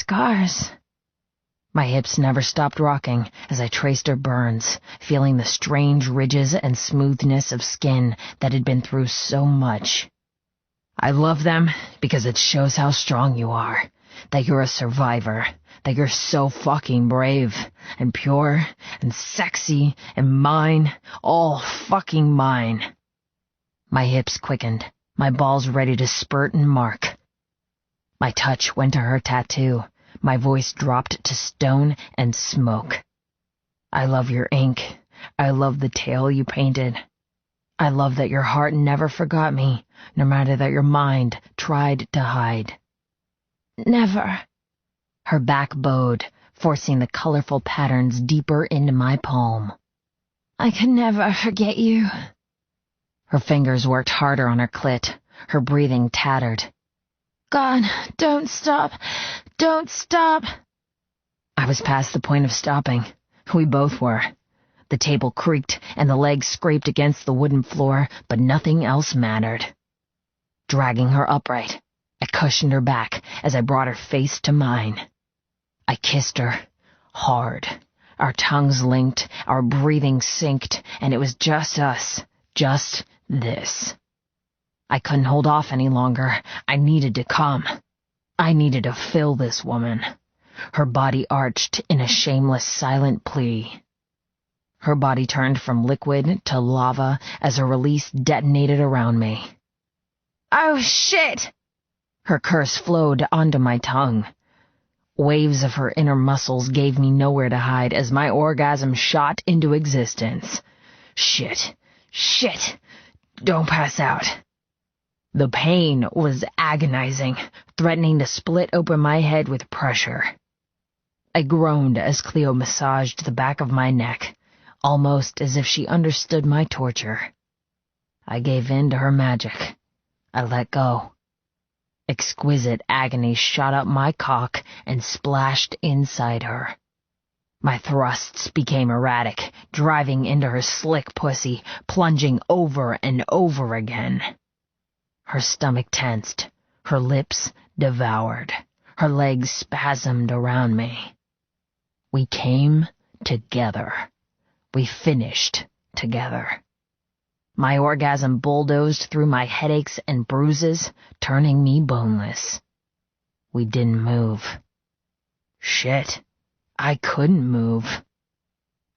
scars. My hips never stopped rocking as I traced her burns, feeling the strange ridges and smoothness of skin that had been through so much. I love them because it shows how strong you are, that you're a survivor, that you're so fucking brave, and pure, and sexy, and mine, all fucking mine. My hips quickened, my balls ready to spurt and mark. My touch went to her tattoo, my voice dropped to stone and smoke. I love your ink, I love the tale you painted. I love that your heart never forgot me, no matter that your mind tried to hide. Never. Her back bowed, forcing the colorful patterns deeper into my palm. I can never forget you. Her fingers worked harder on her clit, her breathing tattered. God, don't stop. Don't stop. I was past the point of stopping. We both were. The table creaked and the legs scraped against the wooden floor, but nothing else mattered. Dragging her upright, I cushioned her back as I brought her face to mine. I kissed her, hard. Our tongues linked, our breathing synced, and it was just us, just this. I couldn't hold off any longer. I needed to come. I needed to fill this woman. Her body arched in a shameless, silent plea. Her body turned from liquid to lava as her release detonated around me. Oh, shit! Her curse flowed onto my tongue. Waves of her inner muscles gave me nowhere to hide as my orgasm shot into existence. Shit. Shit. Don't pass out. The pain was agonizing, threatening to split open my head with pressure. I groaned as Cleo massaged the back of my neck, almost as if she understood my torture. I gave in to her magic. I let go. Exquisite agony shot up my cock and splashed inside her. My thrusts became erratic, driving into her slick pussy, plunging over and over again. Her stomach tensed, her lips devoured, her legs spasmed around me. We came together. We finished together. My orgasm bulldozed through my headaches and bruises, turning me boneless. We didn't move. Shit, I couldn't move.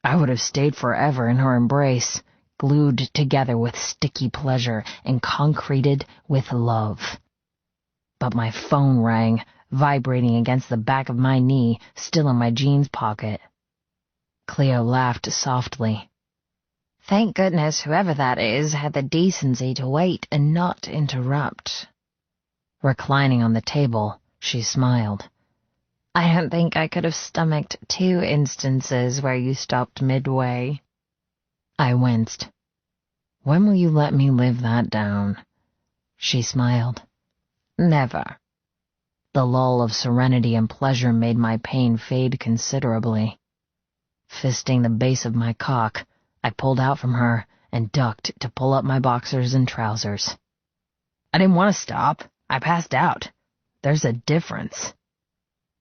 I would have stayed forever in her embrace, glued together with sticky pleasure and concreted with love. But my phone rang, vibrating against the back of my knee, still in my jeans pocket. Cleo laughed softly. Thank goodness whoever that is had the decency to wait and not interrupt. Reclining on the table, she smiled. I don't think I could have stomached 2 instances where you stopped midway. I winced. When will you let me live that down? She smiled. Never. The lull of serenity and pleasure made my pain fade considerably. Fisting the base of my cock, I pulled out from her and ducked to pull up my boxers and trousers. I didn't want to stop. I passed out. There's a difference.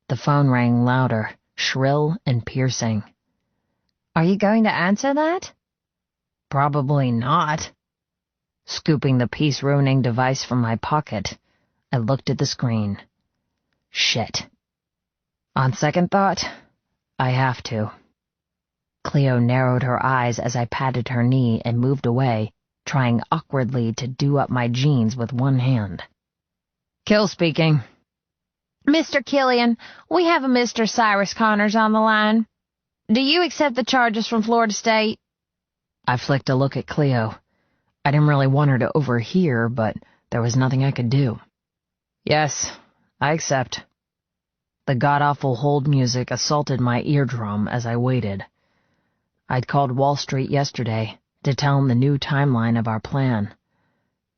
The phone rang louder, shrill and piercing. Are you going to answer that? Probably not. Scooping the peace-ruining device from my pocket, I looked at the screen. Shit. On second thought, I have to. Cleo narrowed her eyes as I patted her knee and moved away, trying awkwardly to do up my jeans with one hand. Kill speaking. Mr. Killian, we have a Mr. Cyrus Connors on the line. Do you accept the charges from Florida State? I flicked a look at Cleo. I didn't really want her to overhear, but there was nothing I could do. Yes, I accept. The god-awful hold music assaulted my eardrum as I waited. I'd called Wall Street yesterday to tell him the new timeline of our plan.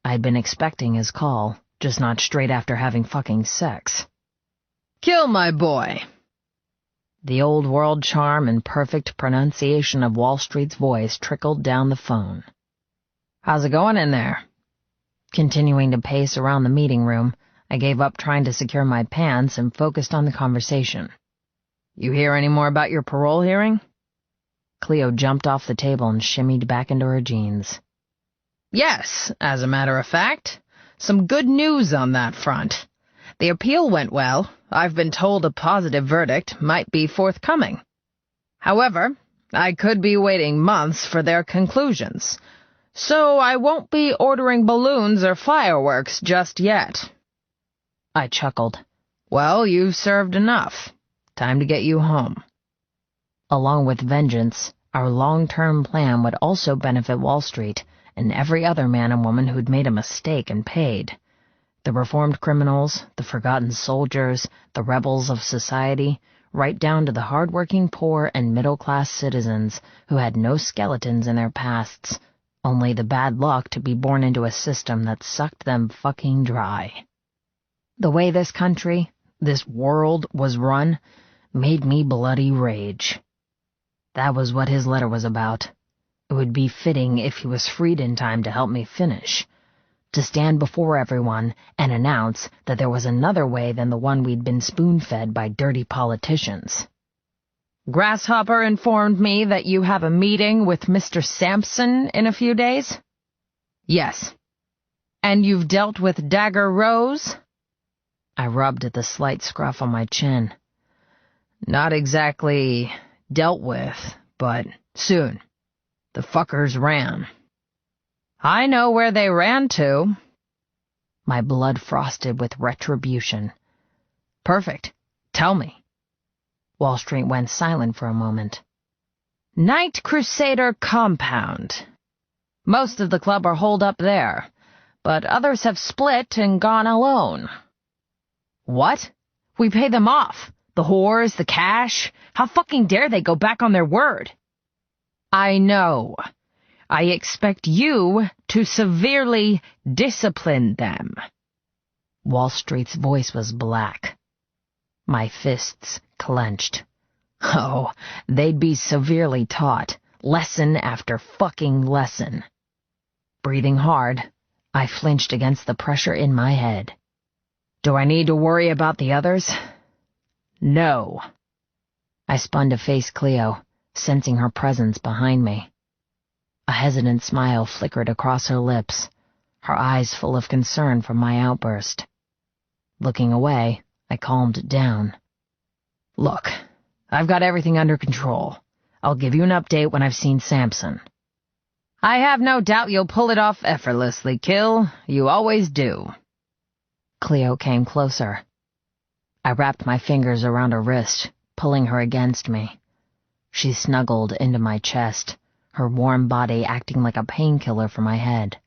I'd been expecting his call, just not straight after having fucking sex. Kill my boy. The old world charm and perfect pronunciation of Wall Street's voice trickled down the phone. How's it going in there? Continuing to pace around the meeting room, I gave up trying to secure my pants and focused on the conversation. "You hear any more about your parole hearing?" Cleo jumped off the table and shimmied back into her jeans. "Yes, as a matter of fact. Some good news on that front. The appeal went well. I've been told a positive verdict might be forthcoming. However, I could be waiting months for their conclusions, so I won't be ordering balloons or fireworks just yet." I chuckled. "Well, you've served enough. Time to get you home." Along with vengeance, our long-term plan would also benefit Wall Street and every other man and woman who'd made a mistake and paid. The reformed criminals, the forgotten soldiers, the rebels of society, right down to the hard-working poor and middle-class citizens who had no skeletons in their pasts, only the bad luck to be born into a system that sucked them fucking dry. The way this country, this world, was run made me bloody rage. That was what his letter was about. It would be fitting if he was freed in time to help me finish. To stand before everyone and announce that there was another way than the one we'd been spoon-fed by dirty politicians. "Grasshopper informed me that you have a meeting with Mr. Sampson in a few days?" "Yes." "And you've dealt with Dagger Rose?" I rubbed at the slight scruff on my chin. "Not exactly dealt with, but soon. The fuckers ran." "I know where they ran to." My blood frosted with retribution. "Perfect. Tell me." Wall Street went silent for a moment. "Night Crusader Compound. Most of the club are holed up there, but others have split and gone alone." "What? We pay them off. The whores, the cash. How fucking dare they go back on their word?" "I know. I expect you to severely discipline them." Wall Street's voice was black. My fists clenched. Oh, they'd be severely taught, lesson after fucking lesson. Breathing hard, I flinched against the pressure in my head. Do I need to worry about the others? No. I spun to face Cleo, sensing her presence behind me. A hesitant smile flickered across her lips, her eyes full of concern from my outburst. Looking away, I calmed down. "Look, I've got everything under control. I'll give you an update when I've seen Sampson." "I have no doubt you'll pull it off effortlessly, Kill. You always do." Cleo came closer. I wrapped my fingers around her wrist, pulling her against me. She snuggled into my chest, her warm body acting like a painkiller for my head,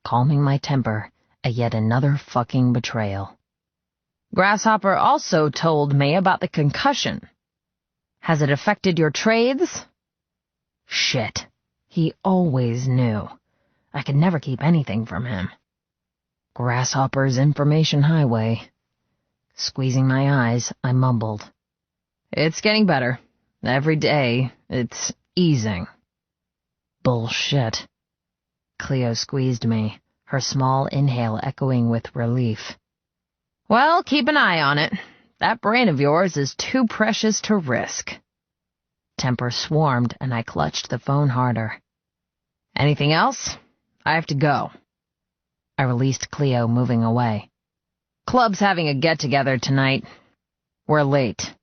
calming my temper at yet another fucking betrayal. "Grasshopper also told me about the concussion. Has it affected your trades?" Shit. He always knew. I could never keep anything from him. Grasshopper's information highway. Squeezing my eyes, I mumbled. "It's getting better. Every day, it's easing." Bullshit. Cleo squeezed me, her small inhale echoing with relief. "Well, keep an eye on it. That brain of yours is too precious to risk." Temper swarmed, and I clutched the phone harder. "Anything else? I have to go." I released Cleo, moving away. "Club's having a get-together tonight. We're late."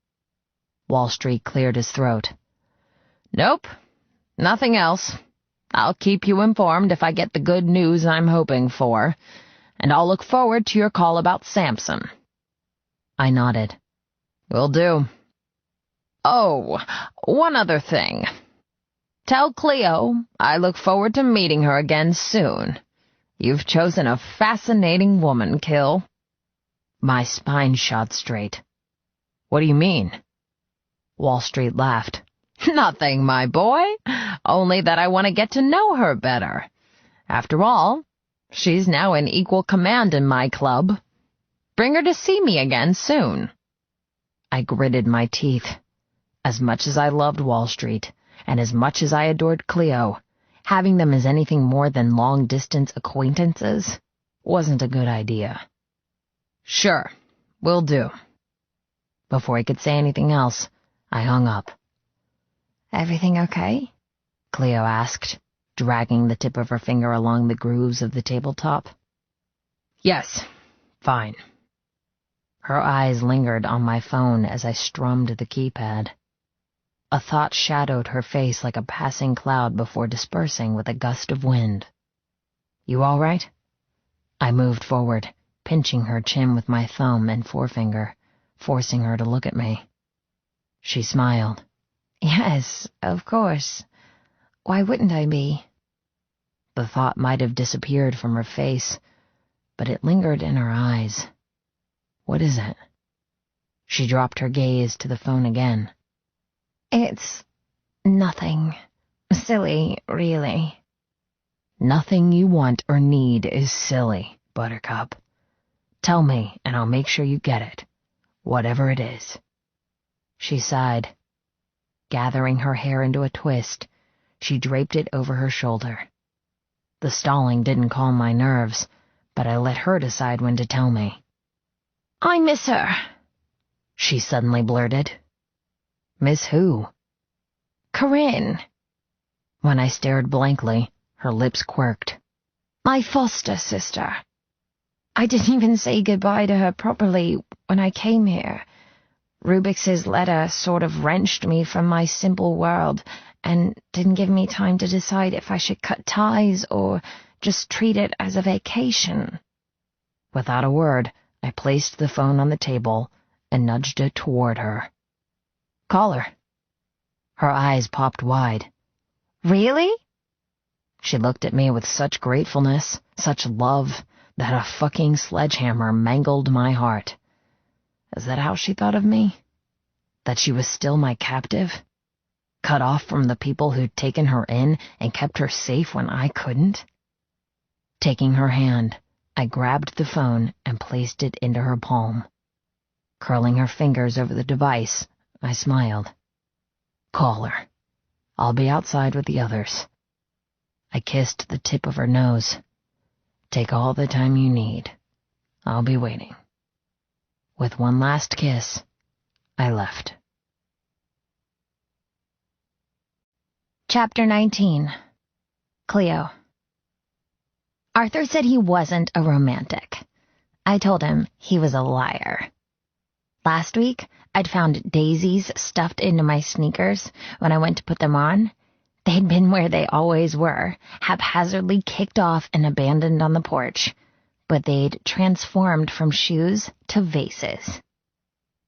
Wall Street cleared his throat. "Nope. Nothing else. I'll keep you informed if I get the good news I'm hoping for, and I'll look forward to your call about Sampson." I nodded. "Will do. Oh, one other thing. Tell Cleo I look forward to meeting her again soon. You've chosen a fascinating woman, Kill." My spine shot straight. "What do you mean?" Wall Street laughed. "Nothing, my boy. Only that I want to get to know her better. After all, she's now in equal command in my club. Bring her to see me again soon." I gritted my teeth. As much as I loved Wall Street, and as much as I adored Cleo, having them as anything more than long-distance acquaintances wasn't a good idea. Sure, will do. Before he could say anything else, I hung up. Everything okay? Cleo asked, dragging the tip of her finger along the grooves of the tabletop. Yes, fine. Her eyes lingered on my phone as I strummed the keypad. A thought shadowed her face like a passing cloud before dispersing with a gust of wind. You all right? I moved forward, pinching her chin with my thumb and forefinger, forcing her to look at me. She smiled. Yes, of course. Why wouldn't I be? The thought might have disappeared from her face, but it lingered in her eyes. What is it? She dropped her gaze to the phone again. It's nothing. Silly, really. Nothing you want or need is silly, Buttercup. Tell me, and I'll make sure you get it, whatever it is. She sighed. Gathering her hair into a twist, she draped it over her shoulder. The stalling didn't calm my nerves, but I let her decide when to tell me. I miss her, she suddenly blurted. Miss who? Corinne. When I stared blankly, her lips quirked. My foster sister. I didn't even say goodbye to her properly when I came here. Rubix's letter sort of wrenched me from my simple world and didn't give me time to decide if I should cut ties or just treat it as a vacation. Without a word, I placed the phone on the table and nudged it toward her. Call her. Her eyes popped wide. Really? She looked at me with such gratefulness, such love, that a fucking sledgehammer mangled my heart. Is that how she thought of me? That she was still my captive? Cut off from the people who'd taken her in and kept her safe when I couldn't? Taking her hand, I grabbed the phone and placed it into her palm. Curling her fingers over the device, I smiled. Call her. I'll be outside with the others. I kissed the tip of her nose. Take all the time you need. I'll be waiting. With one last kiss, I left. Chapter 19. Cleo. Arthur said he wasn't a romantic. I told him he was a liar. Last week, I'd found daisies stuffed into my sneakers when I went to put them on. They'd been where they always were, haphazardly kicked off and abandoned on the porch, but they'd transformed from shoes to vases.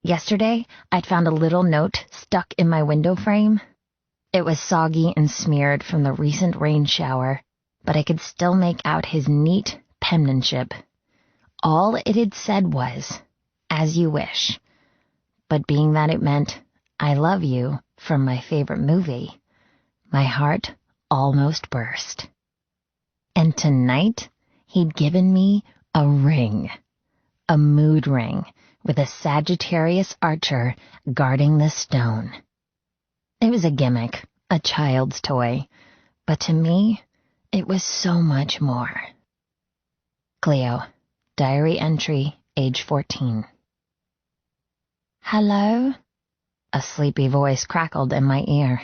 Yesterday, I'd found a little note stuck in my window frame. It was soggy and smeared from the recent rain shower, but I could still make out his neat penmanship. All it had said was, "As you wish." But being that it meant, "I love you," from my favorite movie, my heart almost burst. And tonight, he'd given me a ring. A mood ring with a Sagittarius archer guarding the stone. It was a gimmick, a child's toy, but to me, it was so much more. Cleo, diary entry, age 14. Hello? A sleepy voice crackled in my ear.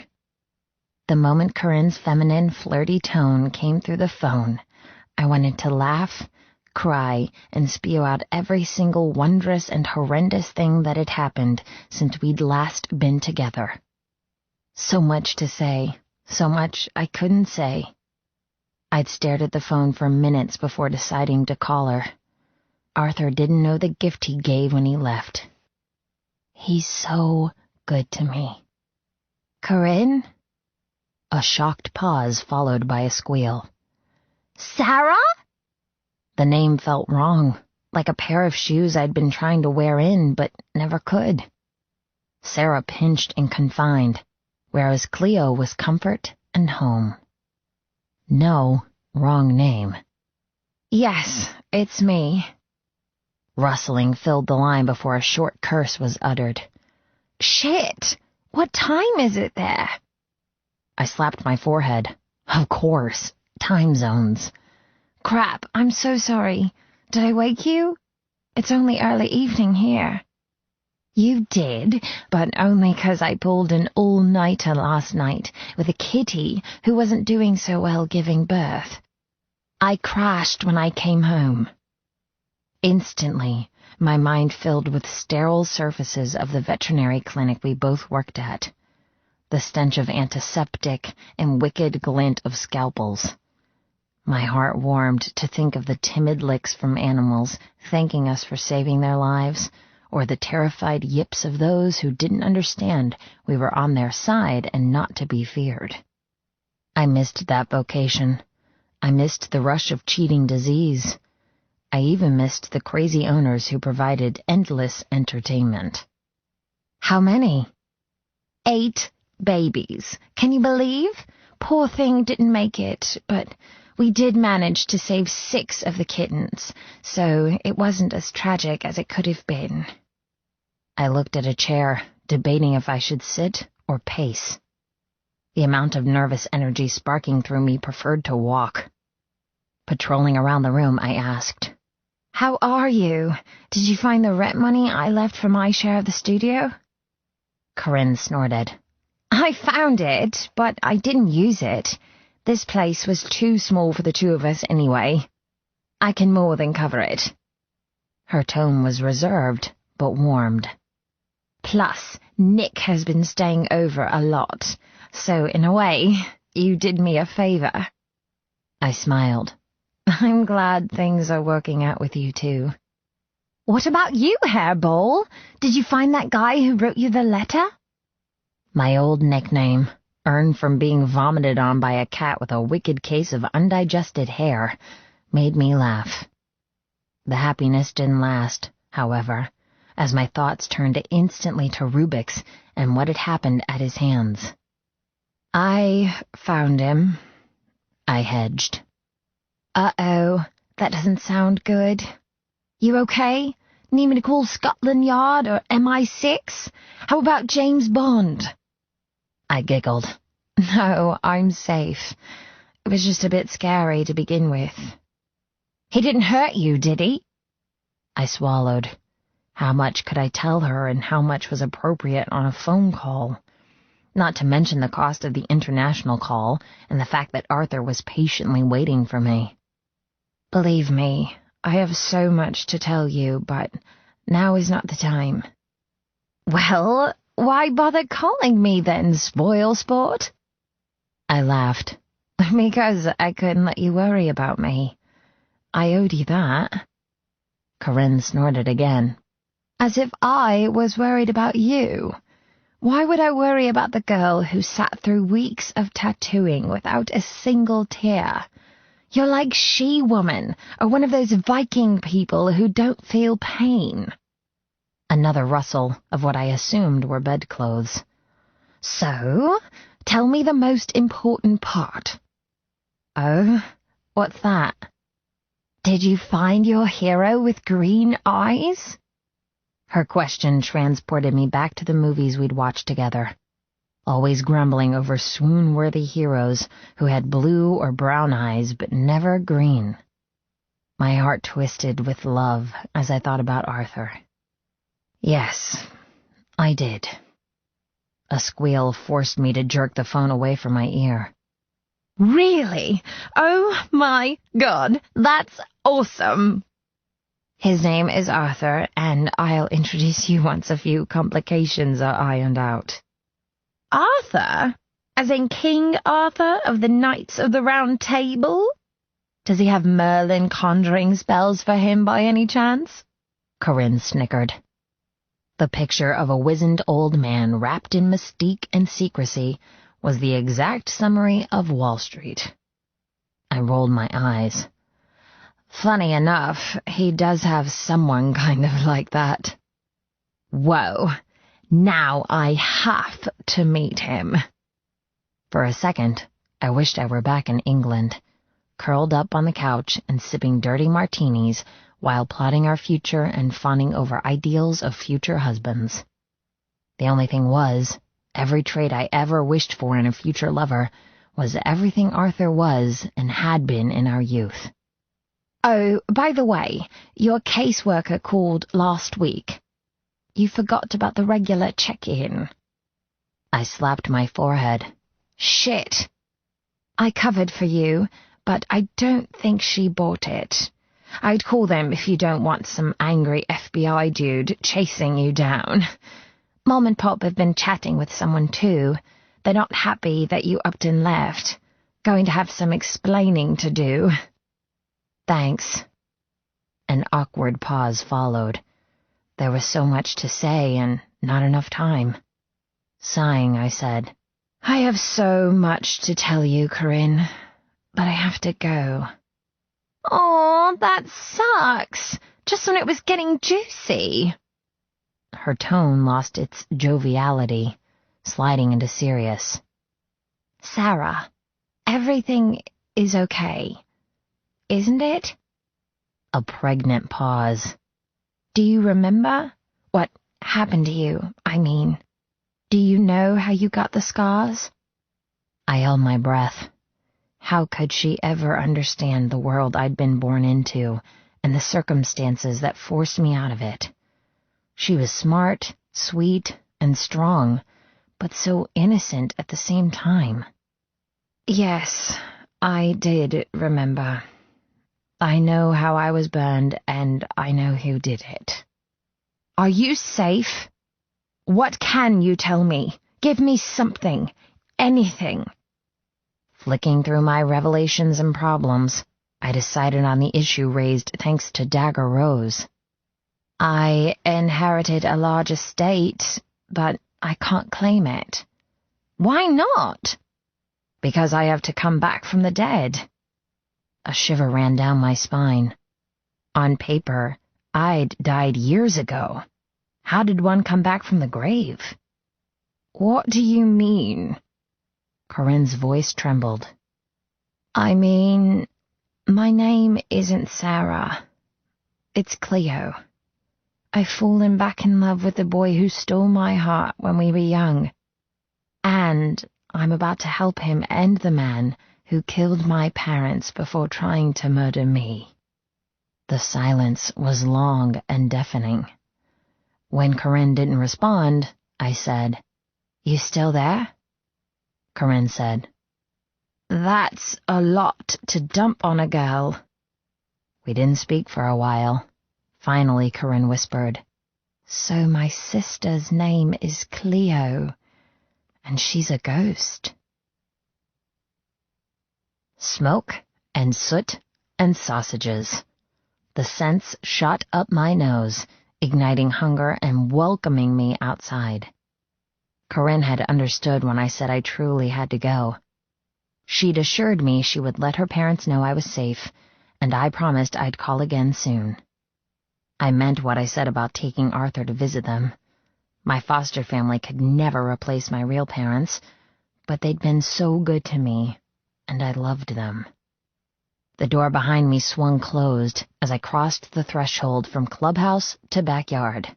The moment Corinne's feminine, flirty tone came through the phone, I wanted to laugh, cry, and spew out every single wondrous and horrendous thing that had happened since we'd last been together. So much to say, so much I couldn't say. I'd stared at the phone for minutes before deciding to call her. Arthur didn't know the gift he gave when he left. He's so good to me. Corinne? A shocked pause followed by a squeal. Sarah? The name felt wrong, like a pair of shoes I'd been trying to wear in but never could. Sarah pinched and confined, whereas Cleo was comfort and home. No, wrong name. Yes, it's me. Rustling filled the line before a short curse was uttered. Shit! What time is it there? I slapped my forehead. Of course, time zones. Crap, I'm so sorry. Did I wake you? It's only early evening here." "You did, but only 'cause I pulled an all-nighter last night with a kitty who wasn't doing so well giving birth. I crashed when I came home." Instantly, my mind filled with sterile surfaces of the veterinary clinic we both worked at, the stench of antiseptic and wicked glint of scalpels. My heart warmed to think of the timid licks from animals thanking us for saving their lives, or the terrified yips of those who didn't understand we were on their side and not to be feared. I missed that vocation. I missed the rush of cheating disease. I even missed the crazy owners who provided endless entertainment. "How many?" 8 babies. Can you believe? Poor thing didn't make it, but we did manage to save 6 of the kittens, so it wasn't as tragic as it could have been. I looked at a chair, debating if I should sit or pace. The amount of nervous energy sparking through me preferred to walk. Patrolling around the room, I asked, "How are you? Did you find the rent money I left for my share of the studio?" Corinne snorted. "I found it, but I didn't use it. This place was too small for the 2 of us anyway. I can more than cover it." Her tone was reserved, but warmed. "Plus, Nick has been staying over a lot, so in a way, you did me a favor." I smiled. "I'm glad things are working out with you, too." "What about you, Hairball? Did you find that guy who wrote you the letter?" My old nickname, earned from being vomited on by a cat with a wicked case of undigested hair, made me laugh. The happiness didn't last, however, as my thoughts turned instantly to Rubik's and what had happened at his hands. "I found him," I hedged. "Uh-oh, that doesn't sound good. You okay? Need me to call Scotland Yard or MI6? How about James Bond?" I giggled. "No, I'm safe. It was just a bit scary to begin with." "He didn't hurt you, did he?" I swallowed. How much could I tell her and how much was appropriate on a phone call? Not to mention the cost of the international call and the fact that Arthur was patiently waiting for me. "Believe me, I have so much to tell you, but now is not the time." "Well, why bother calling me then, spoilsport?" I laughed. "Because I couldn't let you worry about me. I owed you that." Corinne snorted again. "As if I was worried about you. Why would I worry about the girl who sat through weeks of tattooing without a single tear? You're like She-Woman, or one of those Viking people who don't feel pain." Another rustle of what I assumed were bedclothes. "So, tell me the most important part." "Oh, what's that?" "Did you find your hero with green eyes?" Her question transported me back to the movies we'd watched together, always grumbling over swoon-worthy heroes who had blue or brown eyes but never green. My heart twisted with love as I thought about Arthur. Yes, I did. A squeal forced me to jerk the phone away from my ear. "Really? Oh my God, that's awesome!" "His name is Arthur, and I'll introduce you once a few complications are ironed out." "Arthur? As in King Arthur of the Knights of the Round Table? Does he have Merlin conjuring spells for him by any chance?" Corinne snickered. The picture of a wizened old man wrapped in mystique and secrecy was the exact summary of Wall Street. I rolled my eyes. "Funny enough, he does have someone kind of like that." "Whoa, now I have to meet him." For a second, I wished I were back in England, curled up on the couch and sipping dirty martinis while plotting our future and fawning over ideals of future husbands. The only thing was, every trait I ever wished for in a future lover was everything Arthur was and had been in our youth. Oh, by the way, your caseworker called last week. You forgot about the regular check-in. I slapped my forehead. Shit. I covered for you, but I don't think she bought it. I'd call them if you don't want some angry FBI dude chasing you down. Mom and Pop have been chatting with someone too. They're not happy that you upped and left. Going to have some explaining to do. Thanks. An awkward pause followed. There was so much to say and not enough time. Sighing, I said, I have so much to tell you, Corinne, but I have to go. Aw, that sucks. Just when it was getting juicy. Her tone lost its joviality, sliding into serious. Sarah, everything is okay, isn't it? A pregnant pause. Do you remember what happened to you? I mean, do you know how you got the scars? I held my breath. How could she ever understand the world I'd been born into and the circumstances that forced me out of it? She was smart, sweet, and strong, but so innocent at the same time. Yes, I did remember. I know how I was burned, and I know who did it. Are you safe? What can you tell me? Give me something. Anything. Flicking through my revelations and problems, I decided on the issue raised thanks to Dagger Rose. I inherited a large estate, but I can't claim it. Why not? Because I have to come back from the dead. A shiver ran down my spine. On paper, I'd died years ago. How did one come back from the grave? What do you mean? Corinne's voice trembled. I mean, my name isn't Sarah. It's Cleo. I've fallen back in love with the boy who stole my heart when we were young. And I'm about to help him end the man who killed my parents before trying to murder me. The silence was long and deafening. When Corinne didn't respond, I said, You still there? Corinne said, That's a lot to dump on a girl. We didn't speak for a while. Finally, Corinne whispered, So my sister's name is Cleo, and she's a ghost. Smoke and soot and sausages. The scents shot up my nose, igniting hunger and welcoming me outside. Corinne had understood when I said I truly had to go. She'd assured me she would let her parents know I was safe, and I promised I'd call again soon. I meant what I said about taking Arthur to visit them. My foster family could never replace my real parents, but they'd been so good to me, and I loved them. The door behind me swung closed as I crossed the threshold from clubhouse to backyard.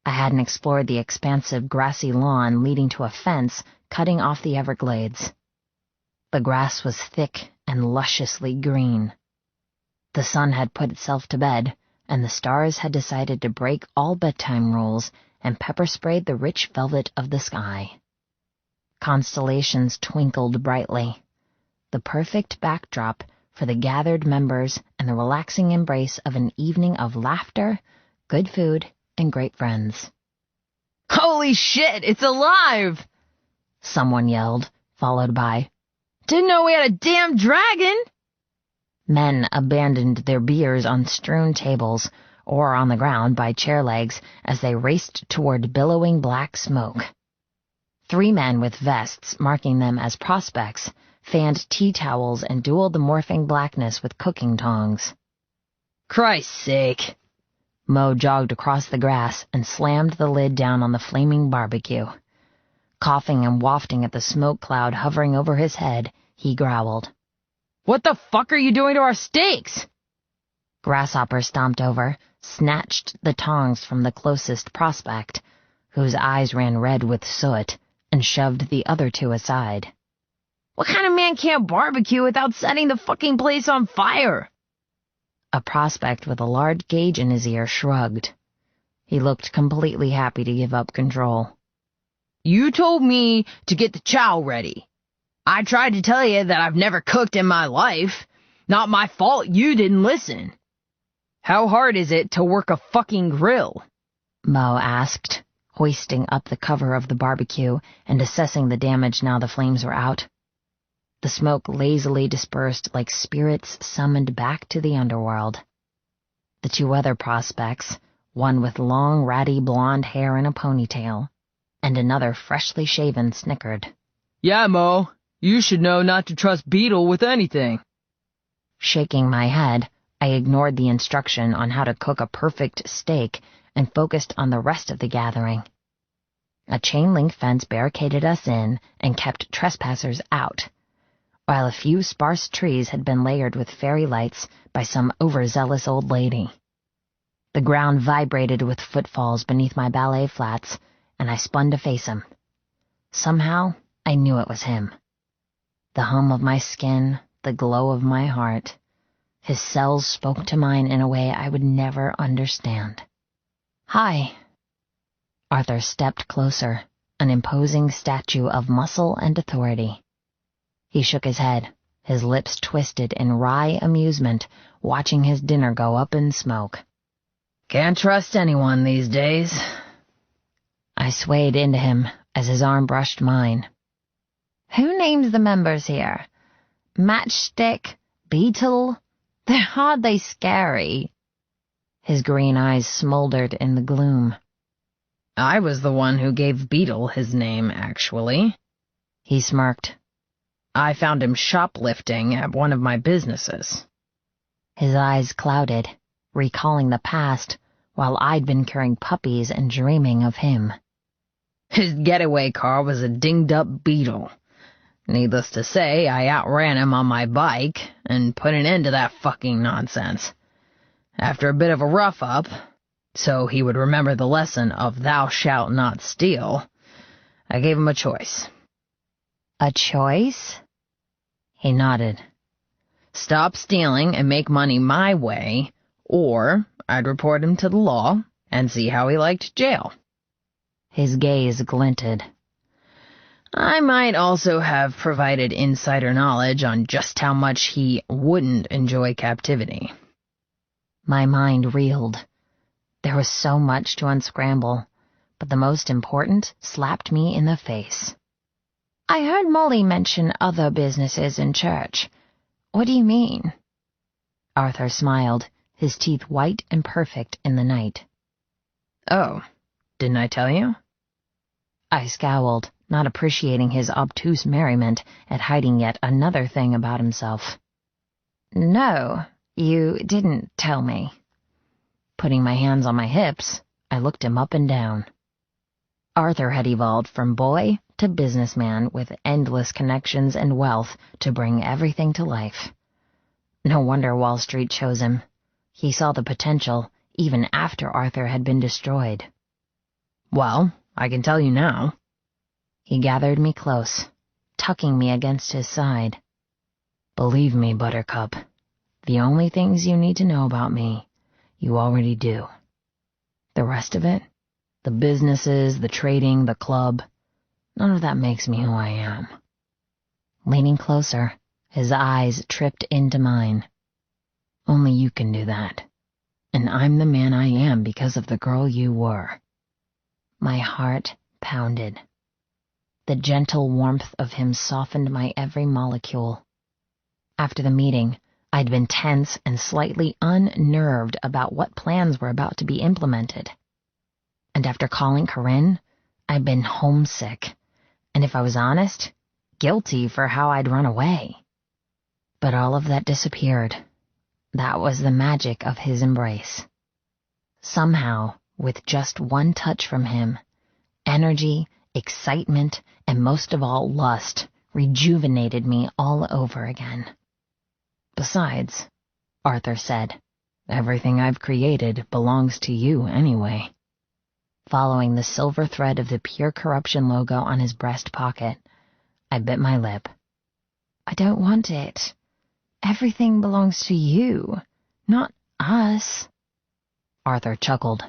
I hadn't explored the expansive grassy lawn leading to a fence cutting off the Everglades. The grass was thick and lusciously green. The sun had put itself to bed, and the stars had decided to break all bedtime rules and pepper-sprayed the rich velvet of the sky. Constellations twinkled brightly, the perfect backdrop for the gathered members and the relaxing embrace of an evening of laughter, good food, and great friends. Holy shit, it's alive! Someone yelled, followed by, Didn't know we had a damn dragon! Men abandoned their beers on strewn tables or on the ground by chair legs as they raced toward billowing black smoke. 3 men with vests marking them as prospects fanned tea towels and dueled the morphing blackness with cooking tongs. Christ's sake! Mo jogged across the grass and slammed the lid down on the flaming barbecue. Coughing and wafting at the smoke cloud hovering over his head, he growled, What the fuck are you doing to our steaks? Grasshopper stomped over, snatched the tongs from the closest prospect, whose eyes ran red with soot, and shoved the other 2 aside. What kind of man can't barbecue without setting the fucking place on fire? A prospect with a large gauge in his ear shrugged. He looked completely happy to give up control. You told me to get the chow ready. I tried to tell you that I've never cooked in my life. Not my fault you didn't listen. How hard is it to work a fucking grill? Mo asked, hoisting up the cover of the barbecue and assessing the damage now the flames were out. The smoke lazily dispersed like spirits summoned back to the underworld. The two other prospects, one with long, ratty blonde hair in a ponytail, and another freshly shaven, snickered. Yeah, Mo, you should know not to trust Beetle with anything. Shaking my head, I ignored the instruction on how to cook a perfect steak and focused on the rest of the gathering. A chain-link fence barricaded us in and kept trespassers out, while a few sparse trees had been layered with fairy lights by some overzealous old lady. The ground vibrated with footfalls beneath my ballet flats, and I spun to face him. Somehow, I knew it was him. The hum of my skin, the glow of my heart. His cells spoke to mine in a way I would never understand. Hi. Arthur stepped closer, an imposing statue of muscle and authority. He shook his head, his lips twisted in wry amusement, watching his dinner go up in smoke. Can't trust anyone these days. I swayed into him as his arm brushed mine. Who names the members here? Matchstick? Beetle? They're hardly scary. His green eyes smoldered in the gloom. I was the one who gave Beetle his name, actually. He smirked. I found him shoplifting at one of my businesses. His eyes clouded, recalling the past, while I'd been carrying puppies and dreaming of him. His getaway car was a dinged-up Beetle. Needless to say, I outran him on my bike and put an end to that fucking nonsense. After a bit of a rough-up, so he would remember the lesson of thou shalt not steal, I gave him a choice. A choice? He nodded. Stop stealing and make money my way, or I'd report him to the law and see how he liked jail. His gaze glinted. I might also have provided insider knowledge on just how much he wouldn't enjoy captivity. My mind reeled. There was so much to unscramble, but the most important slapped me in the face. I heard Molly mention other businesses in church. What do you mean? Arthur smiled, his teeth white and perfect in the night. Oh, didn't I tell you? I scowled, not appreciating his obtuse merriment at hiding yet another thing about himself. No, you didn't tell me. Putting my hands on my hips, I looked him up and down. Arthur had evolved from boy to businessman with endless connections and wealth to bring everything to life. No wonder Wall Street chose him. He saw the potential even after Arthur had been destroyed. Well, I can tell you now. He gathered me close, tucking me against his side. Believe me, Buttercup, the only things you need to know about me, you already do. The rest of it, the businesses, the trading, the club, none of that makes me who I am. Leaning closer, his eyes tripped into mine. Only you can do that. And I'm the man I am because of the girl you were. My heart pounded. The gentle warmth of him softened my every molecule. After the meeting, I'd been tense and slightly unnerved about what plans were about to be implemented. And after calling Corinne, I'd been homesick, and if I was honest, guilty for how I'd run away. But all of that disappeared. That was the magic of his embrace. Somehow, with just one touch from him, energy, excitement, and most of all lust rejuvenated me all over again. Besides, Arthur said, everything I've created belongs to you anyway. Following the silver thread of the Pure Corruption logo on his breast pocket, I bit my lip. I don't want it. Everything belongs to you, not Us? Arthur chuckled.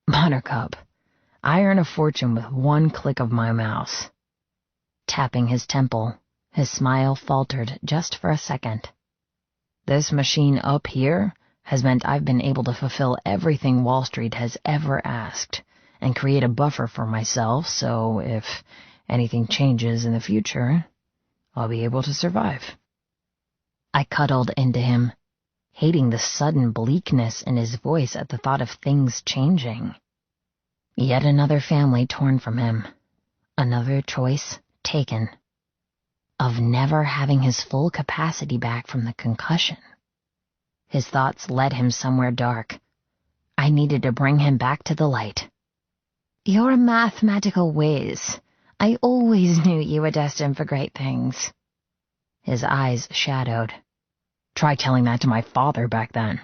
Buttercup, I earn a fortune with one click of my mouse. Tapping his temple, his smile faltered just for a second. This machine up here has meant I've been able to fulfill everything Wall Street has ever asked and create a buffer for myself so if anything changes in the future, I'll be able to survive. I cuddled into him, hating the sudden bleakness in his voice at the thought of things changing. Yet another family torn from him, another choice taken, of never having his full capacity back from the concussion. His thoughts led him somewhere dark. I needed to bring him back to the light. You're a mathematical whiz. I always knew you were destined for great things. His eyes shadowed. Try telling that to my father back then.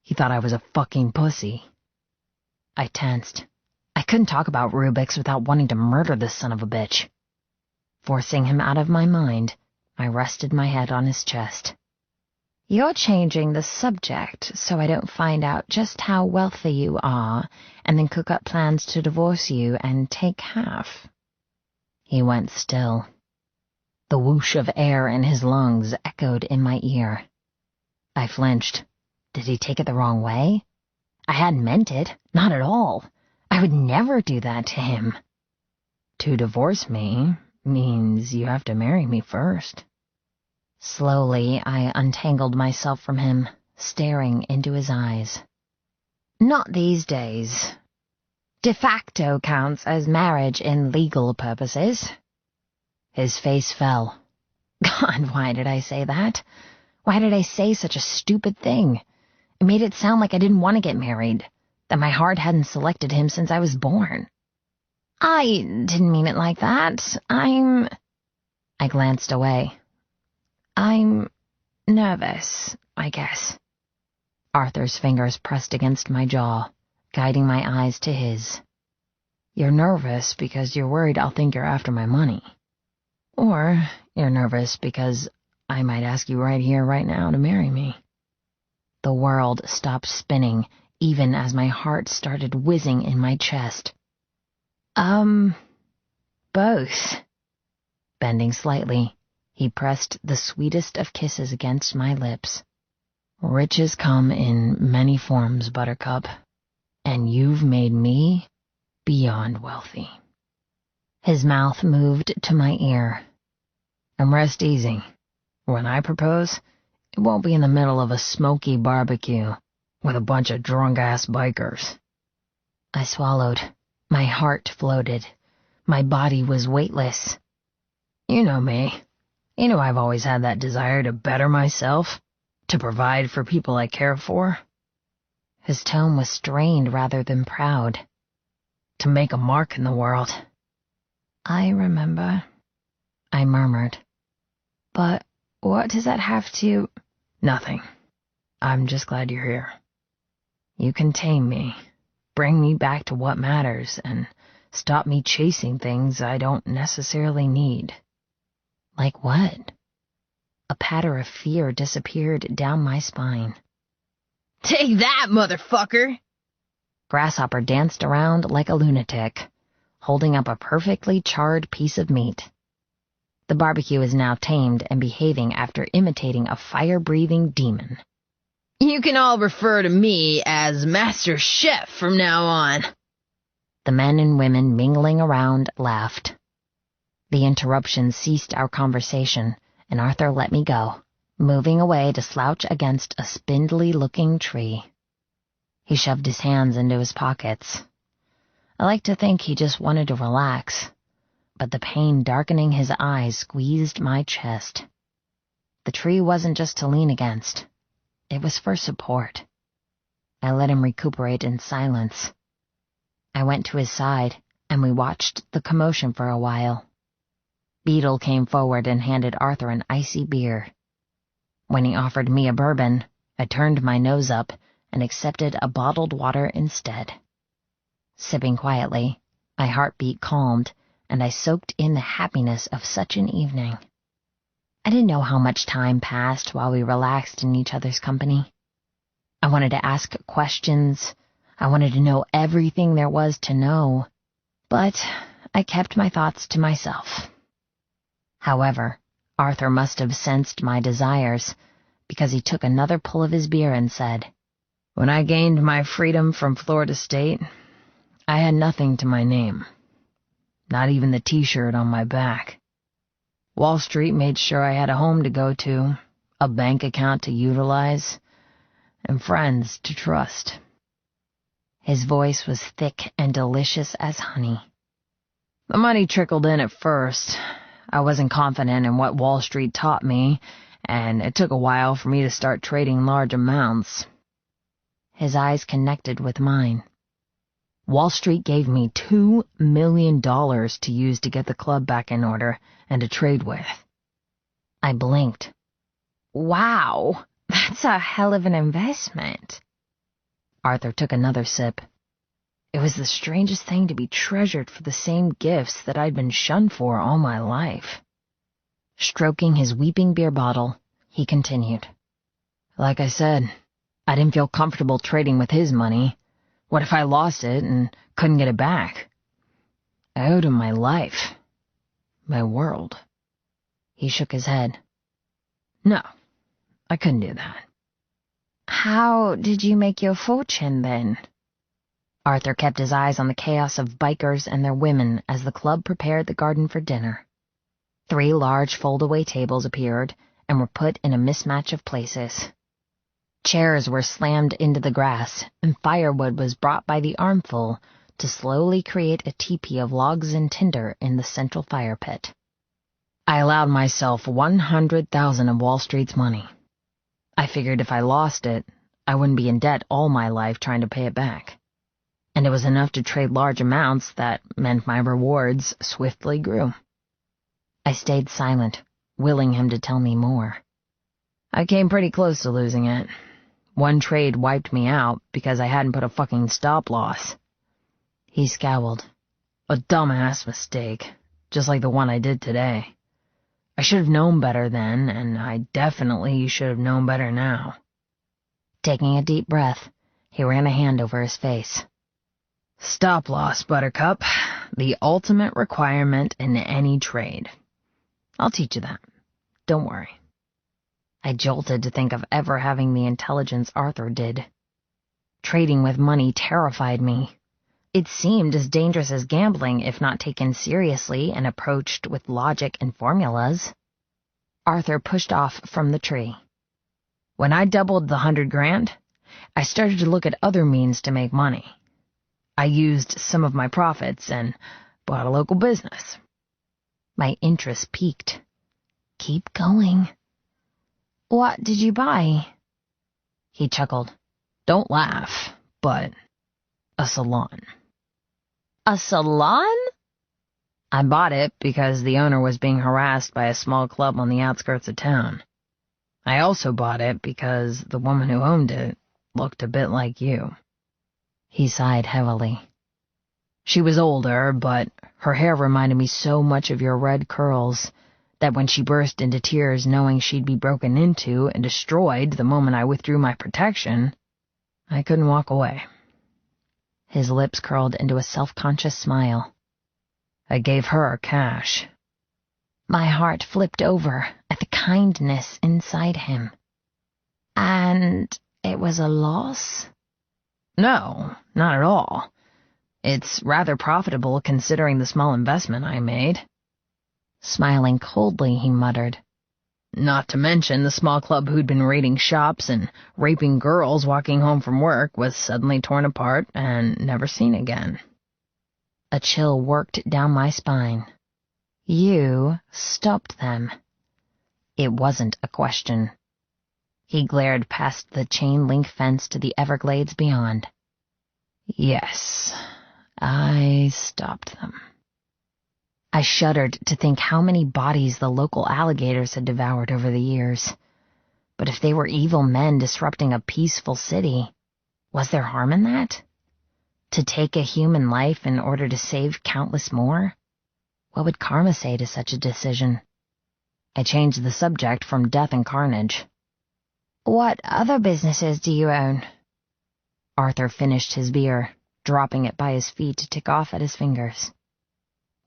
He thought I was a fucking pussy. I tensed. I couldn't talk about Rubik's without wanting to murder this son of a bitch. Forcing him out of my mind, I rested my head on his chest. You're changing the subject so I don't find out just how wealthy you are and then cook up plans to divorce you and take half. He went still. The whoosh of air in his lungs echoed in my ear. I flinched. Did he take it the wrong way? I hadn't meant it, not at all. I would never do that to him. To divorce me means you have to marry me first. Slowly, I untangled myself from him, staring into his eyes. Not these days. De facto counts as marriage in legal purposes. His face fell. God, why did I say that? Why did I say such a stupid thing? It made it sound like I didn't want to get married, that my heart hadn't selected him since I was born. I didn't mean it like that. I glanced away. I'm nervous, I guess. Arthur's fingers pressed against my jaw, guiding my eyes to his. You're nervous because you're worried I'll think you're after my money. Or you're nervous because I might ask you right here, right now, to marry me. The world stopped spinning, even as my heart started whizzing in my chest. Both. Bending slightly, he pressed the sweetest of kisses against my lips. Riches come in many forms, Buttercup, and you've made me beyond wealthy. His mouth moved to my ear. And rest easy. When I propose, it won't be in the middle of a smoky barbecue with a bunch of drunk-ass bikers. I swallowed. My heart floated. My body was weightless. You know me. You know I've always had that desire to better myself, to provide for people I care for. His tone was strained rather than proud. To make a mark in the world. I remember, I murmured. But what does that have to... Nothing. I'm just glad you're here. You can tame me, bring me back to what matters, and stop me chasing things I don't necessarily need. Like what? A patter of fear disappeared down my spine. Take that, motherfucker! Grasshopper danced around like a lunatic, holding up a perfectly charred piece of meat. The barbecue is now tamed and behaving after imitating a fire-breathing demon. You can all refer to me as Master Chef from now on. The men and women mingling around laughed. The interruption ceased our conversation, and Arthur let me go, moving away to slouch against a spindly-looking tree. He shoved his hands into his pockets. I like to think he just wanted to relax, but the pain darkening his eyes squeezed my chest. The tree wasn't just to lean against. It was for support. I let him recuperate in silence. I went to his side, and we watched the commotion for a while. Beetle came forward and handed Arthur an icy beer. When he offered me a bourbon, I turned my nose up and accepted a bottled water instead. Sipping quietly, my heartbeat calmed, and I soaked in the happiness of such an evening. I didn't know how much time passed while we relaxed in each other's company. I wanted to ask questions. I wanted to know everything there was to know. But I kept my thoughts to myself. However, Arthur must have sensed my desires, because he took another pull of his beer and said, "When I gained my freedom from Florida State, I had nothing to my name. Not even the t-shirt on my back. Wall Street made sure I had a home to go to, a bank account to utilize, and friends to trust." His voice was thick and delicious as honey. The money trickled in at first. I wasn't confident in what Wall Street taught me, and it took a while for me to start trading large amounts. His eyes connected with mine. Wall Street gave me $2 million to use to get the club back in order and to trade with. I blinked. Wow, that's a hell of an investment. Arthur took another sip. It was the strangest thing to be treasured for the same gifts that I'd been shunned for all my life. Stroking his weeping beer bottle, he continued. Like I said, I didn't feel comfortable trading with his money. What if I lost it and couldn't get it back? I owed him my life. My world. He shook his head. No, I couldn't do that. How did you make your fortune, then? Arthur kept his eyes on the chaos of bikers and their women as the club prepared the garden for dinner. 3 large fold-away tables appeared and were put in a mismatch of places. Chairs were slammed into the grass, and firewood was brought by the armful to slowly create a teepee of logs and tinder in the central fire pit. I allowed myself 100,000 of Wall Street's money. I figured if I lost it, I wouldn't be in debt all my life trying to pay it back. And it was enough to trade large amounts that meant my rewards swiftly grew. I stayed silent, willing him to tell me more. I came pretty close to losing it. One trade wiped me out because I hadn't put a fucking stop-loss. He scowled. A dumbass mistake, just like the one I did today. I should have known better then, and I definitely should have known better now. Taking a deep breath, he ran a hand over his face. Stop-loss, Buttercup. The ultimate requirement in any trade. I'll teach you that. Don't worry. I jolted to think of ever having the intelligence Arthur did. Trading with money terrified me. It seemed as dangerous as gambling if not taken seriously and approached with logic and formulas. Arthur pushed off from the tree. When I doubled the 100 grand, I started to look at other means to make money. I used some of my profits and bought a local business. My interest piqued. Keep going. What did you buy? He chuckled. Don't laugh, but a salon. A salon? I bought it because the owner was being harassed by a small club on the outskirts of town. I also bought it because the woman who owned it looked a bit like you. He sighed heavily. She was older, but her hair reminded me so much of your red curls that when she burst into tears knowing she'd be broken into and destroyed the moment I withdrew my protection, I couldn't walk away. His lips curled into a self-conscious smile. I gave her cash. My heart flipped over at the kindness inside him. And it was a loss? No, not at all. It's rather profitable considering the small investment I made. Smiling coldly, he muttered. Not to mention the small club who'd been raiding shops and raping girls walking home from work was suddenly torn apart and never seen again. A chill worked down my spine. You stopped them. It wasn't a question. He glared past the chain-link fence to the Everglades beyond. Yes, I stopped them. I shuddered to think how many bodies the local alligators had devoured over the years. But if they were evil men disrupting a peaceful city, was there harm in that? To take a human life in order to save countless more? What would karma say to such a decision? I changed the subject from death and carnage. What other businesses do you own? Arthur finished his beer, dropping it by his feet to tick off at his fingers.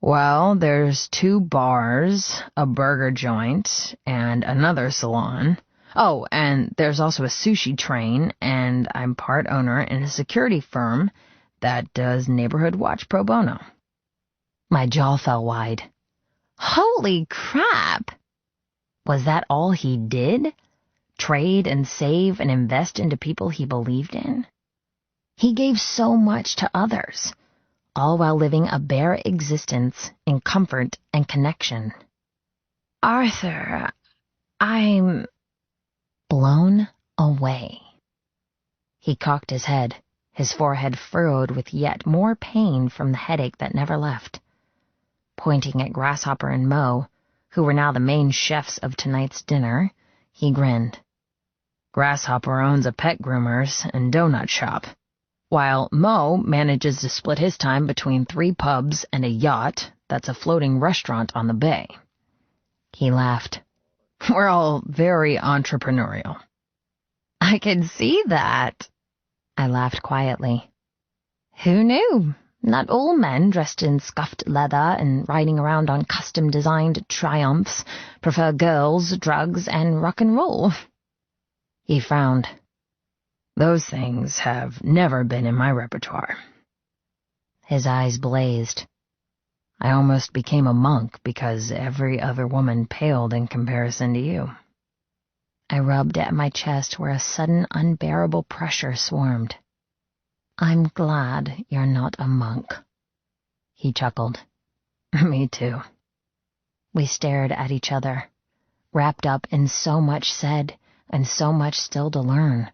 Well, there's 2 bars, a burger joint, and another salon. Oh, and there's also a sushi train, and I'm part owner in a security firm that does neighborhood watch pro bono. My jaw fell wide. Holy crap! Was that all he did? Trade and save and invest into people he believed in? He gave so much to others, all while living a bare existence in comfort and connection. Arthur, I'm blown away. He cocked his head, his forehead furrowed with yet more pain from the headache that never left. Pointing at Grasshopper and Mo, who were now the main chefs of tonight's dinner, he grinned. Grasshopper owns a pet groomers and donut shop, while Mo manages to split his time between 3 pubs and a yacht that's a floating restaurant on the bay. He laughed. We're all very entrepreneurial. I can see that. I laughed quietly. Who knew? Not all men dressed in scuffed leather and riding around on custom-designed Triumphs prefer girls, drugs, and rock and roll. He frowned. Those things have never been in my repertoire. His eyes blazed. I almost became a monk because every other woman paled in comparison to you. I rubbed at my chest where a sudden unbearable pressure swarmed. I'm glad you're not a monk. He chuckled. Me too. We stared at each other, wrapped up in so much said and so much still to learn.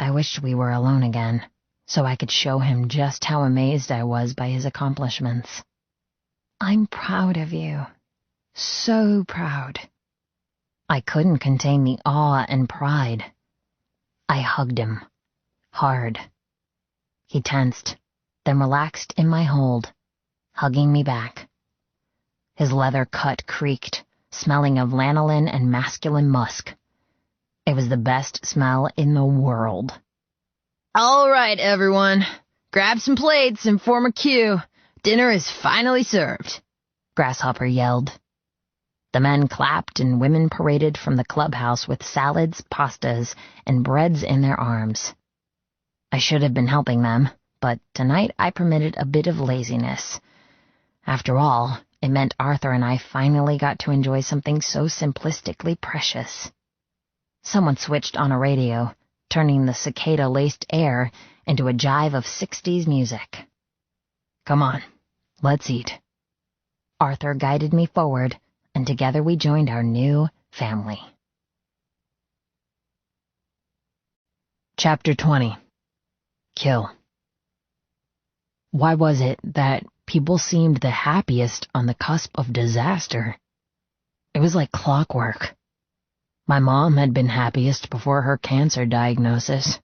I wished we were alone again, so I could show him just how amazed I was by his accomplishments. I'm proud of you. So proud. I couldn't contain the awe and pride. I hugged him. Hard. He tensed, then relaxed in my hold, hugging me back. His leather cut creaked, smelling of lanolin and masculine musk. It was the best smell in the world. All right, everyone. Grab some plates and form a queue. Dinner is finally served, Grasshopper yelled. The men clapped and women paraded from the clubhouse with salads, pastas, and breads in their arms. I should have been helping them, but tonight I permitted a bit of laziness. After all, it meant Arthur and I finally got to enjoy something so simplistically precious. Someone switched on a radio, turning the cicada-laced air into a jive of 60s music. Come on, let's eat. Arthur guided me forward, and together we joined our new family. Chapter 20. Kill. Why was it that people seemed the happiest on the cusp of disaster? It was like clockwork. My mom had been happiest before her cancer diagnosis.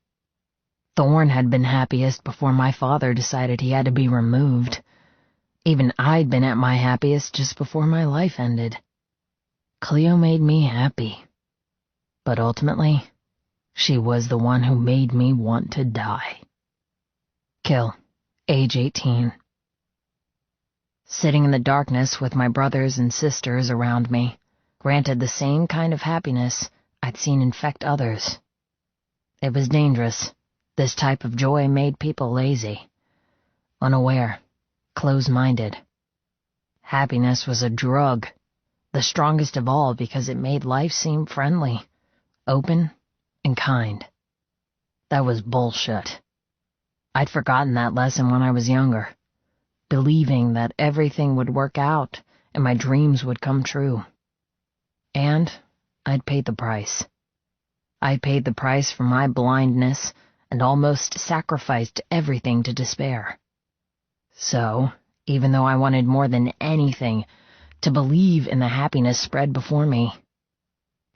Thorne had been happiest before my father decided he had to be removed. Even I'd been at my happiest just before my life ended. Cleo made me happy. But ultimately, she was the one who made me want to die. Kill, age 18. Sitting in the darkness with my brothers and sisters around me, granted the same kind of happiness I'd seen infect others. It was dangerous. This type of joy made people lazy, unaware, close-minded. Happiness was a drug, the strongest of all because it made life seem friendly, open, and kind. That was bullshit. I'd forgotten that lesson when I was younger, believing that everything would work out and my dreams would come true. And I'd paid the price. I paid the price for my blindness and almost sacrificed everything to despair. So, even though I wanted more than anything to believe in the happiness spread before me,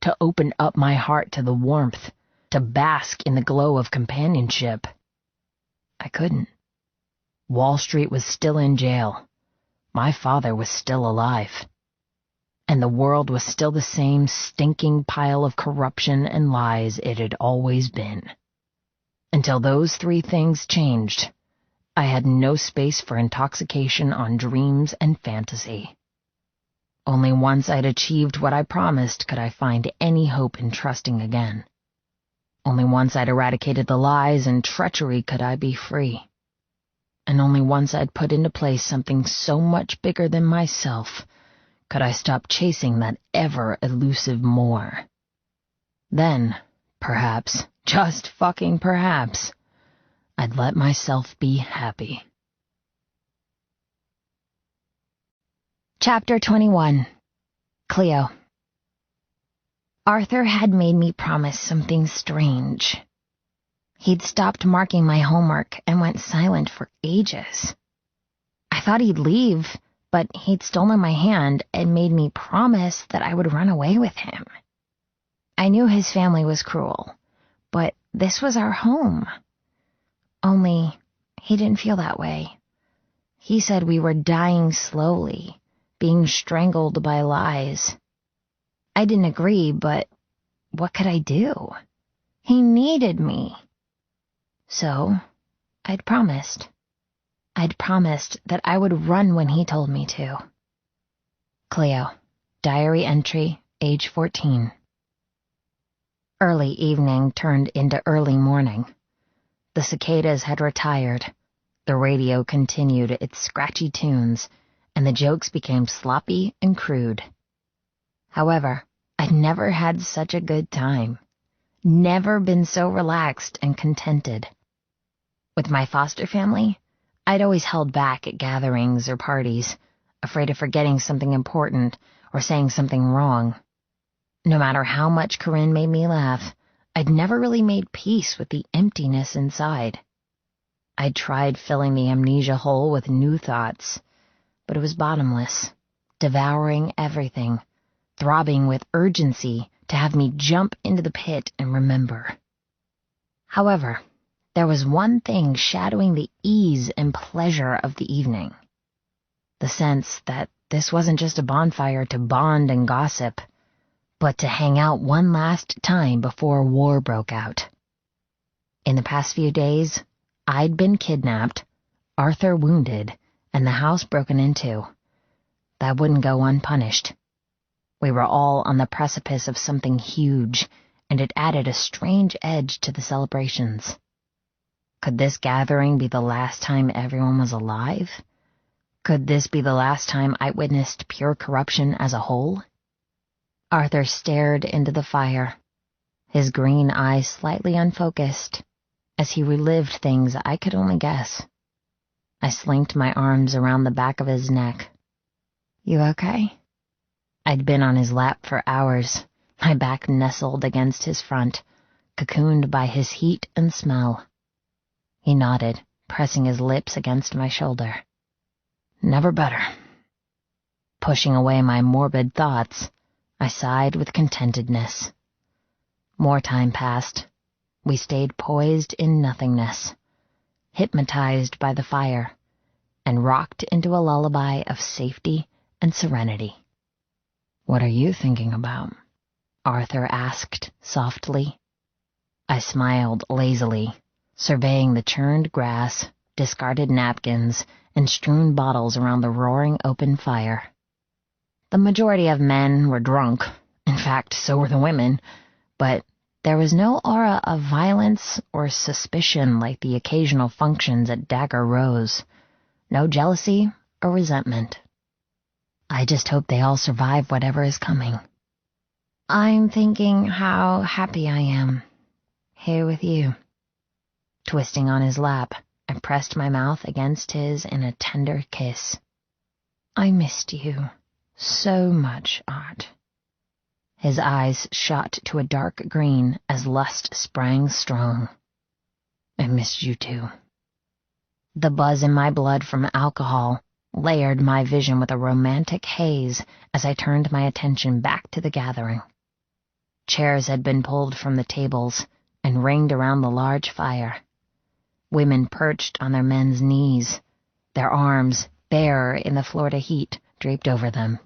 to open up my heart to the warmth, to bask in the glow of companionship, I couldn't. Wall Street was still in jail. My father was still alive. and the world was still the same stinking pile of corruption and lies it had always been. Until those three things changed, I had no space for intoxication on dreams and fantasy. Only once I'd achieved what I promised could I find any hope in trusting again. Only once I'd eradicated the lies and treachery could I be free. And only once I'd put into place something so much bigger than myself could I stop chasing that ever-elusive more. Then, perhaps, just fucking perhaps, I'd let myself be happy. Chapter 21. Cleo. Arthur had made me promise something strange. He'd stopped marking my homework and went silent for ages. I thought he'd leave, but he'd stolen my hand and made me promise that I would run away with him. I knew his family was cruel, but this was our home. Only, he didn't feel that way. He said we were dying slowly, being strangled by lies. I didn't agree, but what could I do? He needed me. So, I'd promised. I'd promised that I would run when he told me to. Cleo, diary entry, age 14. Early evening turned into early morning. The cicadas had retired. The radio continued its scratchy tunes, and the jokes became sloppy and crude. However, I'd never had such a good time. Never been so relaxed and contented. With my foster family, I'd always held back at gatherings or parties, afraid of forgetting something important or saying something wrong. No matter how much Corinne made me laugh, I'd never really made peace with the emptiness inside. I'd tried filling the amnesia hole with new thoughts, but it was bottomless, devouring everything, throbbing with urgency to have me jump into the pit and remember. However, there was one thing shadowing the ease and pleasure of the evening. The sense that this wasn't just a bonfire to bond and gossip, but to hang out one last time before war broke out. In the past few days, I'd been kidnapped, Arthur wounded, and the house broken into. That wouldn't go unpunished. We were all on the precipice of something huge, and it added a strange edge to the celebrations. Could this gathering be the last time everyone was alive? Could this be the last time I witnessed pure corruption as a whole? Arthur stared into the fire, his green eyes slightly unfocused, as he relived things I could only guess. I slinked my arms around the back of his neck. You okay? I'd been on his lap for hours, my back nestled against his front, cocooned by his heat and smell. He nodded, pressing his lips against my shoulder. Never better. Pushing away my morbid thoughts, I sighed with contentedness. More time passed. We stayed poised in nothingness, hypnotized by the fire, and rocked into a lullaby of safety and serenity. What are you thinking about? Arthur asked softly. I smiled lazily, surveying the churned grass, discarded napkins, and strewn bottles around the roaring open fire. The majority of men were drunk. In fact, so were the women, but there was no aura of violence or suspicion like the occasional functions at Dagger Rose. No jealousy or resentment. I just hope they all survive whatever is coming. I'm thinking how happy I am, here with you. Twisting on his lap, I pressed my mouth against his in a tender kiss. I missed you so much, Art. His eyes shot to a dark green as lust sprang strong. I missed you too. The buzz in my blood from alcohol layered my vision with a romantic haze as I turned my attention back to the gathering. Chairs had been pulled from the tables and ringed around the large fire. Women perched on their men's knees, their arms, bare in the Florida heat, draped over them.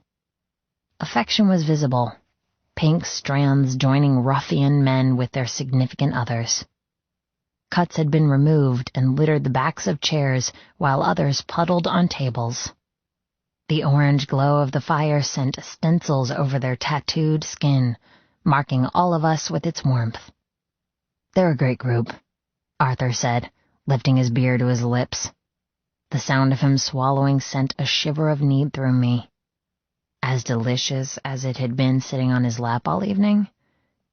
Affection was visible, pink strands joining ruffian men with their significant others. Cuts had been removed and littered the backs of chairs while others puddled on tables. The orange glow of the fire sent stencils over their tattooed skin, marking all of us with its warmth. "They're a great group," Arthur said, lifting his beer to his lips. The sound of him swallowing sent a shiver of need through me. As delicious as it had been sitting on his lap all evening,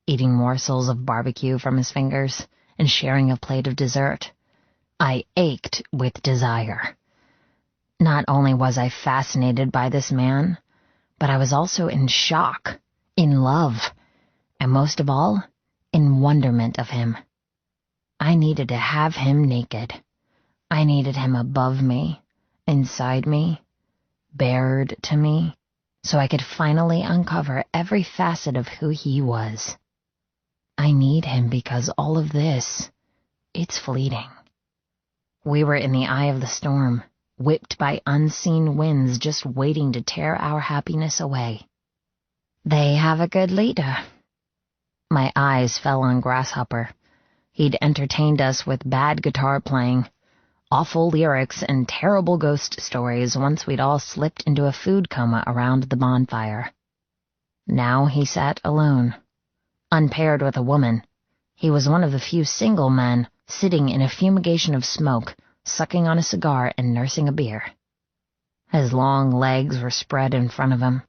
eating morsels of barbecue from his fingers and sharing a plate of dessert, I ached with desire. Not only was I fascinated by this man, but I was also in shock, in love, and most of all, in wonderment of him. I needed to have him naked. I needed him above me, inside me, bared to me, so I could finally uncover every facet of who he was. I need him because all of this, it's fleeting. We were in the eye of the storm, whipped by unseen winds just waiting to tear our happiness away. "They have a good leader." My eyes fell on Grasshopper. He'd entertained us with bad guitar playing, awful lyrics, and terrible ghost stories once we'd all slipped into a food coma around the bonfire. Now he sat alone. Unpaired with a woman, he was one of the few single men sitting in a fumigation of smoke, sucking on a cigar and nursing a beer. His long legs were spread in front of him,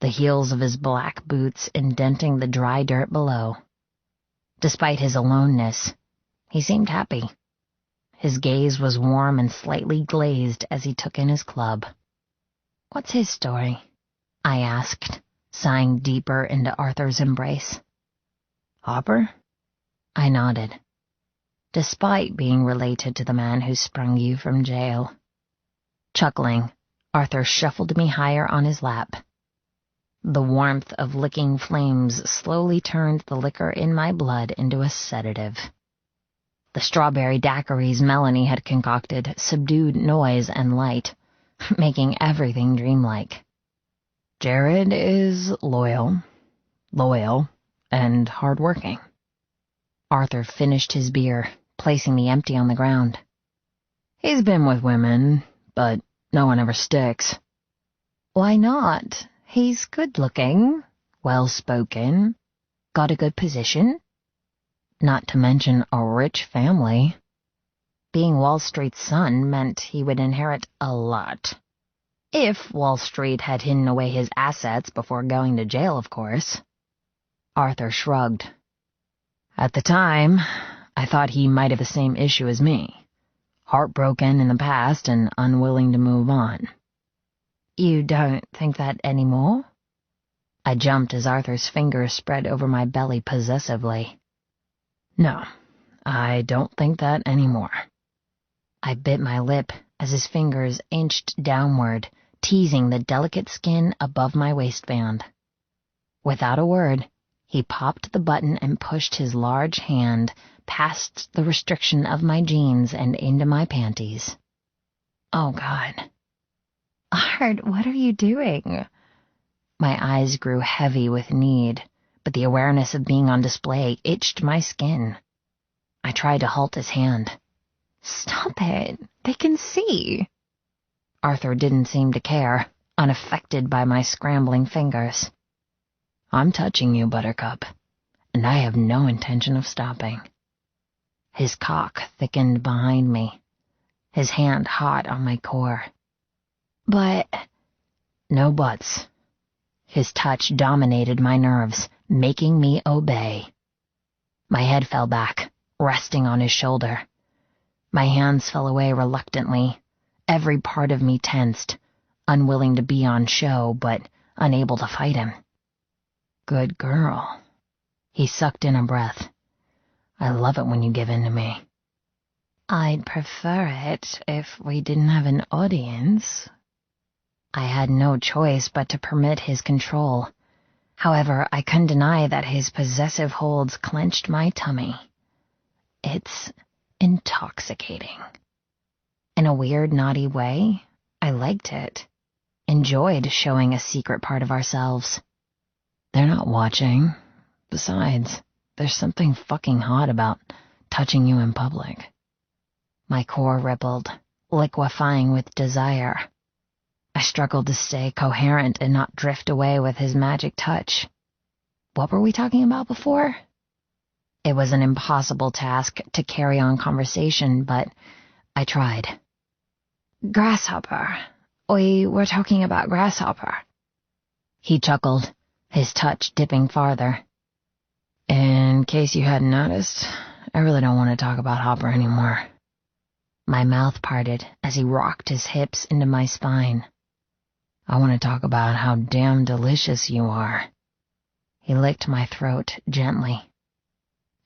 the heels of his black boots indenting the dry dirt below. Despite his aloneness, he seemed happy. His gaze was warm and slightly glazed as he took in his club. "What's his story?" I asked, sighing deeper into Arthur's embrace. "Hopper?" I nodded. "Despite being related to the man who sprung you from jail." Chuckling, Arthur shuffled me higher on his lap. The warmth of licking flames slowly turned the liquor in my blood into a sedative. The strawberry daiquiris Melanie had concocted subdued noise and light, making everything dreamlike. "Jared is loyal, and hardworking." Arthur finished his beer, placing the empty on the ground. "He's been with women, but no one ever sticks." "Why not? He's good-looking, well-spoken, got a good position. Not to mention a rich family. Being Wall Street's son meant he would inherit a lot. If Wall Street had hidden away his assets before going to jail, of course." Arthur shrugged. "At the time, I thought he might have the same issue as me. Heartbroken in the past and unwilling to move on." "You don't think that anymore?" I jumped as Arthur's fingers spread over my belly possessively. "No, I don't think that anymore." I bit my lip as his fingers inched downward, teasing the delicate skin above my waistband. Without a word, he popped the button and pushed his large hand past the restriction of my jeans and into my panties. Oh, God. "Art, what are you doing?" My eyes grew heavy with need, but the awareness of being on display itched my skin. I tried to halt his hand. "Stop it. They can see." Arthur didn't seem to care, unaffected by my scrambling fingers. "I'm touching you, Buttercup, and I have no intention of stopping." His cock thickened behind me, his hand hot on my core. "But—" "No buts." His touch dominated my nerves, making me obey. My head fell back, resting on his shoulder. My hands fell away reluctantly, every part of me tensed, unwilling to be on show, but unable to fight him. "Good girl." He sucked in a breath. "I love it when you give in to me." "I'd prefer it if we didn't have an audience." I had no choice but to permit his control. However, I couldn't deny that his possessive holds clenched my tummy. It's intoxicating. In a weird, naughty way, I liked it. enjoyed showing a secret part of ourselves. They're not watching. Besides, there's something fucking hot about touching you in public. My core rippled, liquefying with desire. I struggled to stay coherent and not drift away with his magic touch. What were we talking about before? It was an impossible task to carry on conversation, but I tried. Grasshopper. We were talking about Grasshopper. He chuckled, his touch dipping farther. In case you hadn't noticed, I really don't want to talk about Hopper anymore. My mouth parted as he rocked his hips into my spine. I want to talk about how damn delicious you are. He licked my throat gently.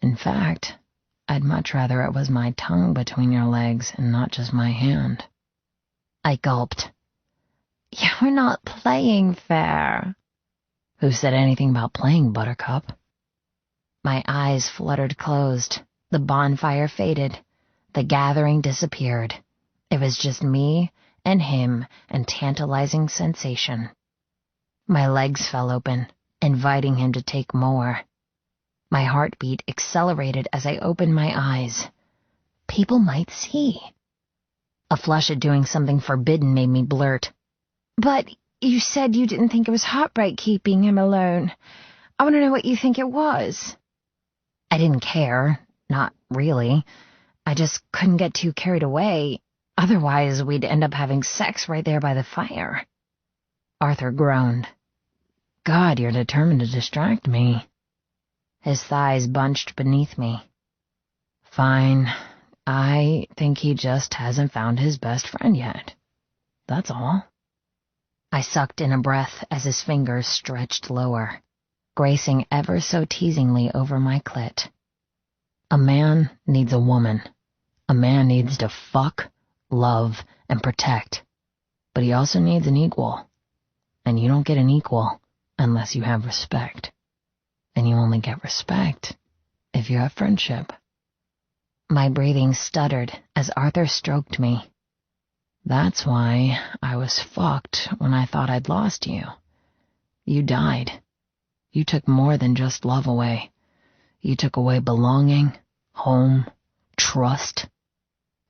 In fact, I'd much rather it was my tongue between your legs and not just my hand. I gulped. You're not playing fair. Who said anything about playing, Buttercup? My eyes fluttered closed. The bonfire faded. The gathering disappeared. It was just me and him and tantalizing sensation. My legs fell open, inviting him to take more. My heartbeat accelerated as I opened my eyes. People might see. A flush at doing something forbidden made me blurt. But you said you didn't think it was heartbreak keeping him alone. I want to know what you think it was. I didn't care. Not really. I just couldn't get too carried away. Otherwise, we'd end up having sex right there by the fire. Arthur groaned. God, you're determined to distract me. His thighs bunched beneath me. Fine. I think he just hasn't found his best friend yet. That's all. I sucked in a breath as his fingers stretched lower, gracing ever so teasingly over my clit. A man needs a woman. A man needs to fuck, love, and protect. But he also needs an equal. And you don't get an equal unless you have respect. And you only get respect if you have friendship. My breathing stuttered as Arthur stroked me. That's why I was fucked when I thought I'd lost you. You died. You took more than just love away. You took away belonging, home, trust.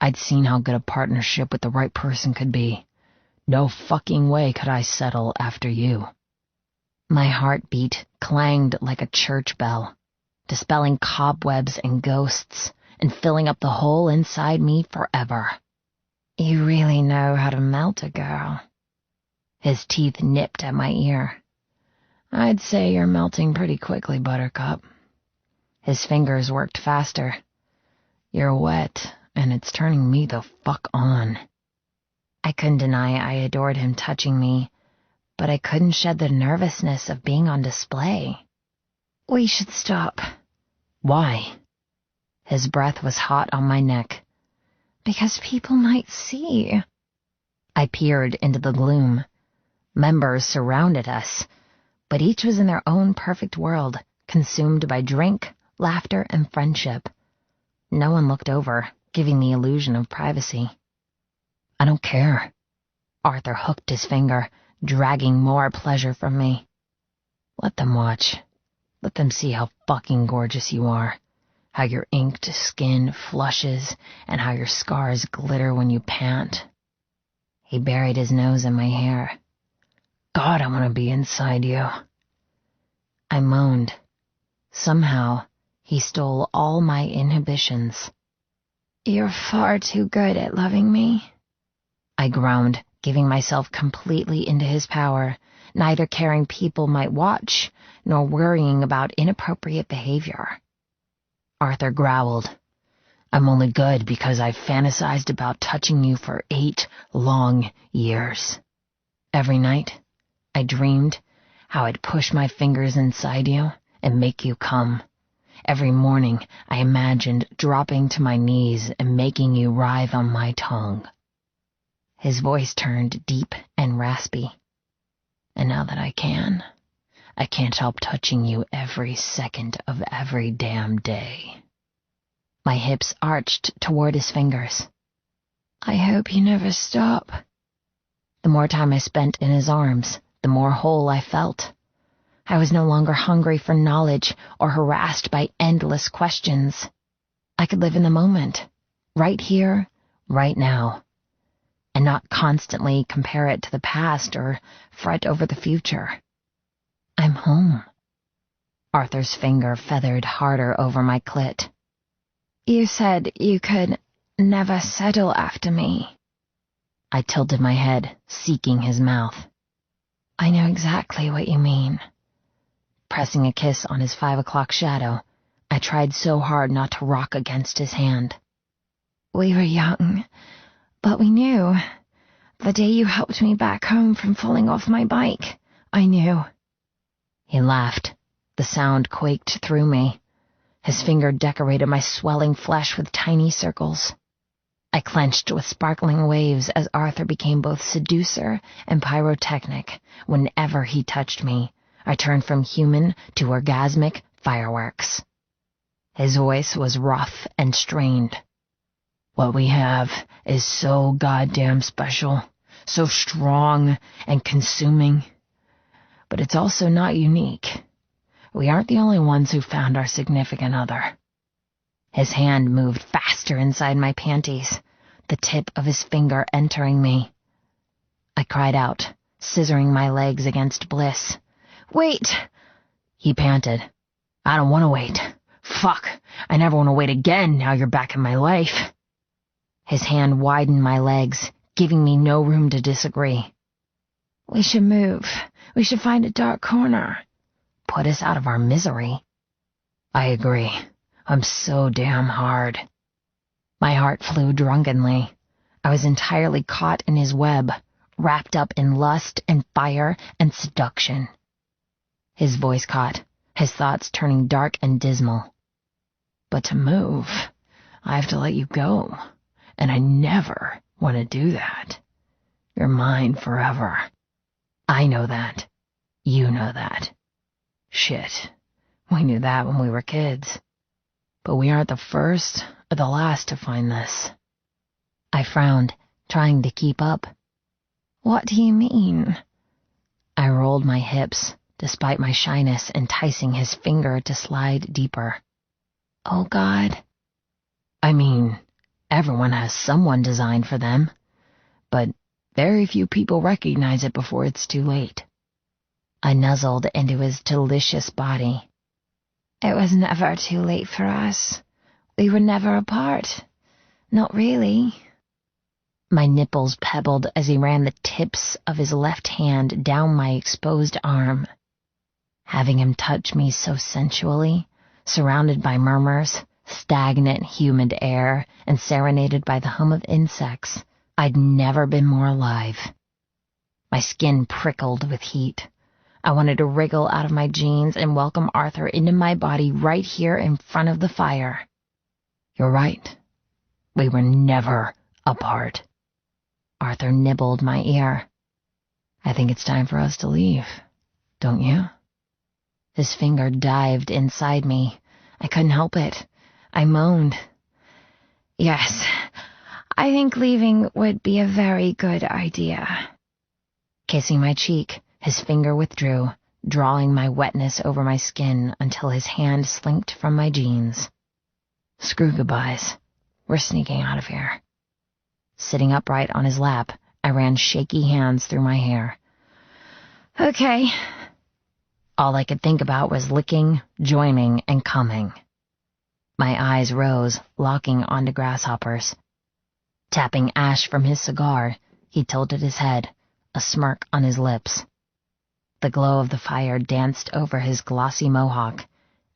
I'd seen how good a partnership with the right person could be. No fucking way could I settle after you. My heartbeat clanged like a church bell, dispelling cobwebs and ghosts, and filling up the hole inside me forever. You really know how to melt a girl. His teeth nipped at my ear. I'd say you're melting pretty quickly, Buttercup. His fingers worked faster. You're wet, and it's turning me the fuck on. I couldn't deny I adored him touching me, but I couldn't shed the nervousness of being on display. We should stop. Why? His breath was hot on my neck. Because people might see. I peered into the gloom. Members surrounded us, but each was in their own perfect world, consumed by drink, laughter, and friendship. No one looked over, giving the illusion of privacy. I don't care. Arthur hooked his finger, dragging more pleasure from me. Let them watch. Let them see how fucking gorgeous you are. How your inked skin flushes, and how your scars glitter when you pant. He buried his nose in my hair. God, I want to be inside you. I moaned. Somehow, he stole all my inhibitions. You're far too good at loving me. I groaned, giving myself completely into his power, neither caring people might watch, nor worrying about inappropriate behavior. Arthur growled. I'm only good because I've fantasized about touching you for 8 long years. Every night, I dreamed how I'd push my fingers inside you and make you come. Every morning, I imagined dropping to my knees and making you writhe on my tongue. His voice turned deep and raspy. And now that I can't help touching you every second of every damn day. My hips arched toward his fingers. I hope you never stop. The more time I spent in his arms, the more whole I felt. I was no longer hungry for knowledge or harassed by endless questions. I could live in the moment, right here, right now, and not constantly compare it to the past or fret over the future. I'm home. Arthur's finger feathered harder over my clit. You said you could never settle after me. I tilted my head, seeking his mouth. I know exactly what you mean. Pressing a kiss on his 5 o'clock shadow, I tried so hard not to rock against his hand. We were young, but we knew. The day you helped me back home from falling off my bike, I knew. He laughed. The sound quaked through me. His finger decorated my swelling flesh with tiny circles. I clenched with sparkling waves as Arthur became both seducer and pyrotechnic. Whenever he touched me, I turned from human to orgasmic fireworks. His voice was rough and strained. What we have is so goddamn special, so strong and consuming. But it's also not unique. We aren't the only ones who found our significant other. His hand moved faster inside my panties, the tip of his finger entering me. I cried out, scissoring my legs against bliss. Wait! He panted. I don't want to wait. Fuck, I never want to wait again now you're back in my life. His hand widened my legs, giving me no room to disagree. We should move. We should find a dark corner. Put us out of our misery. I agree. I'm so damn hard. My heart flew drunkenly. I was entirely caught in his web, wrapped up in lust and fire and seduction. His voice caught, his thoughts turning dark and dismal. But to move, I have to let you go, and I never want to do that. You're mine forever. I know that. You know that. Shit, we knew that when we were kids. But we aren't the first or the last to find this. I frowned, trying to keep up. What do you mean? I rolled my hips, despite my shyness enticing his finger to slide deeper. Oh, God. I mean, everyone has someone designed for them, but very few people recognize it before it's too late. I nuzzled into his delicious body. It was never too late for us. We were never apart. Not really. My nipples pebbled as he ran the tips of his left hand down my exposed arm. Having him touch me so sensually, surrounded by murmurs, stagnant, humid air, and serenaded by the hum of insects, I'd never been more alive. My skin prickled with heat. I wanted to wriggle out of my jeans and welcome Arthur into my body right here in front of the fire. You're right. We were never apart. Arthur nibbled my ear. I think it's time for us to leave, don't you? His finger dived inside me. I couldn't help it. I moaned. Yes, I think leaving would be a very good idea. Kissing my cheek, his finger withdrew, drawing my wetness over my skin until his hand slinked from my jeans. Screw goodbyes. We're sneaking out of here. Sitting upright on his lap, I ran shaky hands through my hair. Okay. All I could think about was licking, joining, and coming. My eyes rose, locking onto grasshoppers. Tapping ash from his cigar, he tilted his head, a smirk on his lips. The glow of the fire danced over his glossy mohawk,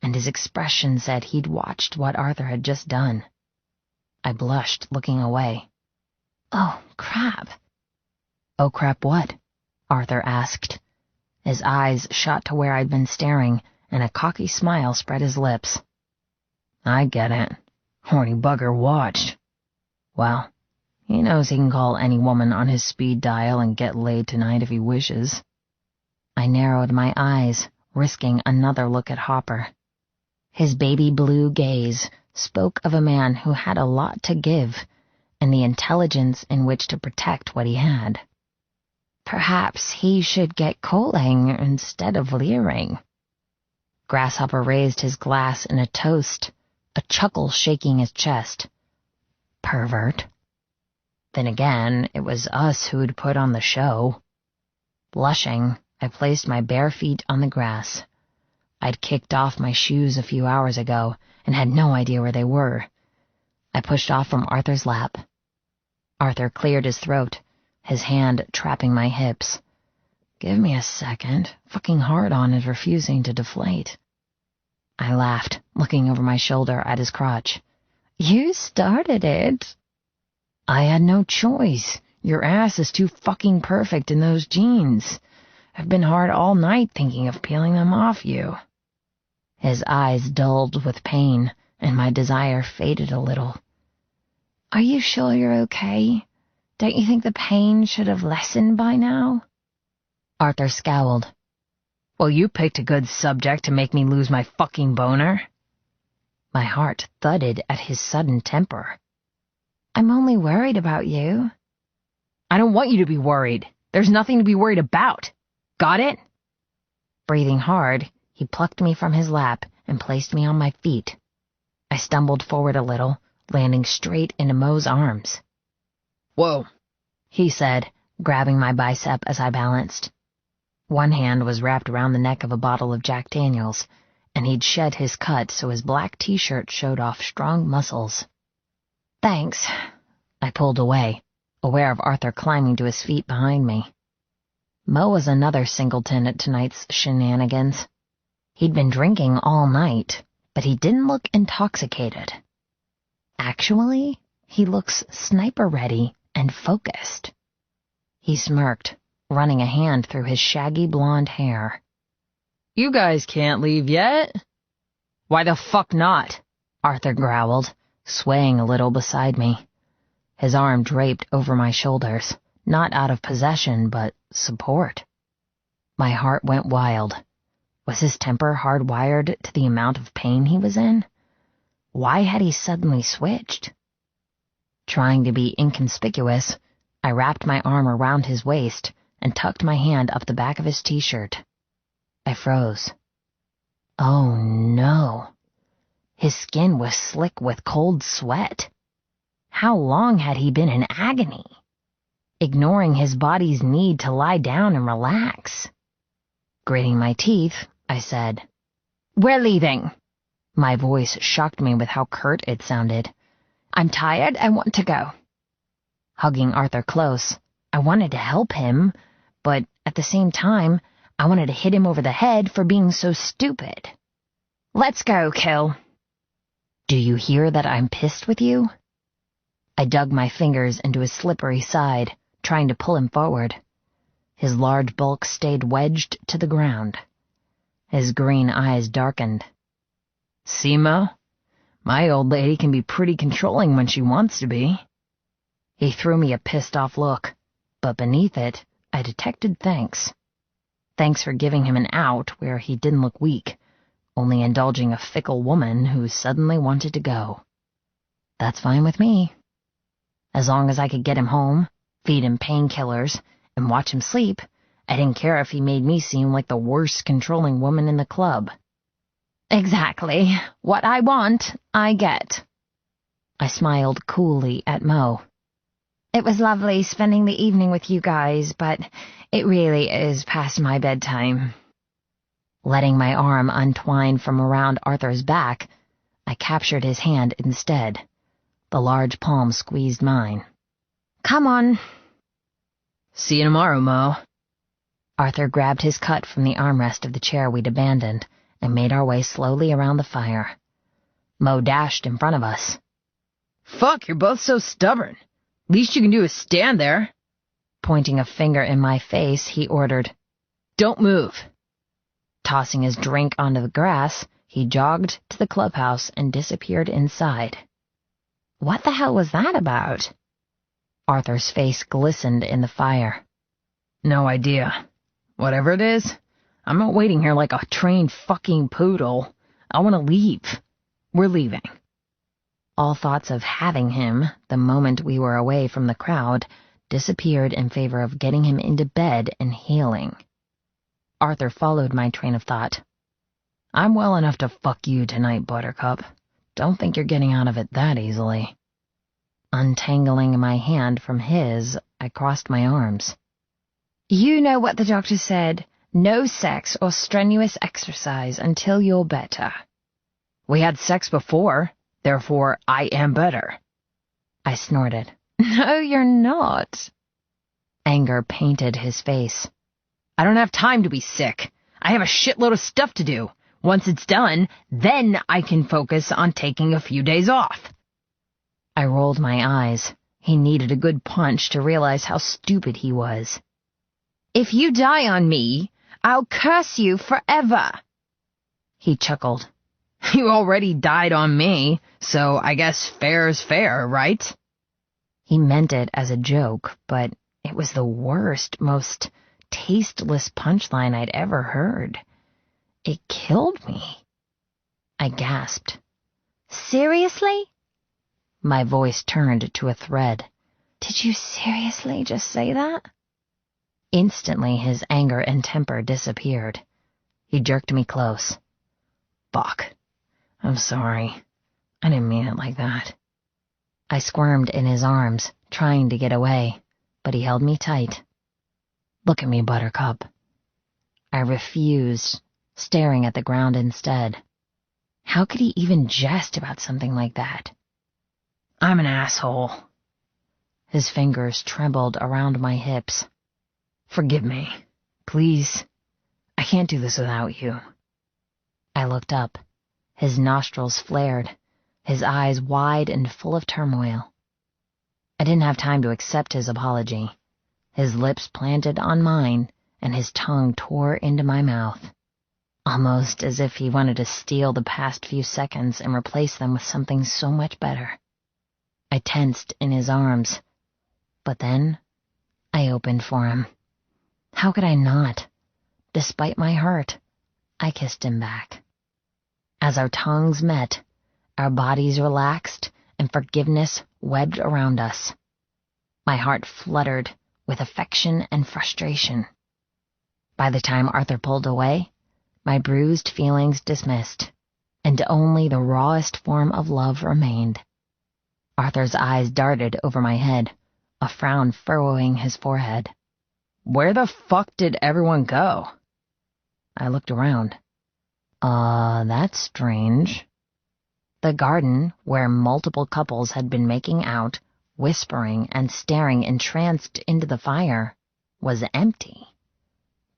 and his expression said he'd watched what Arthur had just done. I blushed, looking away. Oh, crap. Oh, crap what? Arthur asked. His eyes shot to where I'd been staring, and a cocky smile spread his lips. I get it. Horny bugger watched. Well, he knows he can call any woman on his speed dial and get laid tonight if he wishes. I narrowed my eyes, risking another look at Hopper. His baby blue gaze spoke of a man who had a lot to give, and the intelligence in which to protect what he had. Perhaps he should get calling instead of leering. Grasshopper raised his glass in a toast, a chuckle shaking his chest. Pervert. Then again, it was us who'd put on the show. Blushing, I placed my bare feet on the grass. I'd kicked off my shoes a few hours ago and had no idea where they were. I pushed off from Arthur's lap. Arthur cleared his throat, his hand trapping my hips. Give me a second. Fucking hard-on is refusing to deflate. I laughed, looking over my shoulder at his crotch. You started it. I had no choice. Your ass is too fucking perfect in those jeans. I've been hard all night thinking of peeling them off you. His eyes dulled with pain, and my desire faded a little. Are you sure you're okay? Don't you think the pain should have lessened by now? Arthur scowled. Well, you picked a good subject to make me lose my fucking boner. My heart thudded at his sudden temper. I'm only worried about you. I don't want you to be worried. There's nothing to be worried about. Got it? Breathing hard, he plucked me from his lap and placed me on my feet. I stumbled forward a little, landing straight into Mo's arms. Whoa, he said, grabbing my bicep as I balanced. One hand was wrapped around the neck of a bottle of Jack Daniels, and he'd shed his cut so his black t-shirt showed off strong muscles. Thanks. I pulled away, aware of Arthur climbing to his feet behind me. Mo was another singleton at tonight's shenanigans. He'd been drinking all night, but he didn't look intoxicated. Actually, he looks sniper-ready and focused. He smirked, running a hand through his shaggy blonde hair. You guys can't leave yet. Why the fuck not? Arthur growled, swaying a little beside me. His arm draped over my shoulders, not out of possession, but support. My heart went wild. Was his temper hardwired to the amount of pain he was in? Why had he suddenly switched? Trying to be inconspicuous, I wrapped my arm around his waist and tucked my hand up the back of his t-shirt. I froze. Oh no. His skin was slick with cold sweat. How long had he been in agony? Ignoring his body's need to lie down and relax. Gritting my teeth, I said, We're leaving. My voice shocked me with how curt it sounded. I'm tired and want to go. Hugging Arthur close, I wanted to help him, but at the same time, I wanted to hit him over the head for being so stupid. Let's go, Kill. Do you hear that I'm pissed with you? I dug my fingers into his slippery side, trying to pull him forward. His large bulk stayed wedged to the ground. His green eyes darkened. See, Mo? My old lady can be pretty controlling when she wants to be. He threw me a pissed-off look, but beneath it, I detected thanks. Thanks for giving him an out where he didn't look weak, only indulging a fickle woman who suddenly wanted to go. That's fine with me. As long as I could get him home, feed him painkillers, and watch him sleep, I didn't care if he made me seem like the worst controlling woman in the club. Exactly. What I want, I get. I smiled coolly at Mo. It was lovely spending the evening with you guys, but it really is past my bedtime. Letting my arm untwine from around Arthur's back, I captured his hand instead. The large palm squeezed mine. Come on. See you tomorrow, Mo. Arthur grabbed his cut from the armrest of the chair we'd abandoned and made our way slowly around the fire. Mo dashed in front of us. Fuck, you're both so stubborn. Least you can do is stand there. Pointing a finger in my face, he ordered, Don't move. Tossing his drink onto the grass, he jogged to the clubhouse and disappeared inside. What the hell was that about? Arthur's face glistened in the fire. No idea. Whatever it is, I'm not waiting here like a trained fucking poodle. I want to leave. We're leaving. All thoughts of having him, the moment we were away from the crowd, disappeared in favor of getting him into bed and healing. Arthur followed my train of thought. I'm well enough to fuck you tonight, Buttercup. Don't think you're getting out of it that easily. Untangling my hand from his, I crossed my arms. You know what the doctor said. No sex or strenuous exercise until you're better. We had sex before, therefore I am better. I snorted. No, you're not. Anger painted his face. I don't have time to be sick. I have a shitload of stuff to do. Once it's done, then I can focus on taking a few days off. I rolled my eyes. He needed a good punch to realize how stupid he was. If you die on me, I'll curse you forever. He chuckled. You already died on me, so I guess fair's fair, right? He meant it as a joke, but it was the worst, most tasteless punchline I'd ever heard. It killed me. I gasped. Seriously? My voice turned to a thread. Did you seriously just say that? Instantly, his anger and temper disappeared. He jerked me close. Fuck. I'm sorry. I didn't mean it like that. I squirmed in his arms, trying to get away, but he held me tight. Look at me, Buttercup. I refused, staring at the ground instead. How could he even jest about something like that? I'm an asshole. His fingers trembled around my hips. Forgive me, please. I can't do this without you. I looked up. His nostrils flared, his eyes wide and full of turmoil. I didn't have time to accept his apology. His lips planted on mine, and his tongue tore into my mouth, almost as if he wanted to steal the past few seconds and replace them with something so much better. I tensed in his arms, but then I opened for him. How could I not? Despite my hurt, I kissed him back. As our tongues met, our bodies relaxed and forgiveness webbed around us. My heart fluttered with affection and frustration. By the time Arthur pulled away, my bruised feelings dismissed, and only the rawest form of love remained. Arthur's eyes darted over my head, a frown furrowing his forehead. Where the fuck did everyone go? I looked around. That's strange. The garden, where multiple couples had been making out, whispering and staring entranced into the fire, was empty.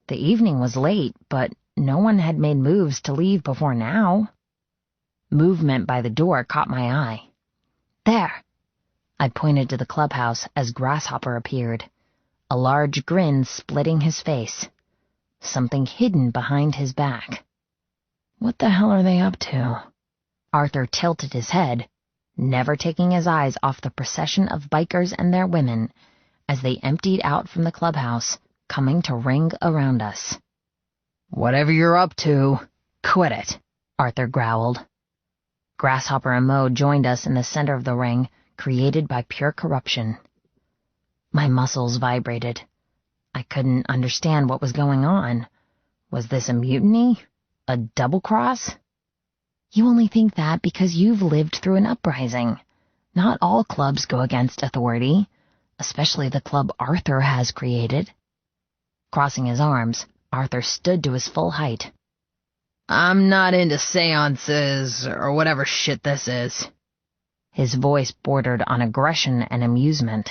The evening was late, but no one had made moves to leave before now. Movement by the door caught my eye. There! I pointed to the clubhouse as Grasshopper appeared, a large grin splitting his face, something hidden behind his back. What the hell are they up to? Arthur tilted his head, never taking his eyes off the procession of bikers and their women as they emptied out from the clubhouse, coming to ring around us. Whatever you're up to, quit it, Arthur growled. Grasshopper and Mo joined us in the center of the ring, created by pure corruption. My muscles vibrated. I couldn't understand what was going on. Was this a mutiny? A double cross? You only think that because you've lived through an uprising. Not all clubs go against authority, especially the club Arthur has created. Crossing his arms, Arthur stood to his full height. I'm not into seances or whatever shit this is. His voice bordered on aggression and amusement.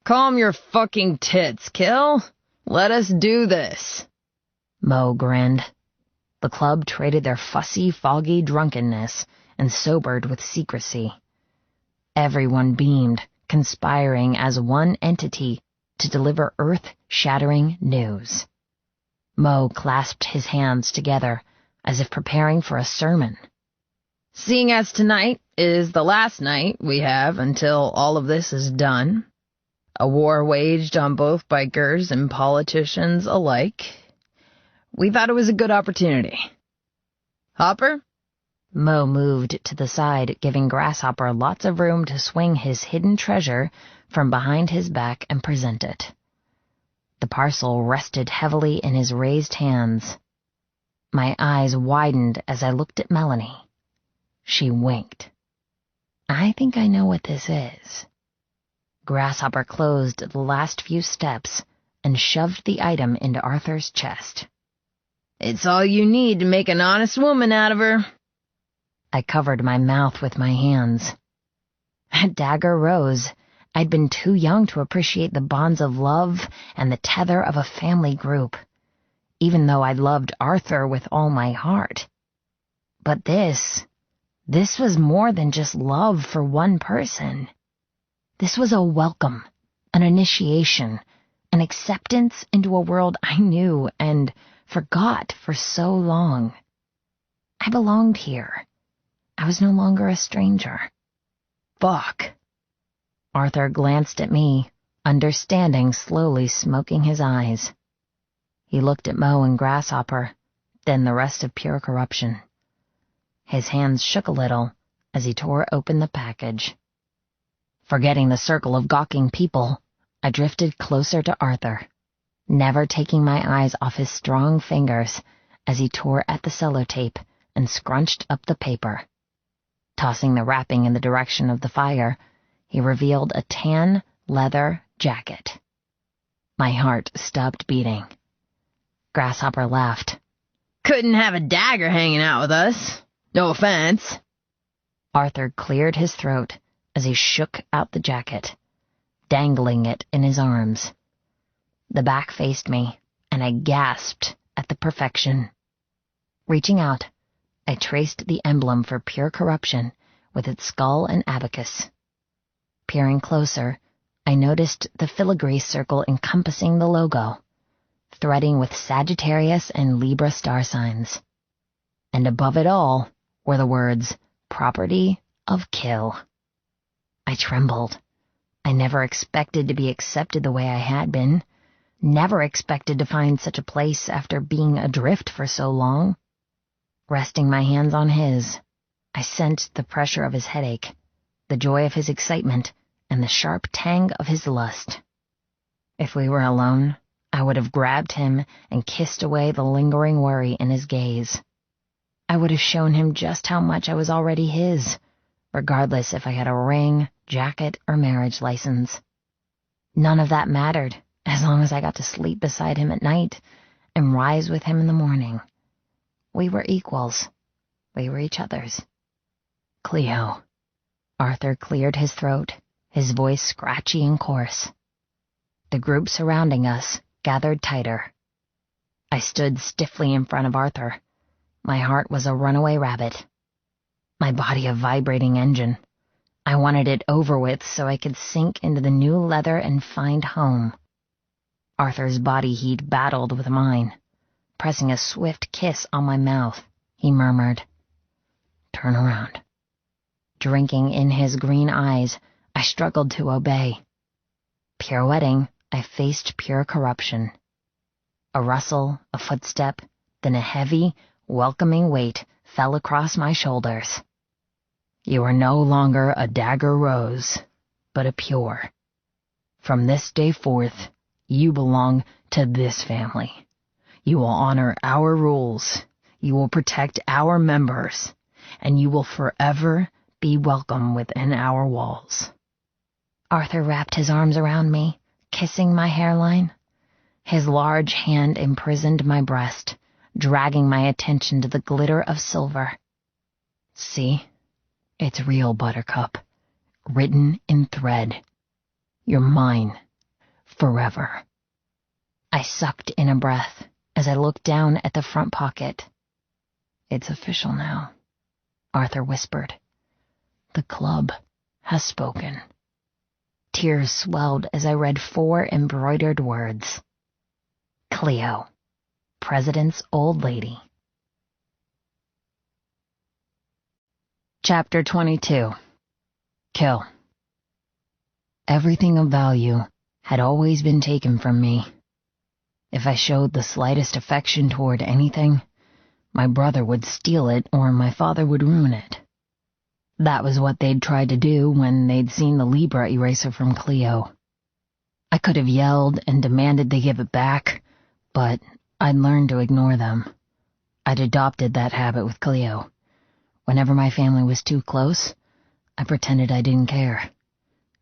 Calm your fucking tits, Kill. Let us do this. Mo grinned. The club traded their fussy, foggy drunkenness and sobered with secrecy. Everyone beamed, conspiring as one entity to deliver earth-shattering news. Mo clasped his hands together as if preparing for a sermon. Seeing as tonight is the last night we have until all of this is done, a war waged on both bikers and politicians alike, we thought it was a good opportunity. Hopper, Mo moved to the side, giving Grasshopper lots of room to swing his hidden treasure from behind his back and present it. The parcel rested heavily in his raised hands. My eyes widened as I looked at Melanie. She winked. I think I know what this is. Grasshopper closed the last few steps and shoved the item into Arthur's chest. It's all you need to make an honest woman out of her. I covered my mouth with my hands. A dagger rose. I'd been too young to appreciate the bonds of love and the tether of a family group, even though I loved Arthur with all my heart. But this was more than just love for one person. This was a welcome, an initiation, an acceptance into a world I knew and forgot for so long. I belonged here. I was no longer a stranger. Fuck. Arthur glanced at me, understanding, slowly smoking his eyes. He looked at Mo and Grasshopper, then the rest of Pure Corruption. His hands shook a little as he tore open the package. Forgetting the circle of gawking people, I drifted closer to Arthur, never taking my eyes off his strong fingers as he tore at the sellotape and scrunched up the paper. Tossing the wrapping in the direction of the fire, he revealed a tan leather jacket. My heart stopped beating. Grasshopper laughed. Couldn't have a dagger hanging out with us. No offense. Arthur cleared his throat as he shook out the jacket, dangling it in his arms. The back faced me, and I gasped at the perfection. Reaching out, I traced the emblem for Pure Corruption with its skull and abacus. Peering closer, I noticed the filigree circle encompassing the logo, threading with Sagittarius and Libra star signs. And above it all were the words, Property of Kill. I trembled. I never expected to be accepted the way I had been. Never expected to find such a place after being adrift for so long. Resting my hands on his, I sensed the pressure of his headache, the joy of his excitement, and the sharp tang of his lust. If we were alone, I would have grabbed him and kissed away the lingering worry in his gaze. I would have shown him just how much I was already his, regardless if I had a ring, jacket, or marriage license. None of that mattered, as long as I got to sleep beside him at night and rise with him in the morning. We were equals. We were each other's. Cleo. Arthur cleared his throat, his voice scratchy and coarse. The group surrounding us gathered tighter. I stood stiffly in front of Arthur. My heart was a runaway rabbit. My body a vibrating engine. I wanted it over with so I could sink into the new leather and find home. Arthur's body heat battled with mine. Pressing a swift kiss on my mouth, he murmured, "Turn around." Drinking in his green eyes, I struggled to obey. Pirouetting, I faced Pure Corruption. A rustle, a footstep, then a heavy, welcoming weight fell across my shoulders. You are no longer a dagger rose, but a pure. From this day forth, you belong to this family. You will honor our rules, you will protect our members, and you will forever be welcome within our walls. Arthur wrapped his arms around me, kissing my hairline. His large hand imprisoned my breast, dragging my attention to the glitter of silver. See? It's real, Buttercup. Written in thread. You're mine. Forever. I sucked in a breath as I looked down at the front pocket. It's official now, Arthur whispered. The club has spoken. Tears swelled as I read 4 embroidered words. Cleo, President's Old Lady. Chapter 22. Kill. Everything of value had always been taken from me. If I showed the slightest affection toward anything, My brother would steal it or my father would ruin it. That was what they'd tried to do when they'd seen the Libra eraser from Cleo. I could have yelled and demanded they give it back, but I'd learned to ignore them. I'd adopted that habit with Cleo. Whenever my family was too close, I pretended I didn't care.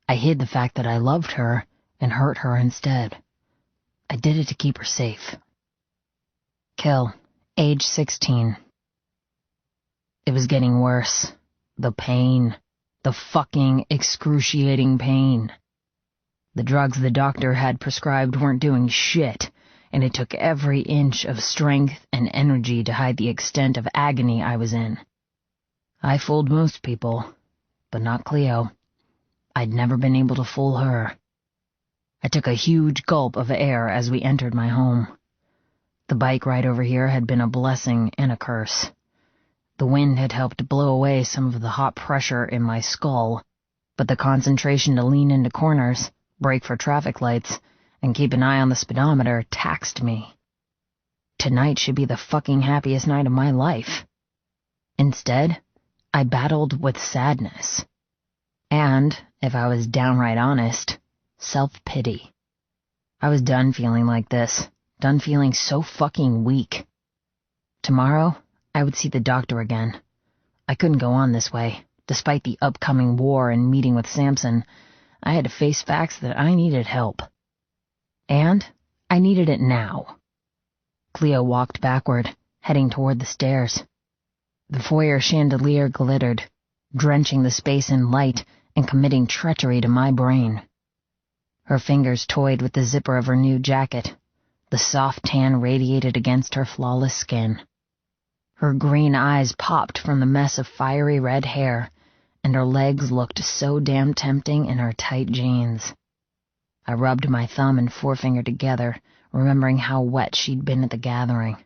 I hid the fact that I loved her and hurt her instead. I did it to keep her safe. Kill, age 16. It was getting worse. The pain. The fucking excruciating pain. The drugs the doctor had prescribed weren't doing shit, and it took every inch of strength and energy to hide the extent of agony I was in. I fooled most people, but not Cleo. I'd never been able to fool her. I took a huge gulp of air as we entered my home. The bike ride over here had been a blessing and a curse. The wind had helped blow away some of the hot pressure in my skull, but the concentration to lean into corners, brake for traffic lights, and keep an eye on the speedometer taxed me. Tonight should be the fucking happiest night of my life. Instead, I battled with sadness. And, if I was downright honest, self-pity. I was done feeling like this, done feeling so fucking weak. Tomorrow, I would see the doctor again. I couldn't go on this way. Despite the upcoming war and meeting with Samson, I had to face facts that I needed help. And I needed it now. Cleo walked backward, heading toward the stairs. The foyer chandelier glittered, drenching the space in light and committing treachery to my brain. Her fingers toyed with the zipper of her new jacket. The soft tan radiated against her flawless skin. Her green eyes popped from the mess of fiery red hair, and her legs looked so damn tempting in her tight jeans. I rubbed my thumb and forefinger together, remembering how wet she'd been at the gathering,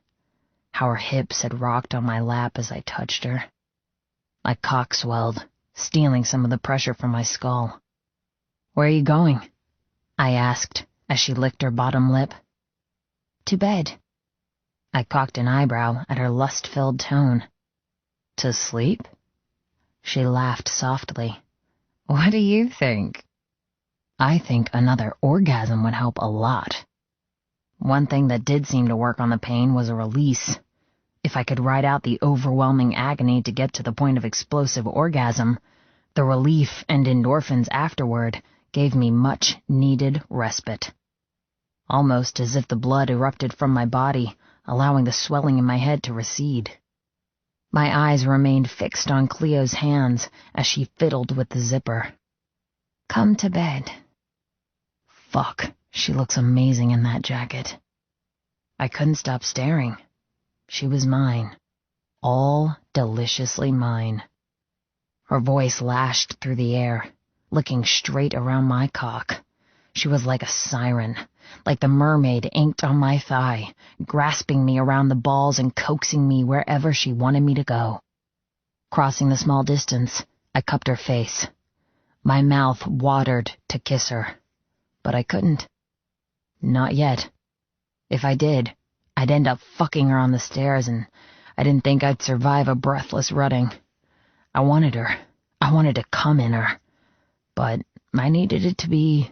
how her hips had rocked on my lap as I touched her. My cock swelled, stealing some of the pressure from my skull. "Where are you going?" I asked as she licked her bottom lip. "To bed." I cocked an eyebrow at her lust-filled tone. "To sleep?" She laughed softly. "What do you think?" "I think another orgasm would help a lot." One thing that did seem to work on the pain was a release. If I could ride out the overwhelming agony to get to the point of explosive orgasm, the relief and endorphins afterward gave me much-needed respite. Almost as if the blood erupted from my body, allowing the swelling in my head to recede. My eyes remained fixed on Cleo's hands as she fiddled with the zipper. "Come to bed." Fuck, she looks amazing in that jacket. I couldn't stop staring. She was mine. All deliciously mine. Her voice lashed through the air, licking straight around my cock. She was like a siren, like the mermaid inked on my thigh, grasping me around the balls and coaxing me wherever she wanted me to go. Crossing the small distance, I cupped her face. My mouth watered to kiss her, but I couldn't. Not yet. If I did, I'd end up fucking her on the stairs, and I didn't think I'd survive a breathless rutting. I wanted her. I wanted to come in her. But I needed it to be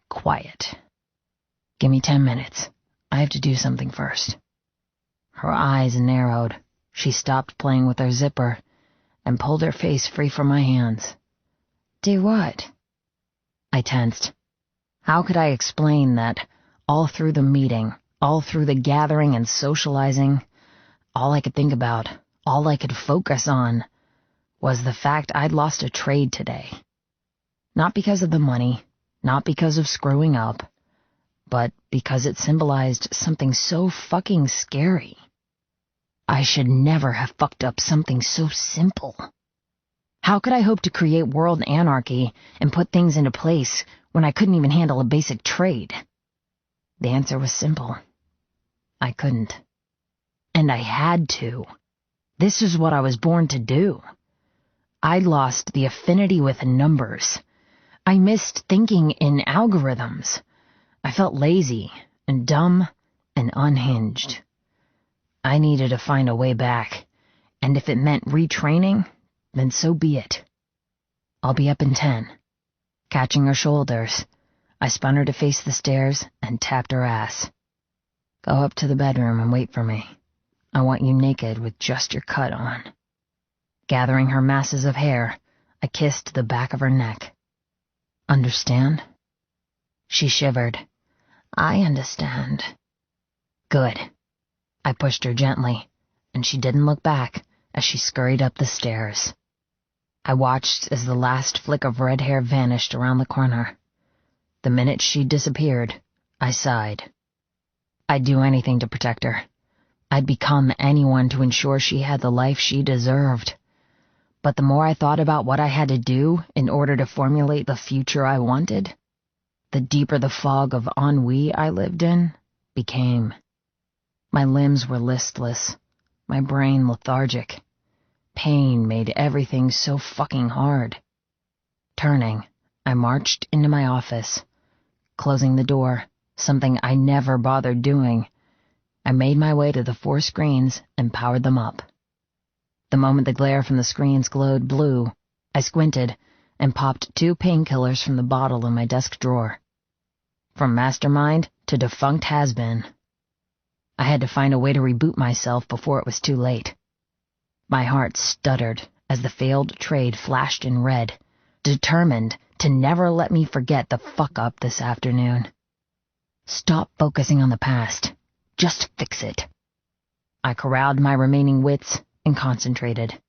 quiet. "Give me 10 minutes. I have to do something first." Her eyes narrowed. She stopped playing with her zipper and pulled her face free from my hands. "Do what?" I tensed. How could I explain that all through the meeting, all through the gathering and socializing, all I could think about, all I could focus on, was the fact I'd lost a trade today. Not because of the money, not because of screwing up, but because it symbolized something so fucking scary. I should never have fucked up something so simple. How could I hope to create world anarchy and put things into place when I couldn't even handle a basic trade? The answer was simple. I couldn't. And I had to. This is what I was born to do. I'd lost the affinity with numbers. I missed thinking in algorithms. I felt lazy and dumb and unhinged. I needed to find a way back, and if it meant retraining, then so be it. I'll be up in 10. Catching her shoulders, I spun her to face the stairs and tapped her ass. Go up to the bedroom and wait for me. I want you naked with just your cut on. Gathering her masses of hair, I kissed the back of her neck. Understand? She shivered. I understand. Good. I pushed her gently, and she didn't look back as she scurried up the stairs. I watched as the last flick of red hair vanished around the corner. The minute she disappeared, I sighed. I'd do anything to protect her. I'd become anyone to ensure she had the life she deserved. But the more I thought about what I had to do in order to formulate the future I wanted, the deeper the fog of ennui I lived in became. My limbs were listless, my brain lethargic. Pain made everything so fucking hard. Turning, I marched into my office. Closing the door, something I never bothered doing, I made my way to the 4 screens and powered them up. The moment the glare from the screens glowed blue, I squinted and popped 2 painkillers from the bottle in my desk drawer. From mastermind to defunct has-been. I had to find a way to reboot myself before it was too late. My heart stuttered as the failed trade flashed in red, determined to never let me forget the fuck-up this afternoon. Stop focusing on the past. Just fix it. I corralled my remaining wits and concentrated.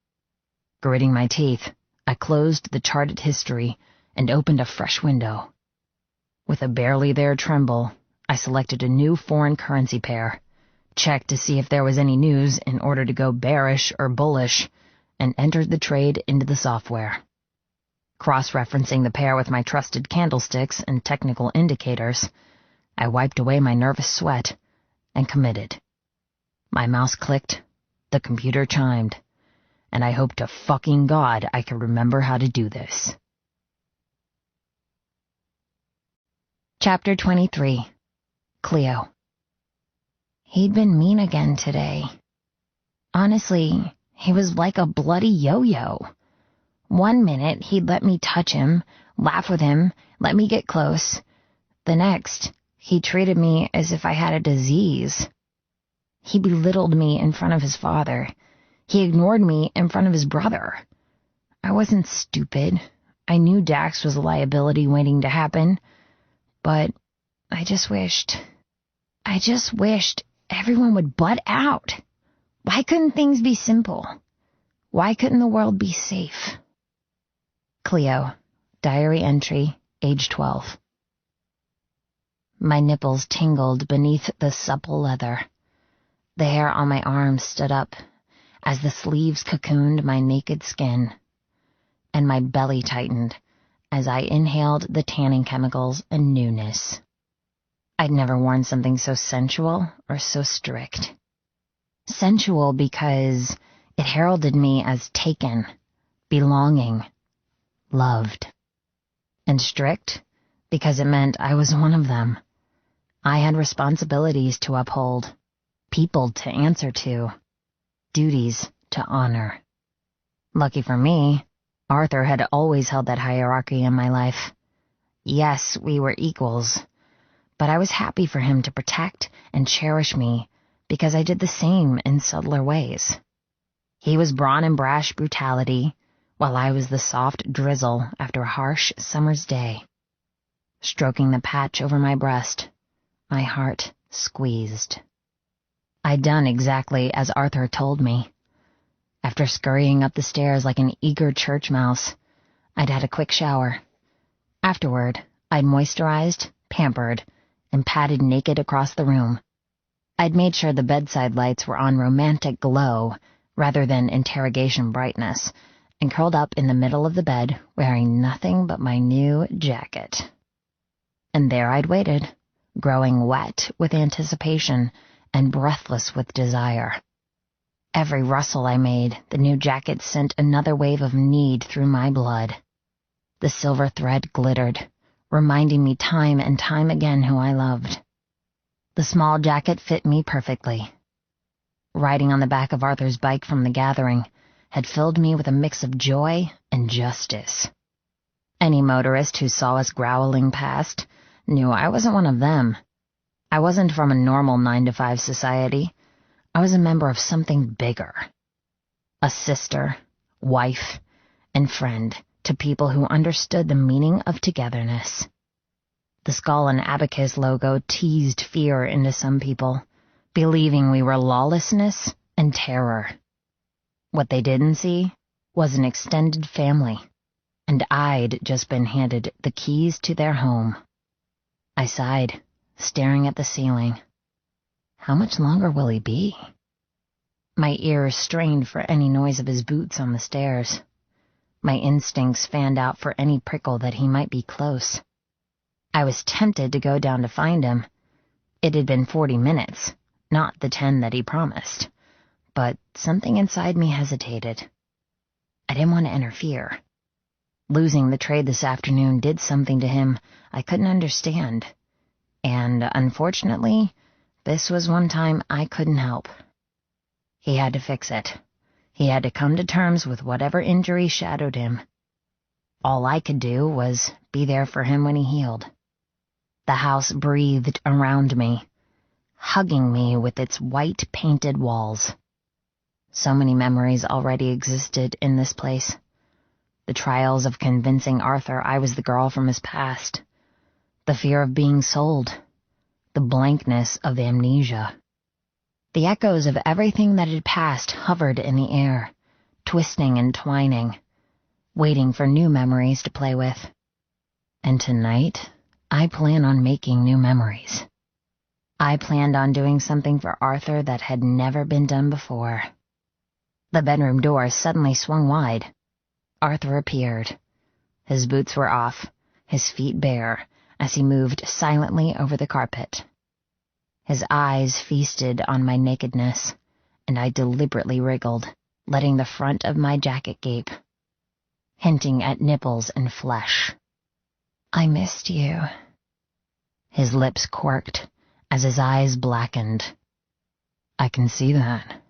Gritting my teeth, I closed the charted history and opened a fresh window. With a barely there tremble, I selected a new foreign currency pair, checked to see if there was any news in order to go bearish or bullish, and entered the trade into the software. Cross-referencing the pair with my trusted candlesticks and technical indicators, I wiped away my nervous sweat and committed. My mouse clicked, the computer chimed, and I hoped to fucking God I could remember how to do this. Chapter 23. Cleo. He'd been mean again today. Honestly, he was like a bloody yo-yo. 1 minute, he'd let me touch him, laugh with him, let me get close. The next, he treated me as if I had a disease. He belittled me in front of his father. He ignored me in front of his brother. I wasn't stupid. I knew Dax was a liability waiting to happen. But I just wished everyone would butt out. Why couldn't things be simple? Why couldn't the world be safe? Cleo, diary entry, age 12. My nipples tingled beneath the supple leather. The hair on my arms stood up as the sleeves cocooned my naked skin, and my belly tightened as I inhaled the tanning chemicals and newness. I'd never worn something so sensual or so strict. Sensual because it heralded me as taken, belonging, loved. And strict because it meant I was one of them. I had responsibilities to uphold, people to answer to, duties to honor. Lucky for me, Arthur had always held that hierarchy in my life. Yes, we were equals, but I was happy for him to protect and cherish me because I did the same in subtler ways. He was brawn and brash brutality, while I was the soft drizzle after a harsh summer's day. Stroking the patch over my breast, my heart squeezed. I'd done exactly as Arthur told me. After scurrying up the stairs like an eager church mouse, I'd had a quick shower. Afterward, I'd moisturized, pampered, and padded naked across the room. I'd made sure the bedside lights were on romantic glow rather than interrogation brightness, and curled up in the middle of the bed wearing nothing but my new jacket. And there I'd waited, growing wet with anticipation and breathless with desire. Every rustle I made, the new jacket sent another wave of need through my blood. The silver thread glittered, reminding me time and time again who I loved. The small jacket fit me perfectly. riding on the back of Arthur's bike from the gathering, had filled me with a mix of joy and justice. Any motorist who saw us growling past knew I wasn't one of them. I wasn't from a normal 9-to-5 society. I was a member of something bigger. A sister, wife, and friend to people who understood the meaning of togetherness. The skull and abacus logo teased fear into some people, believing we were lawlessness and terror. What they didn't see was an extended family, and I'd just been handed the keys to their home. I sighed, staring at the ceiling. How much longer will he be? My ears strained for any noise of his boots on the stairs. My instincts fanned out for any prickle that he might be close. I was tempted to go down to find him. It had been 40 minutes, not the 10 that he promised. But something inside me hesitated. I didn't want to interfere. Losing the trade this afternoon did something to him I couldn't understand. And unfortunately, this was one time I couldn't help. He had to fix it. He had to come to terms with whatever injury shadowed him. All I could do was be there for him when he healed. The house breathed around me, hugging me with its white painted walls. So many memories already existed in this place. The trials of convincing Arthur I was the girl from his past. The fear of being sold. The blankness of amnesia. The echoes of everything that had passed hovered in the air, twisting and twining, waiting for new memories to play with. And tonight, I plan on making new memories. I planned on doing something for Arthur that had never been done before. The bedroom door suddenly swung wide. Arthur appeared. His boots were off, his feet bare, as he moved silently over the carpet. His eyes feasted on my nakedness, and I deliberately wriggled, letting the front of my jacket gape, hinting at nipples and flesh. I missed you. His lips quirked as his eyes blackened. I can see that.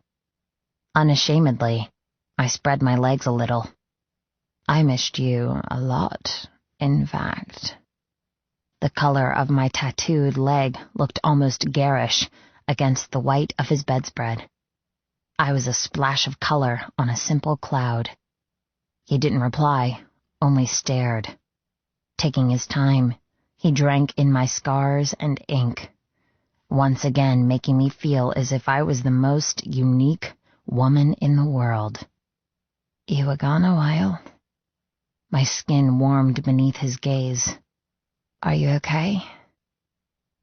Unashamedly, I spread my legs a little. I missed you a lot, in fact. The color of my tattooed leg looked almost garish against the white of his bedspread. I was a splash of color on a simple cloud. He didn't reply, only stared. Taking his time, he drank in my scars and ink, once again making me feel as if I was the most unique woman in the world. You were gone a while. My skin warmed beneath his gaze. Are you okay?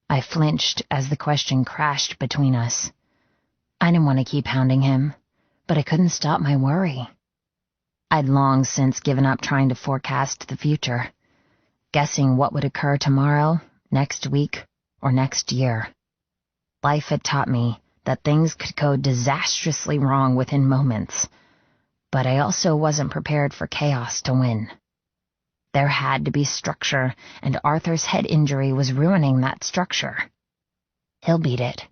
I flinched as the question crashed between us. I didn't want to keep hounding him, but I couldn't stop my worry. I'd long since given up trying to forecast the future, guessing what would occur tomorrow, next week, or next year. Life had taught me that things could go disastrously wrong within moments, but I also wasn't prepared for chaos to win. There had to be structure, and Arthur's head injury was ruining that structure. He'll beat it.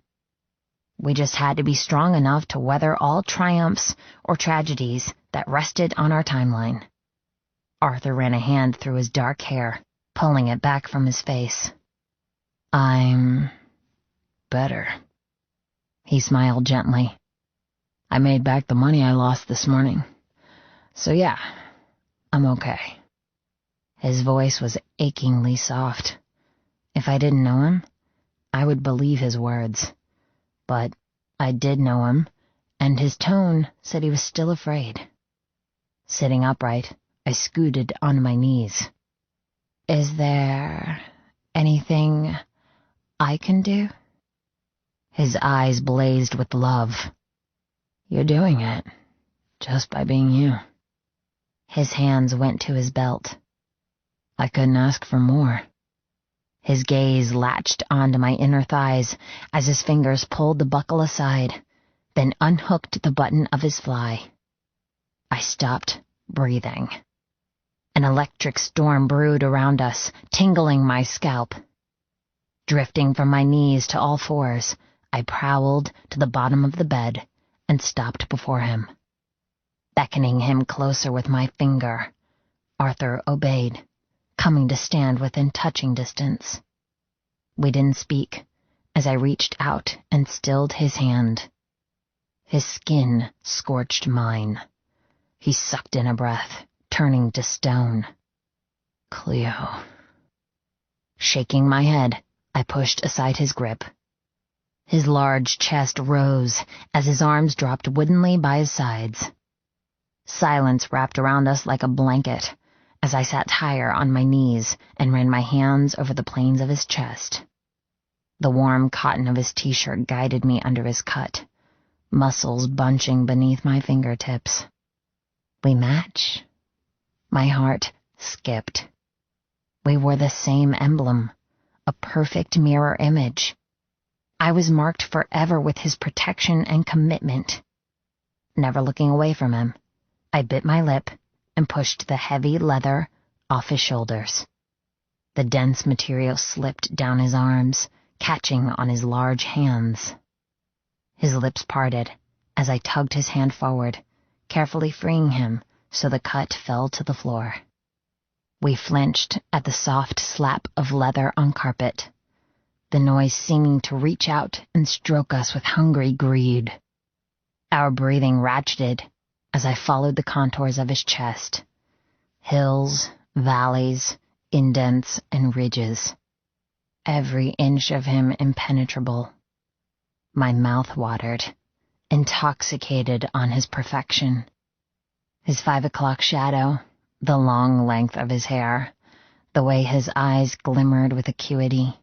We just had to be strong enough to weather all triumphs or tragedies that rested on our timeline. Arthur ran a hand through his dark hair, pulling it back from his face. I'm better. He smiled gently. I made back the money I lost this morning. So yeah, I'm okay. His voice was achingly soft. If I didn't know him, I would believe his words. But I did know him, and his tone said he was still afraid. Sitting upright, I scooted on my knees. Is there anything I can do? His eyes blazed with love. You're doing it, just by being you. His hands went to his belt. I couldn't ask for more. His gaze latched onto my inner thighs as his fingers pulled the buckle aside, then unhooked the button of his fly. I stopped breathing. An electric storm brewed around us, tingling my scalp. Drifting from my knees to all fours, I prowled to the bottom of the bed, and stopped before him. Beckoning him closer with my finger, Arthur obeyed, coming to stand within touching distance. We didn't speak as I reached out and stilled his hand. His skin scorched mine. He sucked in a breath, turning to stone. Cleo. Shaking my head, I pushed aside his grip. His large chest rose as his arms dropped woodenly by his sides. Silence wrapped around us like a blanket as I sat higher on my knees and ran my hands over the planes of his chest. The warm cotton of his t-shirt guided me under his cut, muscles bunching beneath my fingertips. We match? My heart skipped. We wore the same emblem, a perfect mirror image. I was marked forever with his protection and commitment. Never looking away from him, I bit my lip and pushed the heavy leather off his shoulders. The dense material slipped down his arms, catching on his large hands. His lips parted as I tugged his hand forward, carefully freeing him so the cut fell to the floor. We flinched at the soft slap of leather on carpet, the noise seeming to reach out and stroke us with hungry greed. Our breathing ratcheted as I followed the contours of his chest. Hills, valleys, indents, and ridges. Every inch of him impenetrable. My mouth watered, intoxicated on his perfection. His 5 o'clock shadow, the long length of his hair, the way his eyes glimmered with acuity.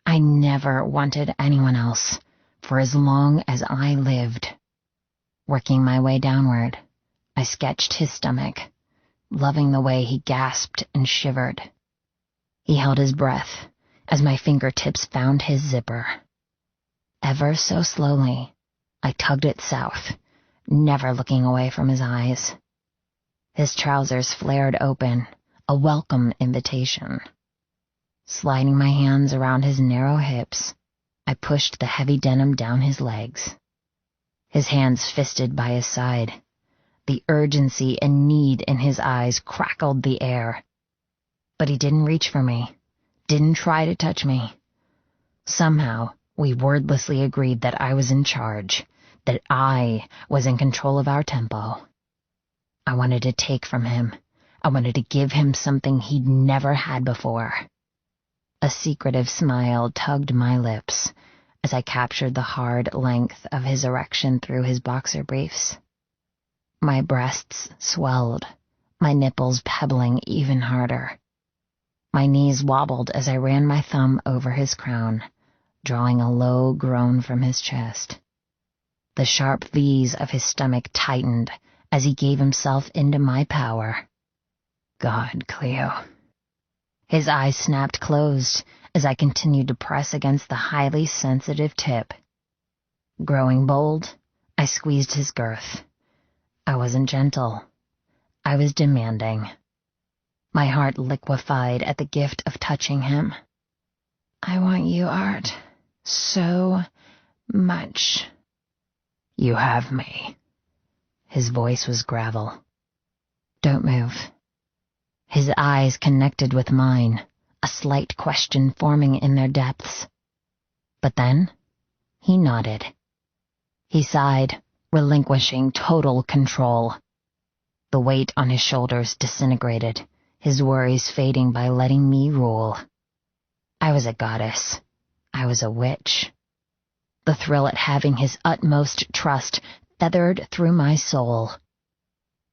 I never wanted anyone else for as long as I lived. Working my way downward, I sketched his stomach, loving the way he gasped and shivered. He held his breath as my fingertips found his zipper. Ever so slowly, I tugged it south, never looking away from his eyes. His trousers flared open, a welcome invitation. Sliding my hands around his narrow hips, I pushed the heavy denim down his legs. His hands fisted by his side. The urgency and need in his eyes crackled the air. But he didn't reach for me, didn't try to touch me. Somehow, we wordlessly agreed that I was in charge, that I was in control of our tempo. I wanted to take from him. I wanted to give him something he'd never had before. A secretive smile tugged my lips as I captured the hard length of his erection through his boxer briefs. My breasts swelled, my nipples pebbling even harder. My knees wobbled as I ran my thumb over his crown, drawing a low groan from his chest. The sharp V's of his stomach tightened as he gave himself into my power. God, Cleo. His eyes snapped closed as I continued to press against the highly sensitive tip. Growing bold, I squeezed his girth. I wasn't gentle. I was demanding. My heart liquefied at the gift of touching him. I want you, Art, so much. You have me. His voice was gravel. Don't move. His eyes connected with mine, a slight question forming in their depths. But then, he nodded. He sighed, relinquishing total control. The weight on his shoulders disintegrated, his worries fading by letting me rule. I was a goddess. I was a witch. The thrill at having his utmost trust feathered through my soul.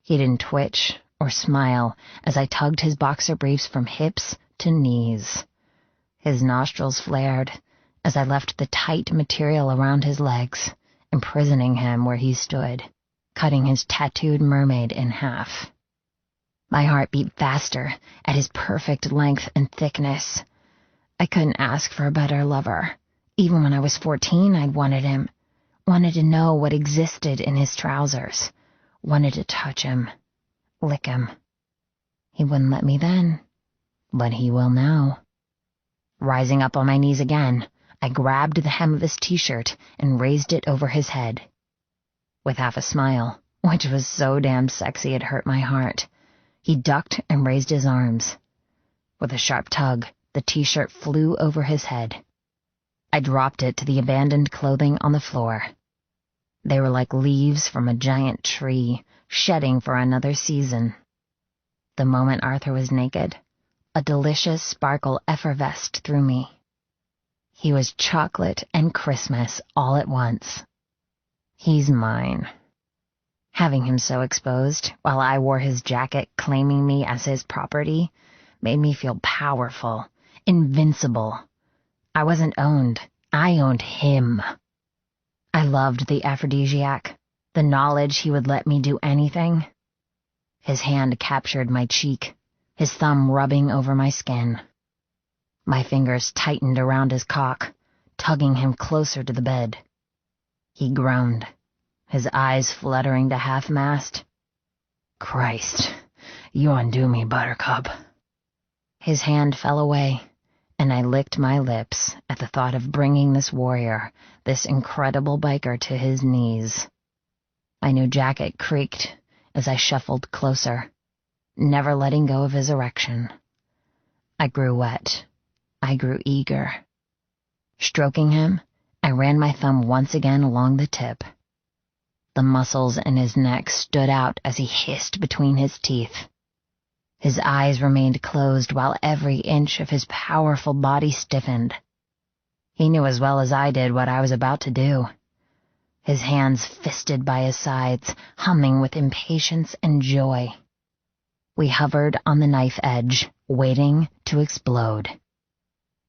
He didn't twitch or smile as I tugged his boxer briefs from hips to knees. His nostrils flared as I left the tight material around his legs, imprisoning him where he stood, cutting his tattooed mermaid in half. My heart beat faster at his perfect length and thickness. I couldn't ask for a better lover. Even when I was 14, I'd wanted him. Wanted to know what existed in his trousers. Wanted to touch him. Lick him. He wouldn't let me then, but he will now. Rising up on my knees again, I grabbed the hem of his t-shirt and raised it over his head. With half a smile, which was so damn sexy it hurt my heart, he ducked and raised his arms. With a sharp tug, the t-shirt flew over his head. I dropped it to the abandoned clothing on the floor. They were like leaves from a giant tree, shedding for another season. The moment Arthur was naked, a delicious sparkle effervesced through me. He was chocolate and Christmas all at once. He's mine. Having him so exposed, while I wore his jacket claiming me as his property, made me feel powerful, invincible. I wasn't owned. I owned him. I loved the aphrodisiac, the knowledge he would let me do anything. His hand captured my cheek, his thumb rubbing over my skin. My fingers tightened around his cock, tugging him closer to the bed. He groaned, his eyes fluttering to half-mast. "Christ, you undo me, Buttercup." His hand fell away, and I licked my lips at the thought of bringing this warrior, this incredible biker, to his knees. My new jacket creaked as I shuffled closer, never letting go of his erection. I grew wet. I grew eager. Stroking him, I ran my thumb once again along the tip. The muscles in his neck stood out as he hissed between his teeth. His eyes remained closed while every inch of his powerful body stiffened. He knew as well as I did what I was about to do. His hands fisted by his sides, humming with impatience and joy. We hovered on the knife edge, waiting to explode.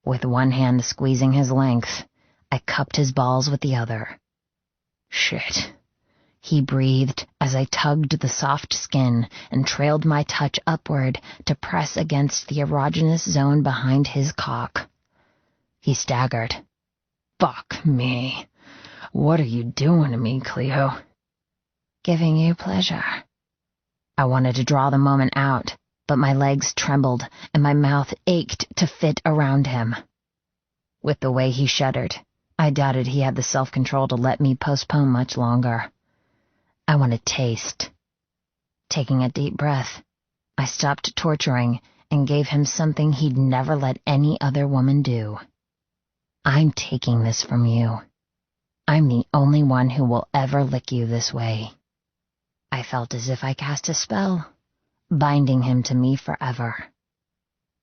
With one hand squeezing his length, I cupped his balls with the other. Shit. He breathed as I tugged the soft skin and trailed my touch upward to press against the erogenous zone behind his cock. He staggered. "Fuck me. What are you doing to me, Cleo?" "Giving you pleasure." I wanted to draw the moment out, but my legs trembled and my mouth ached to fit around him. With the way he shuddered, I doubted he had the self-control to let me postpone much longer. I wanted taste. Taking a deep breath, I stopped torturing and gave him something he'd never let any other woman do. "I'm taking this from you. I'm the only one who will ever lick you this way." I felt as if I cast a spell, binding him to me forever.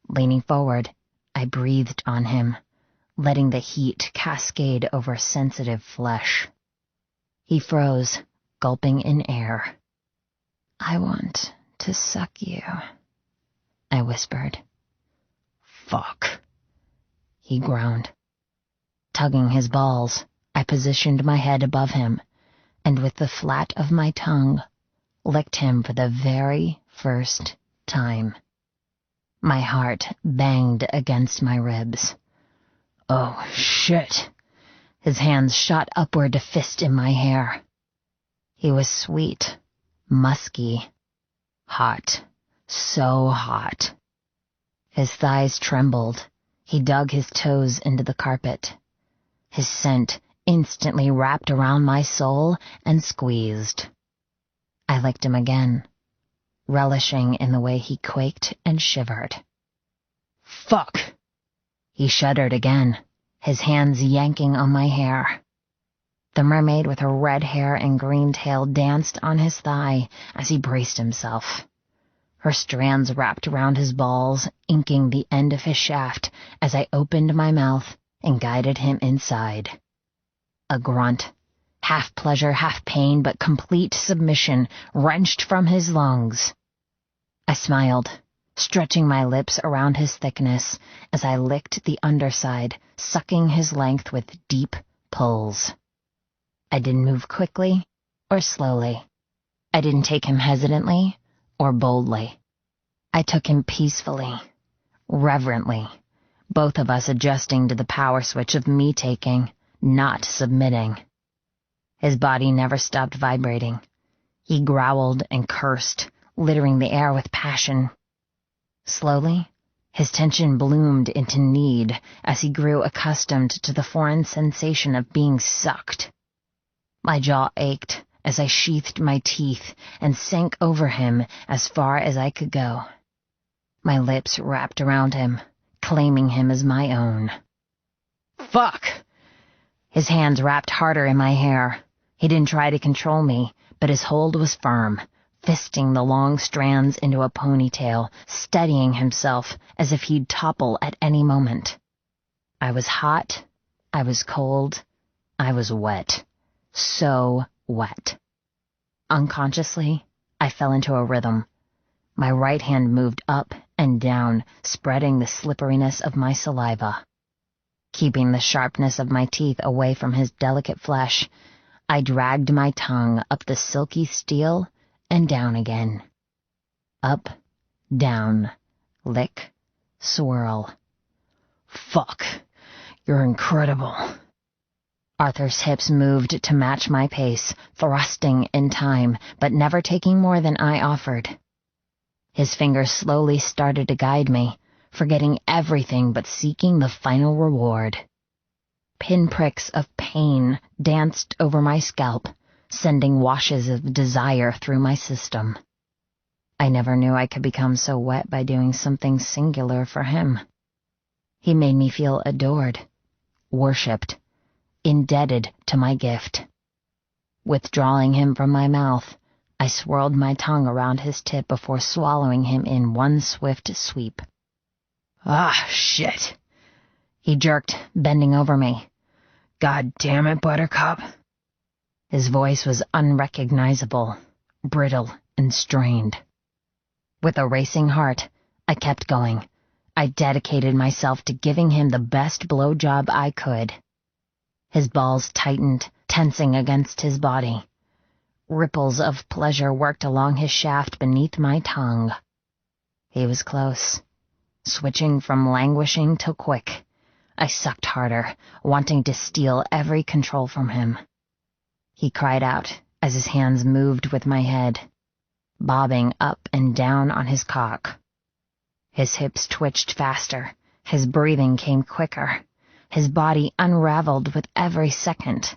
Leaning forward, I breathed on him, letting the heat cascade over sensitive flesh. He froze, gulping in air. "I want to suck you," I whispered. "Fuck," he groaned. Tugging his balls, I positioned my head above him, and with the flat of my tongue, licked him for the very first time. My heart banged against my ribs. "Oh, shit." His hands shot upward to fist in my hair. He was sweet, musky, hot, so hot. His thighs trembled. He dug his toes into the carpet. His scent instantly wrapped around my soul and squeezed. I licked him again, relishing in the way he quaked and shivered. "Fuck!" He shuddered again, his hands yanking on my hair. The mermaid with her red hair and green tail danced on his thigh as he braced himself. Her strands wrapped around his balls, inking the end of his shaft as I opened my mouth and guided him inside. A grunt, half pleasure, half pain, but complete submission wrenched from his lungs. I smiled, stretching my lips around his thickness as I licked the underside, sucking his length with deep pulls. I didn't move quickly or slowly. I didn't take him hesitantly or boldly. I took him peacefully, reverently, both of us adjusting to the power switch of me taking, not submitting. His body never stopped vibrating. He growled and cursed, littering the air with passion. Slowly, his tension bloomed into need as he grew accustomed to the foreign sensation of being sucked. My jaw ached as I sheathed my teeth and sank over him as far as I could go. My lips wrapped around him, claiming him as my own. Fuck! His hands wrapped harder in my hair. He didn't try to control me, but his hold was firm, fisting the long strands into a ponytail, steadying himself as if he'd topple at any moment. I was hot, I was cold, I was wet. So wet. Unconsciously, I fell into a rhythm. My right hand moved up and down, spreading the slipperiness of my saliva. Keeping the sharpness of my teeth away from his delicate flesh, I dragged my tongue up the silky steel and down again. Up, down, lick, swirl. Fuck, you're incredible. Arthur's hips moved to match my pace, thrusting in time, but never taking more than I offered. His fingers slowly started to guide me, forgetting everything but seeking the final reward. Pinpricks of pain danced over my scalp, sending washes of desire through my system. I never knew I could become so wet by doing something singular for him. He made me feel adored, worshipped, indebted to my gift. Withdrawing him from my mouth, I swirled my tongue around his tip before swallowing him in one swift sweep. Ah, shit. He jerked, bending over me. God damn it, Buttercup. His voice was unrecognizable, brittle and strained. With a racing heart, I kept going. I dedicated myself to giving him the best blowjob I could. His balls tightened, tensing against his body. Ripples of pleasure worked along his shaft beneath my tongue. He was close, switching from languishing to quick. I sucked harder, wanting to steal every control from him. He cried out as his hands moved with my head, bobbing up and down on his cock. His hips twitched faster, his breathing came quicker, his body unraveled with every second.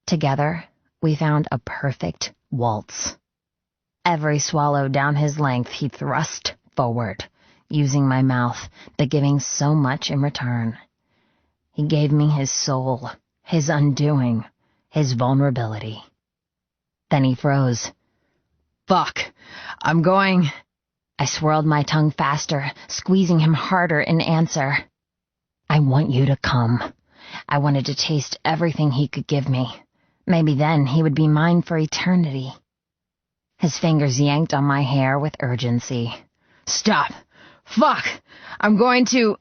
Together, we found a perfect waltz. Every swallow down his length he thrust forward, using my mouth, but giving so much in return. He gave me his soul, his undoing, his vulnerability. Then he froze. Fuck, I'm going. I swirled my tongue faster, squeezing him harder in answer. I want you to come. I wanted to taste everything he could give me. Maybe then he would be mine for eternity. His fingers yanked on my hair with urgency. Stop! Fuck! I'm going to...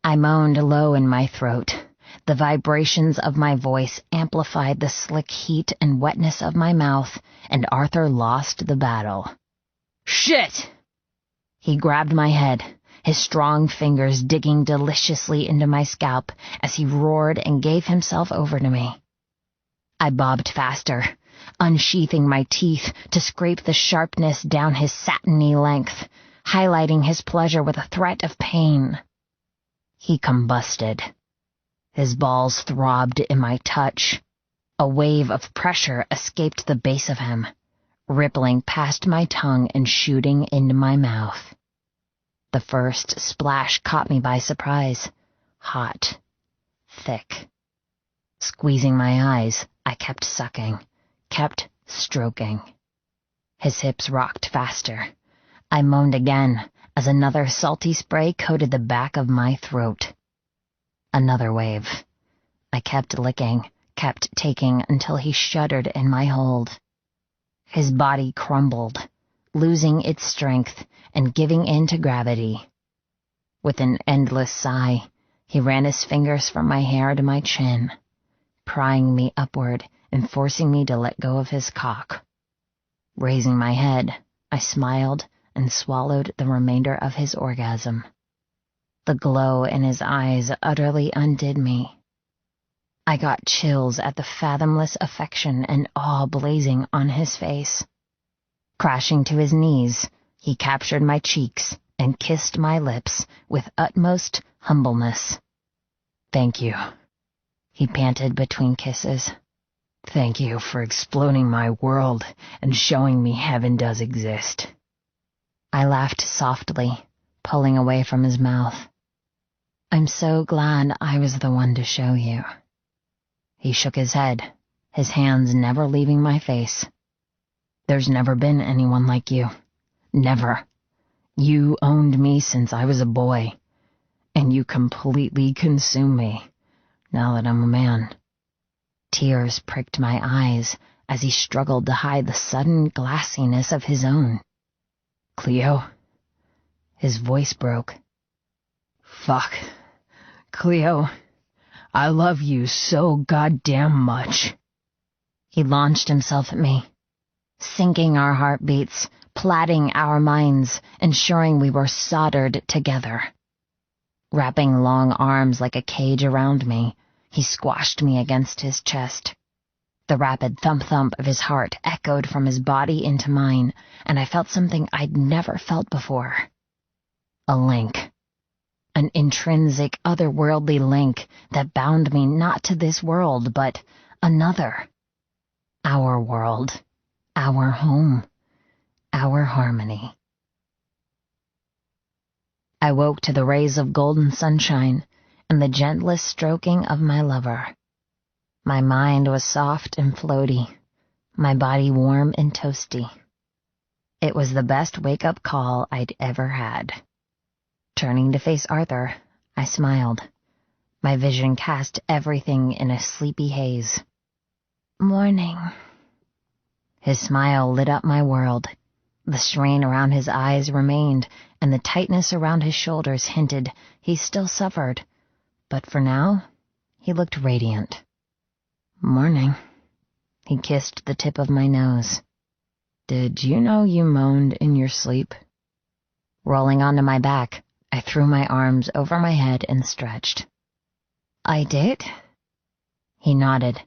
I moaned low in my throat. The vibrations of my voice amplified the slick heat and wetness of my mouth, and Arthur lost the battle. Shit! He grabbed my head, his strong fingers digging deliciously into my scalp as he roared and gave himself over to me. I bobbed faster, unsheathing my teeth to scrape the sharpness down his satiny length, highlighting his pleasure with a threat of pain. He combusted. His balls throbbed in my touch. A wave of pressure escaped the base of him, rippling past my tongue and shooting into my mouth. The first splash caught me by surprise. Hot. Thick. Squeezing my eyes, I kept sucking, kept stroking. His hips rocked faster. I moaned again as another salty spray coated the back of my throat. Another wave. I kept licking, kept taking until he shuddered in my hold. His body crumbled, losing its strength and giving in to gravity. With an endless sigh, he ran his fingers from my hair to my chin, prying me upward and forcing me to let go of his cock. Raising my head, I smiled and swallowed the remainder of his orgasm. The glow in his eyes utterly undid me. I got chills at the fathomless affection and awe blazing on his face. Crashing to his knees, he captured my cheeks and kissed my lips with utmost humbleness. "Thank you," he panted between kisses. Thank you for exploding my world and showing me heaven does exist. I laughed softly, pulling away from his mouth. I'm so glad I was the one to show you. He shook his head, his hands never leaving my face. There's never been anyone like you. Never. You owned me since I was a boy, and you completely consume me, now that I'm a man. Tears pricked my eyes as he struggled to hide the sudden glassiness of his own. Cleo? His voice broke. Fuck. Cleo, I love you so goddamn much. He launched himself at me, syncing our heartbeats, plaiting our minds, ensuring we were soldered together. Wrapping long arms like a cage around me, he squashed me against his chest. The rapid thump-thump of his heart echoed from his body into mine, and I felt something I'd never felt before. A link. An intrinsic, otherworldly link that bound me not to this world, but another. Our world. Our home. Our harmony. I woke to the rays of golden sunshine and the gentlest stroking of my lover. My mind was soft and floaty, my body warm and toasty. It was the best wake-up call I'd ever had. Turning to face Arthur, I smiled. My vision cast everything in a sleepy haze. Morning. His smile lit up my world. The strain around his eyes remained, and the tightness around his shoulders hinted he still suffered. But for now, he looked radiant. Morning. He kissed the tip of my nose. Did you know you moaned in your sleep? Rolling onto my back, I threw my arms over my head and stretched. I did? He nodded,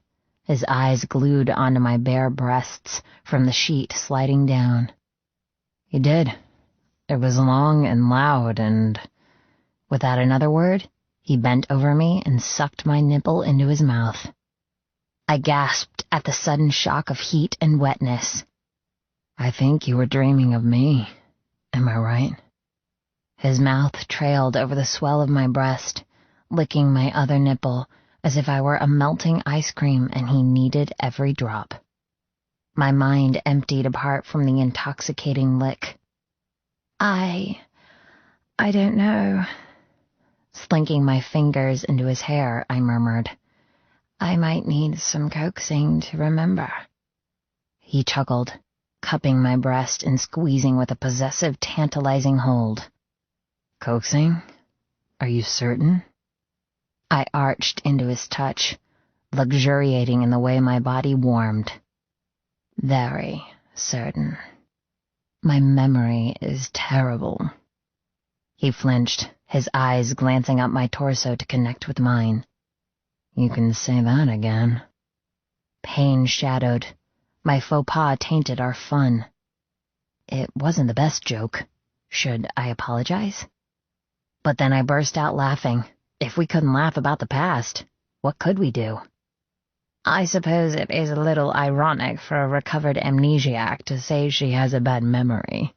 his eyes glued onto my bare breasts from the sheet sliding down. He did. It was long and loud and... Without another word, he bent over me and sucked my nipple into his mouth. I gasped at the sudden shock of heat and wetness. I think you were dreaming of me. Am I right? His mouth trailed over the swell of my breast, licking my other nipple as if I were a melting ice cream and he needed every drop. My mind emptied apart from the intoxicating lick. I don't know. Slinking my fingers into his hair, I murmured. I might need some coaxing to remember. He chuckled, cupping my breast and squeezing with a possessive, tantalizing hold. Coaxing? Are you certain? I arched into his touch, luxuriating in the way my body warmed. Very certain. My memory is terrible. He flinched, his eyes glancing up my torso to connect with mine. You can say that again. Pain shadowed. My faux pas tainted our fun. It wasn't the best joke. Should I apologize? But then I burst out laughing. If we couldn't laugh about the past, what could we do? I suppose it is a little ironic for a recovered amnesiac to say she has a bad memory.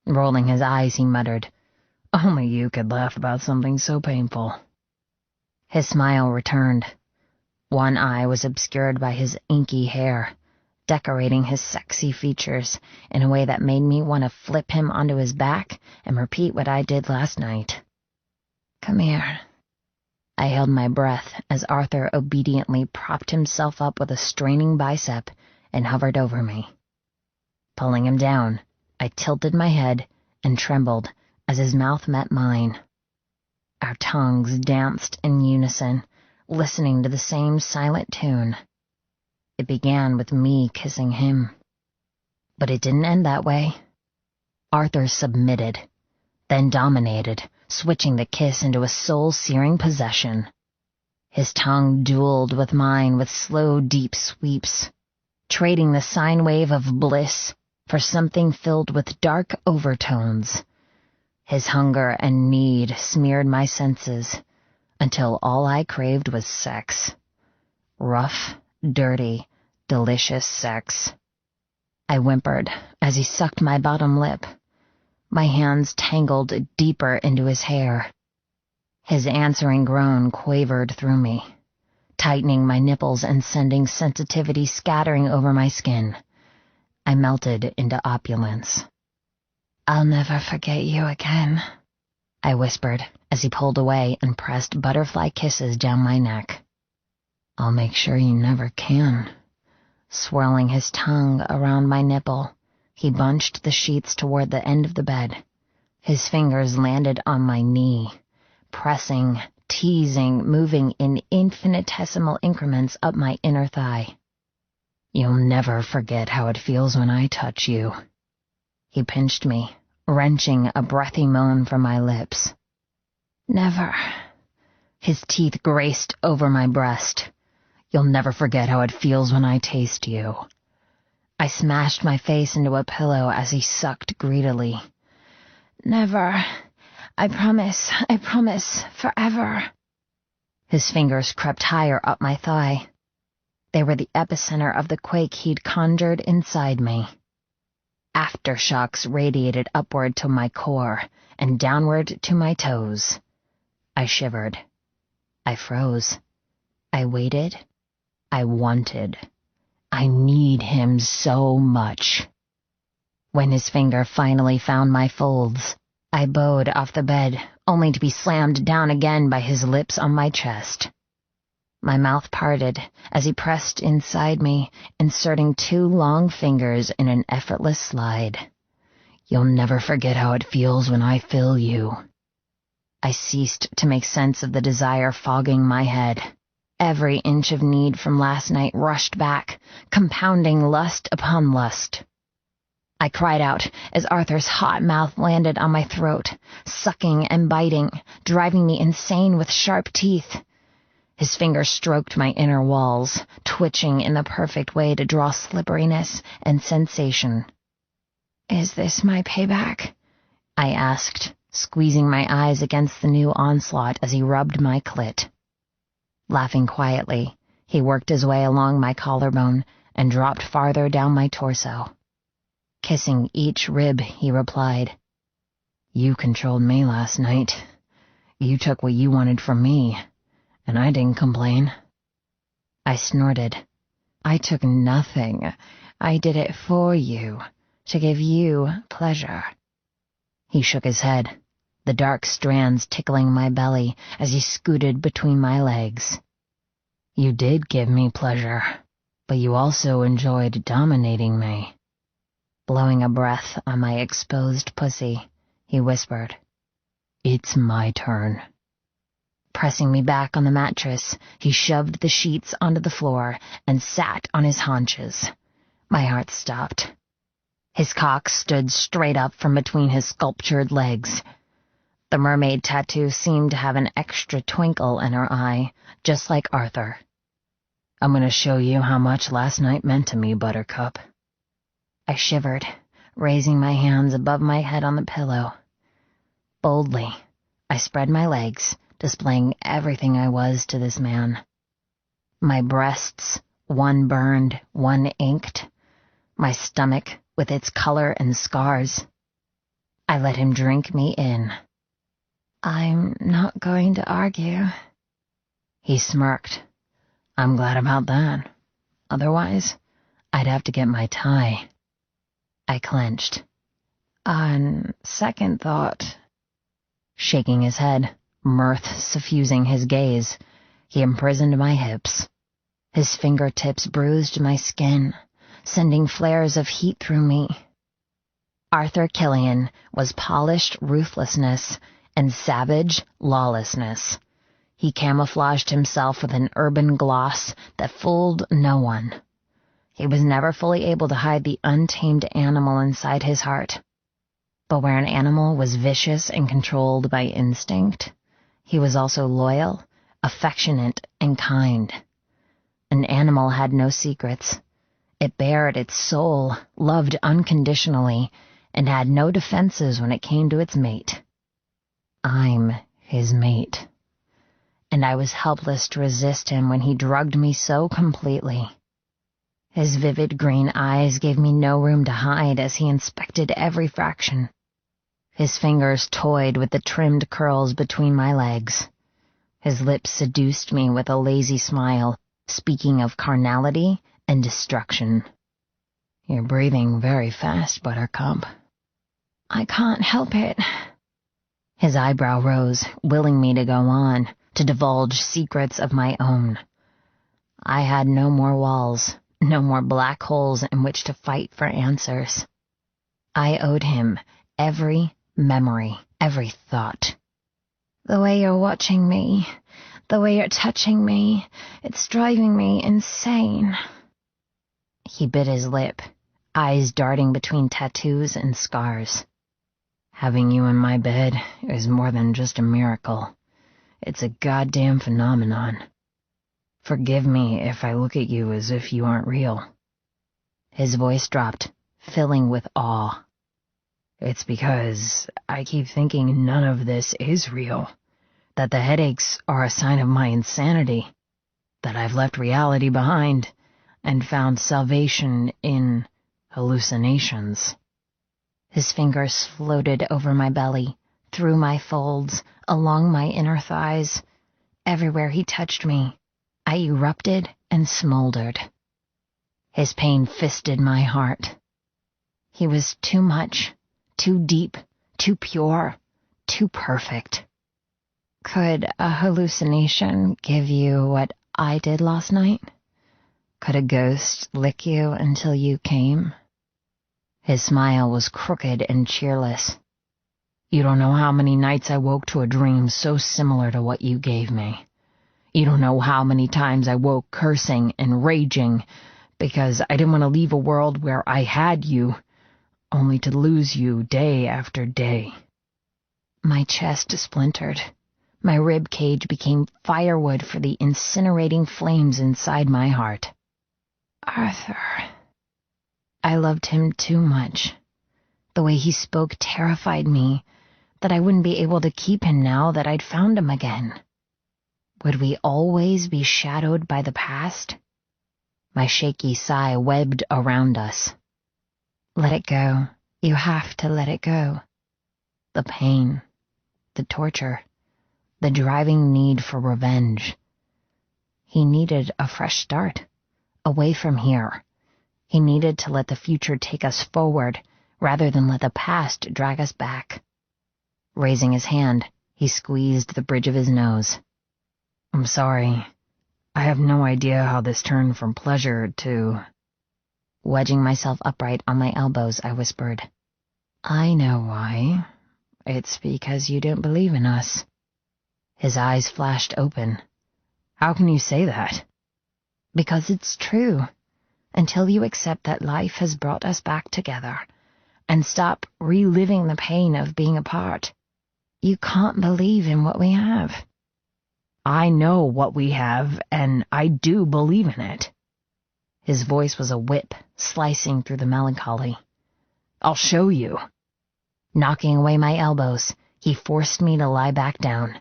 Rolling his eyes, he muttered, Only you could laugh about something so painful. His smile returned. One eye was obscured by his inky hair, decorating his sexy features in a way that made me want to flip him onto his back and repeat what I did last night. Come here. I held my breath as Arthur obediently propped himself up with a straining bicep and hovered over me. Pulling him down, I tilted my head and trembled as his mouth met mine. Our tongues danced in unison, listening to the same silent tune. It began with me kissing him. But it didn't end that way. Arthur submitted, then dominated, switching the kiss into a soul-searing possession. His tongue dueled with mine with slow, deep sweeps, trading the sine wave of bliss for something filled with dark overtones. His hunger and need smeared my senses until all I craved was sex. Rough dirty, delicious sex. I whimpered as he sucked my bottom lip. My hands tangled deeper into his hair. His answering groan quavered through me, tightening my nipples and sending sensitivity scattering over my skin. I melted into opulence. "I'll never forget you again," I whispered as he pulled away and pressed butterfly kisses down my neck. "I'll make sure you never can." Swirling his tongue around my nipple, he bunched the sheets toward the end of the bed. His fingers landed on my knee, pressing, teasing, moving in infinitesimal increments up my inner thigh. "You'll never forget how it feels when I touch you." He pinched me, wrenching a breathy moan from my lips. "Never." His teeth graced over my breast. "You'll never forget how it feels when I taste you." I smashed my face into a pillow as he sucked greedily. "Never. I promise, forever." His fingers crept higher up my thigh. They were the epicenter of the quake he'd conjured inside me. Aftershocks radiated upward to my core and downward to my toes. I shivered. I froze. I waited. I wanted. I need him so much. When his finger finally found my folds, I bowed off the bed, only to be slammed down again by his lips on my chest. My mouth parted as he pressed inside me, inserting 2 long fingers in an effortless slide. "You'll never forget how it feels when I fill you." I ceased to make sense of the desire fogging my head. Every inch of need from last night rushed back, compounding lust upon lust. I cried out as Arthur's hot mouth landed on my throat, sucking and biting, driving me insane with sharp teeth. His fingers stroked my inner walls, twitching in the perfect way to draw slipperiness and sensation. "Is this my payback?" I asked, squeezing my eyes against the new onslaught as he rubbed my clit. Laughing quietly, he worked his way along my collarbone and dropped farther down my torso. Kissing each rib, he replied, "You controlled me last night. You took what you wanted from me, and I didn't complain." I snorted. "I took nothing. I did it for you, to give you pleasure." He shook his head, the dark strands tickling my belly as he scooted between my legs. "You did give me pleasure, but you also enjoyed dominating me." Blowing a breath on my exposed pussy, he whispered, "It's my turn." Pressing me back on the mattress, he shoved the sheets onto the floor and sat on his haunches. My heart stopped. His cock stood straight up from between his sculptured legs. The mermaid tattoo seemed to have an extra twinkle in her eye, just like Arthur. "I'm going to show you how much last night meant to me, Buttercup." I shivered, raising my hands above my head on the pillow. Boldly, I spread my legs, displaying everything I was to this man. My breasts, one burned, one inked. My stomach, with its color and scars. I let him drink me in. "I'm not going to argue." He smirked. "I'm glad about that. Otherwise, I'd have to get my tie." I clenched. "On second thought." Shaking his head, mirth suffusing his gaze, he imprisoned my hips. His fingertips bruised my skin, sending flares of heat through me. Arthur Killian was polished ruthlessness and savage lawlessness. He camouflaged himself with an urban gloss that fooled no one. He was never fully able to hide the untamed animal inside his heart. But where an animal was vicious and controlled by instinct, he was also loyal, affectionate, and kind. An animal had no secrets. It bared its soul, loved unconditionally, and had no defenses when it came to its mate. I'm his mate. and I was helpless to resist him when he drugged me so completely. His vivid green eyes gave me no room to hide as he inspected every fraction. His fingers toyed with the trimmed curls between my legs. His lips seduced me with a lazy smile, speaking of carnality and destruction. "You're breathing very fast, Buttercup." "I can't help it." His eyebrow rose, willing me to go on, to divulge secrets of my own. I had no more walls, no more black holes in which to fight for answers. I owed him every memory, every thought. "The way you're watching me, the way you're touching me, it's driving me insane." He bit his lip, eyes darting between tattoos and scars. "Having you in my bed is more than just a miracle. It's a goddamn phenomenon. Forgive me if I look at you as if you aren't real." His voice dropped, filling with awe. "It's because I keep thinking none of this is real, that the headaches are a sign of my insanity, that I've left reality behind and found salvation in hallucinations." His fingers floated over my belly, through my folds, along my inner thighs. Everywhere he touched me, I erupted and smoldered. His pain fisted my heart. He was too much, too deep, too pure, too perfect. "Could a hallucination give you what I did last night? Could a ghost lick you until you came?" His smile was crooked and cheerless. "You don't know how many nights I woke to a dream so similar to what you gave me. You don't know how many times I woke cursing and raging because I didn't want to leave a world where I had you, only to lose you day after day." My chest splintered. My rib cage became firewood for the incinerating flames inside my heart. "Arthur." I loved him too much. The way he spoke terrified me, that I wouldn't be able to keep him now that I'd found him again. Would we always be shadowed by the past? My shaky sigh webbed around us. "Let it go. You have to let it go." The pain, the torture, the driving need for revenge. He needed a fresh start, away from here. He needed to let the future take us forward, rather than let the past drag us back. Raising his hand, he squeezed the bridge of his nose. "I'm sorry. I have no idea how this turned from pleasure to—" Wedging myself upright on my elbows, I whispered, "I know why. It's because you didn't believe in us." His eyes flashed open. "How can you say that?" "Because it's true. Until you accept that life has brought us back together and stop reliving the pain of being apart, you can't believe in what we have." "I know what we have, and I do believe in it." His voice was a whip, slicing through the melancholy. "I'll show you." Knocking away my elbows, he forced me to lie back down.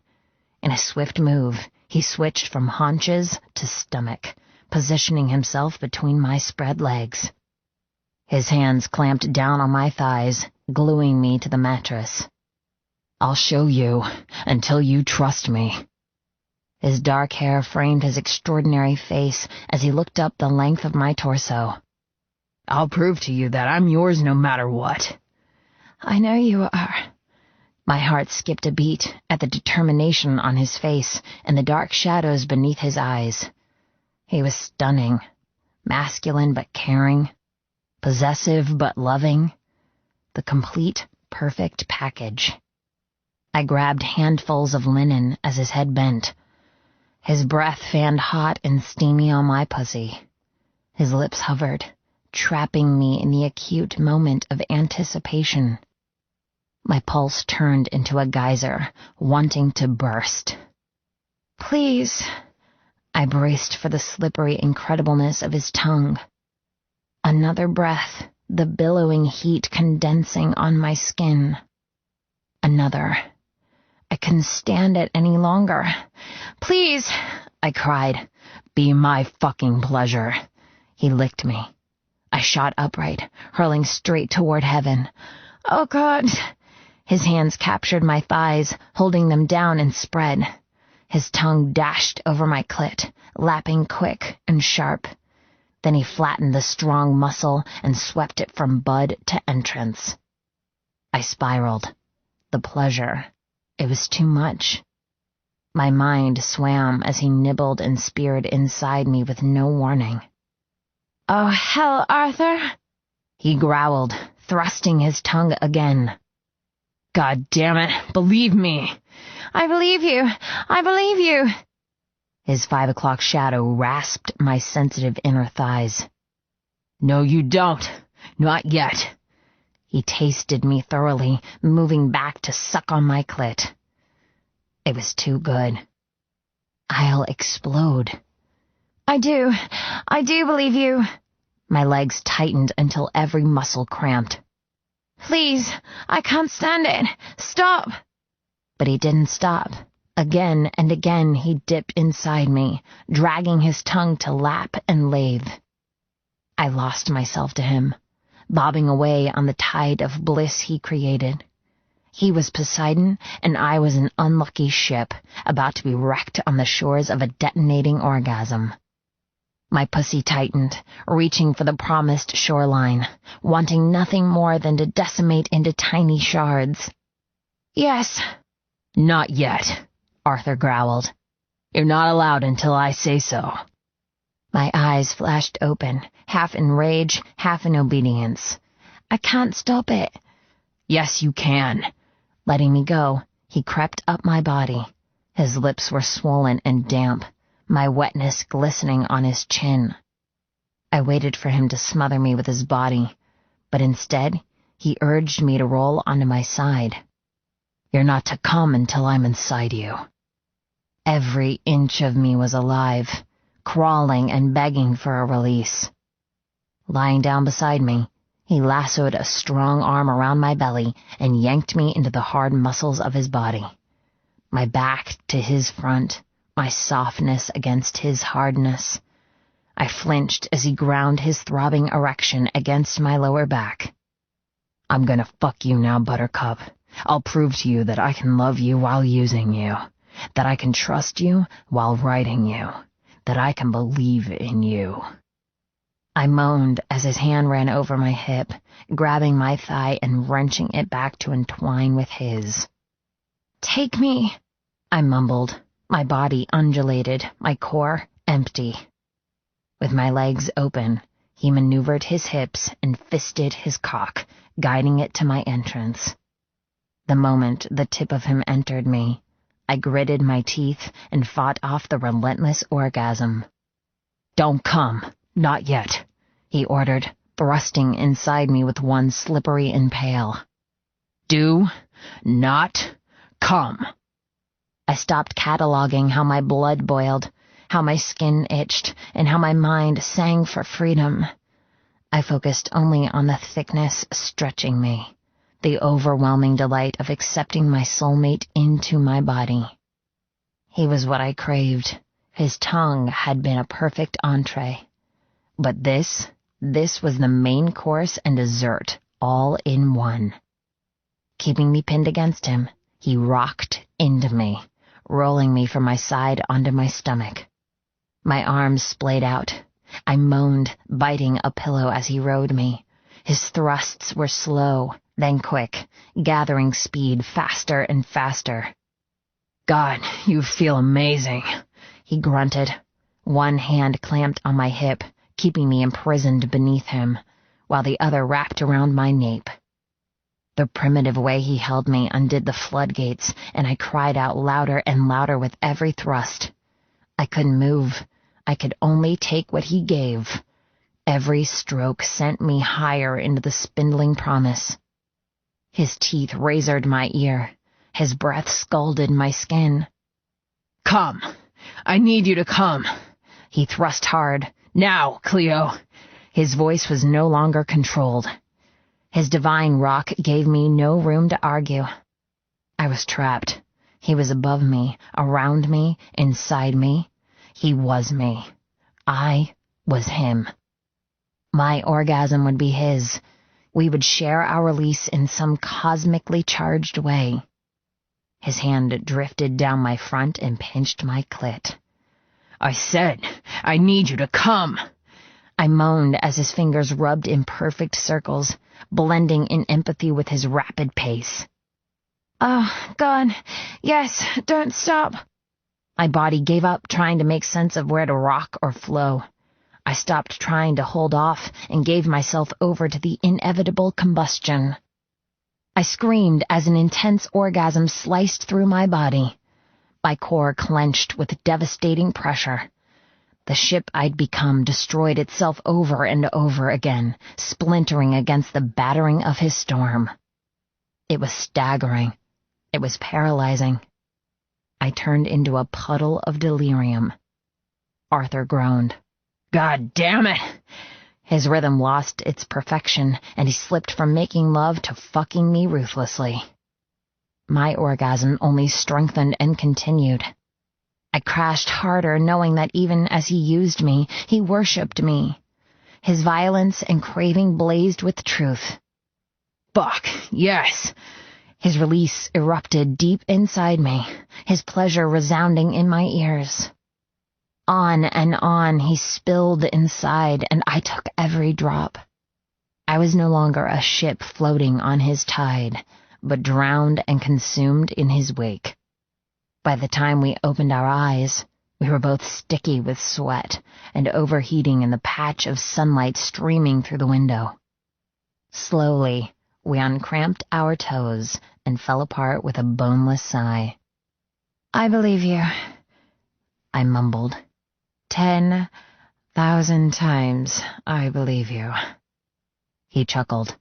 In a swift move, he switched from haunches to stomach, positioning himself between my spread legs. His hands clamped down on my thighs, gluing me to the mattress. "I'll show you, until you trust me." His dark hair framed his extraordinary face as he looked up the length of my torso. "I'll prove to you that I'm yours no matter what." "I know you are." My heart skipped a beat at the determination on his face and the dark shadows beneath his eyes. He was stunning, masculine but caring, possessive but loving, the complete, perfect package. I grabbed handfuls of linen as his head bent. His breath fanned hot and steamy on my pussy. His lips hovered, trapping me in the acute moment of anticipation. My pulse turned into a geyser, wanting to burst. "Please." I braced for the slippery incredibleness of his tongue. Another breath, the billowing heat condensing on my skin. Another. I couldn't stand it any longer. "Please," I cried. "Be my fucking pleasure." He licked me. I shot upright, hurling straight toward heaven. "Oh, God." His hands captured my thighs, holding them down and spread. His tongue dashed over my clit, lapping quick and sharp. Then he flattened the strong muscle and swept it from bud to entrance. I spiraled. The pleasure. It was too much. My mind swam as he nibbled and speared inside me with no warning. "Oh, hell, Arthur," he growled, thrusting his tongue again. "God damn it, believe me." "I believe you. I believe you." His 5 o'clock shadow rasped my sensitive inner thighs. "No, you don't. Not yet." He tasted me thoroughly, moving back to suck on my clit. It was too good. I'll explode. I do believe you." My legs tightened until every muscle cramped. "Please, I can't stand it. Stop." But he didn't stop. Again and again he dipped inside me, dragging his tongue to lap and lathe. I lost myself to him, bobbing away on the tide of bliss he created. He was Poseidon, and I was an unlucky ship, about to be wrecked on the shores of a detonating orgasm. My pussy tightened, reaching for the promised shoreline, wanting nothing more than to decimate into tiny shards. "Yes." "Not yet," Arthur growled. "You're not allowed until I say so." My eyes flashed open, half in rage, half in obedience. "I can't stop it." "Yes, you can." Letting me go, he crept up my body. His lips were swollen and damp, my wetness glistening on his chin. I waited for him to smother me with his body, but instead he urged me to roll onto my side. "You're not to come until I'm inside you." Every inch of me was alive, crawling and begging for a release. Lying down beside me, he lassoed a strong arm around my belly and yanked me into the hard muscles of his body. My back to his front, my softness against his hardness. I flinched as he ground his throbbing erection against my lower back. "I'm gonna fuck you now, Buttercup. I'll prove to you that I can love you while using you, that I can trust you while riding you, that I can believe in you." I moaned as his hand ran over my hip, grabbing my thigh and wrenching it back to entwine with his. "Take me," I mumbled, my body undulated, my core empty. With my legs open, he maneuvered his hips and fisted his cock, guiding it to my entrance. The moment the tip of him entered me, I gritted my teeth and fought off the relentless orgasm. "Don't come. Not yet," he ordered, thrusting inside me with one slippery impale. "Do not come." I stopped cataloging how my blood boiled, how my skin itched, and how my mind sang for freedom. I focused only on the thickness stretching me, the overwhelming delight of accepting my soulmate into my body. He was what I craved. His tongue had been a perfect entree. But this was the main course and dessert, all in one. Keeping me pinned against him, he rocked into me, rolling me from my side onto my stomach. My arms splayed out. I moaned, biting a pillow as he rode me. His thrusts were slow, then quick, gathering speed faster and faster. "God, you feel amazing," he grunted. One hand clamped on my hip, keeping me imprisoned beneath him, while the other wrapped around my nape. The primitive way he held me undid the floodgates, and I cried out louder and louder with every thrust. I couldn't move. I could only take what he gave. Every stroke sent me higher into the spindling promise. His teeth razored my ear. His breath scalded my skin. "Come! I need you to come!" He thrust hard. "Now, Cleo!" His voice was no longer controlled. His divine rock gave me no room to argue. I was trapped, He was above me, around me, inside me. He was me. I was him. My orgasm would be his. We would share our release in some cosmically charged way. His hand drifted down my front and pinched my clit. I said, I need you to come. I moaned as his fingers rubbed in perfect circles, blending in empathy with his rapid pace. Oh, God, yes, don't stop. My body gave up trying to make sense of where to rock or flow. I stopped trying to hold off and gave myself over to the inevitable combustion. I screamed as an intense orgasm sliced through my body. My core clenched with devastating pressure. The ship I'd become destroyed itself over and over again, splintering against the battering of his storm. It was staggering. It was paralyzing. I turned into a puddle of delirium. Arthur groaned. God damn it! His rhythm lost its perfection, and he slipped from making love to fucking me ruthlessly. My orgasm only strengthened and continued. I crashed harder, knowing that even as he used me, he worshipped me. His violence and craving blazed with truth. Fuck, yes! His release erupted deep inside me, his pleasure resounding in my ears. On and on he spilled inside, and I took every drop. I was no longer a ship floating on his tide, but drowned and consumed in his wake. By the time we opened our eyes, we were both sticky with sweat and overheating in the patch of sunlight streaming through the window. Slowly, we uncramped our toes and fell apart with a boneless sigh. I believe you, I mumbled. 10,000 times I believe you. He chuckled,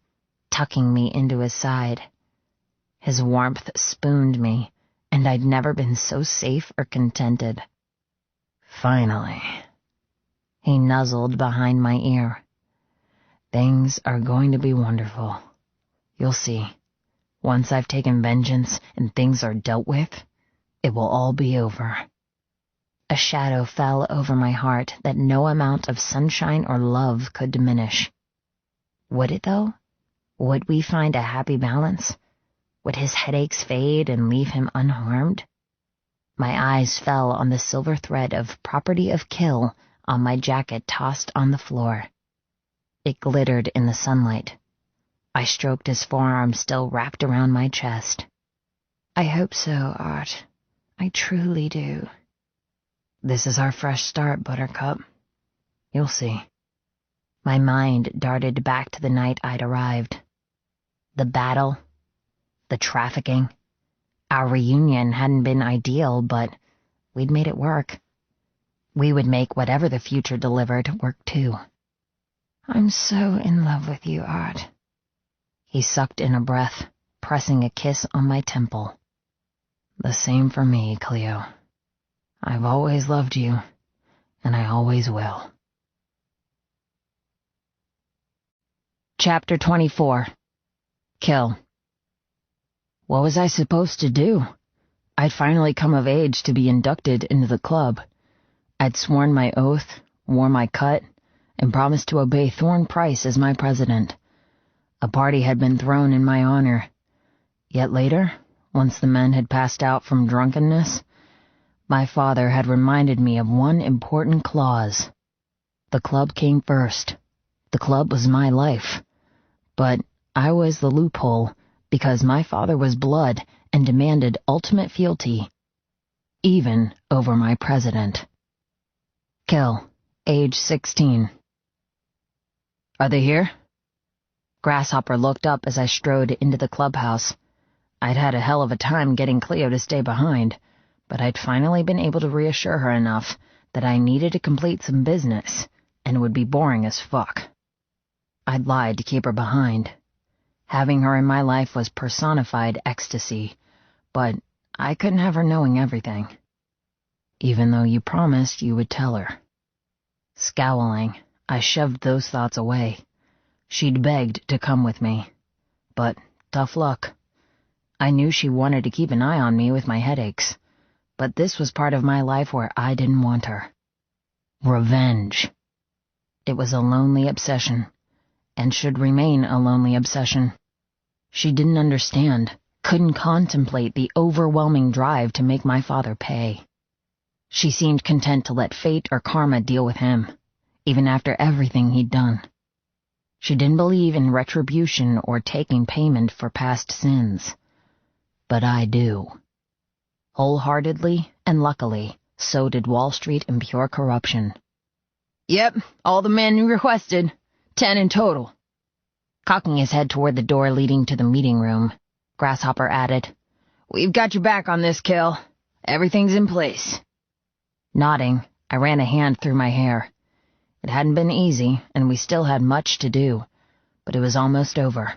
tucking me into his side. His warmth spooned me, and I'd never been so safe or contented. Finally, he nuzzled behind my ear. Things are going to be wonderful. You'll see. Once I've taken vengeance and things are dealt with, it will all be over. A shadow fell over my heart that no amount of sunshine or love could diminish. Would it, though? Would we find a happy balance? Would his headaches fade and leave him unharmed? My eyes fell on the silver thread of property of kill on my jacket tossed on the floor. It glittered in the sunlight. I stroked his forearm still wrapped around my chest. I hope so, Art. I truly do. This is our fresh start, Buttercup. You'll see. My mind darted back to the night I'd arrived. The battle, the trafficking. Our reunion hadn't been ideal, but we'd made it work. We would make whatever the future delivered work too. I'm so in love with you, Art. He sucked in a breath, pressing a kiss on my temple. The same for me, Cleo. I've always loved you, and I always will. Chapter 24. Kill. What was I supposed to do? I'd finally come of age to be inducted into the club. I'd sworn my oath, wore my cut, and promised to obey Thorne Price as my president. A party had been thrown in my honor. Yet later, once the men had passed out from drunkenness, my father had reminded me of one important clause. The club came first. The club was my life. But I was the loophole because my father was blood and demanded ultimate fealty, even over my president. Kill, age 16. Are they here? Grasshopper looked up as I strode into the clubhouse. I'd had a hell of a time getting Cleo to stay behind, but I'd finally been able to reassure her enough that I needed to complete some business and would be boring as fuck. I'd lied to keep her behind. Having her in my life was personified ecstasy, but I couldn't have her knowing everything. Even though you promised you would tell her. Scowling, I shoved those thoughts away. She'd begged to come with me, but tough luck. I knew she wanted to keep an eye on me with my headaches, but this was part of my life where I didn't want her. Revenge. It was a lonely obsession, and should remain a lonely obsession. She didn't understand, couldn't contemplate the overwhelming drive to make my father pay. She seemed content to let fate or karma deal with him, even after everything he'd done. She didn't believe in retribution or taking payment for past sins. But I do. Wholeheartedly and luckily, so did Wall Street and pure corruption. Yep, all the men you requested. 10 in total. Cocking his head toward the door leading to the meeting room, Grasshopper added, We've got your back on this, Kill. Everything's in place. Nodding, I ran a hand through my hair. It hadn't been easy, and we still had much to do, but it was almost over.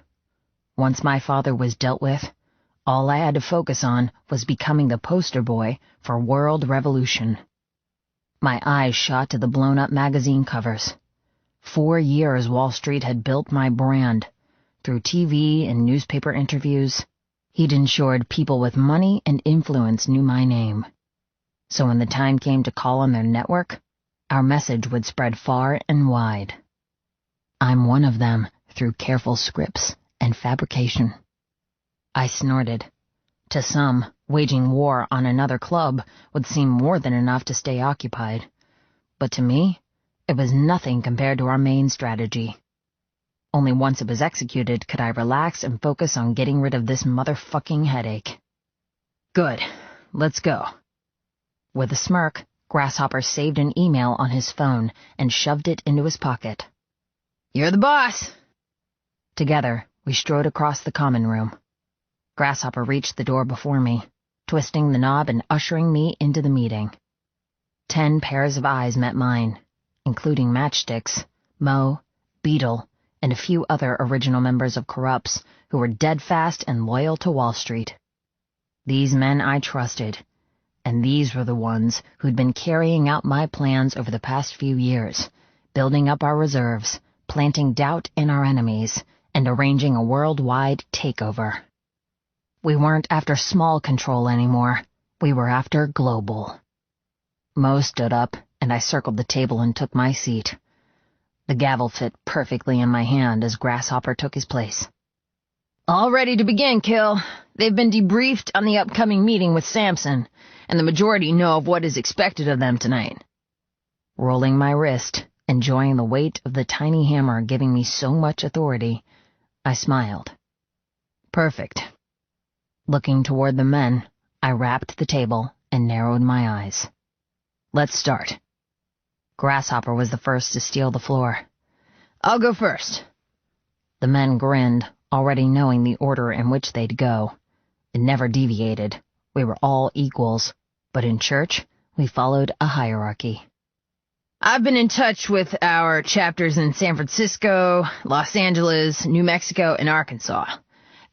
Once my father was dealt with, all I had to focus on was becoming the poster boy for world revolution. My eyes shot to the blown-up magazine covers. 4 years Wall Street had built my brand. Through TV and newspaper interviews, he'd ensured people with money and influence knew my name. So when the time came to call on their network, our message would spread far and wide. I'm one of them through careful scripts and fabrication. I snorted. To some, waging war on another club would seem more than enough to stay occupied. But to me, it was nothing compared to our main strategy. Only once it was executed could I relax and focus on getting rid of this motherfucking headache. Good. Let's go. With a smirk, Grasshopper saved an email on his phone and shoved it into his pocket. You're the boss. Together, we strode across the common room. Grasshopper reached the door before me, twisting the knob and ushering me into the meeting. 10 pairs of eyes met mine, including Matchsticks, Mo, Beetle, and a few other original members of Corrupts who were dead fast and loyal to Wall Street. These men I trusted, and these were the ones who'd been carrying out my plans over the past few years, building up our reserves, planting doubt in our enemies, and arranging a worldwide takeover. We weren't after small control anymore. We were after global. Mo stood up, and I circled the table and took my seat. The gavel fit perfectly in my hand as Grasshopper took his place. All ready to begin, Kill. They've been debriefed on the upcoming meeting with Samson, and the majority know of what is expected of them tonight. Rolling my wrist, enjoying the weight of the tiny hammer giving me so much authority, I smiled. Perfect. Looking toward the men, I rapped the table and narrowed my eyes. Let's start. Grasshopper was the first to steal the floor. I'll go first. The men grinned, already knowing the order in which they'd go. It never deviated. We were all equals, but in church, we followed a hierarchy. I've been in touch with our chapters in San Francisco, Los Angeles, New Mexico, and Arkansas.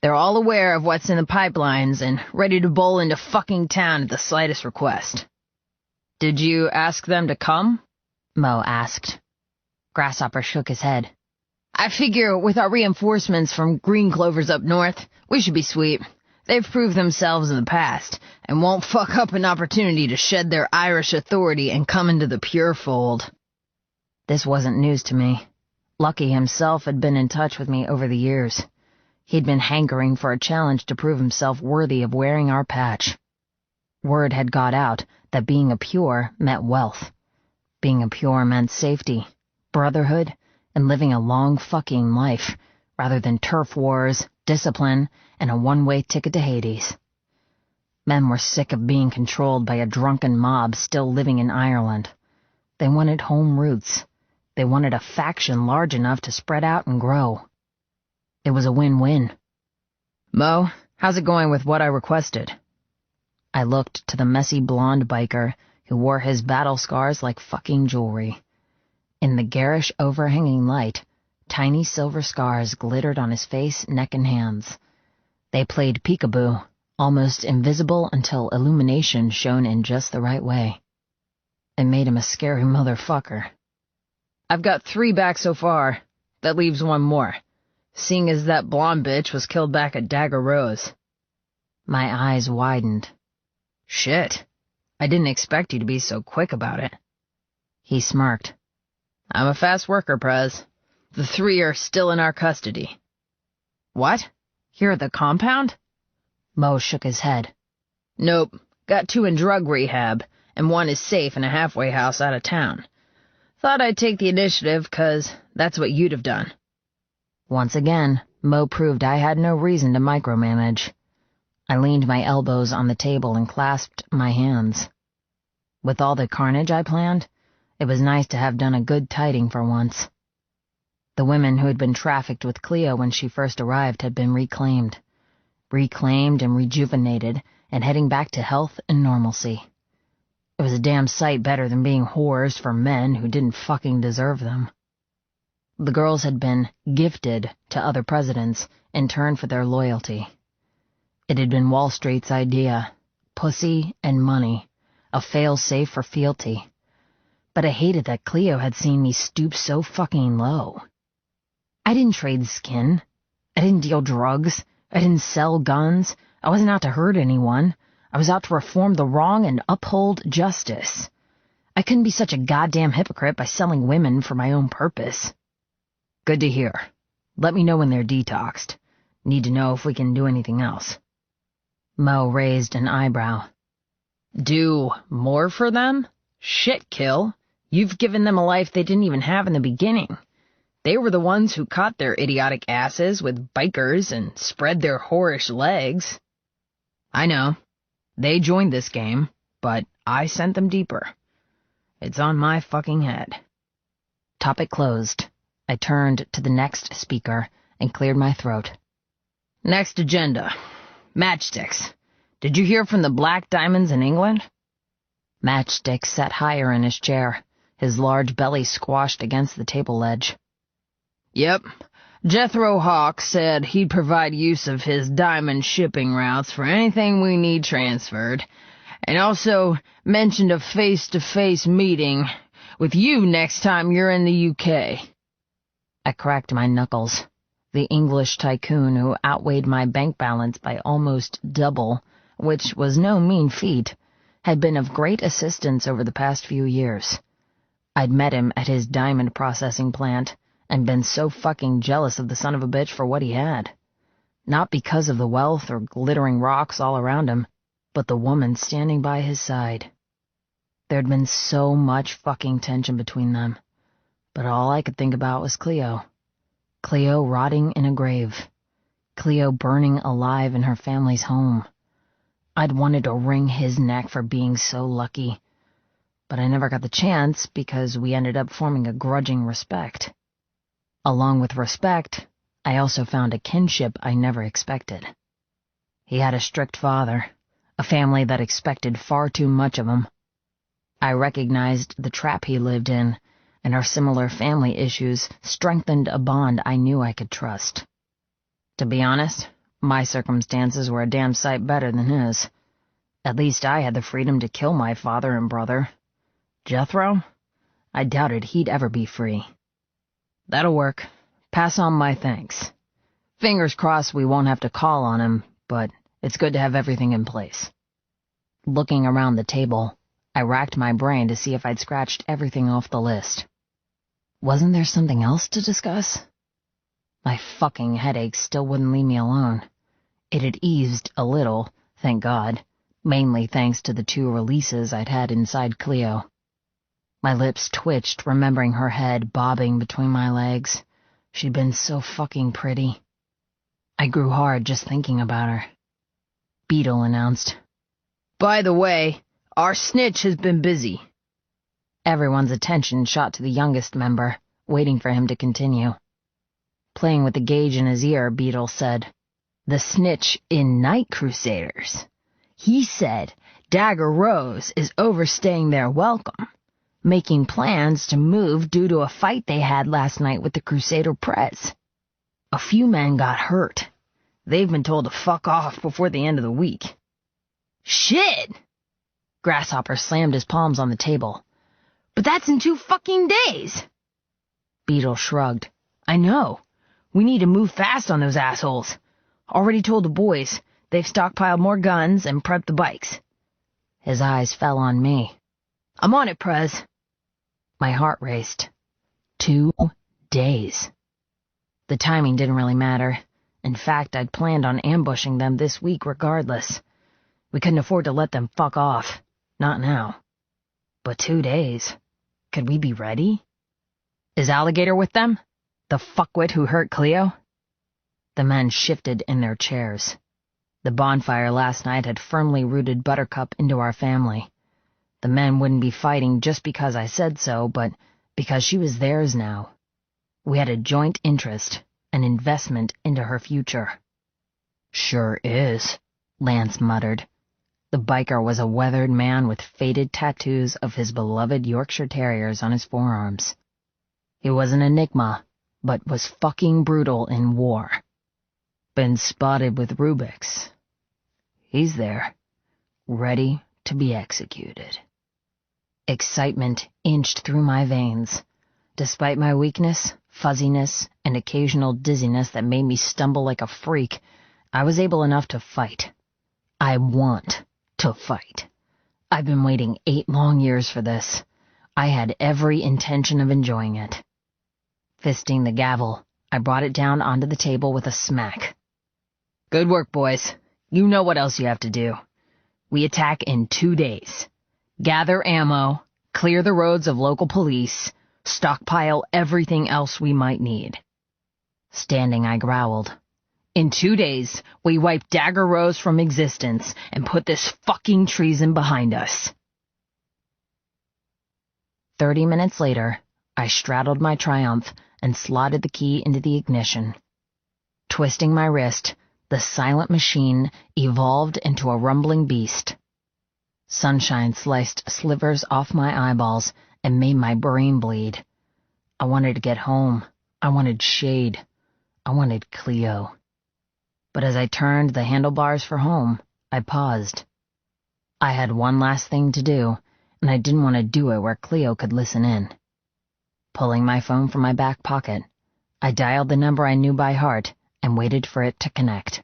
They're all aware of what's in the pipelines and ready to bowl into fucking town at the slightest request. Did you ask them to come? Mo asked. Grasshopper shook his head. I figure with our reinforcements from Green Clovers up north, we should be sweet. They've proved themselves in the past, and won't fuck up an opportunity to shed their Irish authority and come into the pure fold. This wasn't news to me. Lucky himself had been in touch with me over the years. He'd been hankering for a challenge to prove himself worthy of wearing our patch. Word had got out that being a pure meant wealth. Being a pure meant safety, brotherhood, and living a long fucking life, rather than turf wars, discipline, and a one-way ticket to Hades. Men were sick of being controlled by a drunken mob still living in Ireland. They wanted home roots. They wanted a faction large enough to spread out and grow. It was a win-win. Mo, how's it going with what I requested? I looked to the messy blonde biker who wore his battle scars like fucking jewelry. In the garish overhanging light, tiny silver scars glittered on his face, neck, and hands. They played peekaboo, almost invisible until illumination shone in just the right way. It made him a scary motherfucker. I've got 3 back so far. That leaves 1 more, seeing as that blonde bitch was killed back at Dagger Rose. My eyes widened. Shit. I didn't expect you to be so quick about it. He smirked. I'm a fast worker, Prez. The 3 are still in our custody. What? Here at the compound? Mo shook his head. Nope. Got 2 in drug rehab, and 1 is safe in a halfway house out of town. Thought I'd take the initiative, 'cause that's what you'd have done. Once again, Mo proved I had no reason to micromanage. I leaned my elbows on the table and clasped my hands. With all the carnage I planned, it was nice to have done a good tiding for once. The women who had been trafficked with Cleo when she first arrived had been reclaimed and rejuvenated, and heading back to health and normalcy. It was a damn sight better than being whores for men who didn't fucking deserve them. The girls had been gifted to other presidents in turn for their loyalty. It had been Wall Street's idea, pussy and money, a fail-safe for fealty. But I hated that Cleo had seen me stoop so fucking low. I didn't trade skin. I didn't deal drugs. I didn't sell guns. I wasn't out to hurt anyone. I was out to reform the wrong and uphold justice. I couldn't be such a goddamn hypocrite by selling women for my own purpose. Good to hear. Let me know when they're detoxed. Need to know if we can do anything else. Mo raised an eyebrow. Do more for them? Shit, Kill. You've given them a life they didn't even have in the beginning. They were the ones who caught their idiotic asses with bikers and spread their whorish legs. I know. They joined this game, but I sent them deeper. It's on my fucking head. Topic closed. I turned to the next speaker and cleared my throat. Next agenda. Matchsticks. Did you hear from the Black Diamonds in England? Matchstick sat higher in his chair, his large belly squashed against the table ledge. Yep. Jethro Hawk said he'd provide use of his diamond shipping routes for anything we need transferred, and also mentioned a face-to-face meeting with you next time you're in the UK. I cracked my knuckles. The English tycoon who outweighed my bank balance by almost double, which was no mean feat, had been of great assistance over the past few years. I'd met him at his diamond processing plant, and been so fucking jealous of the son of a bitch for what he had. Not because of the wealth or glittering rocks all around him, but the woman standing by his side. There'd been so much fucking tension between them, but all I could think about was Cleo. Cleo rotting in a grave. Cleo burning alive in her family's home. I'd wanted to wring his neck for being so lucky, but I never got the chance because we ended up forming a grudging respect. Along with respect, I also found a kinship I never expected. He had a strict father, a family that expected far too much of him. I recognized the trap he lived in, and our similar family issues strengthened a bond I knew I could trust. To be honest, my circumstances were a damn sight better than his. At least I had the freedom to kill my father and brother. Jethro? I doubted he'd ever be free. That'll work. Pass on my thanks. Fingers crossed we won't have to call on him, but it's good to have everything in place. Looking around the table, I racked my brain to see if I'd scratched everything off the list. Wasn't there something else to discuss? My fucking headache still wouldn't leave me alone. It had eased a little, thank God, mainly thanks to the 2 releases I'd had inside Cleo. My lips twitched, remembering her head bobbing between my legs. She'd been so fucking pretty. I grew hard just thinking about her. Beetle announced, "By the way, our snitch has been busy." Everyone's attention shot to the youngest member, waiting for him to continue. Playing with the gauge in his ear, Beetle said, "The snitch in Night Crusaders. He said Dagger Rose is overstaying their welcome, making plans to move due to a fight they had last night with the Crusader Prez. A few men got hurt. They've been told to fuck off before the end of the week." Shit! Grasshopper slammed his palms on the table. But that's in 2 fucking days! Beetle shrugged. I know. We need to move fast on those assholes. Already told the boys. They've stockpiled more guns and prepped the bikes. His eyes fell on me. I'm on it, Prez. My heart raced. 2 days. The timing didn't really matter. In fact, I'd planned on ambushing them this week regardless. We couldn't afford to let them fuck off. Not now. But 2 days. Could we be ready? Is Alligator with them? The fuckwit who hurt Cleo? The men shifted in their chairs. The bonfire last night had firmly rooted Buttercup into our family. The men wouldn't be fighting just because I said so, but because she was theirs now. We had a joint interest, an investment into her future. Sure is, Lance muttered. The biker was a weathered man with faded tattoos of his beloved Yorkshire Terriers on his forearms. He was an enigma, but was fucking brutal in war. Been spotted with Rubik's. He's there, ready to be executed. Excitement inched through my veins. Despite my weakness, fuzziness, and occasional dizziness that made me stumble like a freak, I was able enough to fight. I want to fight. I've been waiting 8 long years for this. I had every intention of enjoying it. Fisting the gavel, I brought it down onto the table with a smack. Good work, boys. You know what else you have to do. We attack in 2 days. Gather ammo, clear the roads of local police, stockpile everything else we might need. Standing, I growled. In 2 days, we wipe Dagger Rose from existence and put this fucking treason behind us. 30 minutes later, I straddled my Triumph and slotted the key into the ignition. Twisting my wrist, the silent machine evolved into a rumbling beast. Sunshine sliced slivers off my eyeballs and made my brain bleed. I wanted to get home. I wanted shade. I wanted Cleo. But as I turned the handlebars for home, I paused. I had one last thing to do, and I didn't want to do it where Cleo could listen in. Pulling my phone from my back pocket, I dialed the number I knew by heart and waited for it to connect.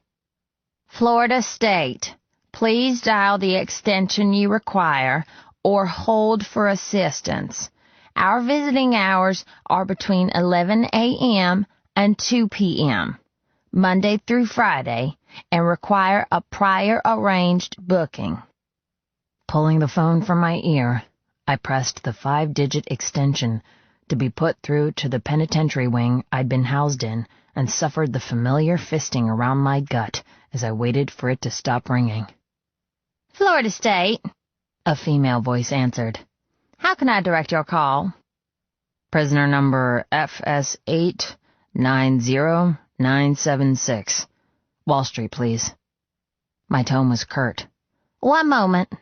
Florida State. Please dial the extension you require or hold for assistance. Our visiting hours are between 11 a.m. and 2 p.m., Monday through Friday, and require a prior arranged booking. Pulling the phone from my ear, I pressed the 5-digit extension to be put through to the penitentiary wing I'd been housed in and suffered the familiar fisting around my gut as I waited for it to stop ringing. Florida State, a female voice answered. How can I direct your call? Prisoner number FS890976. Wall Street, please. My tone was curt. One moment.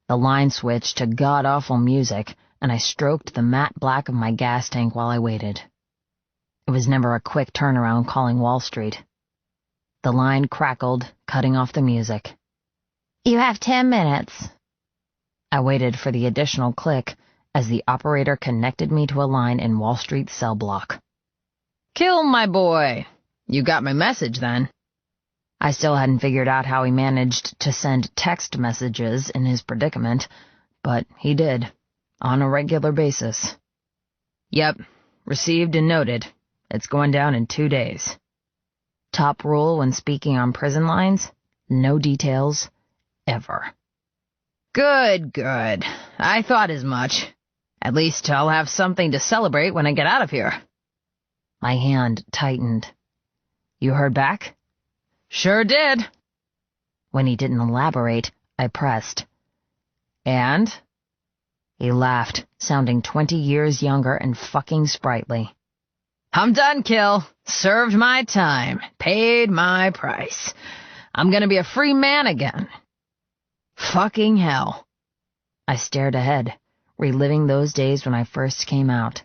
The line switched to god-awful music, and I stroked the matte black of my gas tank while I waited. It was never a quick turnaround calling Wall Street. The line crackled, cutting off the music. You have 10 minutes. I waited for the additional click as the operator connected me to a line in Wall Street's cell block. Kill my boy. You got my message then. I still hadn't figured out how he managed to send text messages in his predicament, but he did, on a regular basis. Yep, received and noted. It's going down in 2 days. Top rule when speaking on prison lines, no details, ever. Good, good. I thought as much. At least I'll have something to celebrate when I get out of here. My hand tightened. You heard back? Sure did. When he didn't elaborate, I pressed. And? He laughed, sounding 20 years younger and fucking sprightly. I'm done, Kill. Served my time. Paid my price. I'm gonna be a free man again. Fucking hell. I stared ahead, reliving those days when I first came out.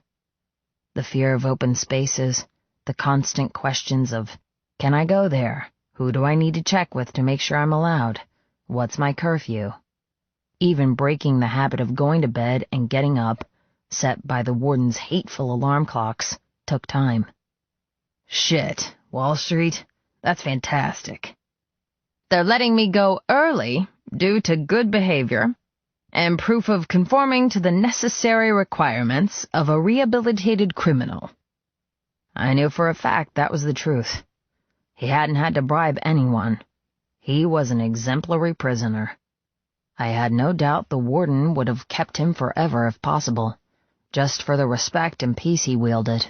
The fear of open spaces, the constant questions of, can I go there? Who do I need to check with to make sure I'm allowed? What's my curfew? Even breaking the habit of going to bed and getting up, set by the warden's hateful alarm clocks, took time. Shit, Wall Street? That's fantastic. They're letting me go early due to good behavior and proof of conforming to the necessary requirements of a rehabilitated criminal. I knew for a fact that was the truth. He hadn't had to bribe anyone. He was an exemplary prisoner. I had no doubt the warden would have kept him forever if possible, just for the respect and peace he wielded.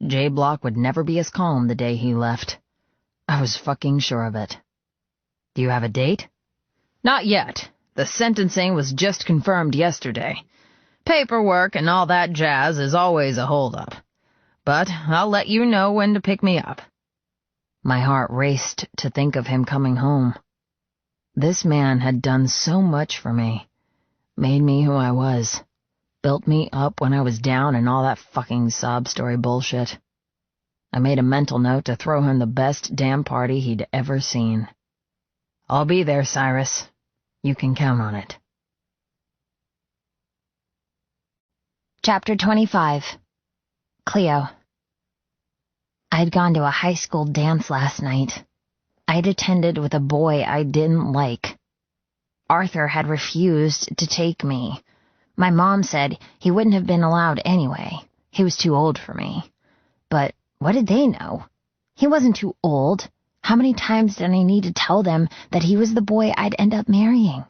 J Block would never be as calm the day he left. I was fucking sure of it. Do you have a date? Not yet. The sentencing was just confirmed yesterday. Paperwork and all that jazz is always a holdup. But I'll let you know when to pick me up. My heart raced to think of him coming home. This man had done so much for me, made me who I was, built me up when I was down and all that fucking sob story bullshit. I made a mental note to throw him the best damn party he'd ever seen. I'll be there, Cyrus. You can count on it. Chapter 25. Cleo. I'd gone to a high school dance last night. I'd attended with a boy I didn't like. Arthur had refused to take me. My mom said he wouldn't have been allowed anyway. He was too old for me. But what did they know? He wasn't too old. How many times did I need to tell them that he was the boy I'd end up marrying?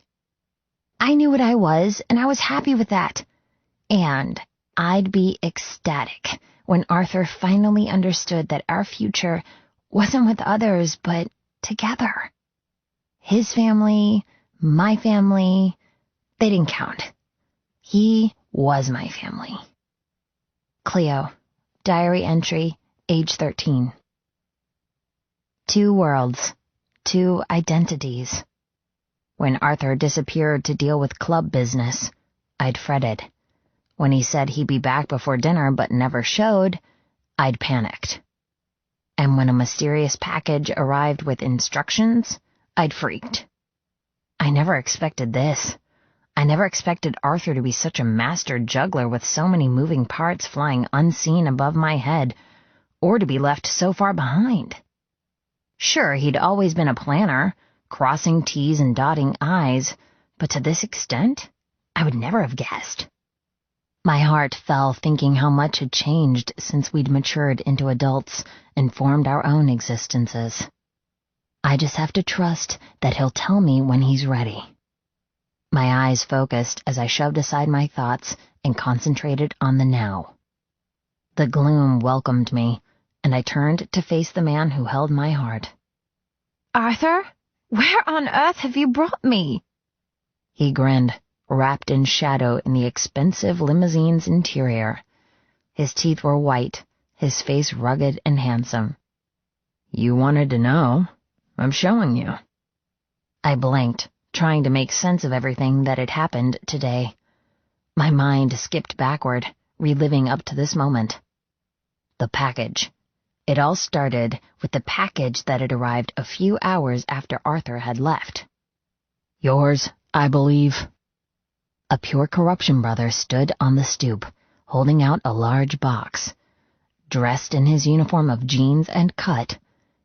I knew what I was, and I was happy with that. And I'd be ecstatic when Arthur finally understood that our future wasn't with others, but together. His family, my family, they didn't count. He was my family. Cleo, diary entry, age 13. 2 worlds, 2 identities. When Arthur disappeared to deal with club business, I'd fretted. When he said he'd be back before dinner but never showed, I'd panicked. And when a mysterious package arrived with instructions, I'd freaked. I never expected this. I never expected Arthur to be such a master juggler with so many moving parts flying unseen above my head, or to be left so far behind. Sure, he'd always been a planner, crossing T's and dotting I's, but to this extent, I would never have guessed. My heart fell thinking how much had changed since we'd matured into adults and formed our own existences. I just have to trust that he'll tell me when he's ready. My eyes focused as I shoved aside my thoughts and concentrated on the now. The gloom welcomed me, and I turned to face the man who held my heart. "Arthur, where on earth have you brought me?" He grinned, wrapped in shadow in the expensive limousine's interior. His teeth were white, his face rugged and handsome. "You wanted to know. I'm showing you." I blinked, trying to make sense of everything that had happened today. My mind skipped backward, reliving up to this moment. The package. It all started with the package that had arrived a few hours after Arthur had left. "Yours, I believe." A pure corruption brother stood on the stoop, holding out a large box. Dressed in his uniform of jeans and cut,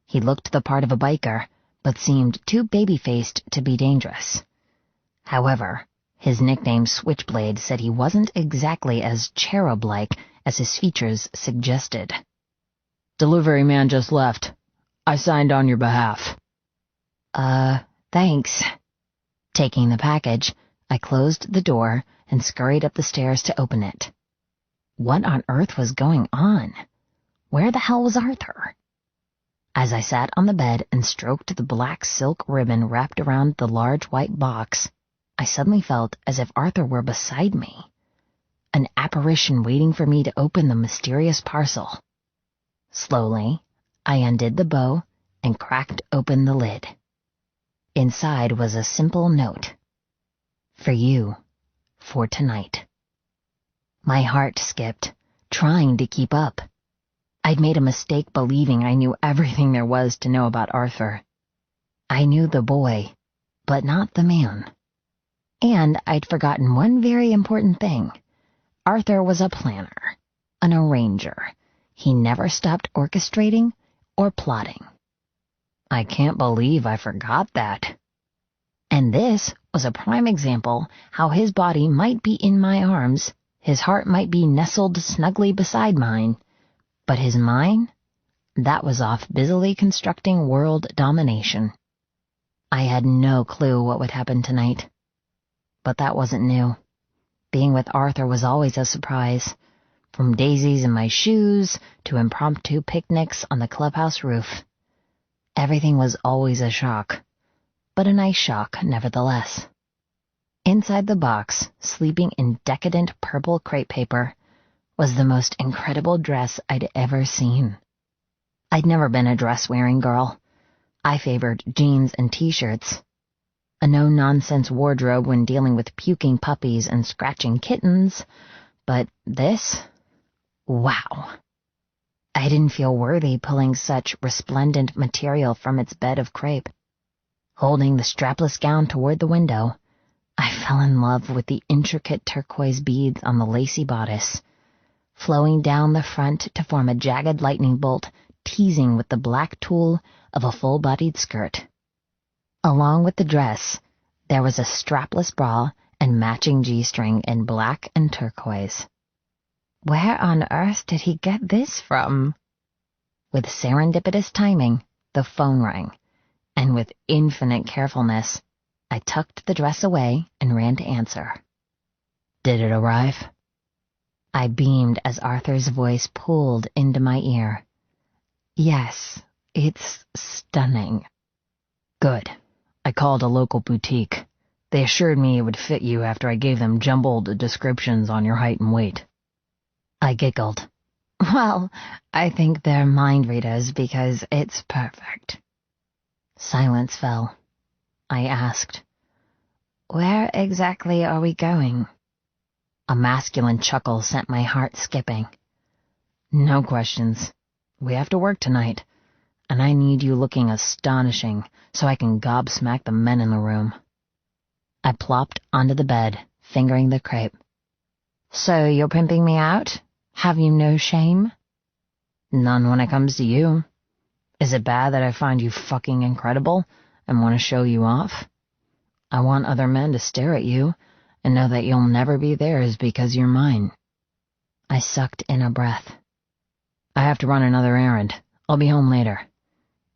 he looked the part of a biker, but seemed too baby-faced to be dangerous. However, his nickname Switchblade said he wasn't exactly as cherub-like as his features suggested. "Delivery man just left. I signed on your behalf." Thanks." Taking the package, I closed the door and scurried up the stairs to open it. What on earth was going on? Where the hell was Arthur? As I sat on the bed and stroked the black silk ribbon wrapped around the large white box, I suddenly felt as if Arthur were beside me, an apparition waiting for me to open the mysterious parcel. Slowly, I undid the bow and cracked open the lid. Inside was a simple note. For you, for tonight. My heart skipped, trying to keep up. I'd made a mistake believing I knew everything there was to know about Arthur. I knew the boy, but not the man. And I'd forgotten one very important thing. Arthur was a planner, an arranger. He never stopped orchestrating or plotting. I can't believe I forgot that. And this was a prime example how his body might be in my arms, his heart might be nestled snugly beside mine, but his mind, that was off busily constructing world domination. I had no clue what would happen tonight. But that wasn't new. Being with Arthur was always a surprise, from daisies in my shoes to impromptu picnics on the clubhouse roof. Everything was always a shock, but a nice shock nevertheless. Inside the box, sleeping in decadent purple crepe paper, was the most incredible dress I'd ever seen. I'd never been a dress-wearing girl. I favored jeans and t-shirts. A no-nonsense wardrobe when dealing with puking puppies and scratching kittens, but this? Wow. I didn't feel worthy pulling such resplendent material from its bed of crepe. Holding the strapless gown toward the window, I fell in love with the intricate turquoise beads on the lacy bodice, flowing down the front to form a jagged lightning bolt teasing with the black tulle of a full-bodied skirt. Along with the dress, there was a strapless bra and matching G-string in black and turquoise. Where on earth did he get this from? With serendipitous timing, the phone rang, and with infinite carefulness, I tucked the dress away and ran to answer. Did it arrive? I beamed as Arthur's voice pulled into my ear. Yes, it's stunning. Good. I called a local boutique. They assured me it would fit you after I gave them jumbled descriptions on your height and weight. I giggled. Well, I think they're mind readers because it's perfect. Silence fell. I asked, Where exactly are we going? A masculine chuckle sent my heart skipping. No questions. We have to work tonight, and I need you looking astonishing so I can gobsmack the men in the room. I plopped onto the bed, fingering the crepe. So you're pimping me out? Have you no shame? None when it comes to you. Is it bad that I find you fucking incredible and want to show you off? I want other men to stare at you and know that you'll never be theirs because you're mine. I sucked in a breath. I have to run another errand. I'll be home later.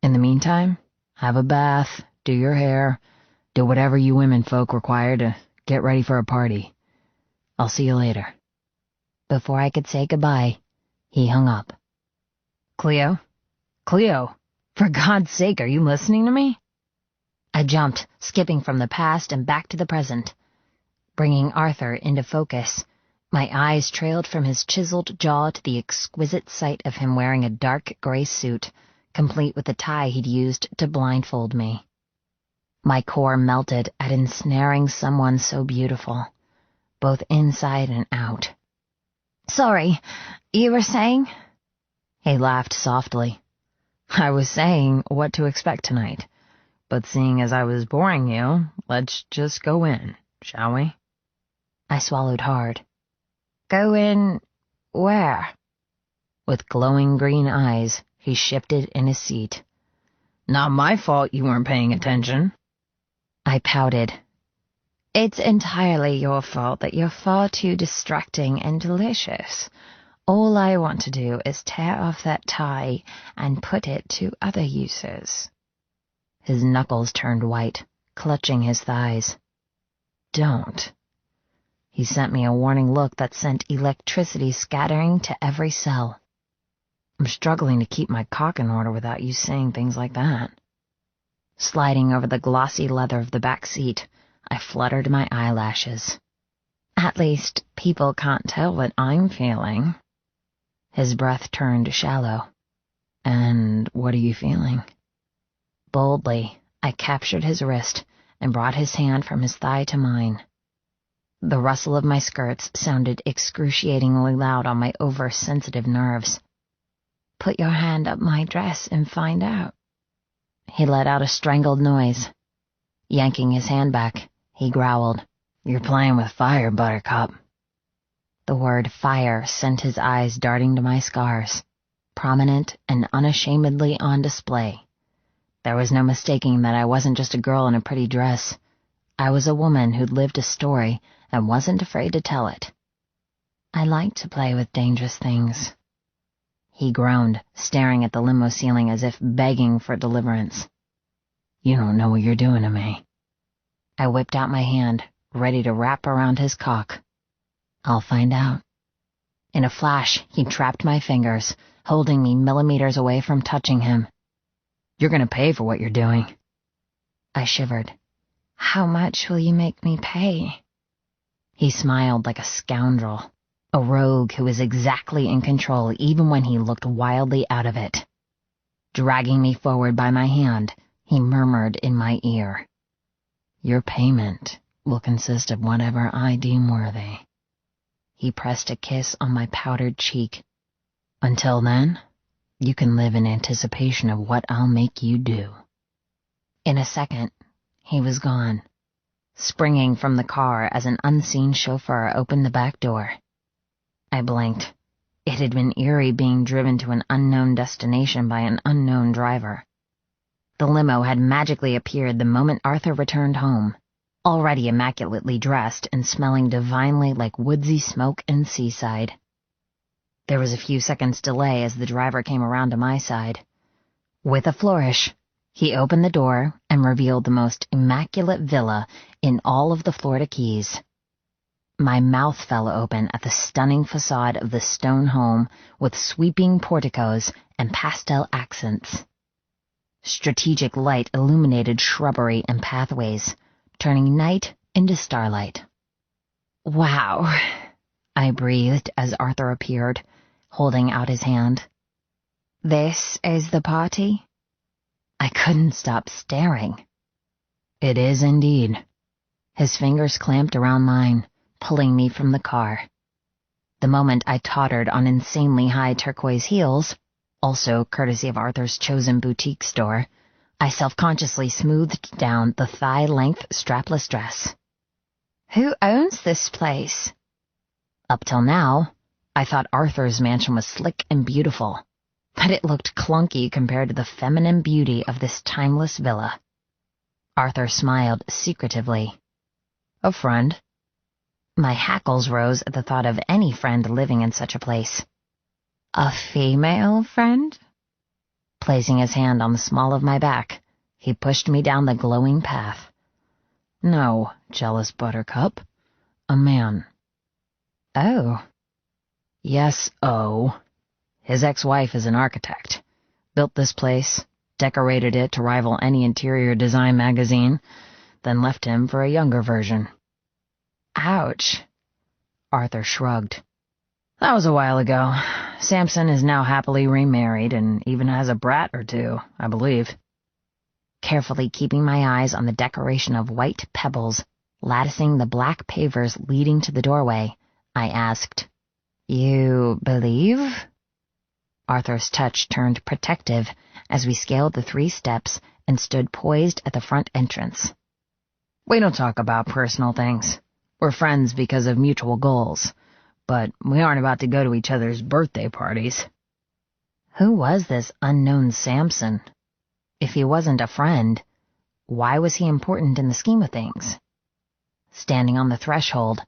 In the meantime, have a bath, do your hair, do whatever you women folk require to get ready for a party. I'll see you later. Before I could say goodbye, he hung up. Cleo? Cleo, for God's sake, are you listening to me? I jumped, skipping from the past and back to the present. Bringing Arthur into focus, my eyes trailed from his chiseled jaw to the exquisite sight of him wearing a dark gray suit, complete with the tie he'd used to blindfold me. My core melted at ensnaring someone so beautiful, both inside and out. Sorry, you were saying? He laughed softly. I was saying what to expect tonight, but seeing as I was boring you, let's just go in, shall we? I swallowed hard. Go in where? With glowing green eyes, he shifted in his seat. Not my fault you weren't paying attention. I pouted. It's entirely your fault that you're far too distracting and delicious. All I want to do is tear off that tie and put it to other uses. His knuckles turned white, clutching his thighs. Don't. He sent me a warning look that sent electricity scattering to every cell. I'm struggling to keep my cock in order without you saying things like that. Sliding over the glossy leather of the back seat, I fluttered my eyelashes. At least, people can't tell what I'm feeling. His breath turned shallow. And what are you feeling? Boldly, I captured his wrist and brought his hand from his thigh to mine. The rustle of my skirts sounded excruciatingly loud on my oversensitive nerves. Put your hand up my dress and find out. He let out a strangled noise. Yanking his hand back, he growled, You're playing with fire, Buttercup. The word fire sent his eyes darting to my scars, prominent and unashamedly on display. There was no mistaking that I wasn't just a girl in a pretty dress. I was a woman who'd lived a story and wasn't afraid to tell it. I liked to play with dangerous things. He groaned, staring at the limo ceiling as if begging for deliverance. You don't know what you're doing to me. I whipped out my hand, ready to wrap around his cock. I'll find out. In a flash, he trapped my fingers, holding me millimeters away from touching him. You're gonna pay for what you're doing. I shivered. How much will you make me pay? He smiled like a scoundrel, a rogue who was exactly in control even when he looked wildly out of it. Dragging me forward by my hand, he murmured in my ear. Your payment will consist of whatever I deem worthy. He pressed a kiss on my powdered cheek. Until then, you can live in anticipation of what I'll make you do. In a second, he was gone, springing from the car as an unseen chauffeur opened the back door. I blinked. It had been eerie being driven to an unknown destination by an unknown driver. The limo had magically appeared the moment Arthur returned home, already immaculately dressed and smelling divinely like woodsy smoke and seaside. There was a few seconds' delay as the driver came around to my side. With a flourish, he opened the door and revealed the most immaculate villa in all of the Florida Keys. My mouth fell open at the stunning facade of the stone home with sweeping porticos and pastel accents. Strategic light illuminated shrubbery and pathways, turning night into starlight. Wow, I breathed as Arthur appeared, holding out his hand. This is the party? I couldn't stop staring. It is indeed. His fingers clamped around mine, pulling me from the car. The moment I tottered on insanely high turquoise heels, also courtesy of Arthur's chosen boutique store, I self-consciously smoothed down the thigh-length strapless dress. Who owns this place? Up till now, I thought Arthur's mansion was slick and beautiful, but it looked clunky compared to the feminine beauty of this timeless villa. Arthur smiled secretively. A friend. My hackles rose at the thought of any friend living in such a place. A female friend? Placing his hand on the small of my back, he pushed me down the glowing path. No, jealous buttercup. A man. Oh. Yes, oh. His ex-wife is an architect. Built this place, decorated it to rival any interior design magazine, then left him for a younger version. Ouch. Arthur shrugged. That was a while ago. Samson is now happily remarried and even has a brat or two, I believe. Carefully keeping my eyes on the decoration of white pebbles latticing the black pavers leading to the doorway, I asked, You believe? Arthur's touch turned protective as we scaled the 3 steps and stood poised at the front entrance. We don't talk about personal things. We're friends because of mutual goals, but we aren't about to go to each other's birthday parties. Who was this unknown Samson? If he wasn't a friend, why was he important in the scheme of things? Standing on the threshold,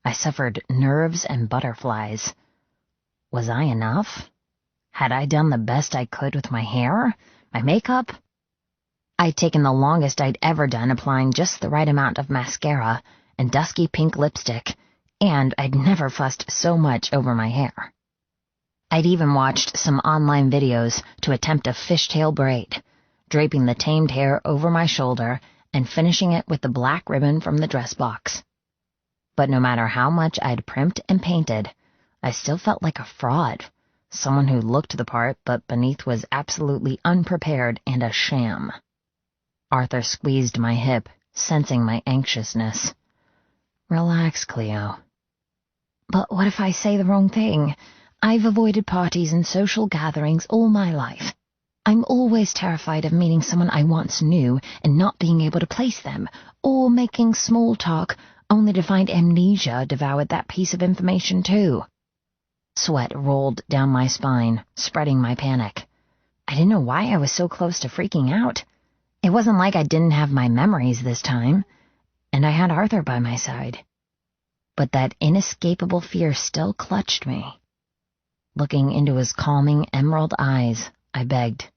I suffered nerves and butterflies. Was I enough? Had I done the best I could with my hair, my makeup? I'd taken the longest I'd ever done applying just the right amount of mascara and dusky pink lipstick, and I'd never fussed so much over my hair. I'd even watched some online videos to attempt a fishtail braid, draping the tamed hair over my shoulder and finishing it with the black ribbon from the dress box. But no matter how much I'd primped and painted, I still felt like a fraud, someone who looked the part but beneath was absolutely unprepared and a sham. Arthur squeezed my hip, sensing my anxiousness. Relax, Cleo. But what if I say the wrong thing? I've avoided parties and social gatherings all my life. I'm always terrified of meeting someone I once knew and not being able to place them, or making small talk only to find amnesia devoured that piece of information too. Sweat rolled down my spine, spreading my panic. I didn't know why I was so close to freaking out. It wasn't like I didn't have my memories this time, and I had Arthur by my side. But that inescapable fear still clutched me. Looking into his calming emerald eyes, I begged,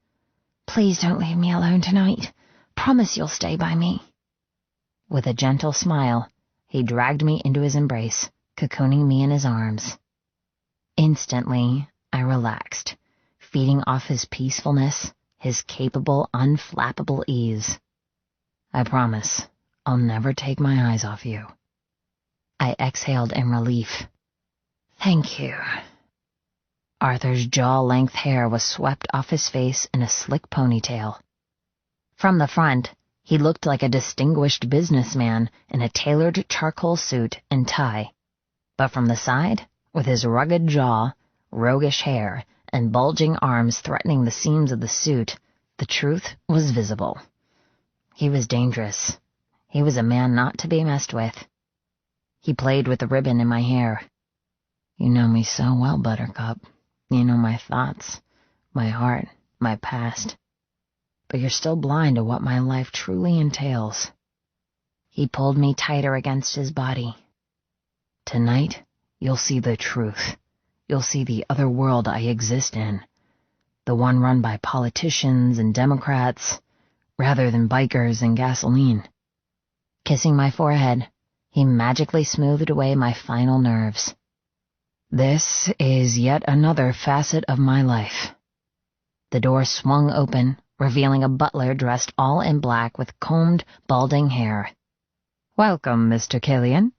"Please don't leave me alone tonight. Promise you'll stay by me." With a gentle smile, he dragged me into his embrace, cocooning me in his arms. Instantly, I relaxed, feeding off his peacefulness, his capable, unflappable ease. "I promise, I'll never take my eyes off you." I exhaled in relief. "Thank you." Arthur's jaw-length hair was swept off his face in a slick ponytail. From the front, he looked like a distinguished businessman in a tailored charcoal suit and tie. But from the side, with his rugged jaw, roguish hair, and bulging arms threatening the seams of the suit, the truth was visible. He was dangerous. He was a man not to be messed with. He played with the ribbon in my hair. "You know me so well, Buttercup. You know my thoughts, my heart, my past. But you're still blind to what my life truly entails." He pulled me tighter against his body. "Tonight, you'll see the truth. You'll see the other world I exist in. The one run by politicians and Democrats, rather than bikers and gasoline." Kissing my forehead, he magically smoothed away my final nerves. "This is yet another facet of my life." The door swung open, revealing a butler dressed all in black with combed, balding hair. "Welcome, Mr. Killian."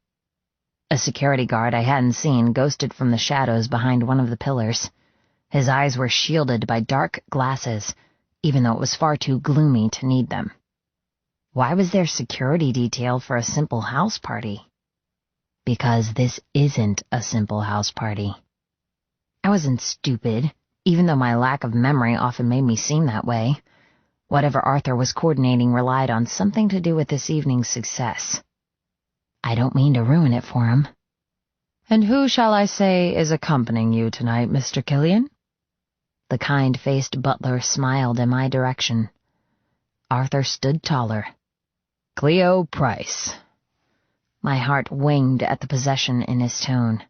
A security guard I hadn't seen ghosted from the shadows behind one of the pillars. His eyes were shielded by dark glasses, even though it was far too gloomy to need them. Why was there security detail for a simple house party? Because this isn't a simple house party. I wasn't stupid, even though my lack of memory often made me seem that way. Whatever Arthur was coordinating relied on something to do with this evening's success. I don't mean to ruin it for him. "And who shall I say is accompanying you tonight, Mr. Killian?" The kind-faced butler smiled in my direction. Arthur stood taller. "Cleo Price." My heart winged at the possession in his tone.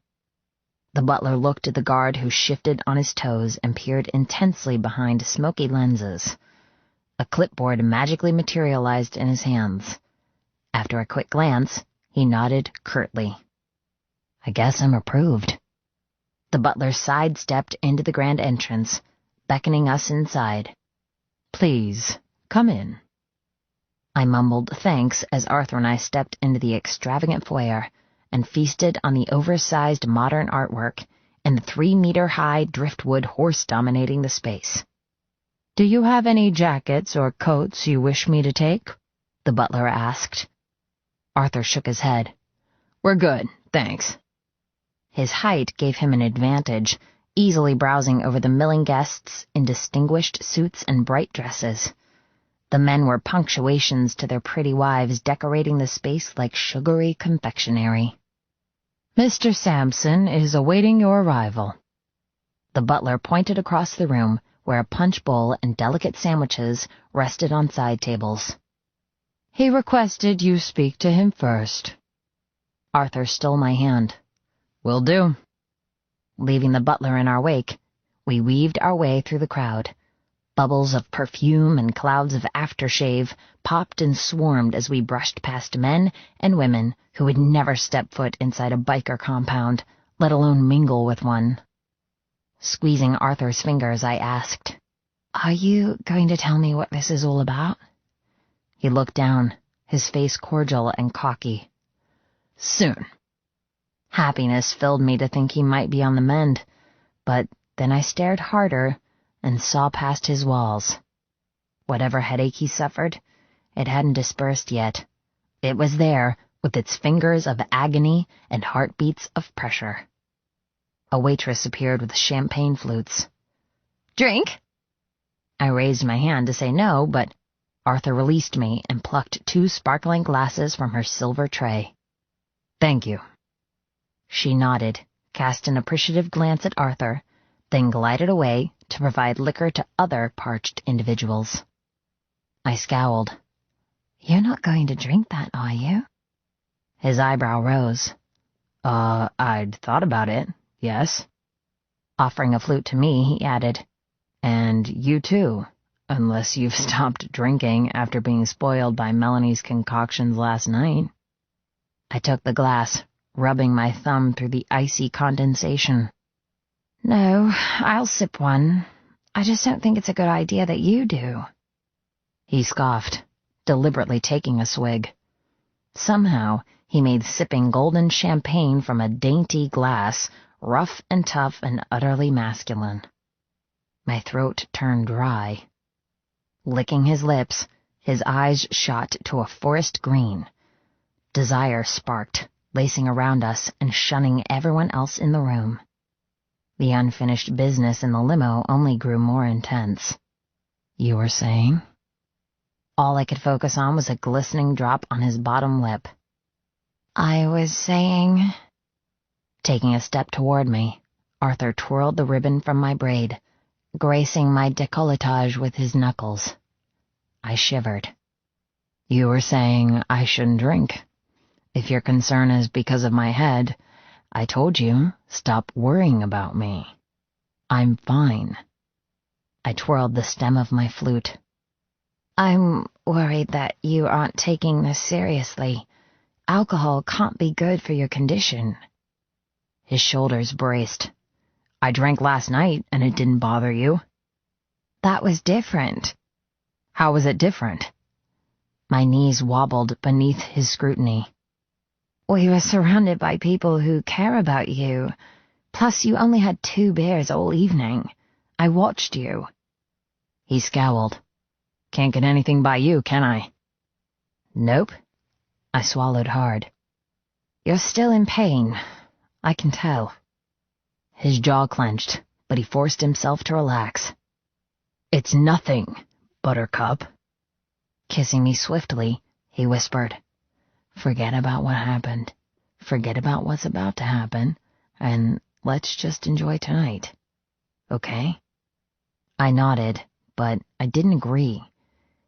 The butler looked at the guard who shifted on his toes and peered intensely behind smoky lenses. A clipboard magically materialized in his hands. After a quick glance, he nodded curtly. "I guess I'm approved." The butler sidestepped into the grand entrance, beckoning us inside. "Please, come in." I mumbled thanks as Arthur and I stepped into the extravagant foyer and feasted on the oversized modern artwork and the 3-meter-high driftwood horse dominating the space. "Do you have any jackets or coats you wish me to take?" the butler asked. Arthur shook his head. "We're good, thanks." His height gave him an advantage, easily browsing over the milling guests in distinguished suits and bright dresses. The men were punctuations to their pretty wives, decorating the space like sugary confectionery. "Mr. Sampson is awaiting your arrival." The butler pointed across the room, where a punch bowl and delicate sandwiches rested on side tables. "He requested you speak to him first." Arthur stole my hand. "Will do." Leaving the butler in our wake, we weaved our way through the crowd. Bubbles of perfume and clouds of aftershave popped and swarmed as we brushed past men and women who would never step foot inside a biker compound, let alone mingle with one. Squeezing Arthur's fingers, I asked, "Are you going to tell me what this is all about?" He looked down, his face cordial and cocky. "Soon." Happiness filled me to think he might be on the mend, but then I stared harder and saw past his walls. Whatever headache he suffered, it hadn't dispersed yet. It was there, with its fingers of agony and heartbeats of pressure. A waitress appeared with champagne flutes. "Drink?" I raised my hand to say no, but Arthur released me and plucked 2 sparkling glasses from her silver tray. "Thank you." She nodded, cast an appreciative glance at Arthur, then glided away to provide liquor to other parched individuals. I scowled. You're not going to drink that, are you? His eyebrow rose. I'd thought about it, yes. Offering a flute to me, he added, and you too, unless you've stopped drinking after being spoiled by Melanie's concoctions last night. I took the glass, rubbing my thumb through the icy condensation. No, I'll sip one. I just don't think it's a good idea that you do. He scoffed, deliberately taking a swig. Somehow, he made sipping golden champagne from a dainty glass rough and tough and utterly masculine. My throat turned dry. Licking his lips, his eyes shot to a forest green. Desire sparked, lacing around us and shunning everyone else in the room. The unfinished business in the limo only grew more intense. You were saying? All I could focus on was a glistening drop on his bottom lip. I was saying... Taking a step toward me, Arthur twirled the ribbon from my braid, gracing my décolletage with his knuckles. I shivered. You were saying I shouldn't drink. If your concern is because of my head, I told you, stop worrying about me. I'm fine. I twirled the stem of my flute. I'm worried that you aren't taking this seriously. Alcohol can't be good for your condition. His shoulders braced. I drank last night, and it didn't bother you. That was different. How was it different? My knees wobbled beneath his scrutiny. We were surrounded by people who care about you. Plus, you only had 2 beers all evening. I watched you. He scowled. Can't get anything by you, can I? Nope. I swallowed hard. You're still in pain. I can tell. His jaw clenched, but he forced himself to relax. It's nothing, Buttercup. Kissing me swiftly, he whispered, forget about what happened. Forget about what's about to happen, and let's just enjoy tonight. Okay? I nodded, but I didn't agree.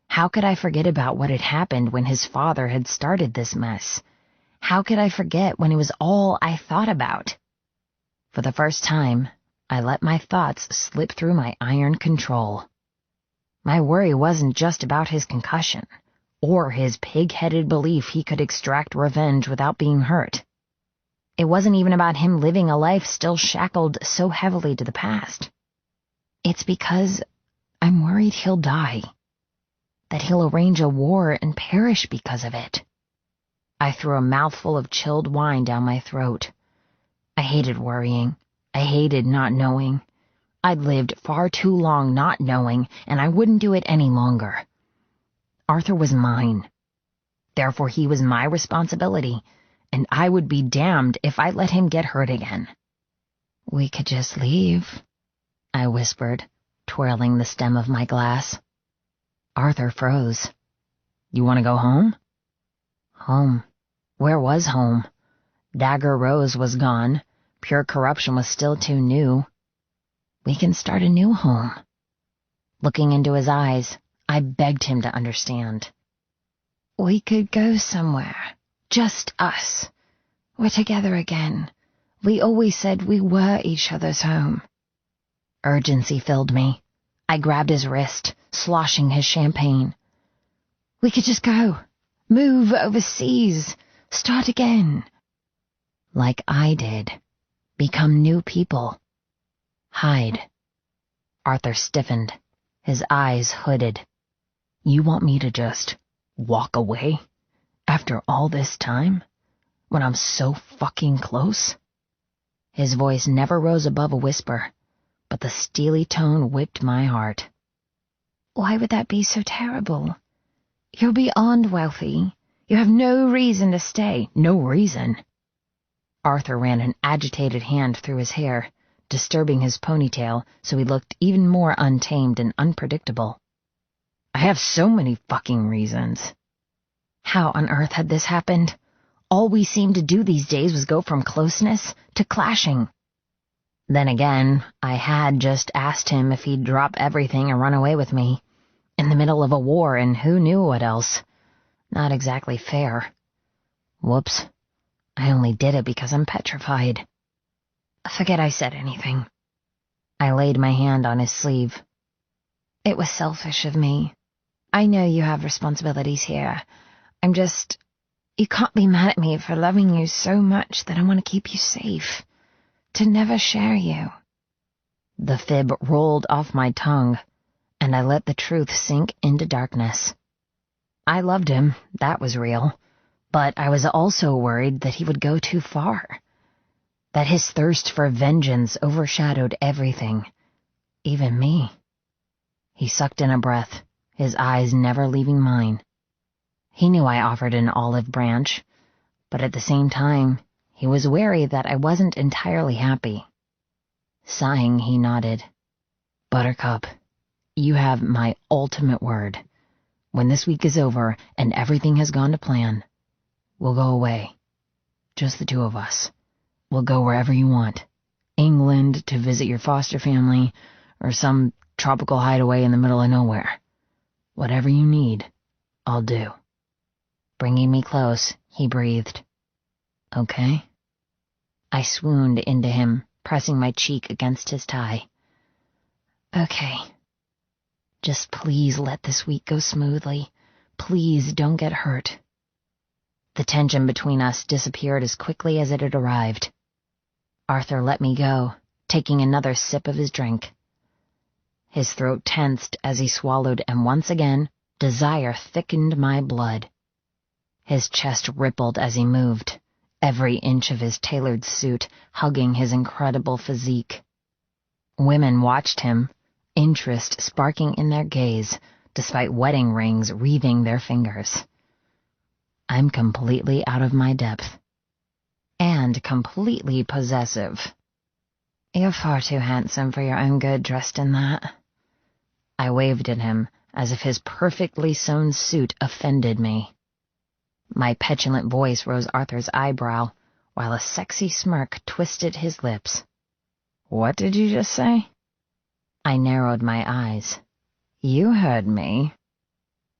How could I forget about what had happened when his father had started this mess? How could I forget when it was all I thought about? For the first time, I let my thoughts slip through my iron control. My worry wasn't just about his concussion, or his pig-headed belief he could extract revenge without being hurt. It wasn't even about him living a life still shackled so heavily to the past. It's because I'm worried he'll die. That he'll arrange a war and perish because of it. I threw a mouthful of chilled wine down my throat. I hated worrying. I hated not knowing. I'd lived far too long not knowing, and I wouldn't do it any longer. Arthur was mine. Therefore he was my responsibility, and I would be damned if I let him get hurt again. We could just leave, I whispered, twirling the stem of my glass. Arthur froze. You want to go home? Home. Where was home? Dagger Rose was gone. Pure corruption was still too new. We can start a new home. Looking into his eyes, I begged him to understand. We could go somewhere. Just us. We're together again. We always said we were each other's home. Urgency filled me. I grabbed his wrist, sloshing his champagne. We could just go. Move overseas. Start again. Like I did. Become new people. Hide. Arthur stiffened, his eyes hooded. You want me to just walk away? After all this time? When I'm so fucking close? His voice never rose above a whisper, but the steely tone whipped my heart. Why would that be so terrible? You're beyond wealthy. You have no reason to stay. No reason. Arthur ran an agitated hand through his hair, disturbing his ponytail so he looked even more untamed and unpredictable. I have so many fucking reasons. How on earth had this happened? All we seemed to do these days was go from closeness to clashing. Then again, I had just asked him if he'd drop everything and run away with me, in the middle of a war and who knew what else. Not exactly fair. Whoops. I only did it because I'm petrified. Forget I said anything. I laid my hand on his sleeve. It was selfish of me. I know you have responsibilities here. You can't be mad at me for loving you so much that I want to keep you safe. To never share you. The fib rolled off my tongue, and I let the truth sink into darkness. I loved him, that was real, but I was also worried that he would go too far. That his thirst for vengeance overshadowed everything, even me. He sucked in a breath, his eyes never leaving mine. He knew I offered an olive branch, but at the same time, he was wary that I wasn't entirely happy. Sighing, he nodded. Buttercup, you have my ultimate word. When this week is over and everything has gone to plan, we'll go away. Just the two of us. We'll go wherever you want. England to visit your foster family, or some tropical hideaway in the middle of nowhere. Whatever you need, I'll do. Bringing me close, he breathed. Okay? I swooned into him, pressing my cheek against his thigh. Okay. Just please let this week go smoothly. Please don't get hurt. The tension between us disappeared as quickly as it had arrived. Arthur let me go, taking another sip of his drink. His throat tensed as he swallowed, and once again, desire thickened my blood. His chest rippled as he moved, every inch of his tailored suit hugging his incredible physique. Women watched him, interest sparking in their gaze, despite wedding rings wreathing their fingers. I'm completely out of my depth. And completely possessive. You're far too handsome for your own good dressed in that. I waved at him, as if his perfectly sewn suit offended me. My petulant voice rose Arthur's eyebrow, while a sexy smirk twisted his lips. What did you just say? I narrowed my eyes. You heard me.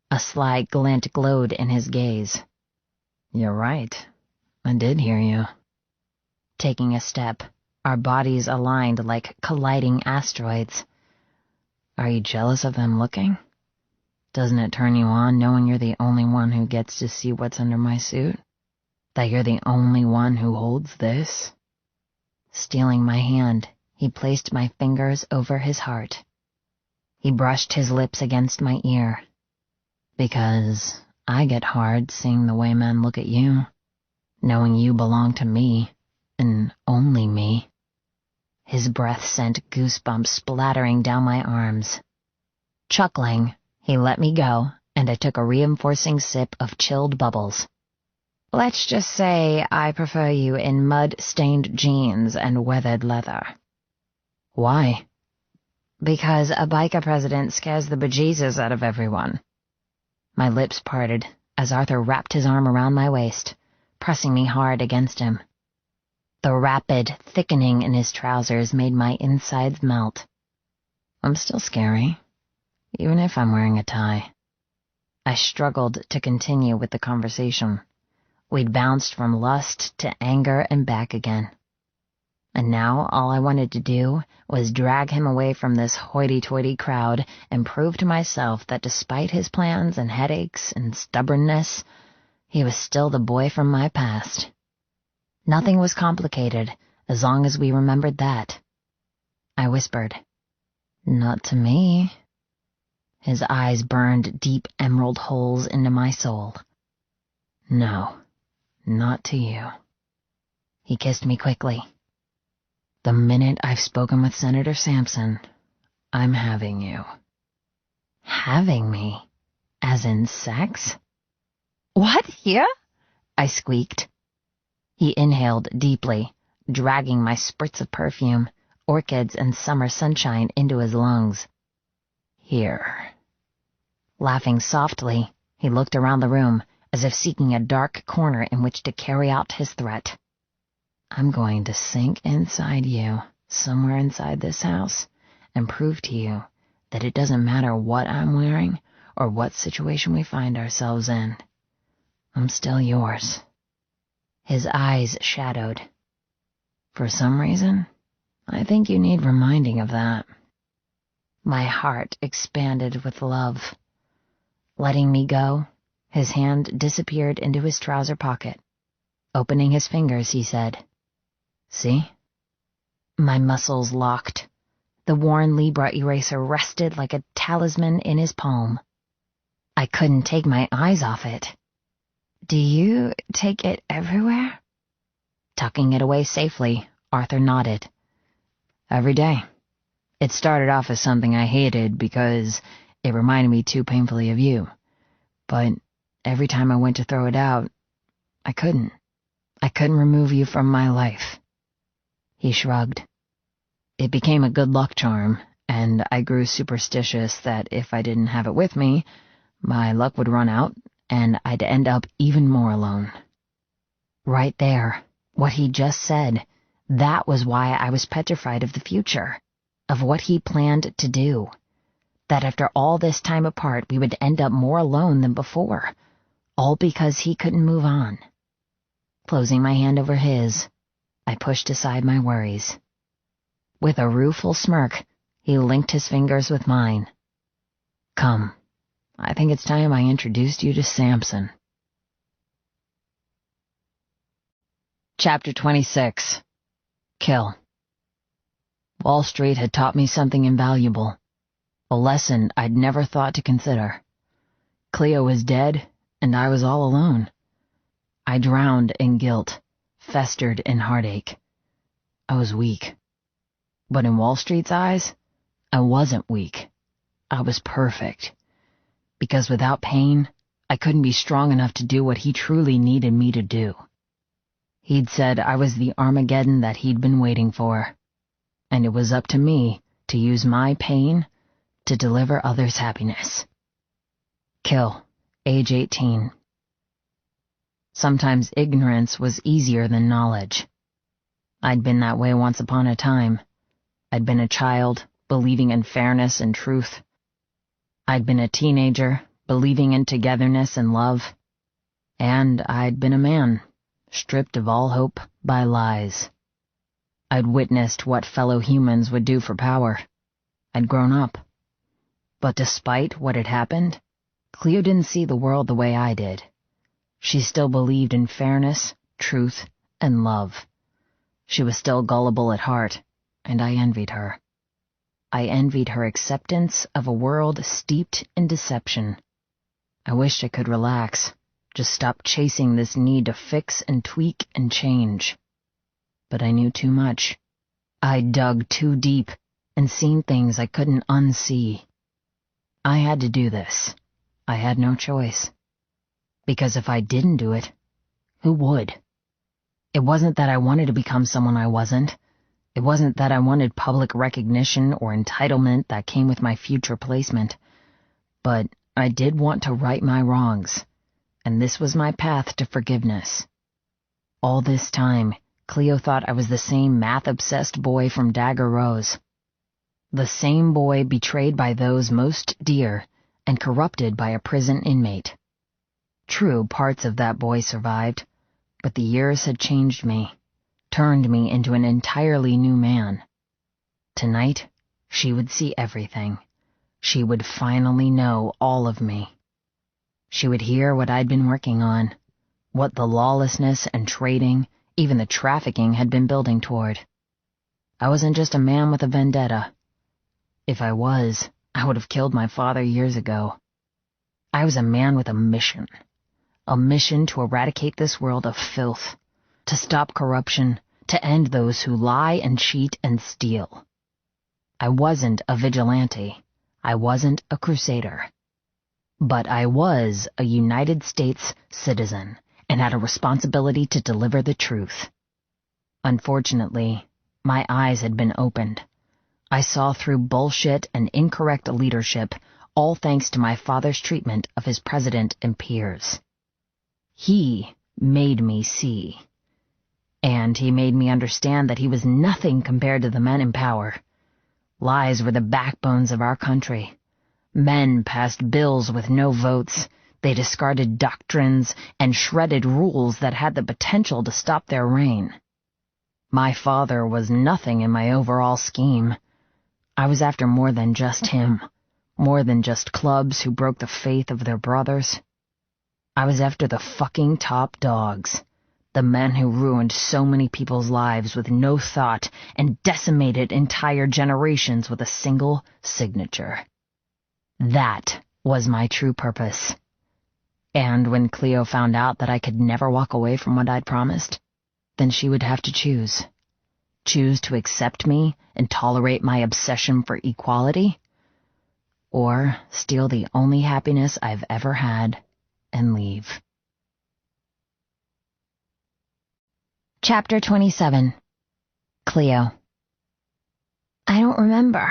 A sly glint glowed in his gaze. You're right. I did hear you. Taking a step, our bodies aligned like colliding asteroids. Are you jealous of them looking? Doesn't it turn you on knowing you're the only one who gets to see what's under my suit? That you're the only one who holds this? Stealing my hand, he placed my fingers over his heart. He brushed his lips against my ear. Because I get hard seeing the way men look at you, knowing you belong to me, and only me. His breath sent goosebumps splattering down my arms. Chuckling, he let me go, and I took a reinforcing sip of chilled bubbles. Let's just say I prefer you in mud-stained jeans and weathered leather. Why? Because a biker president scares the bejesus out of everyone. My lips parted as Arthur wrapped his arm around my waist, pressing me hard against him. The rapid thickening in his trousers made my insides melt. I'm still scary, even if I'm wearing a tie. I struggled to continue with the conversation. We'd bounced from lust to anger and back again. And now all I wanted to do was drag him away from this hoity-toity crowd and prove to myself that despite his plans and headaches and stubbornness, he was still the boy from my past. Nothing was complicated as long as we remembered that. I whispered, Not to me. His eyes burned deep emerald holes into my soul. No, not to you. He kissed me quickly. The minute I've spoken with Senator Sampson, I'm having you. Having me? As in sex? What, here? I squeaked. He inhaled deeply, dragging my spurts of perfume, orchids, and summer sunshine into his lungs. Here. Laughing softly, he looked around the room, as if seeking a dark corner in which to carry out his threat. I'm going to sink inside you, somewhere inside this house, and prove to you that it doesn't matter what I'm wearing or what situation we find ourselves in, I'm still yours." His eyes shadowed. "For some reason, I think you need reminding of that." My heart expanded with love. Letting me go, his hand disappeared into his trouser pocket. Opening his fingers, he said, "See?" My muscles locked. The worn Libra eraser rested like a talisman in his palm. I couldn't take my eyes off it. "Do you take it everywhere?" Tucking it away safely, Arthur nodded. "Every day. It started off as something I hated because it reminded me too painfully of you. But every time I went to throw it out, I couldn't. I couldn't remove you from my life." He shrugged. "It became a good luck charm, and I grew superstitious that if I didn't have it with me, my luck would run out, and I'd end up even more alone." Right there, what he just said, that was why I was petrified of the future, of what he planned to do. That after all this time apart, we would end up more alone than before, all because he couldn't move on. Closing my hand over his, I pushed aside my worries. With a rueful smirk, he linked his fingers with mine. "Come, I think it's time I introduced you to Samson." Chapter 26. Kill. Wall Street had taught me something invaluable, a lesson I'd never thought to consider. Cleo was dead, and I was all alone. I drowned in guilt, festered in heartache. I was weak. But in Wall Street's eyes, I wasn't weak. I was perfect. Because without pain, I couldn't be strong enough to do what he truly needed me to do. He'd said I was the Armageddon that he'd been waiting for, and it was up to me to use my pain to deliver others happiness. Kill, age 18. Sometimes ignorance was easier than knowledge. I'd been that way once upon a time. I'd been a child, believing in fairness and truth. I'd been a teenager, believing in togetherness and love. And I'd been a man, stripped of all hope by lies. I'd witnessed what fellow humans would do for power. I'd grown up. But despite what had happened, Cleo didn't see the world the way I did. She still believed in fairness, truth, and love. She was still gullible at heart, and I envied her. I envied her acceptance of a world steeped in deception. I wished I could relax, just stop chasing this need to fix and tweak and change. But I knew too much. I'd dug too deep and seen things I couldn't unsee. I had to do this. I had no choice. Because if I didn't do it, who would? It wasn't that I wanted to become someone I wasn't. It wasn't that I wanted public recognition or entitlement that came with my future placement. But I did want to right my wrongs, and this was my path to forgiveness. All this time, Cleo thought I was the same math-obsessed boy from Dagger Rose. The same boy betrayed by those most dear and corrupted by a prison inmate. True, parts of that boy survived, but the years had changed me, turned me into an entirely new man. Tonight, she would see everything. She would finally know all of me. She would hear what I'd been working on, what the lawlessness and trading, even the trafficking, had been building toward. I wasn't just a man with a vendetta. If I was, I would have killed my father years ago. I was a man with a mission to eradicate this world of filth, to stop corruption, to end those who lie and cheat and steal. I wasn't a vigilante. I wasn't a crusader. But I was a United States citizen and had a responsibility to deliver the truth. Unfortunately, my eyes had been opened. I saw through bullshit and incorrect leadership, all thanks to my father's treatment of his president and peers. He made me see. And he made me understand that he was nothing compared to the men in power. Lies were the backbones of our country. Men passed bills with no votes. They discarded doctrines and shredded rules that had the potential to stop their reign. My father was nothing in my overall scheme. I was after more than just him, more than just clubs who broke the faith of their brothers. I was after the fucking top dogs, the men who ruined so many people's lives with no thought and decimated entire generations with a single signature. That was my true purpose. And when Cleo found out that I could never walk away from what I'd promised, then she would have to choose. Choose to accept me and tolerate my obsession for equality, or steal the only happiness I've ever had and leave. Chapter 27. Cleo. I don't remember.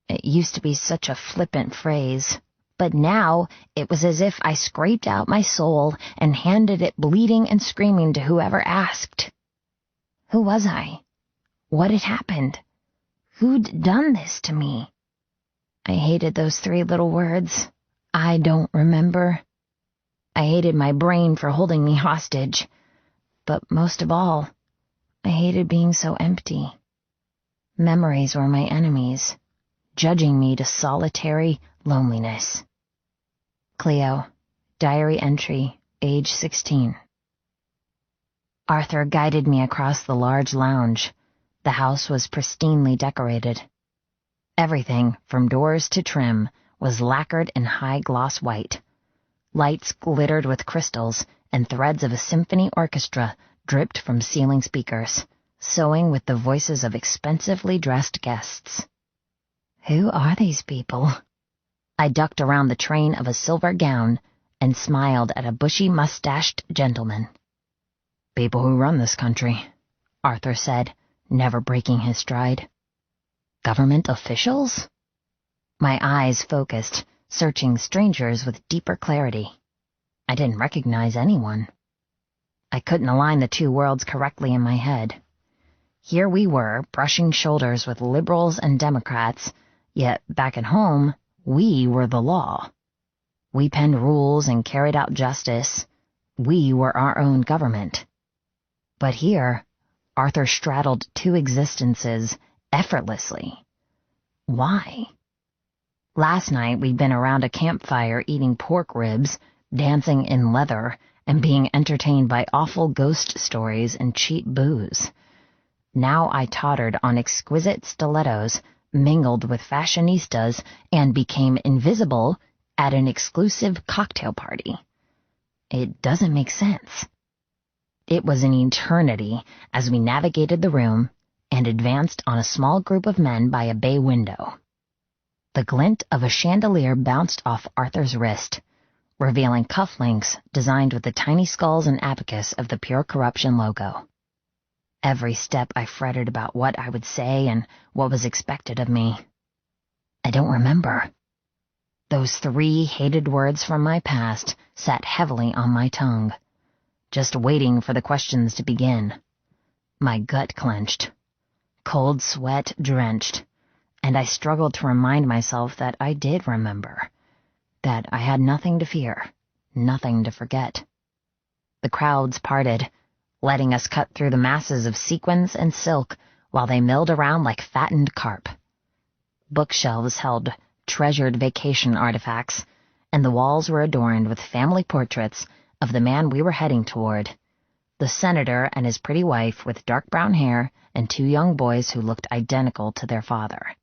It used to be such a flippant phrase, but now it was as if I scraped out my soul and handed it bleeding and screaming to whoever asked. Who was I? What had happened? Who'd done this to me? I hated those 3 little words. I don't remember. I hated my brain for holding me hostage. But most of all, I hated being so empty. Memories were my enemies, judging me to solitary loneliness. Cleo, diary entry, age 16. Arthur guided me across the large lounge. The house was pristinely decorated. Everything, from doors to trim, was lacquered in high-gloss white. Lights glittered with crystals, and threads of a symphony orchestra dripped from ceiling speakers, sewing with the voices of expensively dressed guests. Who are these people? I ducked around the train of a silver gown and smiled at a bushy-mustached gentleman. People who run this country, Arthur said, never breaking his stride. Government officials? My eyes focused, searching strangers with deeper clarity. I didn't recognize anyone. I couldn't align the 2 worlds correctly in my head. Here we were, brushing shoulders with liberals and Democrats, yet back at home, we were the law. We penned rules and carried out justice. We were our own government. But here, Arthur straddled 2 existences effortlessly. Why? Last night we'd been around a campfire eating pork ribs, dancing in leather, and being entertained by awful ghost stories and cheap booze. Now I tottered on exquisite stilettos, mingled with fashionistas, and became invisible at an exclusive cocktail party. It doesn't make sense. It was an eternity as we navigated the room and advanced on a small group of men by a bay window. The glint of a chandelier bounced off Arthur's wrist, revealing cufflinks designed with the tiny skulls and abacus of the Pure Corruption logo. Every step I fretted about what I would say and what was expected of me. I don't remember. Those 3 hated words from my past sat heavily on my tongue, just waiting for the questions to begin. My gut clenched. Cold sweat drenched, and I struggled to remind myself that I did remember, that I had nothing to fear, nothing to forget. The crowds parted, letting us cut through the masses of sequins and silk while they milled around like fattened carp. Bookshelves held treasured vacation artifacts, and the walls were adorned with family portraits of the man we were heading toward, the senator and his pretty wife with dark brown hair and 2 young boys who looked identical to their father.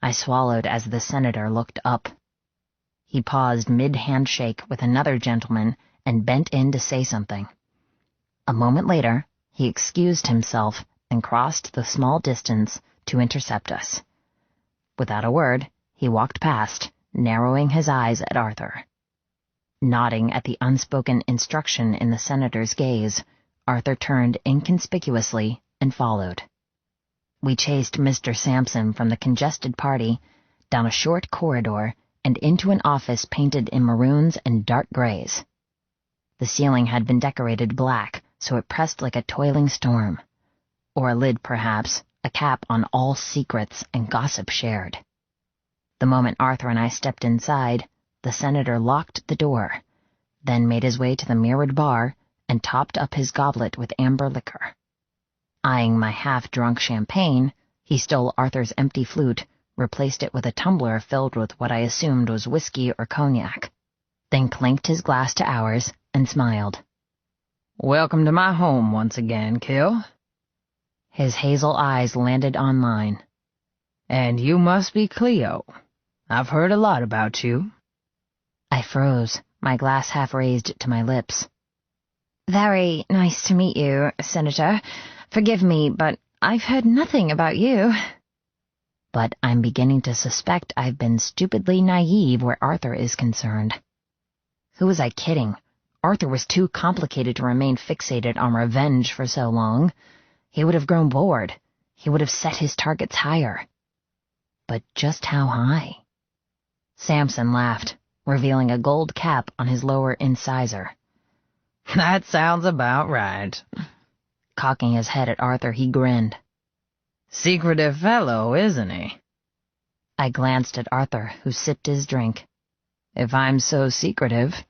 I swallowed as the senator looked up. He paused mid-handshake with another gentleman and bent in to say something. A moment later, he excused himself and crossed the small distance to intercept us. Without a word, he walked past, narrowing his eyes at Arthur. Nodding at the unspoken instruction in the senator's gaze, Arthur turned inconspicuously and followed. We chased Mr. Sampson from the congested party, down a short corridor, and into an office painted in maroons and dark grays. The ceiling had been decorated black, so it pressed like a toiling storm. Or a lid, perhaps, a cap on all secrets and gossip shared. The moment Arthur and I stepped inside, the senator locked the door, then made his way to the mirrored bar and topped up his goblet with amber liquor. Eyeing my half-drunk champagne, he stole Arthur's empty flute, replaced it with a tumbler filled with what I assumed was whiskey or cognac, then clinked his glass to ours and smiled. "Welcome to my home once again, Kill." His hazel eyes landed on mine. "And you must be Cleo. I've heard a lot about you." I froze, my glass half raised to my lips. "Very nice to meet you, Senator. Forgive me, but I've heard nothing about you." But I'm beginning to suspect I've been stupidly naive where Arthur is concerned. Who was I kidding? Arthur was too complicated to remain fixated on revenge for so long. He would have grown bored. He would have set his targets higher. But just how high? Samson laughed, revealing a gold cap on his lower incisor. "That sounds about right." Cocking his head at Arthur, he grinned. "Secretive fellow, isn't he?" I glanced at Arthur, who sipped his drink. "If I'm so secretive,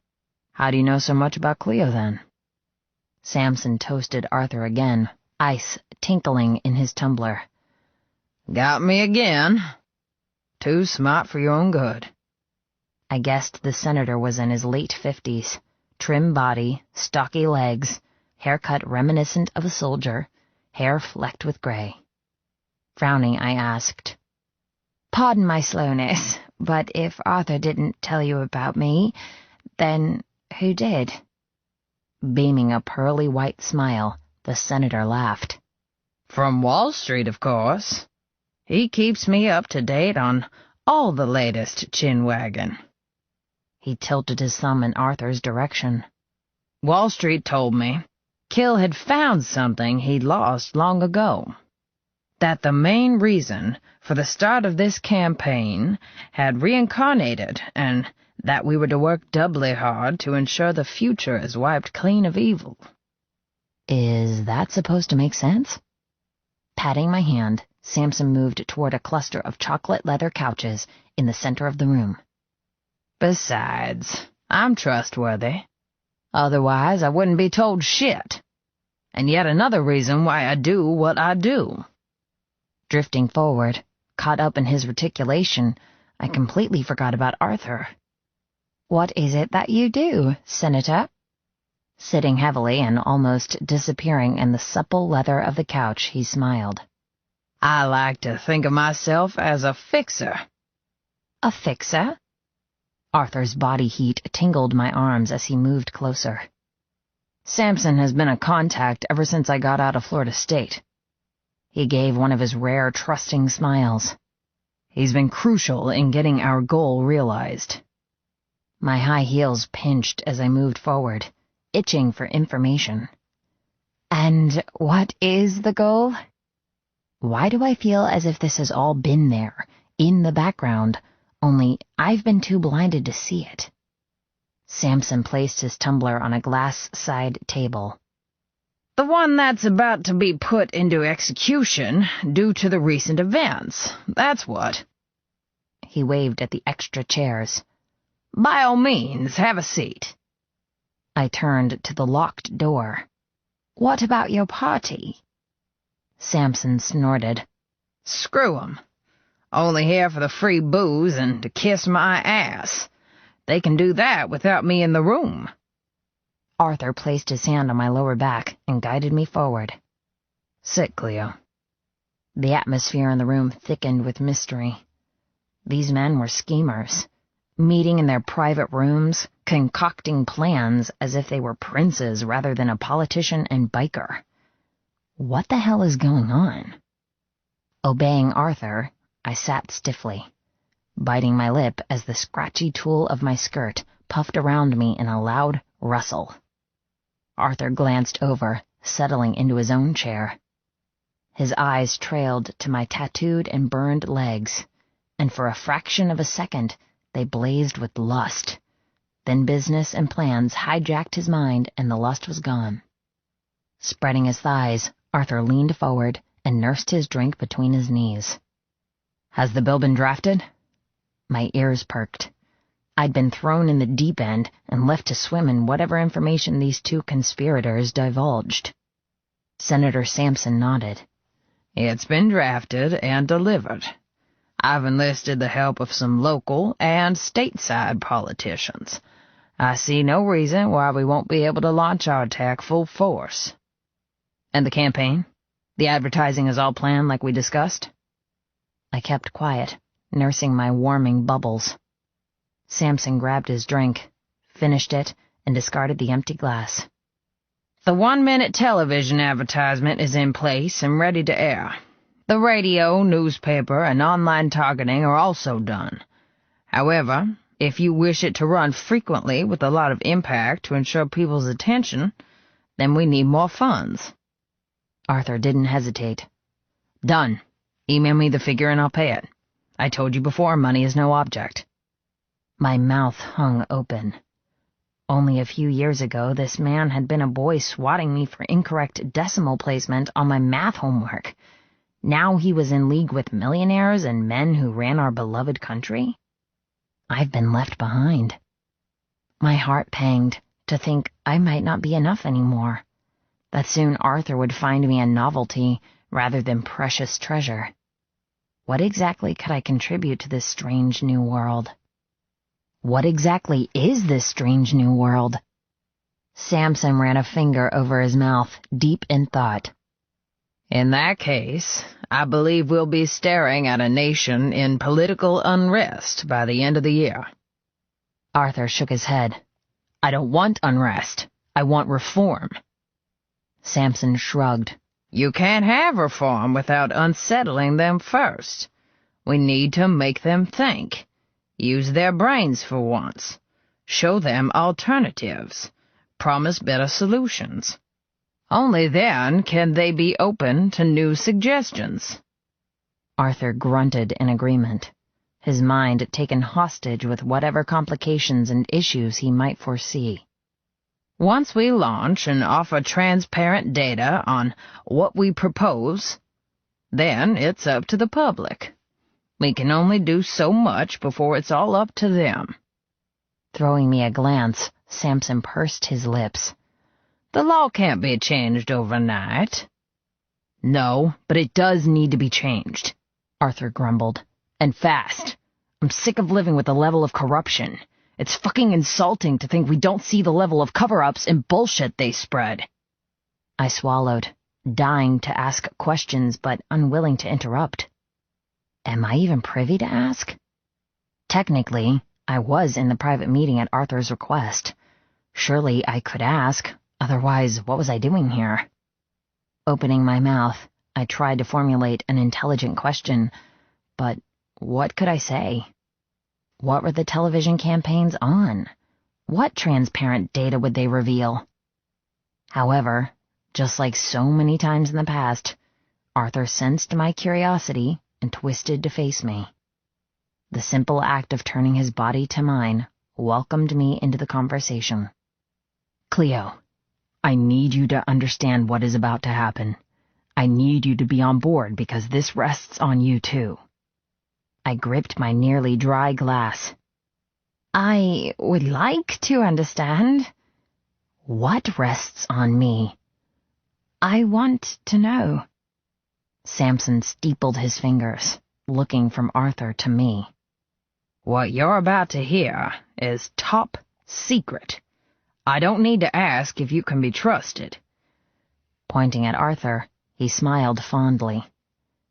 how do you know so much about Cleo, then?" Samson toasted Arthur again, ice tinkling in his tumbler. "Got me again. Too smart for your own good." I guessed the senator was in his late 50s, trim body, stocky legs, haircut reminiscent of a soldier, hair flecked with gray. Frowning, I asked, "Pardon my slowness, but if Arthur didn't tell you about me, then who did?" Beaming a pearly white smile, the senator laughed. "From Wall Street, of course. He keeps me up to date on all the latest chinwagging." He tilted his thumb in Arthur's direction. "Wall Street told me Kill had found something he'd lost long ago. That the main reason for the start of this campaign had reincarnated, and that we were to work doubly hard to ensure the future is wiped clean of evil." Is that supposed to make sense? Patting my hand, Samson moved toward a cluster of chocolate leather couches in the center of the room. "Besides, I'm trustworthy. Otherwise, I wouldn't be told shit. And yet another reason why I do what I do." Drifting forward, caught up in his reticulation, I completely forgot about Arthur. "What is it that you do, Senator?" Sitting heavily and almost disappearing in the supple leather of the couch, he smiled. "I like to think of myself as a fixer." "A fixer?" Arthur's body heat tingled my arms as he moved closer. "Samson has been a contact ever since I got out of Florida State." He gave one of his rare, trusting smiles. "He's been crucial in getting our goal realized." My high heels pinched as I moved forward, itching for information. "And what is the goal?" Why do I feel as if this has all been there, in the background, only I've been too blinded to see it? Samson placed his tumbler on a glass side table. "The one that's about to be put into execution due to the recent events, that's what." He waved at the extra chairs. "By all means, have a seat." I turned to the locked door. "What about your party?" Samson snorted. "Screw 'em. Only here for the free booze and to kiss my ass. They can do that without me in the room." Arthur placed his hand on my lower back and guided me forward. "Sit, Cleo." The atmosphere in the room thickened with mystery. These men were schemers, meeting in their private rooms, concocting plans as if they were princes rather than a politician and biker. What the hell is going on? Obeying Arthur, I sat stiffly, biting my lip as the scratchy tulle of my skirt puffed around me in a loud rustle. Arthur glanced over, settling into his own chair. His eyes trailed to my tattooed and burned legs, and for a fraction of a second they blazed with lust. Then business and plans hijacked his mind and the lust was gone. Spreading his thighs, Arthur leaned forward and nursed his drink between his knees. "Has the bill been drafted?" My ears perked. I'd been thrown in the deep end and left to swim in whatever information these two conspirators divulged. Senator Sampson nodded. It's been drafted and delivered. I've enlisted the help of some local and stateside politicians. I see no reason why we won't be able to launch our attack full force. And the campaign? The advertising is all planned like we discussed? I kept quiet, nursing my warming bubbles. Sampson grabbed his drink, finished it, and discarded the empty glass. The 1-minute television advertisement is in place and ready to air. The radio, newspaper, and online targeting are also done. However, if you wish it to run frequently with a lot of impact to ensure people's attention, then we need more funds. Arthur didn't hesitate. Done. Email me the figure and I'll pay it. I told you before, money is no object. My mouth hung open. Only a few years ago, this man had been a boy swatting me for incorrect decimal placement on my math homework. Now he was in league with millionaires and men who ran our beloved country? I've been left behind. My heart panged to think I might not be enough anymore, that soon Arthur would find me a novelty rather than precious treasure. What exactly could I contribute to this strange new world? What exactly is this strange new world? Sampson ran a finger over his mouth, deep in thought. In that case, I believe we'll be staring at a nation in political unrest by the end of the year. Arthur shook his head. I don't want unrest. I want reform. Sampson shrugged. You can't have reform without unsettling them first. We need to make them think. Use their brains for once. Show them alternatives. Promise better solutions. Only then can they be open to new suggestions. Arthur grunted in agreement, his mind taken hostage with whatever complications and issues he might foresee. Once we launch and offer transparent data on what we propose, then it's up to the public. We can only do so much before it's all up to them. Throwing me a glance, Sampson pursed his lips. The law can't be changed overnight. No, but it does need to be changed, Arthur grumbled. And fast. I'm sick of living with the level of corruption. It's fucking insulting to think we don't see the level of cover-ups and bullshit they spread. I swallowed, dying to ask questions but unwilling to interrupt. Am I even privy to ask? Technically, I was in the private meeting at Arthur's request. Surely I could ask, otherwise what was I doing here? Opening my mouth, I tried to formulate an intelligent question, but what could I say? What were the television campaigns on? What transparent data would they reveal? However, just like so many times in the past, Arthur sensed my curiosity and twisted to face me. The simple act of turning his body to mine welcomed me into the conversation. Cleo, I need you to understand what is about to happen. I need you to be on board because this rests on you too. I gripped my nearly dry glass. I would like to understand. What rests on me? I want to know. Sampson steepled his fingers, looking from Arthur to me. What you're about to hear is top secret. I don't need to ask if you can be trusted. Pointing at Arthur, he smiled fondly.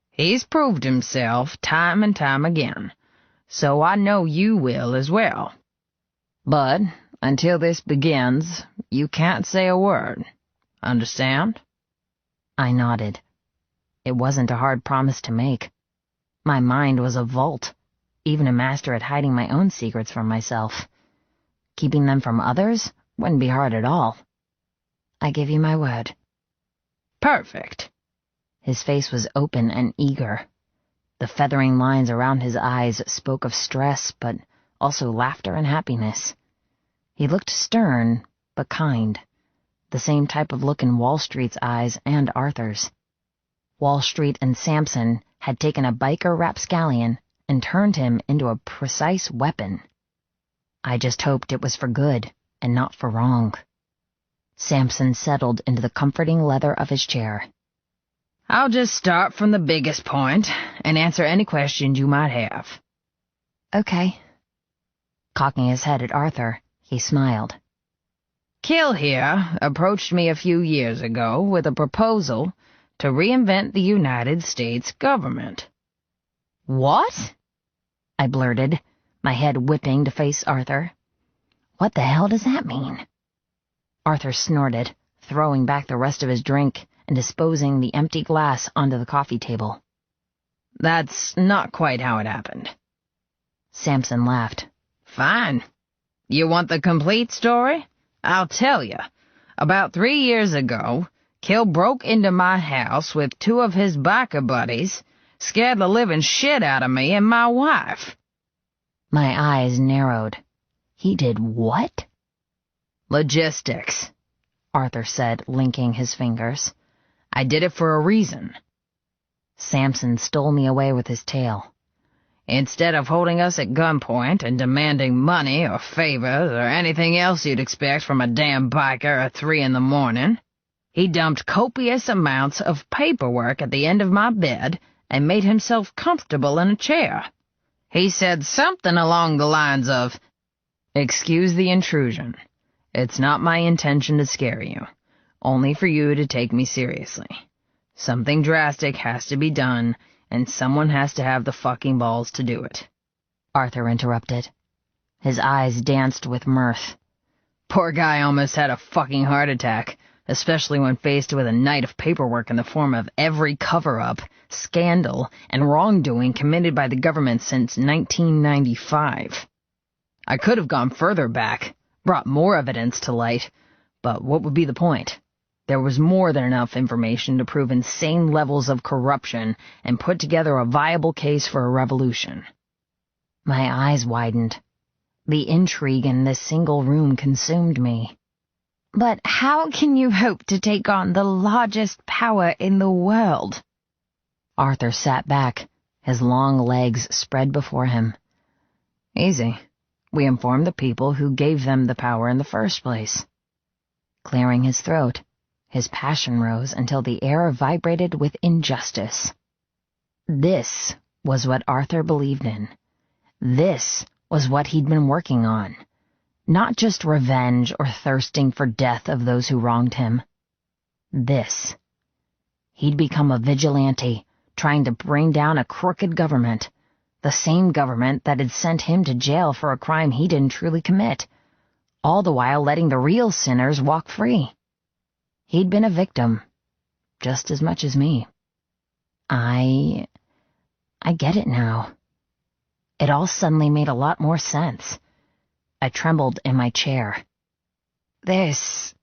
He's proved himself time and time again, so I know you will as well. But until this begins, you can't say a word. Understand? I nodded. It wasn't a hard promise to make. My mind was a vault, even a master at hiding my own secrets from myself. Keeping them from others wouldn't be hard at all. I give you my word. Perfect. His face was open and eager. The feathering lines around his eyes spoke of stress, but also laughter and happiness. He looked stern, but kind. The same type of look in Wall Street's eyes and Arthur's. Wall Street and Sampson had taken a biker rapscallion and turned him into a precise weapon. I just hoped it was for good and not for wrong. Samson settled into the comforting leather of his chair. I'll just start from the biggest point and answer any questions you might have. Okay. Cocking his head at Arthur, he smiled. Kill here approached me a few years ago with a proposal to reinvent the United States government. What? I blurted, my head whipping to face Arthur. What the hell does that mean? Arthur snorted, throwing back the rest of his drink and disposing the empty glass onto the coffee table. That's not quite how it happened. Samson laughed. Fine. You want the complete story? I'll tell you. About 3 years ago, Kill broke into my house with 2 of his biker buddies, scared the living shit out of me and my wife. My eyes narrowed. He did what? Logistics, Arthur said, linking his fingers. I did it for a reason. Samson stole me away with his tail. Instead of holding us at gunpoint and demanding money or favors or anything else you'd expect from a damn biker at 3 in the morning, he dumped copious amounts of paperwork at the end of my bed and made himself comfortable in a chair. He said something along the lines of, "Excuse the intrusion. It's not my intention to scare you, only for you to take me seriously. Something drastic has to be done, and someone has to have the fucking balls to do it." Arthur interrupted. His eyes danced with mirth. Poor guy almost had a fucking heart attack, especially when faced with a night of paperwork in the form of every cover-up, scandal, and wrongdoing committed by the government since 1995. I could have gone further back, brought more evidence to light, but what would be the point? There was more than enough information to prove insane levels of corruption and put together a viable case for a revolution. My eyes widened. The intrigue in this single room consumed me. But how can you hope to take on the largest power in the world? Arthur sat back, his long legs spread before him. Easy. We informed the people who gave them the power in the first place. Clearing his throat, his passion rose until the air vibrated with injustice. This was what Arthur believed in. This was what he'd been working on. Not just revenge or thirsting for death of those who wronged him. This. He'd become a vigilante, trying to bring down a crooked government, the same government that had sent him to jail for a crime he didn't truly commit, all the while letting the real sinners walk free. He'd been a victim, just as much as me. I get it now. It all suddenly made a lot more sense. I trembled in my chair. It's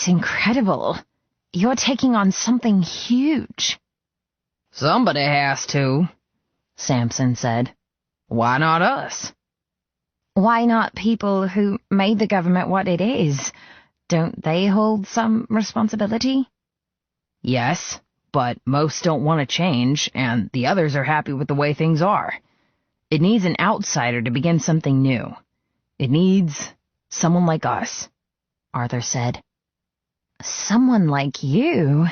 incredible. You're taking on something huge. Somebody has to, Samson said. Why not us? Why not people who made the government what it is? Don't they hold some responsibility? Yes, but most don't want to change, and the others are happy with the way things are. It needs an outsider to begin something new. It needs someone like us, Arthur said. Someone like you?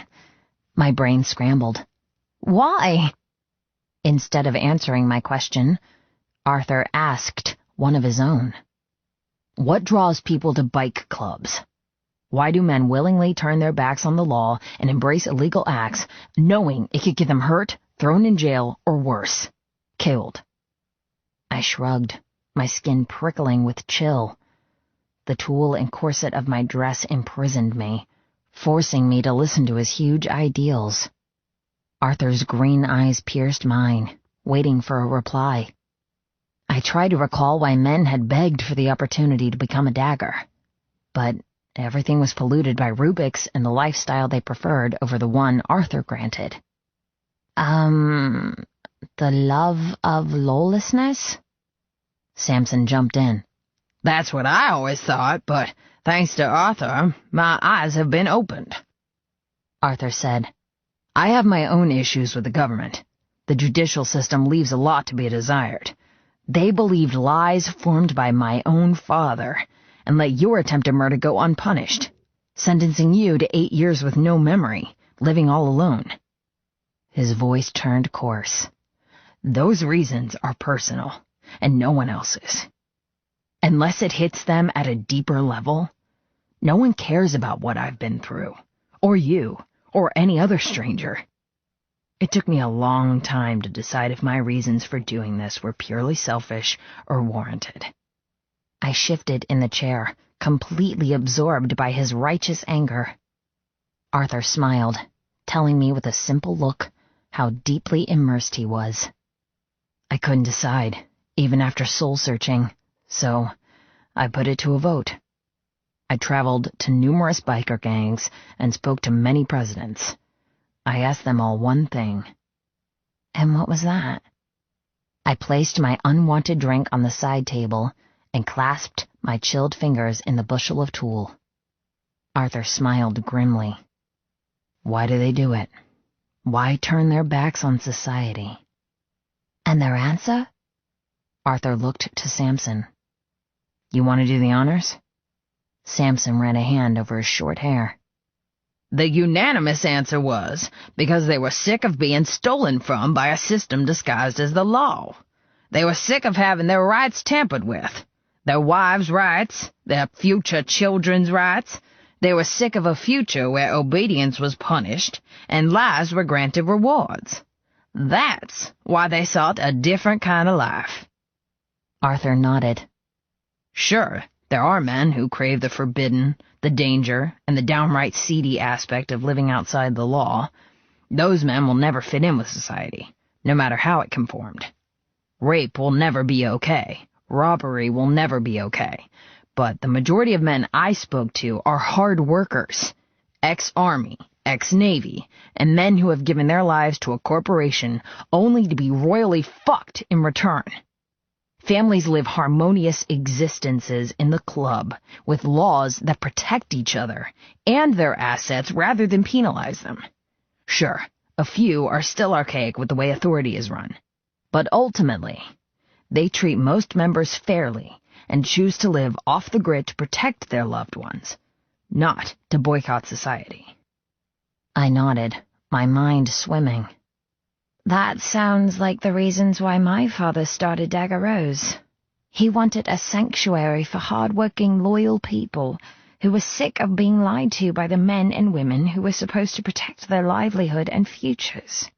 My brain scrambled. Why? Instead of answering my question, Arthur asked one of his own. What draws people to bike clubs? Why do men willingly turn their backs on the law and embrace illegal acts, knowing it could get them hurt, thrown in jail, or worse, killed? I shrugged, my skin prickling with chill. The tulle and corset of my dress imprisoned me, forcing me to listen to his huge ideals. Arthur's green eyes pierced mine, waiting for a reply. I tried to recall why men had begged for the opportunity to become a dagger, but everything was polluted by Rubik's and the lifestyle they preferred over the one Arthur granted. The love of lawlessness? Samson jumped in. That's what I always thought, but thanks to Arthur, my eyes have been opened. Arthur said, I have my own issues with the government. The judicial system leaves a lot to be desired. They believed lies formed by my own father and let your attempted murder go unpunished, sentencing you to 8 years with no memory, living all alone." His voice turned coarse. "Those reasons are personal, and no one else's. Unless it hits them at a deeper level, no one cares about what I've been through, or you, or any other stranger. It took me a long time to decide if my reasons for doing this were purely selfish or warranted." I shifted in the chair, completely absorbed by his righteous anger. Arthur smiled, telling me with a simple look how deeply immersed he was. I couldn't decide, even after soul-searching, so I put it to a vote. I traveled to numerous biker gangs and spoke to many presidents. I asked them all one thing. And what was that? I placed my unwanted drink on the side table and clasped my chilled fingers in the bushel of tulle. Arthur smiled grimly. Why do they do it? Why turn their backs on society? And their answer? Arthur looked to Samson. You want to do the honors? Samson ran a hand over his short hair. The unanimous answer was because they were sick of being stolen from by a system disguised as the law. They were sick of having their rights tampered with. Their wives' rights, their future children's rights. They were sick of a future where obedience was punished and lies were granted rewards. That's why they sought a different kind of life. Arthur nodded. Sure, there are men who crave the forbidden, the danger, and the downright seedy aspect of living outside the law. Those men will never fit in with society, no matter how it conformed. Rape will never be okay. Robbery will never be okay. But the majority of men I spoke to are hard workers, ex-Army, ex-Navy, and men who have given their lives to a corporation only to be royally fucked in return. Families live harmonious existences in the club with laws that protect each other and their assets rather than penalize them. Sure, a few are still archaic with the way authority is run, but ultimately, they treat most members fairly and choose to live off the grid to protect their loved ones, not to boycott society. I nodded, my mind swimming. That sounds like the reasons why my father started Dagger Rose. He wanted a sanctuary for hard-working, loyal people who were sick of being lied to by the men and women who were supposed to protect their livelihood and futures.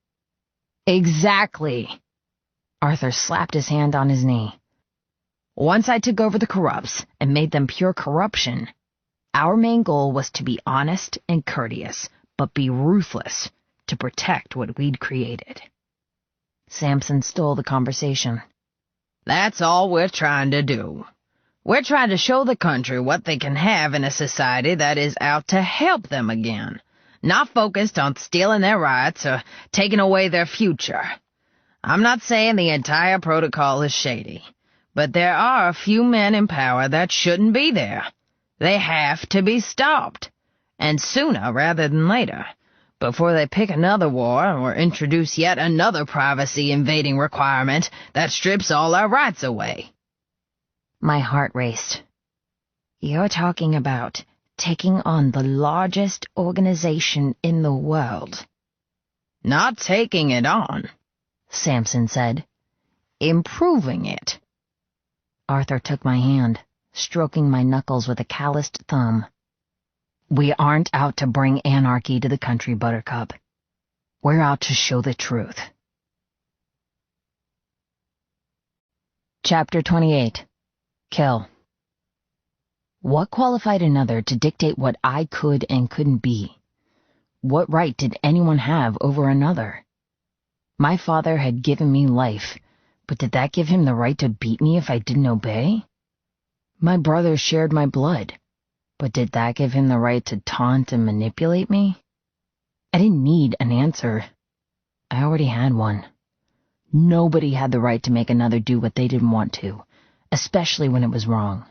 Exactly. Arthur slapped his hand on his knee. Once I took over the corrupts and made them pure corruption, our main goal was to be honest and courteous, but be ruthless to protect what we'd created. Samson stole the conversation. That's all we're trying to do. We're trying to show the country what they can have in a society that is out to help them again, not focused on stealing their rights or taking away their future. I'm not saying the entire protocol is shady, but there are a few men in power that shouldn't be there. They have to be stopped, and sooner rather than later, before they pick another war or introduce yet another privacy-invading requirement that strips all our rights away. My heart raced. You're talking about taking on the largest organization in the world. Not taking it on, Samson said. Improving it. Arthur took my hand, stroking my knuckles with a calloused thumb. We aren't out to bring anarchy to the country, Buttercup. We're out to show the truth. Chapter 28. Kill. What qualified another to dictate what I could and couldn't be? What right did anyone have over another? My father had given me life, but did that give him the right to beat me if I didn't obey? My brother shared my blood, but did that give him the right to taunt and manipulate me? I didn't need an answer. I already had one. Nobody had the right to make another do what they didn't want to, especially when it was wrong.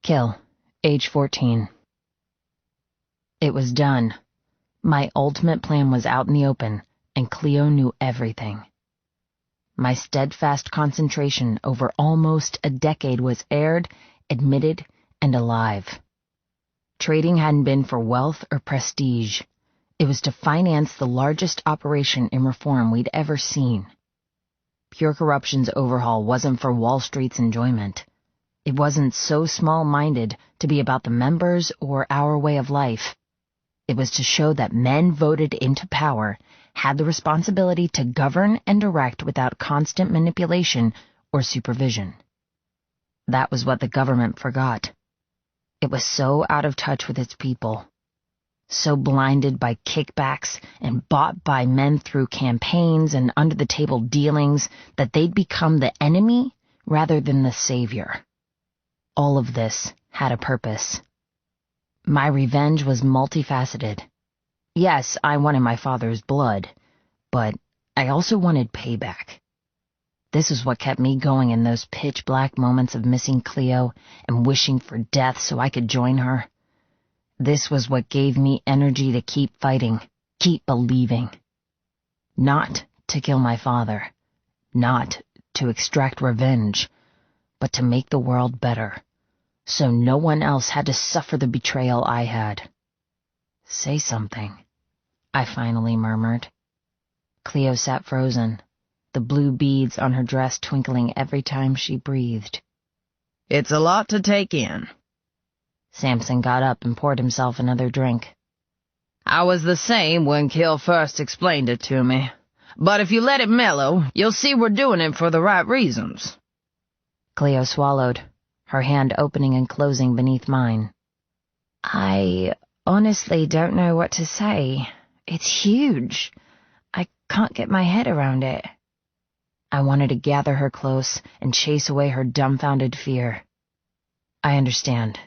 Kill, age 14. It was done. My ultimate plan was out in the open, and Cleo knew everything. My steadfast concentration over almost a decade was aired, admitted, and alive. Trading hadn't been for wealth or prestige. It was to finance the largest operation in reform we'd ever seen. Pure Corruption's overhaul wasn't for Wall Street's enjoyment. It wasn't so small-minded to be about the members or our way of life. It was to show that men voted into power had the responsibility to govern and direct without constant manipulation or supervision. That was what the government forgot. It was so out of touch with its people, so blinded by kickbacks and bought by men through campaigns and under-the-table dealings that they'd become the enemy rather than the savior. All of this had a purpose. My revenge was multifaceted. Yes, I wanted my father's blood, but I also wanted payback. This is what kept me going in those pitch-black moments of missing Cleo and wishing for death so I could join her. This was what gave me energy to keep fighting, keep believing. Not to kill my father, not to extract revenge, but to make the world better, so no one else had to suffer the betrayal I had. Say something, I finally murmured. Cleo sat frozen, the blue beads on her dress twinkling every time she breathed. It's a lot to take in. Samson got up and poured himself another drink. I was the same when Kill first explained it to me. But if you let it mellow, you'll see we're doing it for the right reasons. Cleo swallowed, her hand opening and closing beneath mine. I honestly don't know what to say. It's huge. I can't get my head around it. I wanted to gather her close and chase away her dumbfounded fear. I understand.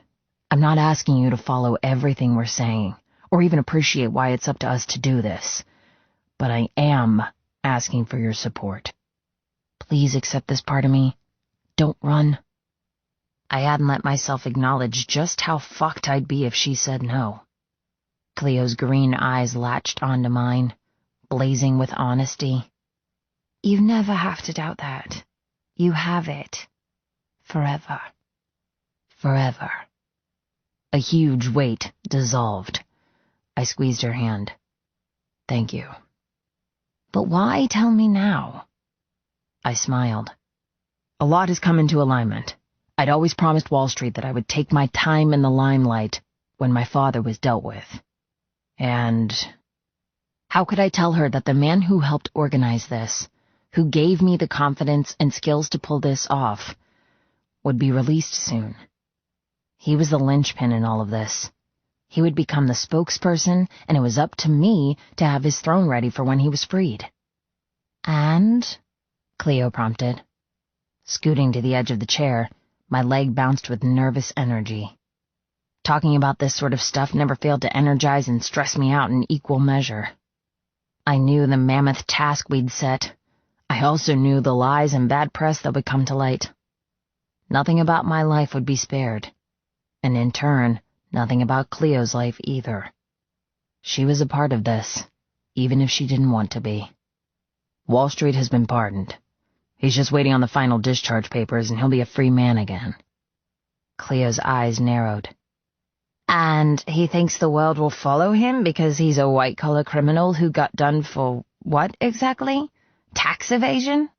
I'm not asking you to follow everything we're saying, or even appreciate why it's up to us to do this. But I am asking for your support. Please accept this part of me. Don't run. I hadn't let myself acknowledge just how fucked I'd be if she said no. Cleo's green eyes latched onto mine, blazing with honesty. You never have to doubt that. You have it. Forever. Forever. A huge weight dissolved. I squeezed her hand. Thank you. But why tell me now? I smiled. A lot has come into alignment. I'd always promised Wall Street that I would take my time in the limelight when my father was dealt with. And how could I tell her that the man who helped organize this, who gave me the confidence and skills to pull this off, would be released soon? He was the linchpin in all of this. He would become the spokesperson, and it was up to me to have his throne ready for when he was freed. And? Cleo prompted. Scooting to the edge of the chair, my leg bounced with nervous energy. Talking about this sort of stuff never failed to energize and stress me out in equal measure. I knew the mammoth task we'd set. I also knew the lies and bad press that would come to light. Nothing about my life would be spared. And in turn, nothing about Cleo's life either. She was a part of this, even if she didn't want to be. Wall Street has been pardoned. He's just waiting on the final discharge papers and he'll be a free man again. Cleo's eyes narrowed. And he thinks the world will follow him because he's a white-collar criminal who got done for what exactly? Tax evasion?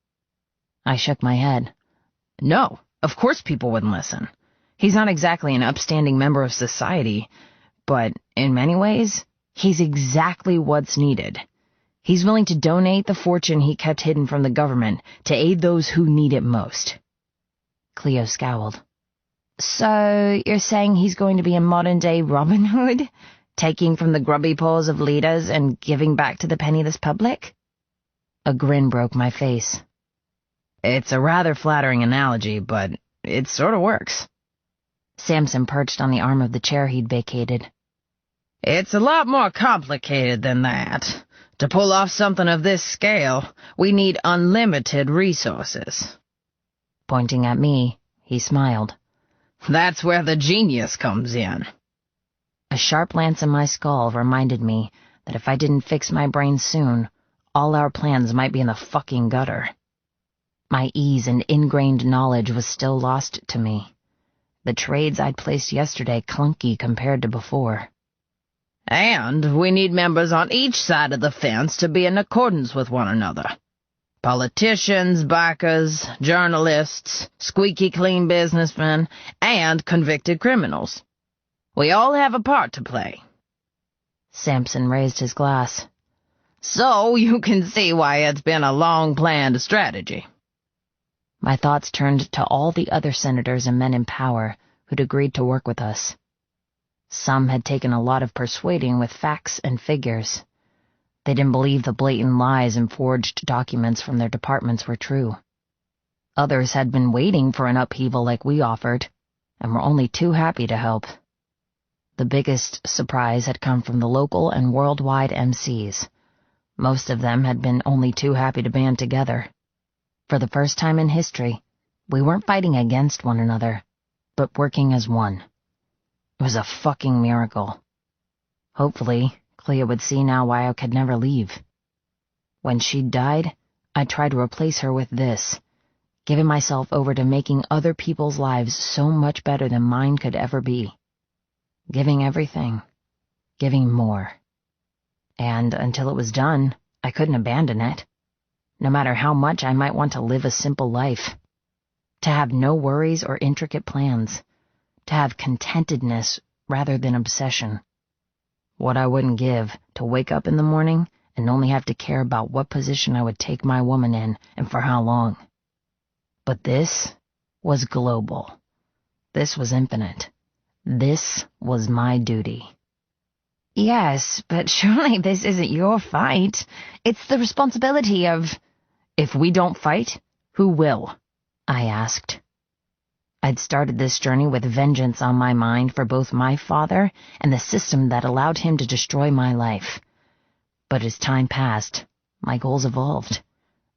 I shook my head. No, of course people wouldn't listen. He's not exactly an upstanding member of society, but in many ways, he's exactly what's needed. He's willing to donate the fortune he kept hidden from the government to aid those who need it most. Cleo scowled. So you're saying he's going to be a modern-day Robin Hood, taking from the grubby paws of leaders and giving back to the penniless public? A grin broke my face. It's a rather flattering analogy, but it sort of works. Samson perched on the arm of the chair he'd vacated. It's a lot more complicated than that. To pull off something of this scale, we need unlimited resources. Pointing at me, he smiled. That's where the genius comes in. A sharp lance in my skull reminded me that if I didn't fix my brain soon, all our plans might be in the fucking gutter. My ease and ingrained knowledge was still lost to me. The trades I'd placed yesterday clunky compared to before. And we need members on each side of the fence to be in accordance with one another. Politicians, backers, journalists, squeaky clean businessmen, and convicted criminals. We all have a part to play. Sampson raised his glass. So you can see why it's been a long-planned strategy. My thoughts turned to all the other senators and men in power who'd agreed to work with us. Some had taken a lot of persuading with facts and figures. They didn't believe the blatant lies and forged documents from their departments were true. Others had been waiting for an upheaval like we offered, and were only too happy to help. The biggest surprise had come from the local and worldwide MCs. Most of them had been only too happy to band together. For the first time in history, we weren't fighting against one another, but working as one. It was a fucking miracle. Hopefully, Clea would see now why I could never leave. When she'd died, I tried to replace her with this, giving myself over to making other people's lives so much better than mine could ever be. Giving everything. Giving more. And until it was done, I couldn't abandon it. No matter how much I might want to live a simple life. To have no worries or intricate plans. To have contentedness rather than obsession. What I wouldn't give to wake up in the morning and only have to care about what position I would take my woman in and for how long. But this was global. This was infinite. This was my duty. Yes, but surely this isn't your fight. It's the responsibility of... If we don't fight, who will? I asked. I'd started this journey with vengeance on my mind for both my father and the system that allowed him to destroy my life. But as time passed, my goals evolved.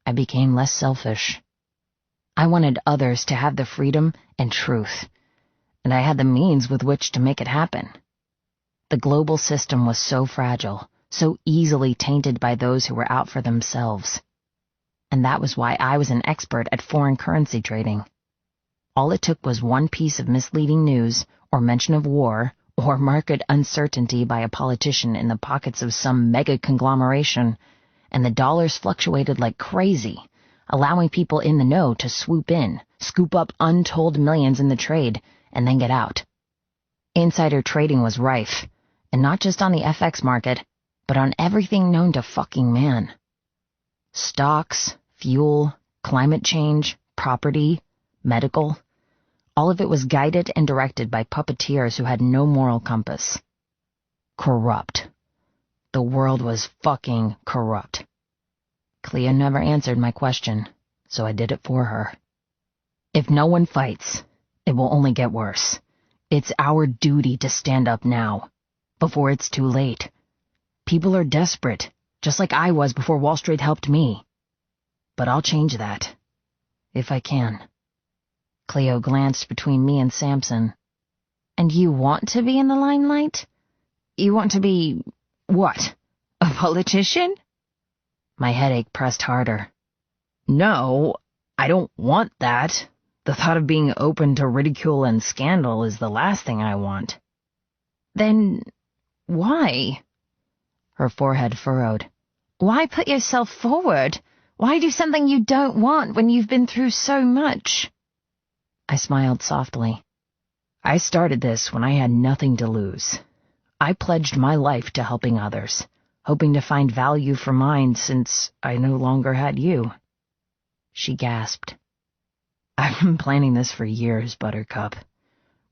I became less selfish. I wanted others to have the freedom and truth, and I had the means with which to make it happen. The global system was so fragile, so easily tainted by those who were out for themselves. And that was why I was an expert at foreign currency trading. All it took was one piece of misleading news, or mention of war, or market uncertainty by a politician in the pockets of some mega conglomeration, and the dollars fluctuated like crazy, allowing people in the know to swoop in, scoop up untold millions in the trade, and then get out. Insider trading was rife, and not just on the FX market, but on everything known to fucking man. Stocks, fuel, climate change, property, medical, all of it was guided and directed by puppeteers who had no moral compass. Corrupt. The world was fucking corrupt. Clea never answered my question, so I did it for her. If no one fights, it will only get worse. It's our duty to stand up now, before it's too late. People are desperate, just like I was before Wall Street helped me. But I'll change that, if I can. Cleo glanced between me and Sampson. And you want to be in the limelight? You want to be... what? A politician? My headache pressed harder. No, I don't want that. The thought of being open to ridicule and scandal is the last thing I want. Then why? Her forehead furrowed. Why put yourself forward? Why do something you don't want when you've been through so much? I smiled softly. I started this when I had nothing to lose. I pledged my life to helping others, hoping to find value for mine since I no longer had you. She gasped. I've been planning this for years, Buttercup.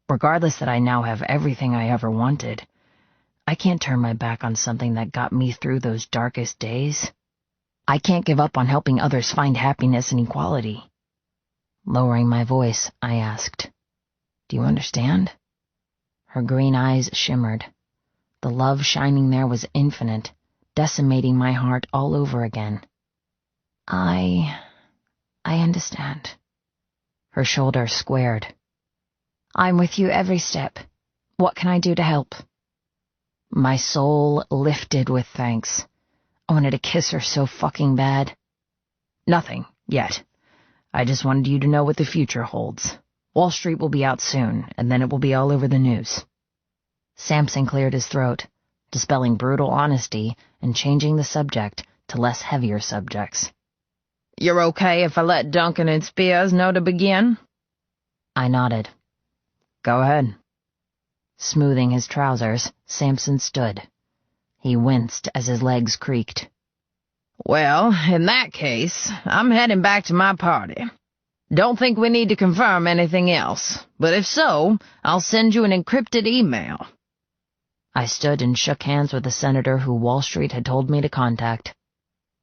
Regardless that I now have everything I ever wanted, I can't turn my back on something that got me through those darkest days. I can't give up on helping others find happiness and equality. Lowering my voice, I asked, "Do you understand?" Her green eyes shimmered. The love shining there was infinite, decimating my heart all over again. I understand. Her shoulders squared. I'm with you every step. What can I do to help? My soul lifted with thanks. I wanted to kiss her so fucking bad. Nothing, yet. I just wanted you to know what the future holds. Wall Street will be out soon, and then it will be all over the news. Samson cleared his throat, dispelling brutal honesty and changing the subject to less heavier subjects. You're okay if I let Duncan and Spears know to begin? I nodded. Go ahead. Smoothing his trousers, Samson stood. He winced as his legs creaked. Well, in that case, I'm heading back to my party. Don't think we need to confirm anything else, but if so, I'll send you an encrypted email. I stood and shook hands with the senator who Wall Street had told me to contact.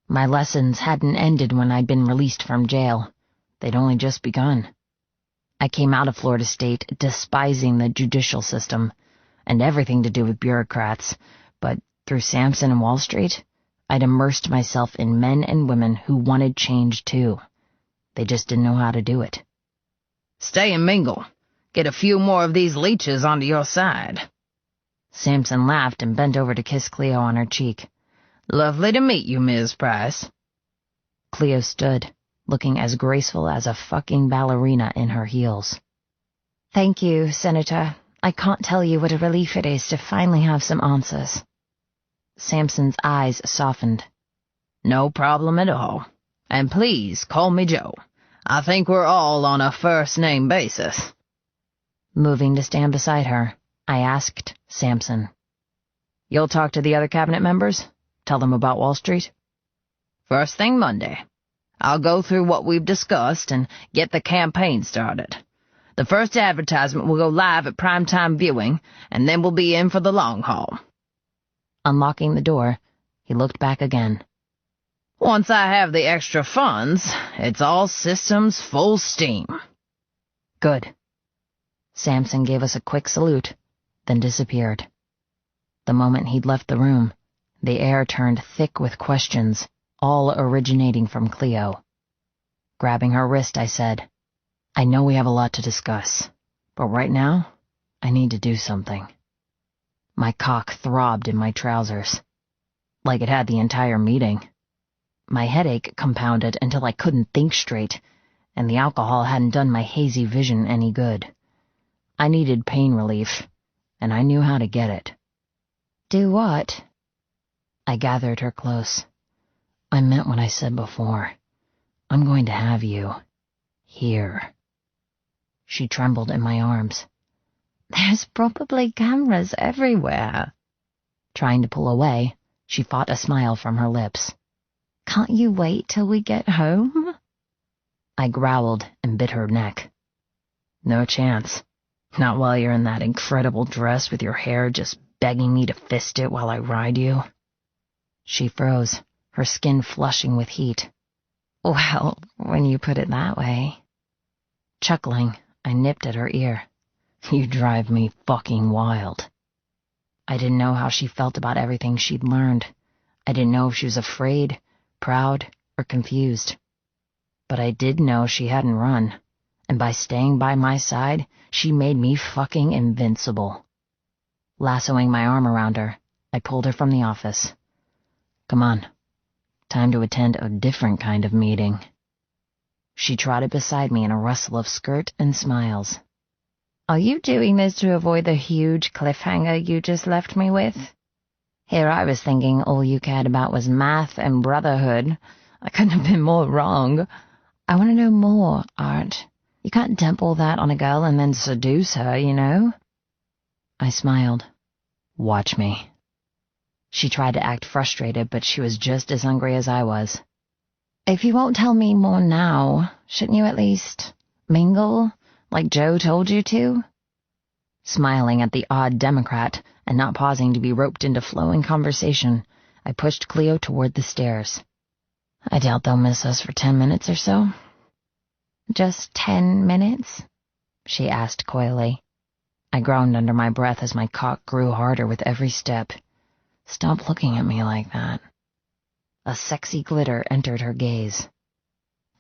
My lessons hadn't ended when I'd been released from jail. They'd only just begun. I came out of Florida State despising the judicial system and everything to do with bureaucrats, but through Samson and Wall Street, I'd immersed myself in men and women who wanted change too. They just didn't know how to do it. Stay and mingle. Get a few more of these leeches onto your side. Samson laughed and bent over to kiss Cleo on her cheek. Lovely to meet you, Ms. Price. Cleo stood, looking as graceful as a fucking ballerina in her heels. Thank you, Senator. I can't tell you what a relief it is to finally have some answers. Samson's eyes softened. No problem at all. And please call me Joe. I think we're all on a first-name basis. Moving to stand beside her, I asked Samson. You'll talk to the other cabinet members? Tell them about Wall Street? First thing Monday. I'll go through what we've discussed and get the campaign started. The first advertisement will go live at primetime viewing, and then we'll be in for the long haul. Unlocking the door, he looked back again. Once I have the extra funds, it's all systems full steam. Good. Samson gave us a quick salute, then disappeared. The moment he'd left the room, the air turned thick with questions, all originating from Cleo. Grabbing her wrist, I said, I know we have a lot to discuss, but right now, I need to do something. My cock throbbed in my trousers, like it had the entire meeting. My headache compounded until I couldn't think straight, and the alcohol hadn't done my hazy vision any good. I needed pain relief, and I knew how to get it. Do what? I gathered her close. I meant what I said before. I'm going to have you. Here. She trembled in my arms. There's probably cameras everywhere. Trying to pull away, she fought a smile from her lips. Can't you wait till we get home? I growled and bit her neck. No chance. Not while you're in that incredible dress with your hair just begging me to fist it while I ride you. She froze, her skin flushing with heat. Well, when you put it that way. Chuckling, I nipped at her ear. You drive me fucking wild. I didn't know how she felt about everything she'd learned. I didn't know if she was afraid, proud, or confused. But I did know she hadn't run, and by staying by my side, she made me fucking invincible. Lassoing my arm around her, I pulled her from the office. Come on. Time to attend a different kind of meeting. She trotted beside me in a rustle of skirt and smiles. Are you doing this to avoid the huge cliffhanger you just left me with? Here I was thinking all you cared about was math and brotherhood. I couldn't have been more wrong. I want to know more, Art. You can't dump all that on a girl and then seduce her, you know? I smiled. Watch me. She tried to act frustrated, but she was just as hungry as I was. If you won't tell me more now, shouldn't you at least mingle, like Joe told you to? Smiling at the odd Democrat and not pausing to be roped into flowing conversation, I pushed Cleo toward the stairs. I doubt they'll miss us for 10 minutes or so. Just 10 minutes? She asked coyly. I groaned under my breath as my cock grew harder with every step. Stop looking at me like that. A sexy glitter entered her gaze.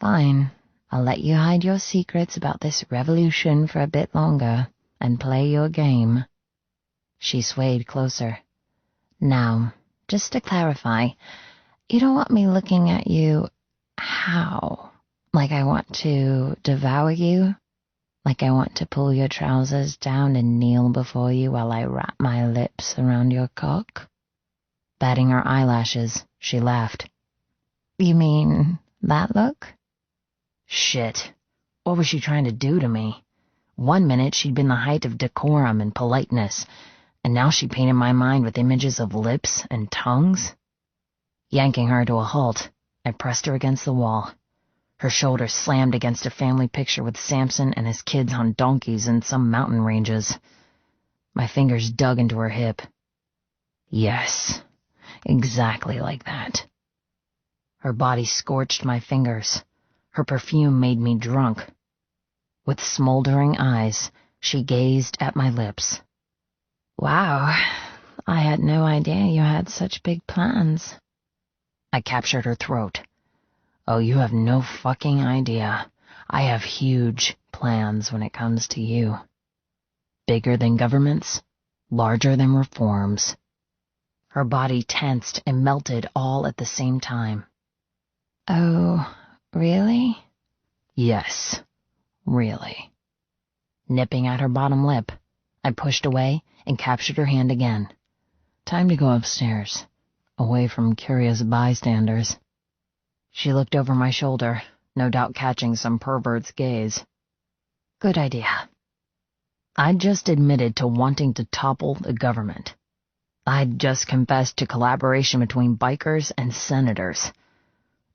Fine, I'll let you hide your secrets about this revolution for a bit longer and play your game. She swayed closer. Now, just to clarify, You don't want me looking at you how? Like I want to devour you? Like I want to pull your trousers down and kneel before you while I wrap my lips around your cock? Batting her eyelashes, she laughed. You mean that look? Shit. What was she trying to do to me? 1 minute she'd been the height of decorum and politeness, and now she painted my mind with images of lips and tongues? Yanking her to a halt, I pressed her against the wall. Her shoulder slammed against a family picture with Samson and his kids on donkeys in some mountain ranges. My fingers dug into her hip. Yes, exactly like that. Her body scorched my fingers. Her perfume made me drunk. With smoldering eyes, she gazed at my lips. Wow, I had no idea you had such big plans. I captured her throat. Oh, you have no fucking idea. I have huge plans when it comes to you. Bigger than governments, larger than reforms. Her body tensed and melted all at the same time. Oh, really? Yes, really. Nipping at her bottom lip, I pushed away and captured her hand again. Time to go upstairs, away from curious bystanders. She looked over my shoulder, no doubt catching some pervert's gaze. Good idea. I'd just admitted to wanting to topple the government. I'd just confessed to collaboration between bikers and senators.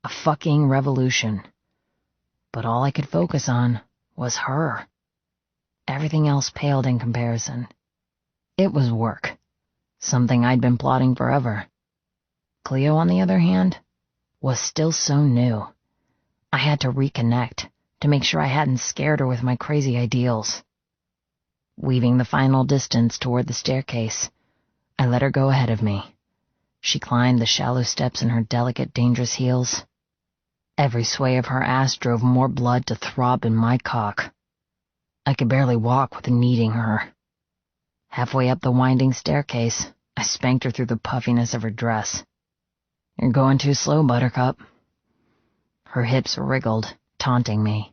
A fucking revolution. But all I could focus on was her. Everything else paled in comparison. It was work. Something I'd been plotting forever. Cleo, on the other hand, was still so new. I had to reconnect, to make sure I hadn't scared her with my crazy ideals. Weaving the final distance toward the staircase, I let her go ahead of me. She climbed the shallow steps in her delicate, dangerous heels. Every sway of her ass drove more blood to throb in my cock. I could barely walk with needing her. Halfway up the winding staircase, I spanked her through the puffiness of her dress. You're going too slow, Buttercup. Her hips wriggled, taunting me.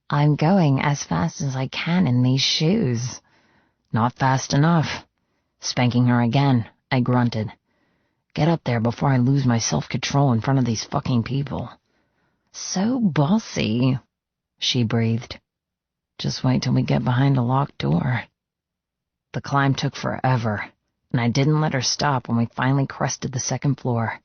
I'm going as fast as I can in these shoes. Not fast enough. Spanking her again, I grunted. Get up there before I lose my self-control in front of these fucking people. So bossy, she breathed. Just wait till we get behind a locked door. The climb took forever, and I didn't let her stop when we finally crested the second floor.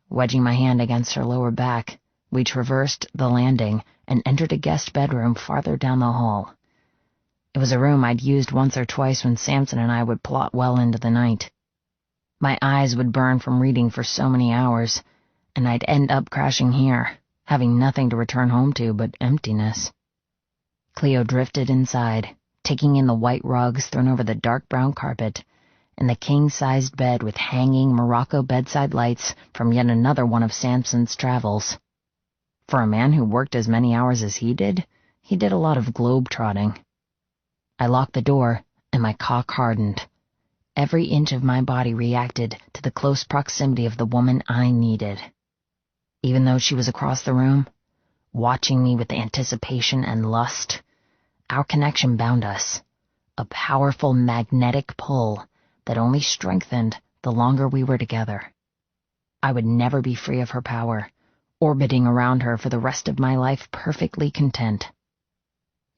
Wedging my hand against her lower back, we traversed the landing and entered a guest bedroom farther down the hall. It was a room I'd used once or twice when Samson and I would plot well into the night. My eyes would burn from reading for so many hours, and I'd end up crashing here, having nothing to return home to but emptiness. Cleo drifted inside, taking in the white rugs thrown over the dark brown carpet, and the king-sized bed with hanging Morocco bedside lights from yet another one of Samson's travels. For a man who worked as many hours as he did a lot of globe-trotting. I locked the door, and my cock hardened. Every inch of my body reacted to the close proximity of the woman I needed. Even though she was across the room, watching me with anticipation and lust, our connection bound us, a powerful magnetic pull that only strengthened the longer we were together. I would never be free of her power, orbiting around her for the rest of my life perfectly content.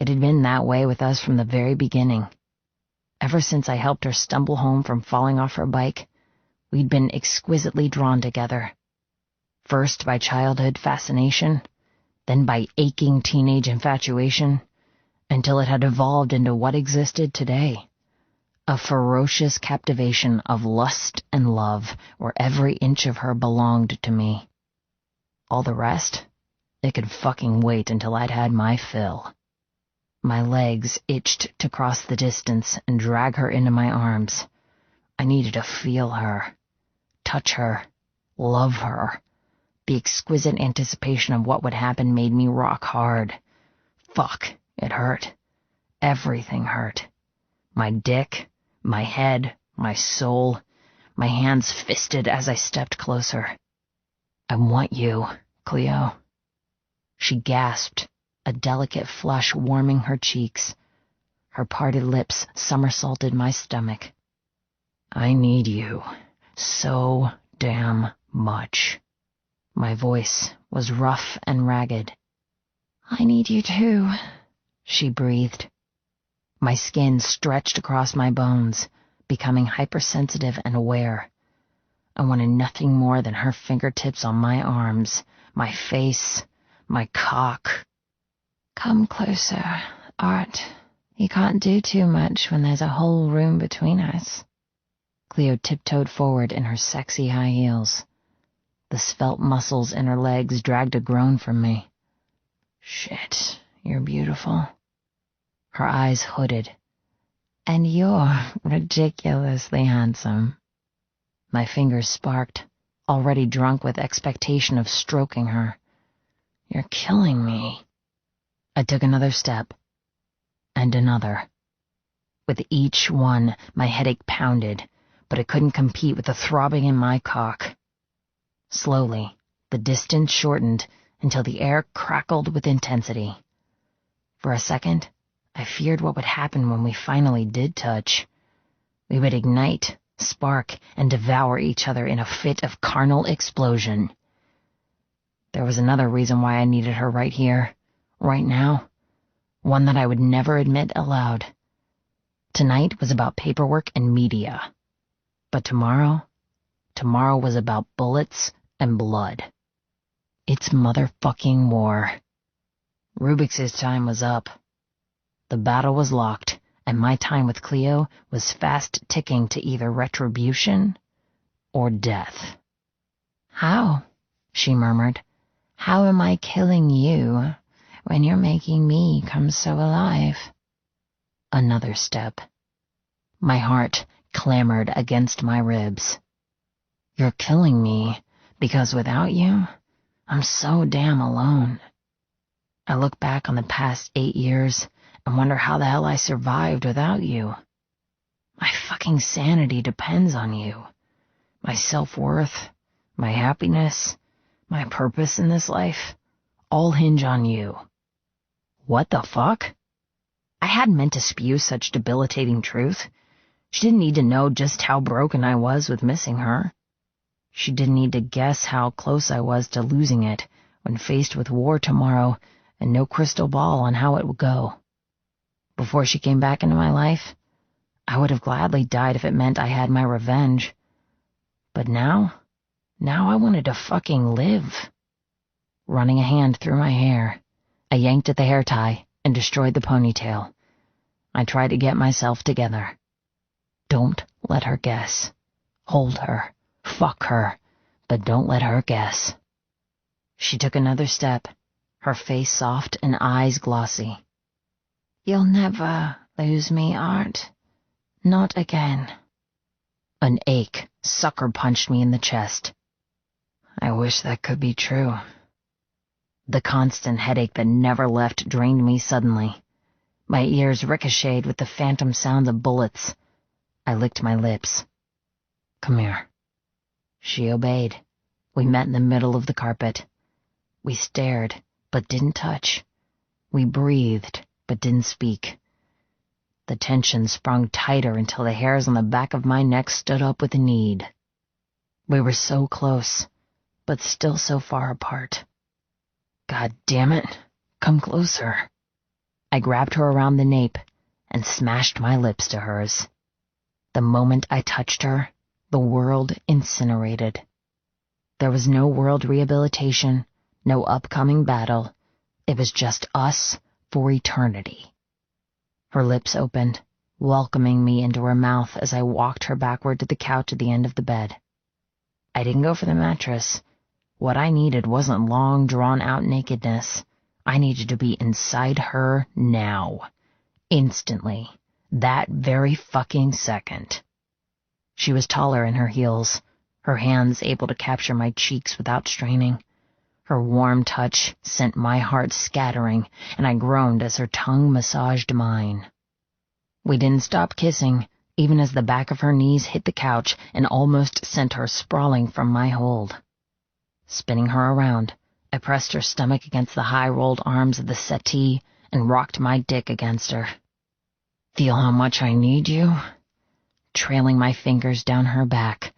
It had been that way with us from the very beginning. Ever since I helped her stumble home from falling off her bike, we'd been exquisitely drawn together. First by childhood fascination, then by aching teenage infatuation, until it had evolved into what existed today. A ferocious captivation of lust and love where every inch of her belonged to me. All the rest, it could fucking wait until I'd had my fill. My legs itched to cross the distance and drag her into my arms. I needed to feel her, touch her, love her. The exquisite anticipation of what would happen made me rock hard. Fuck, it hurt. Everything hurt. My dick, my head, my soul, my hands fisted as I stepped closer. I want you, Cleo. She gasped, a delicate flush warming her cheeks. Her parted lips somersaulted my stomach. I need you so damn much. My voice was rough and ragged. I need you too, she breathed. My skin stretched across my bones, becoming hypersensitive and aware. I wanted nothing more than her fingertips on my arms, my face, my cock. Come closer, Art. You can't do too much when there's a whole room between us. Cleo tiptoed forward in her sexy high heels. The svelte muscles in her legs dragged a groan from me. Shit, you're beautiful. Her eyes hooded. And you're ridiculously handsome. My fingers sparked, already drunk with expectation of stroking her. You're killing me. I took another step. And another. With each one, my headache pounded, but it couldn't compete with the throbbing in my cock. Slowly, the distance shortened until the air crackled with intensity. For a second, I feared what would happen when we finally did touch. We would ignite, spark, and devour each other in a fit of carnal explosion. There was another reason why I needed her right here, right now, one that I would never admit aloud. Tonight was about paperwork and media. But tomorrow was about bullets and blood. It's motherfucking war. Rubik's time was up. The battle was locked, and my time with Cleo was fast ticking to either retribution or death. How? She murmured. How am I killing you when you're making me come so alive? Another step. My heart clamored against my ribs. You're killing me because without you, I'm so damn alone. I look back on the past 8 years and wonder how the hell I survived without you. My fucking sanity depends on you. My self-worth, my happiness, my purpose in this life, all hinge on you. What the fuck? I hadn't meant to spew such debilitating truth. She didn't need to know just how broken I was with missing her. She didn't need to guess how close I was to losing it when faced with war tomorrow and no crystal ball on how it would go. Before she came back into my life, I would have gladly died if it meant I had my revenge. But now I wanted to fucking live. Running a hand through my hair, I yanked at the hair tie and destroyed the ponytail. I tried to get myself together. Don't let her guess. Hold her. Fuck her. But don't let her guess. She took another step, her face soft and eyes glossy. You'll never lose me, Art. Not again. An ache sucker-punched me in the chest. I wish that could be true. The constant headache that never left drained me suddenly. My ears ricocheted with the phantom sounds of bullets. I licked my lips. Come here. She obeyed. We met in the middle of the carpet. We stared, but didn't touch. We breathed, but didn't speak. The tension sprung tighter until the hairs on the back of my neck stood up with a need. We were so close, but still so far apart. God damn it, come closer. I grabbed her around the nape and smashed my lips to hers. The moment I touched her, the world incinerated. There was no world rehabilitation, no upcoming battle. It was just us for eternity. Her lips opened, welcoming me into her mouth as I walked her backward to the couch at the end of the bed. I didn't go for the mattress. What I needed wasn't long, drawn-out nakedness. I needed to be inside her now. Instantly. That very fucking second. She was taller in her heels, her hands able to capture my cheeks without straining. Her warm touch sent my heart scattering, and I groaned as her tongue massaged mine. We didn't stop kissing, even as the back of her knees hit the couch and almost sent her sprawling from my hold. Spinning her around, I pressed her stomach against the high-rolled arms of the settee and rocked my dick against her. Feel how much I need you? Trailing my fingers down her back,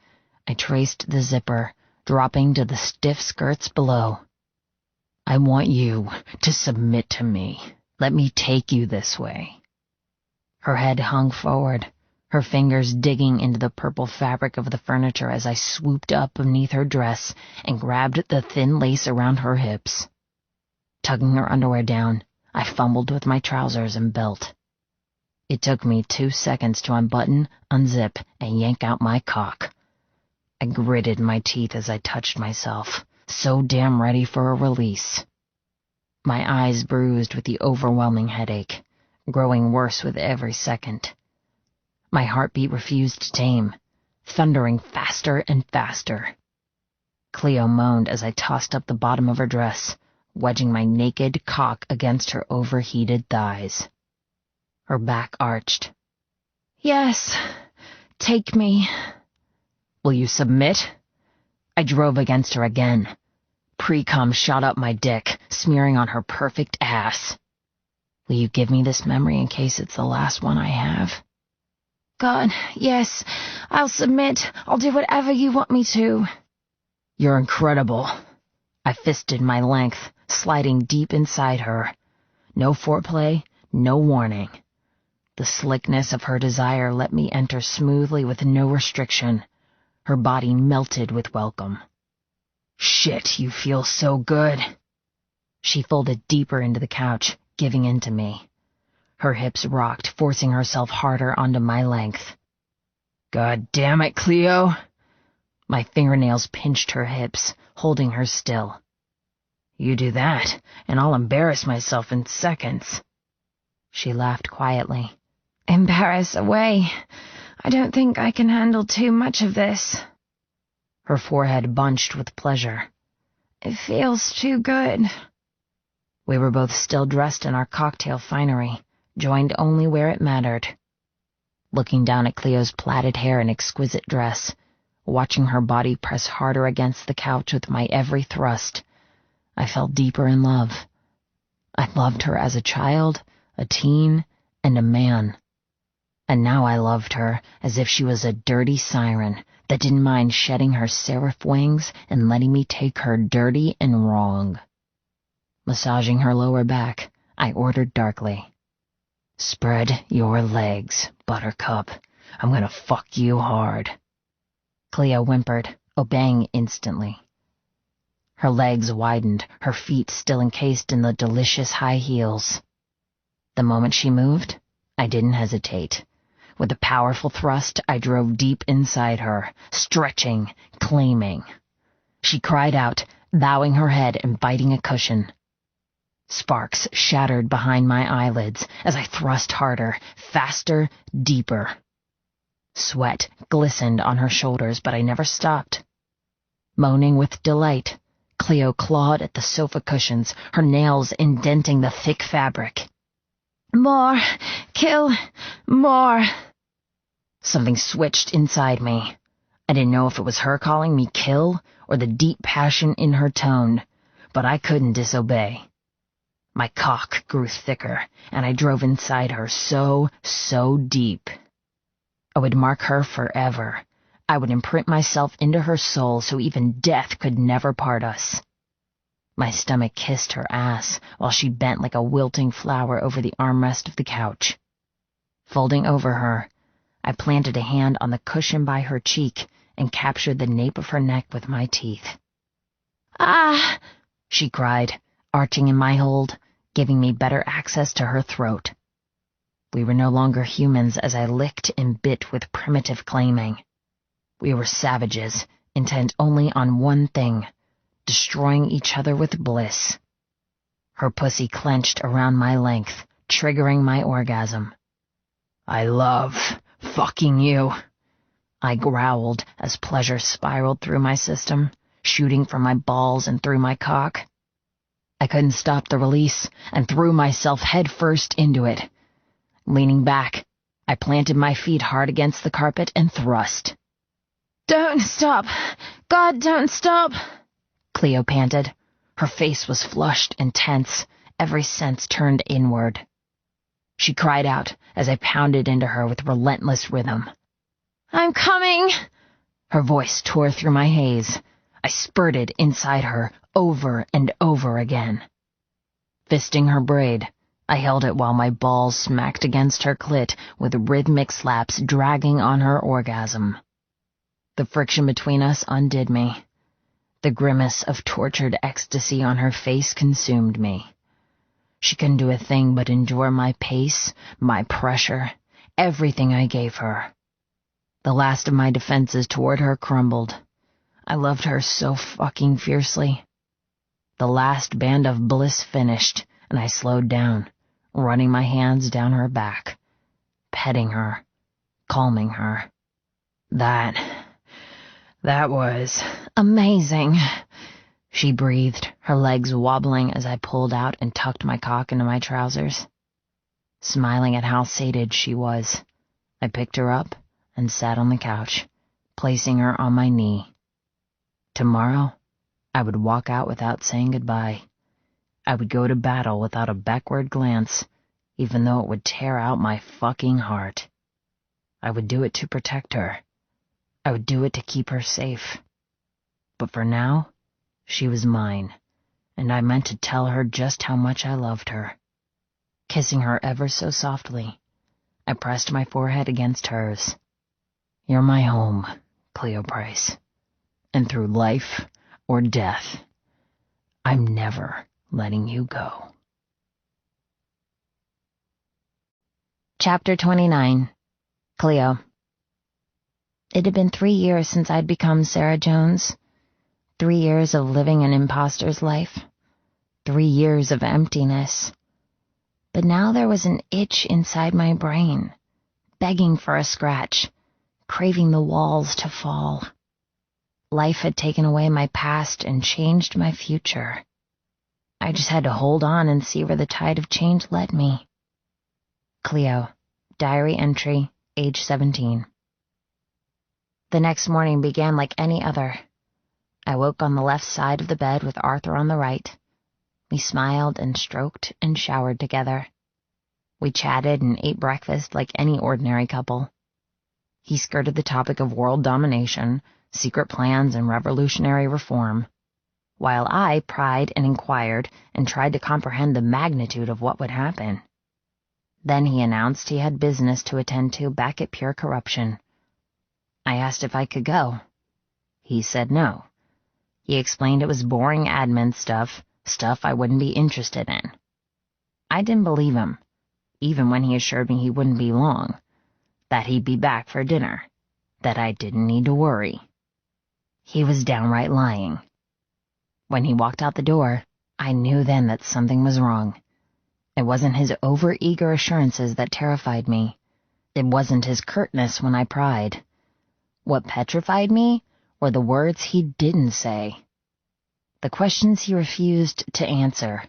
I traced the zipper, dropping to the stiff skirts below. I want you to submit to me. Let me take you this way. Her head hung forward, her fingers digging into the purple fabric of the furniture as I swooped up beneath her dress and grabbed the thin lace around her hips. Tugging her underwear down, I fumbled with my trousers and belt. It took me 2 seconds to unbutton, unzip, and yank out my cock. I gritted my teeth as I touched myself, so damn ready for a release. My eyes bruised with the overwhelming headache, growing worse with every second. My heartbeat refused to tame, thundering faster and faster. Cleo moaned as I tossed up the bottom of her dress, wedging my naked cock against her overheated thighs. Her back arched. Yes, take me. Will you submit? I drove against her again. Pre-cum shot up my dick, smearing on her perfect ass. Will you give me this memory in case it's the last one I have? God, yes, I'll submit. I'll do whatever you want me to. You're incredible. I fisted my length, sliding deep inside her. No foreplay, no warning. The slickness of her desire let me enter smoothly with no restriction. Her body melted with welcome. Shit, you feel so good. She folded deeper into the couch, giving in to me. Her hips rocked, forcing herself harder onto my length. God damn it, Cleo. My fingernails pinched her hips, holding her still. You do that, and I'll embarrass myself in seconds. She laughed quietly. Embarrass away. I don't think I can handle too much of this. Her forehead bunched with pleasure. It feels too good. We were both still dressed in our cocktail finery, joined only where it mattered. Looking down at Cleo's plaited hair and exquisite dress, watching her body press harder against the couch with my every thrust, I fell deeper in love. I loved her as a child, a teen, and a man. And now I loved her as if she was a dirty siren that didn't mind shedding her seraph wings and letting me take her dirty and wrong. Massaging her lower back, I ordered darkly, Spread your legs, Buttercup. I'm gonna fuck you hard. Cleo whimpered, obeying instantly. Her legs widened, her feet still encased in the delicious high heels. The moment she moved, I didn't hesitate. With a powerful thrust, I drove deep inside her, stretching, claiming. She cried out, bowing her head and biting a cushion. Sparks shattered behind my eyelids as I thrust harder, faster, deeper. Sweat glistened on her shoulders, but I never stopped. Moaning with delight, Cleo clawed at the sofa cushions, her nails indenting the thick fabric. More! Kill! More! Something switched inside me. I didn't know if it was her calling me kill or the deep passion in her tone, but I couldn't disobey. My cock grew thicker, and I drove inside her so deep. I would mark her forever. I would imprint myself into her soul so even death could never part us. My stomach kissed her ass while she bent like a wilting flower over the armrest of the couch. Folding over her, I planted a hand on the cushion by her cheek and captured the nape of her neck with my teeth. Ah! She cried, arching in my hold, giving me better access to her throat. We were no longer humans as I licked and bit with primitive claiming. We were savages, intent only on one thing, destroying each other with bliss. Her pussy clenched around my length, triggering my orgasm. I love fucking you, I growled as pleasure spiraled through my system, shooting from my balls and through my cock. I couldn't stop the release and threw myself headfirst into it. Leaning back, I planted my feet hard against the carpet and thrust. Don't stop! God, don't stop! Cleo panted. Her face was flushed and tense, every sense turned inward. She cried out as I pounded into her with relentless rhythm. "I'm coming!" Her voice tore through my haze. I spurted inside her over and over again. Fisting her braid, I held it while my balls smacked against her clit with rhythmic slaps dragging on her orgasm. The friction between us undid me. The grimace of tortured ecstasy on her face consumed me. She couldn't do a thing but endure my pace, my pressure, everything I gave her. The last of my defenses toward her crumbled. I loved her so fucking fiercely. The last band of bliss finished, and I slowed down, running my hands down her back, petting her, calming her. That was amazing, she breathed, her legs wobbling as I pulled out and tucked my cock into my trousers. Smiling at how sated she was, I picked her up and sat on the couch, placing her on my knee. Tomorrow, I would walk out without saying goodbye. I would go to battle without a backward glance, even though it would tear out my fucking heart. I would do it to protect her. I would do it to keep her safe. But for now, she was mine, and I meant to tell her just how much I loved her. Kissing her ever so softly, I pressed my forehead against hers. "You're my home, Cleo Price, and through life or death, I'm never letting you go." Chapter 29. Cleo. It had been 3 years since I'd become Sarah Jones. 3 years of living an imposter's life. 3 years of emptiness. But now there was an itch inside my brain, begging for a scratch, craving the walls to fall. Life had taken away my past and changed my future. I just had to hold on and see where the tide of change led me. Cleo, diary entry, age 17. The next morning began like any other. I woke on the left side of the bed with Arthur on the right. We smiled and stroked and showered together. We chatted and ate breakfast like any ordinary couple. He skirted the topic of world domination, secret plans, and revolutionary reform, while I pried and inquired and tried to comprehend the magnitude of what would happen. Then he announced he had business to attend to back at Pure Corruption. I asked if I could go. He said no. He explained it was boring admin stuff I wouldn't be interested in. I didn't believe him, even when he assured me he wouldn't be long, that he'd be back for dinner, that I didn't need to worry. He was downright lying. When he walked out the door, I knew then that something was wrong. It wasn't his over-eager assurances that terrified me. It wasn't his curtness when I pried. What petrified me were the words he didn't say. The questions he refused to answer.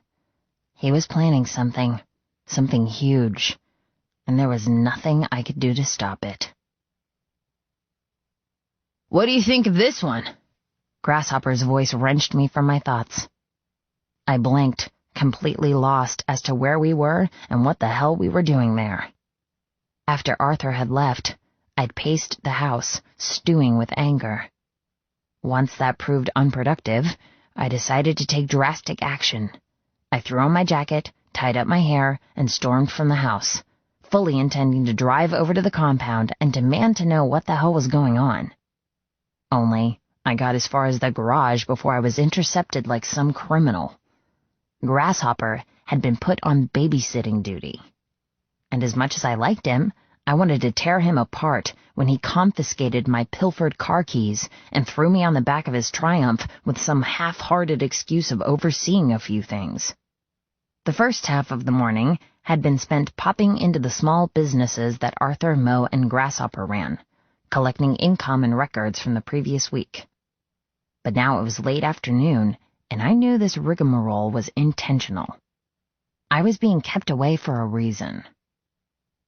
He was planning something huge, and there was nothing I could do to stop it. "What do you think of this one?" Grasshopper's voice wrenched me from my thoughts. I blinked, completely lost as to where we were and what the hell we were doing there. After Arthur had left, I'd paced the house, stewing with anger. Once that proved unproductive, I decided to take drastic action. I threw on my jacket, tied up my hair, and stormed from the house, fully intending to drive over to the compound and demand to know what the hell was going on. Only, I got as far as the garage before I was intercepted like some criminal. Grasshopper had been put on babysitting duty. And as much as I liked him, I wanted to tear him apart when he confiscated my pilfered car keys and threw me on the back of his Triumph with some half-hearted excuse of overseeing a few things. The first half of the morning had been spent popping into the small businesses that Arthur, Mo, and Grasshopper ran, collecting income and records from the previous week. But now it was late afternoon, and I knew this rigmarole was intentional. I was being kept away for a reason.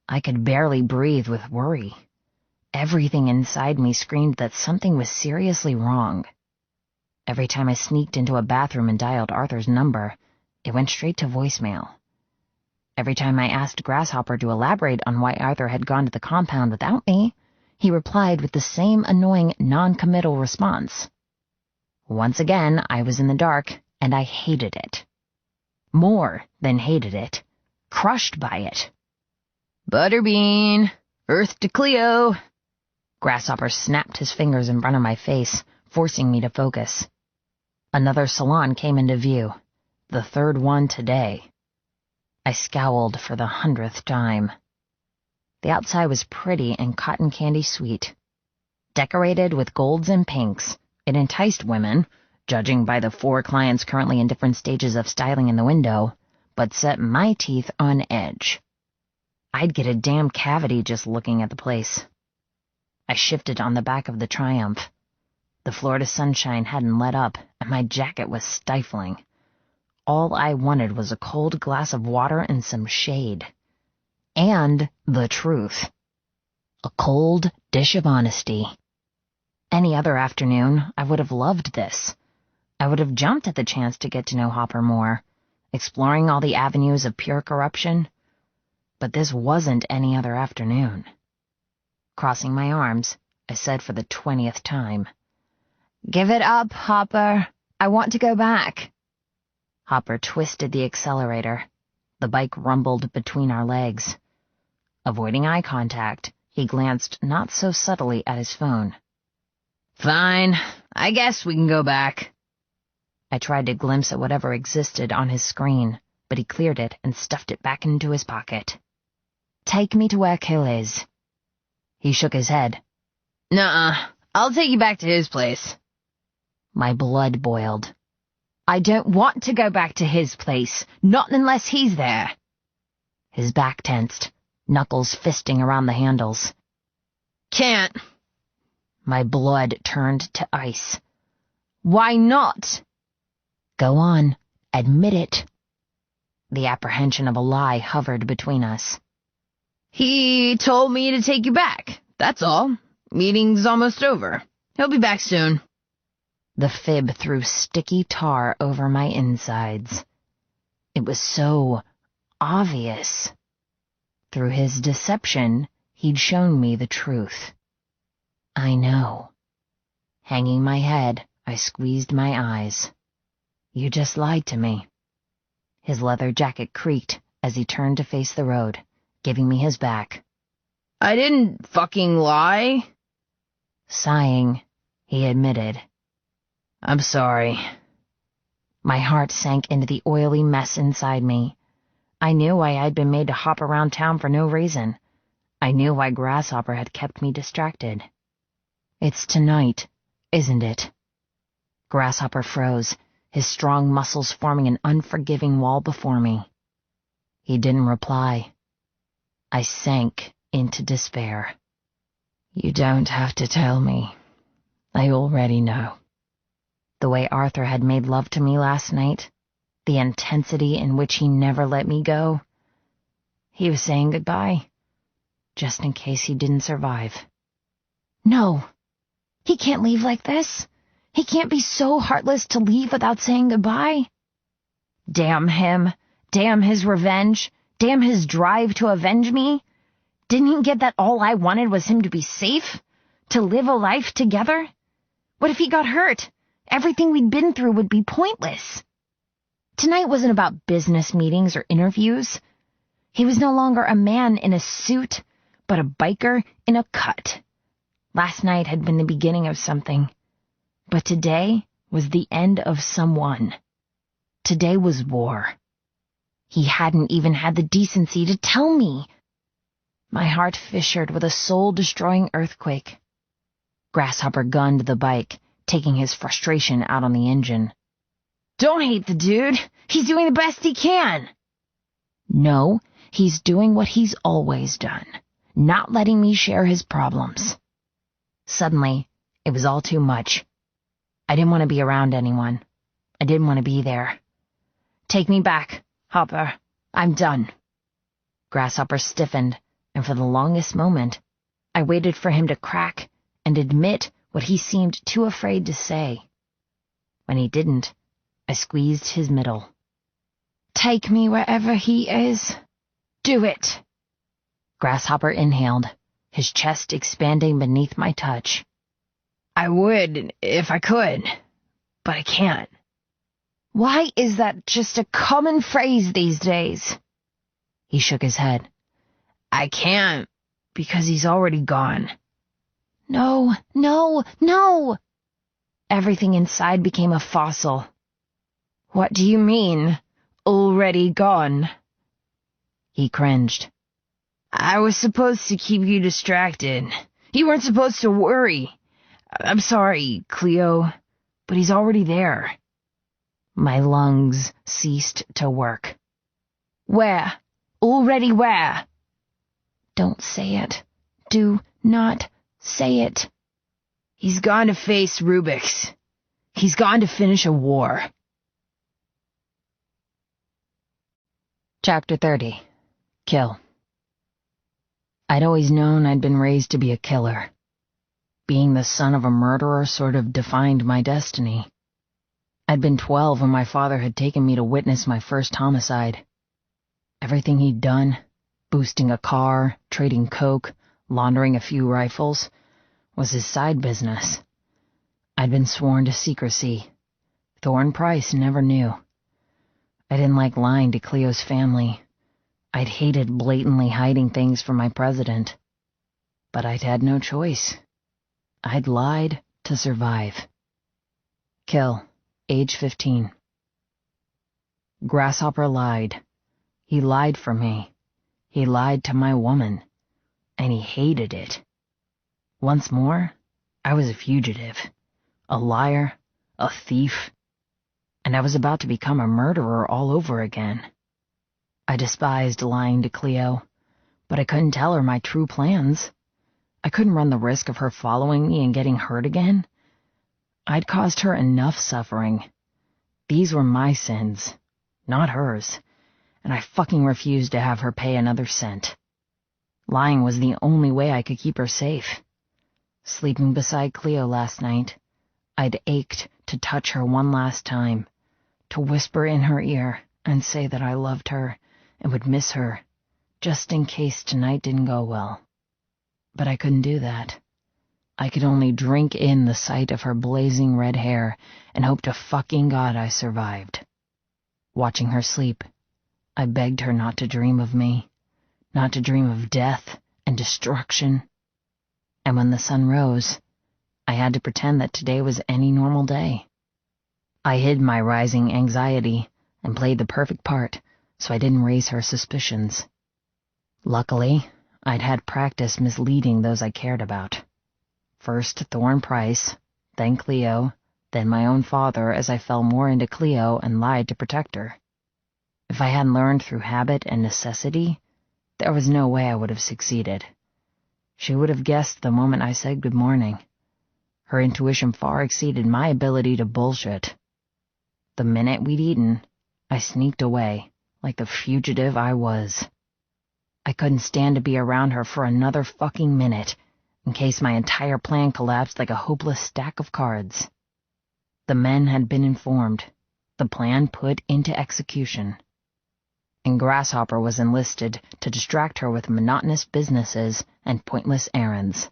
I could barely breathe with worry. Everything inside me screamed that something was seriously wrong. Every time I sneaked into a bathroom and dialed Arthur's number, it went straight to voicemail. Every time I asked Grasshopper to elaborate on why Arthur had gone to the compound without me, he replied with the same annoying non-committal response. Once again, I was in the dark, and I hated it. More than hated it. Crushed by it. Butterbean! Earth to Cleo! Grasshopper snapped his fingers in front of my face, forcing me to focus. Another salon came into view. The third one today. I scowled for the 100th time. The outside was pretty and cotton candy sweet. Decorated with golds and pinks, it enticed women, judging by the 4 clients currently in different stages of styling in the window, but set my teeth on edge. I'd get a damn cavity just looking at the place. I shifted on the back of the Triumph. The Florida sunshine hadn't let up, and my jacket was stifling. All I wanted was a cold glass of water and some shade. And the truth. A cold dish of honesty. Any other afternoon, I would have loved this. I would have jumped at the chance to get to know Hopper more, exploring all the avenues of pure corruption. But this wasn't any other afternoon. Crossing my arms, I said for the 20th time, "Give it up, Hopper. I want to go back." Hopper twisted the accelerator. The bike rumbled between our legs. Avoiding eye contact, he glanced not so subtly at his phone. Fine. I guess we can go back. I tried to glimpse at whatever existed on his screen, but he cleared it and stuffed it back into his pocket. "Take me to where Kill is." He shook his head. Nuh-uh. I'll take you back to his place. My blood boiled. "I don't want to go back to his place, not unless he's there." His back tensed, knuckles fisting around the handles. Can't. My blood turned to ice. Why not? Go on, admit it. The apprehension of a lie hovered between us. He told me to take you back, that's all. Meeting's almost over. He'll be back soon. The fib threw sticky tar over my insides. It was so obvious. Through his deception, he'd shown me the truth. I know. Hanging my head, I squeezed my eyes. You just lied to me. His leather jacket creaked as he turned to face the road, giving me his back. I didn't fucking lie. Sighing, he admitted. I'm sorry. My heart sank into the oily mess inside me. I knew why I'd been made to hop around town for no reason. I knew why Grasshopper had kept me distracted. It's tonight, isn't it? Grasshopper froze, his strong muscles forming an unforgiving wall before me. He didn't reply. I sank into despair. You don't have to tell me. I already know. The way Arthur had made love to me last night, the intensity in which he never let me go. He was saying goodbye, just in case he didn't survive. No, he can't leave like this. He can't be so heartless to leave without saying goodbye. Damn him, damn his revenge, damn his drive to avenge me. Didn't he get that all I wanted was him to be safe? To live a life together? What if he got hurt? Everything we'd been through would be pointless. Tonight wasn't about business meetings or interviews. He was no longer a man in a suit, but a biker in a cut. Last night had been the beginning of something, but today was the end of someone. Today was war. He hadn't even had the decency to tell me. My heart fissured with a soul-destroying earthquake. Grasshopper gunned the bike, taking his frustration out on the engine. Don't hate the dude. He's doing the best he can. No, he's doing what he's always done, not letting me share his problems. Suddenly, it was all too much. I didn't want to be around anyone. I didn't want to be there. Take me back, Hopper. I'm done. Grasshopper stiffened, and for the longest moment, I waited for him to crack and admit what he seemed too afraid to say. When he didn't, I squeezed his middle. Take me wherever he is. Do it. Grasshopper inhaled, his chest expanding beneath my touch. I would if I could, but I can't. Why is that just a common phrase these days? He shook his head. I can't, because he's already gone. No, no, no! Everything inside became a fossil. What do you mean, already gone? He cringed. I was supposed to keep you distracted. You weren't supposed to worry. I'm sorry, Cleo, but he's already there. My lungs ceased to work. Where? Already where? Don't say it. Do not say it. He's gone to face Rubik's. He's gone to finish a war. Chapter 30. Kill. I'd always known I'd been raised to be a killer. Being the son of a murderer sort of defined my destiny. I'd been 12 when my father had taken me to witness my first homicide. Everything he'd done, boosting a car, trading coke, laundering a few rifles, was his side business. I'd been sworn to secrecy. Thorne Price never knew. I didn't like lying to Cleo's family. I'd hated blatantly hiding things from my president. But I'd had no choice. I'd lied to survive. Kill, age 15. Grasshopper lied. He lied for me. He lied to my woman. And he hated it. Once more, I was a fugitive, a liar, a thief, and I was about to become a murderer all over again. I despised lying to Cleo, but I couldn't tell her my true plans. I couldn't run the risk of her following me and getting hurt again. I'd caused her enough suffering. These were my sins, not hers, and I fucking refused to have her pay another cent. Lying was the only way I could keep her safe. Sleeping beside Cleo last night, I'd ached to touch her one last time, to whisper in her ear and say that I loved her and would miss her, just in case tonight didn't go well. But I couldn't do that. I could only drink in the sight of her blazing red hair and hope to fucking God I survived. Watching her sleep, I begged her not to dream of me, not to dream of death and destruction. And when the sun rose, I had to pretend that today was any normal day. I hid my rising anxiety and played the perfect part so I didn't raise her suspicions. Luckily, I'd had practice misleading those I cared about. First Thorne Price, then Cleo, then my own father as I fell more into Cleo and lied to protect her. If I hadn't learned through habit and necessity, there was no way I would have succeeded. She would have guessed the moment I said good morning. Her intuition far exceeded my ability to bullshit. The minute we'd eaten, I sneaked away, like the fugitive I was. I couldn't stand to be around her for another fucking minute, in case my entire plan collapsed like a hopeless stack of cards. The men had been informed, the plan put into execution. And Grasshopper was enlisted to distract her with monotonous businesses and pointless errands.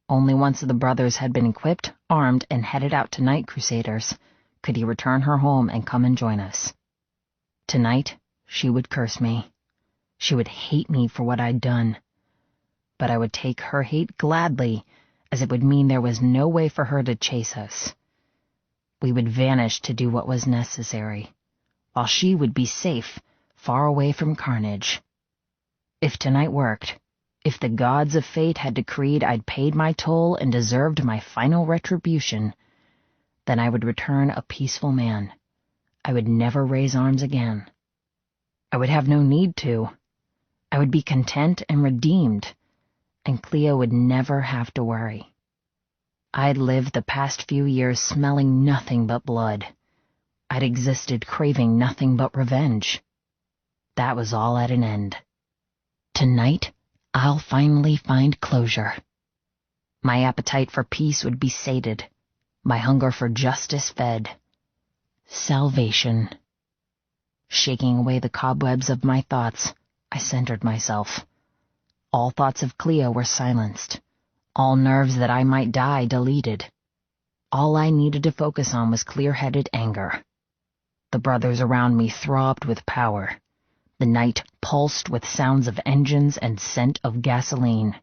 Only once the brothers had been equipped, armed, and headed out to night crusaders could he return her home and come and join us. Tonight, she would curse me. She would hate me for what I'd done. But I would take her hate gladly, as it would mean there was no way for her to chase us. We would vanish to do what was necessary, while she would be safe, far away from carnage. If tonight worked, if the gods of fate had decreed I'd paid my toll and deserved my final retribution, then I would return a peaceful man. I would never raise arms again. I would have no need to. I would be content and redeemed, and Cleo would never have to worry. I'd lived the past few years smelling nothing but blood. I'd existed craving nothing but revenge. That was all at an end. Tonight, I'll finally find closure. My appetite for peace would be sated, my hunger for justice fed, Salvation. Shaking away the cobwebs of my thoughts, I centered myself. All thoughts of Cleo were silenced. All nerves that I might die deleted. All I needed to focus on was clear-headed anger. The brothers around me throbbed with power. The night pulsed with sounds of engines and scent of gasoline.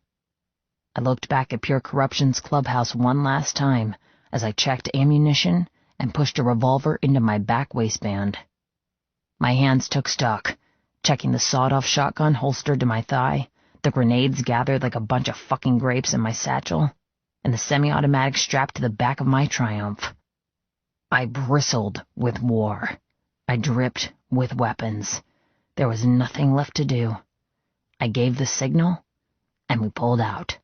I looked back at Pure Corruption's clubhouse one last time as I checked ammunition and pushed a revolver into my back waistband. My hands took stock, checking the sawed-off shotgun holstered to my thigh, the grenades gathered like a bunch of fucking grapes in my satchel, and the semi-automatic strapped to the back of my Triumph. I bristled with war. I dripped with weapons. There was nothing left to do. I gave the signal, and we pulled out.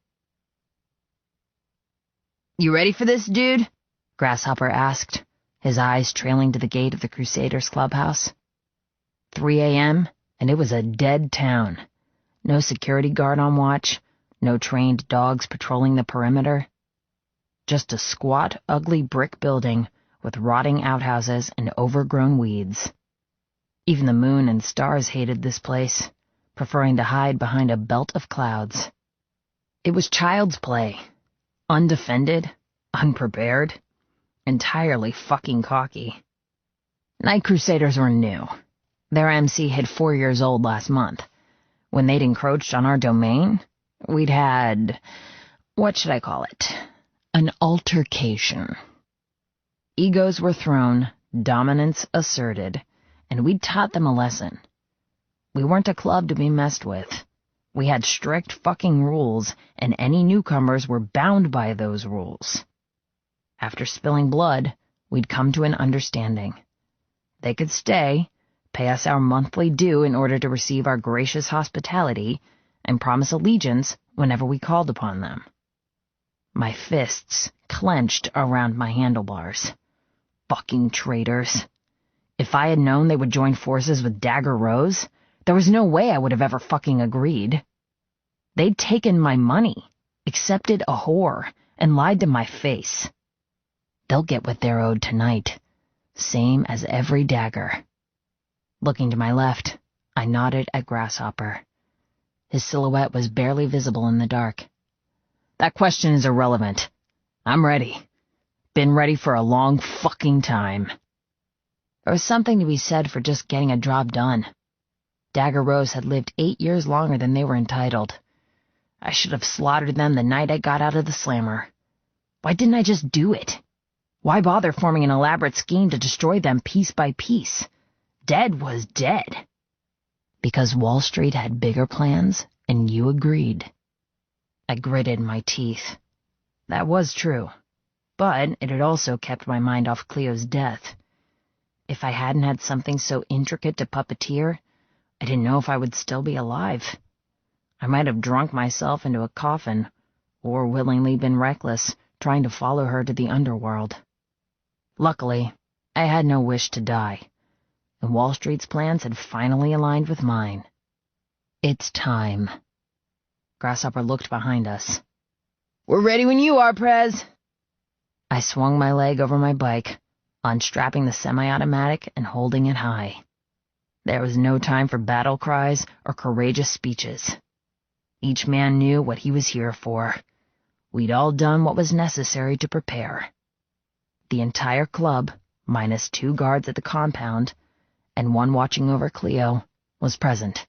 "You ready for this, dude?" Grasshopper asked, his eyes trailing to the gate of the Crusaders' clubhouse. 3 a.m., and it was a dead town. No security guard on watch, no trained dogs patrolling the perimeter. Just a squat, ugly brick building with rotting outhouses and overgrown weeds. Even the moon and stars hated this place, preferring to hide behind a belt of clouds. It was child's play. Undefended, unprepared, entirely fucking cocky. Night Crusaders were new. Their MC hit 4 years old last month. When they'd encroached on our domain, we'd had, what should I call it? An altercation. Egos were thrown, dominance asserted, and we'd taught them a lesson. We weren't a club to be messed with. We had strict fucking rules, and any newcomers were bound by those rules. After spilling blood, we'd come to an understanding. They could stay, pay us our monthly due in order to receive our gracious hospitality, and promise allegiance whenever we called upon them. My fists clenched around my handlebars. Fucking traitors. If I had known they would join forces with Dagger Rose, there was no way I would have ever fucking agreed. They'd taken my money, accepted a whore, and lied to my face. They'll get what they're owed tonight, same as every Dagger. Looking to my left, I nodded at Grasshopper. His silhouette was barely visible in the dark. That question is irrelevant. I'm ready. Been ready for a long fucking time. There was something to be said for just getting a job done. Dagger Rose had lived 8 years longer than they were entitled. I should have slaughtered them the night I got out of the slammer. Why didn't I just do it? Why bother forming an elaborate scheme to destroy them piece by piece? Dead was dead. Because Wall Street had bigger plans, and you agreed. I gritted my teeth. That was true, but it had also kept my mind off Cleo's death. If I hadn't had something so intricate to puppeteer, I didn't know if I would still be alive. I might have drunk myself into a coffin, or willingly been reckless, trying to follow her to the underworld. Luckily, I had no wish to die, and Wall Street's plans had finally aligned with mine. It's time. Grasshopper looked behind us. "We're ready when you are, Prez." I swung my leg over my bike, unstrapping the semi-automatic and holding it high. There was no time for battle cries or courageous speeches. Each man knew what he was here for. We'd all done what was necessary to prepare. The entire club, minus 2 guards at the compound, and 1 watching over Cleo, was present.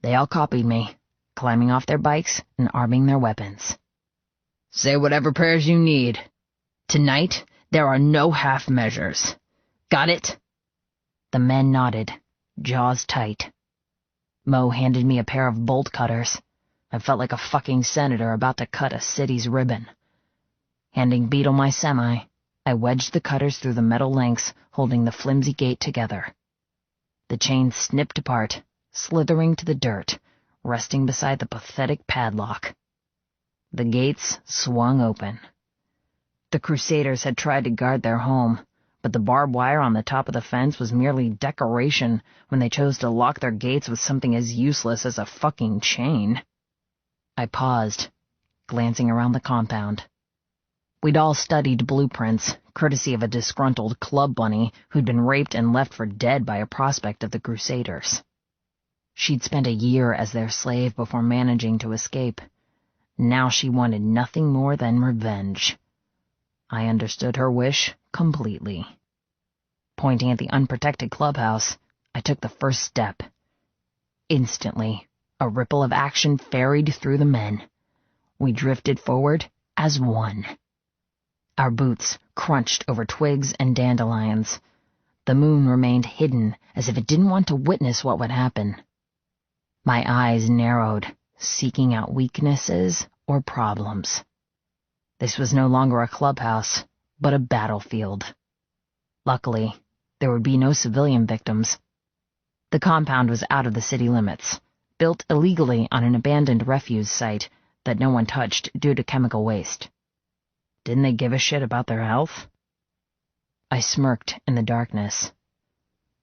They all copied me, climbing off their bikes and arming their weapons. "Say whatever prayers you need. Tonight, there are no half measures. Got it?" The men nodded, jaws tight. Mo handed me a pair of bolt cutters. I felt like a fucking senator about to cut a city's ribbon. Handing Beetle my semi, I wedged the cutters through the metal links holding the flimsy gate together. The chain snipped apart, slithering to the dirt, resting beside the pathetic padlock. The gates swung open. The Crusaders had tried to guard their home, but the barbed wire on the top of the fence was merely decoration when they chose to lock their gates with something as useless as a fucking chain. I paused, glancing around the compound. We'd all studied blueprints, courtesy of a disgruntled club bunny who'd been raped and left for dead by a prospect of the Crusaders. She'd spent a year as their slave before managing to escape. Now she wanted nothing more than revenge. I understood her wish completely. Pointing at the unprotected clubhouse, I took the first step. Instantly, a ripple of action ferried through the men. We drifted forward as one. Our boots crunched over twigs and dandelions. The moon remained hidden as if it didn't want to witness what would happen. My eyes narrowed, seeking out weaknesses or problems. This was no longer a clubhouse, but a battlefield. Luckily, there would be no civilian victims. The compound was out of the city limits, built illegally on an abandoned refuse site that no one touched due to chemical waste. Didn't they give a shit about their health? I smirked in the darkness.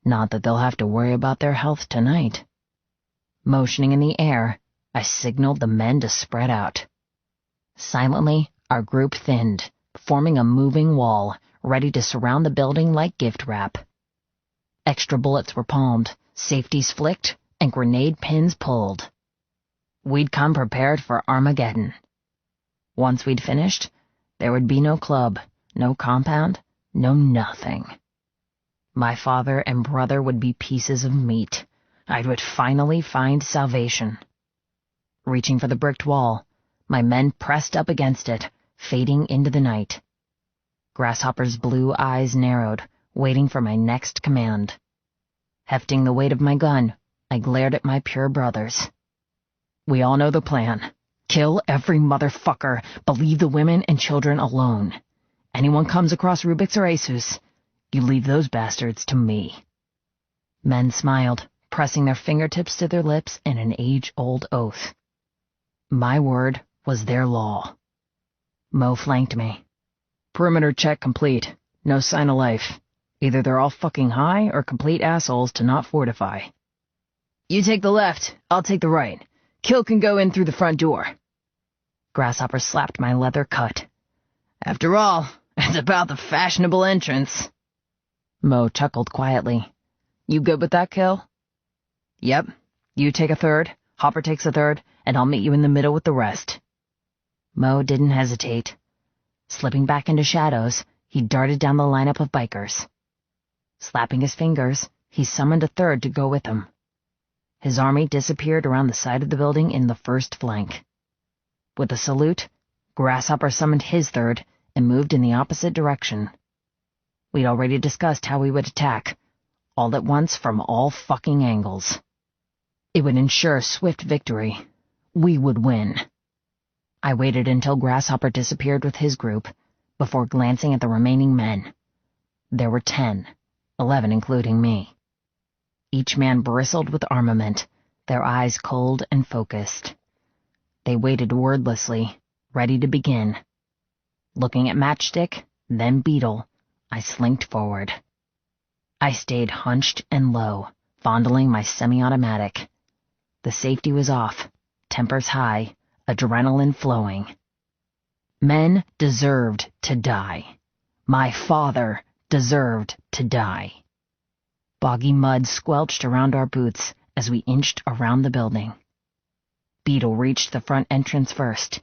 Not that they'll have to worry about their health tonight. Motioning in the air, I signaled the men to spread out. Silently, our group thinned, forming a moving wall, ready to surround the building like gift wrap. Extra bullets were palmed, safeties flicked, and grenade pins pulled. We'd come prepared for Armageddon. Once we'd finished, there would be no club, no compound, no nothing. My father and brother would be pieces of meat. I would finally find salvation. Reaching for the bricked wall, my men pressed up against it, fading into the night. Grasshopper's blue eyes narrowed, waiting for my next command. Hefting the weight of my gun, I glared at my pure brothers. We all know the plan. Kill every motherfucker, but leave the women and children alone. Anyone comes across Rubix or Asus, you leave those bastards to me. Men smiled, pressing their fingertips to their lips in an age-old oath. My word was their law. Mo flanked me. Perimeter check complete. No sign of life. Either they're all fucking high or complete assholes to not fortify. You take the left, I'll take the right. Kill can go in through the front door. Grasshopper slapped my leather cut. After all, it's about the fashionable entrance. Mo chuckled quietly. You good with that, Kill? Yep. You take a third, Hopper takes a third, and I'll meet you in the middle with the rest. Mo didn't hesitate. Slipping back into shadows, he darted down the lineup of bikers. Slapping his fingers, he summoned a third to go with him. His army disappeared around the side of the building in the first flank. With a salute, Grasshopper summoned his third and moved in the opposite direction. We'd already discussed how we would attack, all at once from all fucking angles. It would ensure swift victory. We would win. I waited until Grasshopper disappeared with his group, before glancing at the remaining men. There were 10, 11 including me. Each man bristled with armament, their eyes cold and focused. They waited wordlessly, ready to begin. Looking at Matchstick, then Beetle, I slinked forward. I stayed hunched and low, fondling my semi-automatic. The safety was off, tempers high, adrenaline flowing. Men deserved to die. My father deserved to die. Boggy mud squelched around our boots as we inched around the building. Beetle reached the front entrance first.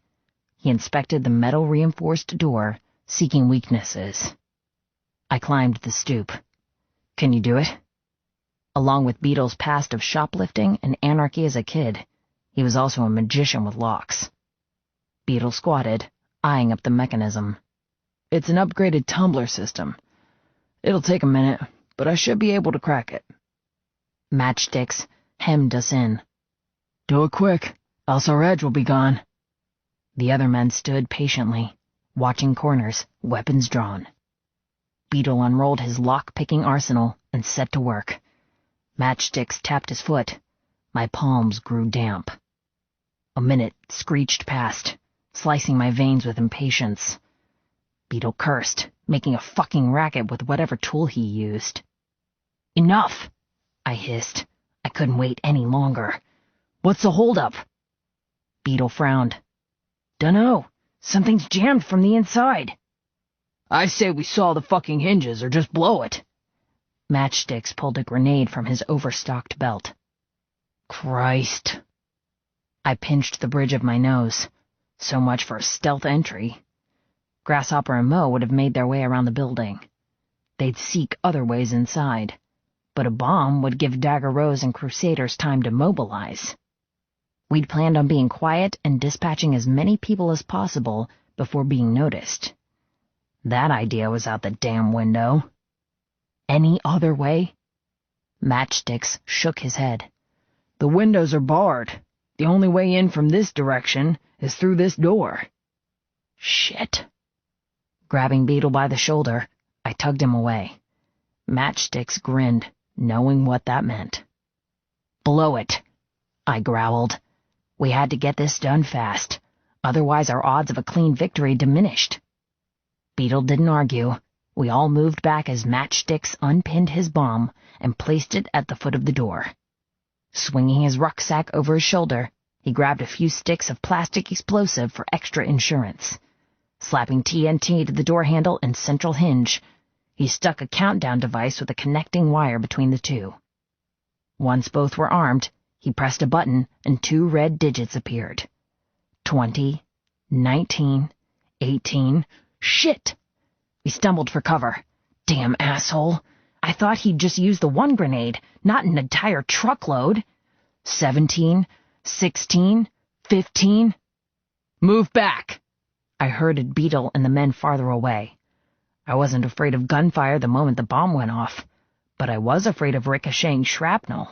He inspected the metal-reinforced door, seeking weaknesses. I climbed the stoop. Can you do it? Along with Beetle's past of shoplifting and anarchy as a kid, he was also a magician with locks. Beetle squatted, eyeing up the mechanism. It's an upgraded tumbler system. It'll take a minute, but I should be able to crack it. Matchsticks hemmed us in. Do it quick, else our edge will be gone. The other men stood patiently, watching corners, weapons drawn. Beetle unrolled his lock-picking arsenal and set to work. Matchsticks tapped his foot. My palms grew damp. A minute screeched past, slicing my veins with impatience. Beetle cursed, making a fucking racket with whatever tool he used. Enough! I hissed. I couldn't wait any longer. What's the holdup? Beetle frowned. Dunno. Something's jammed from the inside. I say we saw the fucking hinges or just blow it. Matchsticks pulled a grenade from his overstocked belt. Christ. I pinched the bridge of my nose. So much for a stealth entry. Grasshopper and Mo would have made their way around the building. They'd seek other ways inside, but a bomb would give Dagger Rose and Crusaders time to mobilize. We'd planned on being quiet and dispatching as many people as possible before being noticed. That idea was out the damn window. Any other way? Matchsticks shook his head. The windows are barred. The only way in from this direction is through this door. Shit. Grabbing Beetle by the shoulder, I tugged him away. Matchsticks grinned, knowing what that meant. Blow it, I growled. We had to get this done fast, otherwise our odds of a clean victory diminished. Beetle didn't argue. We all moved back as Matchsticks unpinned his bomb and placed it at the foot of the door. Swinging his rucksack over his shoulder, he grabbed a few sticks of plastic explosive for extra insurance. Slapping TNT to the door handle and central hinge, he stuck a countdown device with a connecting wire between the two. Once both were armed, he pressed a button and 2 red digits appeared. 20, 19, 18... Shit! We stumbled for cover. Damn asshole. I thought he'd just used the 1 grenade, not an entire truckload. 17, 16, 15... Move back! I herded Beetle and the men farther away. I wasn't afraid of gunfire the moment the bomb went off, but I was afraid of ricocheting shrapnel.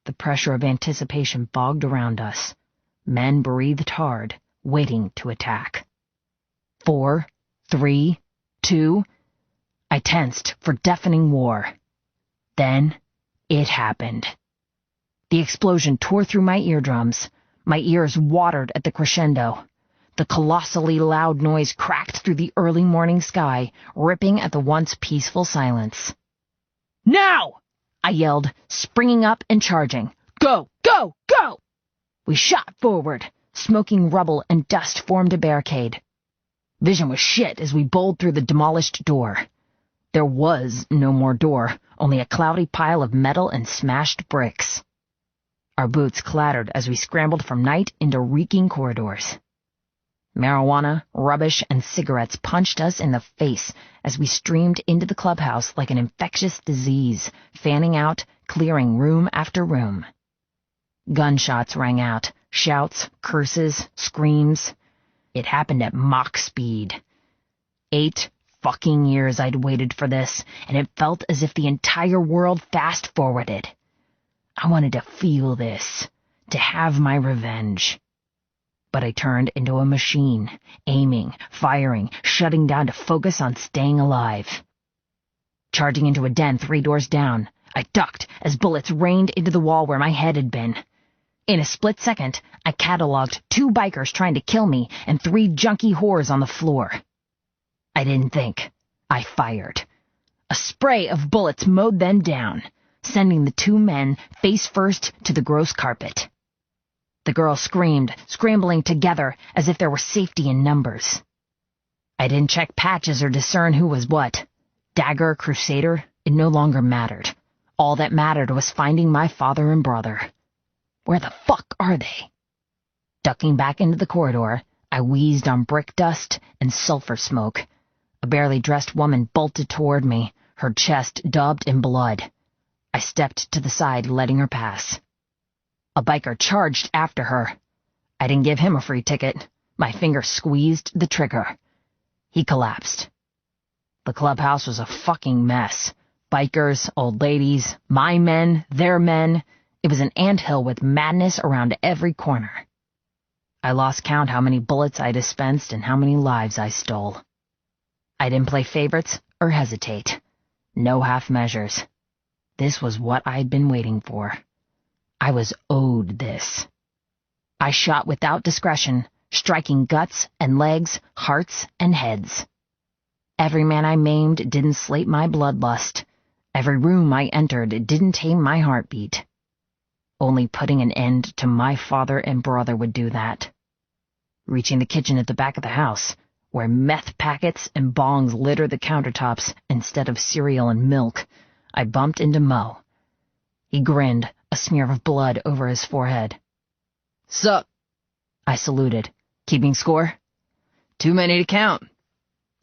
The pressure of anticipation bogged around us. Men breathed hard, waiting to attack. 4, 3, 2... I tensed for deafening war. Then, it happened. The explosion tore through my eardrums. My ears watered at the crescendo. The colossally loud noise cracked through the early morning sky, ripping at the once peaceful silence. "Now!" I yelled, springing up and charging. "Go! Go! Go!" We shot forward. Smoking rubble and dust formed a barricade. Vision was shit as we bowled through the demolished door. There was no more door, only a cloudy pile of metal and smashed bricks. Our boots clattered as we scrambled from night into reeking corridors. Marijuana, rubbish, and cigarettes punched us in the face as we streamed into the clubhouse like an infectious disease, fanning out, clearing room after room. Gunshots rang out, shouts, curses, screams. It happened at Mach speed. 8 fucking years I'd waited for this, and it felt as if the entire world fast-forwarded. I wanted to feel this, to have my revenge. But I turned into a machine, aiming, firing, shutting down to focus on staying alive. Charging into a den 3 doors down, I ducked as bullets rained into the wall where my head had been. In a split second, I cataloged 2 bikers trying to kill me and 3 junkie whores on the floor. I didn't think. I fired. A spray of bullets mowed them down, sending the 2 men face first to the gross carpet. The girls screamed, scrambling together as if there were safety in numbers. I didn't check patches or discern who was what. Dagger, Crusader, it no longer mattered. All that mattered was finding my father and brother. Where the fuck are they? Ducking back into the corridor, I wheezed on brick dust and sulfur smoke. A barely dressed woman bolted toward me, her chest daubed in blood. I stepped to the side, letting her pass. A biker charged after her. I didn't give him a free ticket. My finger squeezed the trigger. He collapsed. The clubhouse was a fucking mess. Bikers, old ladies, my men, their men. It was an anthill with madness around every corner. I lost count how many bullets I dispensed and how many lives I stole. I didn't play favorites or hesitate. No half measures. This was what I'd been waiting for. I was owed this. I shot without discretion, striking guts and legs, hearts and heads. Every man I maimed didn't slate my bloodlust. Every room I entered didn't tame my heartbeat. Only putting an end to my father and brother would do that. Reaching the kitchen at the back of the house, where meth packets and bongs litter the countertops instead of cereal and milk, I bumped into Mo. He grinned, a smear of blood over his forehead. "Sup?" I saluted. "Keeping score?" "Too many to count."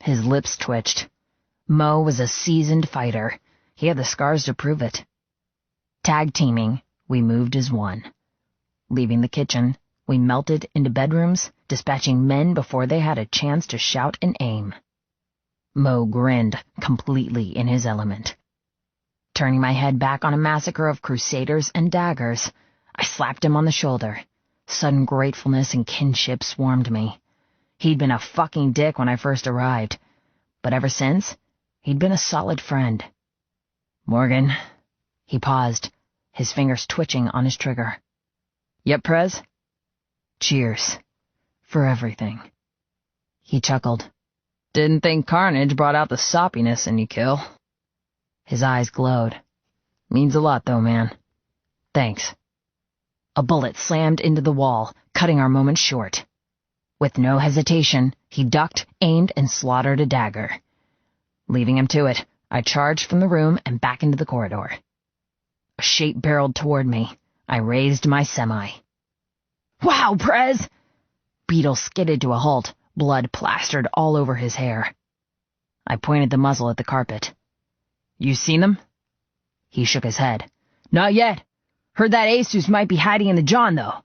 His lips twitched. Mo was a seasoned fighter. He had the scars to prove it. Tag teaming, we moved as one. Leaving the kitchen, we melted into bedrooms, dispatching men before they had a chance to shout and aim. Mo grinned, completely in his element. Turning my head back on a massacre of crusaders and daggers, I slapped him on the shoulder. Sudden gratefulness and kinship swarmed me. He'd been a fucking dick when I first arrived, but ever since, he'd been a solid friend. "Morgan." He paused, his fingers twitching on his trigger. "Yep, Prez?" "Cheers. For everything." He chuckled. "Didn't think carnage brought out the soppiness in you, Kill." His eyes glowed. "Means a lot, though, man. Thanks." A bullet slammed into the wall, cutting our moment short. With no hesitation, he ducked, aimed, and slaughtered a dagger. Leaving him to it, I charged from the room and back into the corridor. A shape barreled toward me. I raised my semi. "Wow, Prez!" Beetle skidded to a halt, blood plastered all over his hair. I pointed the muzzle at the carpet. "You seen them?" He shook his head. "Not yet. Heard that Asus might be hiding in the John, though."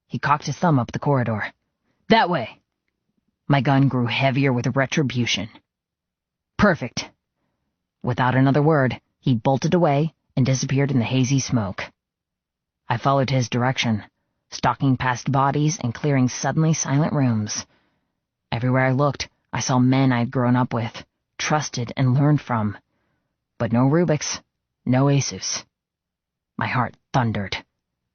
He cocked his thumb up the corridor. "That way." My gun grew heavier with retribution. "Perfect." Without another word, he bolted away and disappeared in the hazy smoke. I followed his direction, stalking past bodies and clearing suddenly silent rooms. Everywhere I looked, I saw men I'd grown up with, trusted and learned from. But no Rubiks, no Asus. My heart thundered.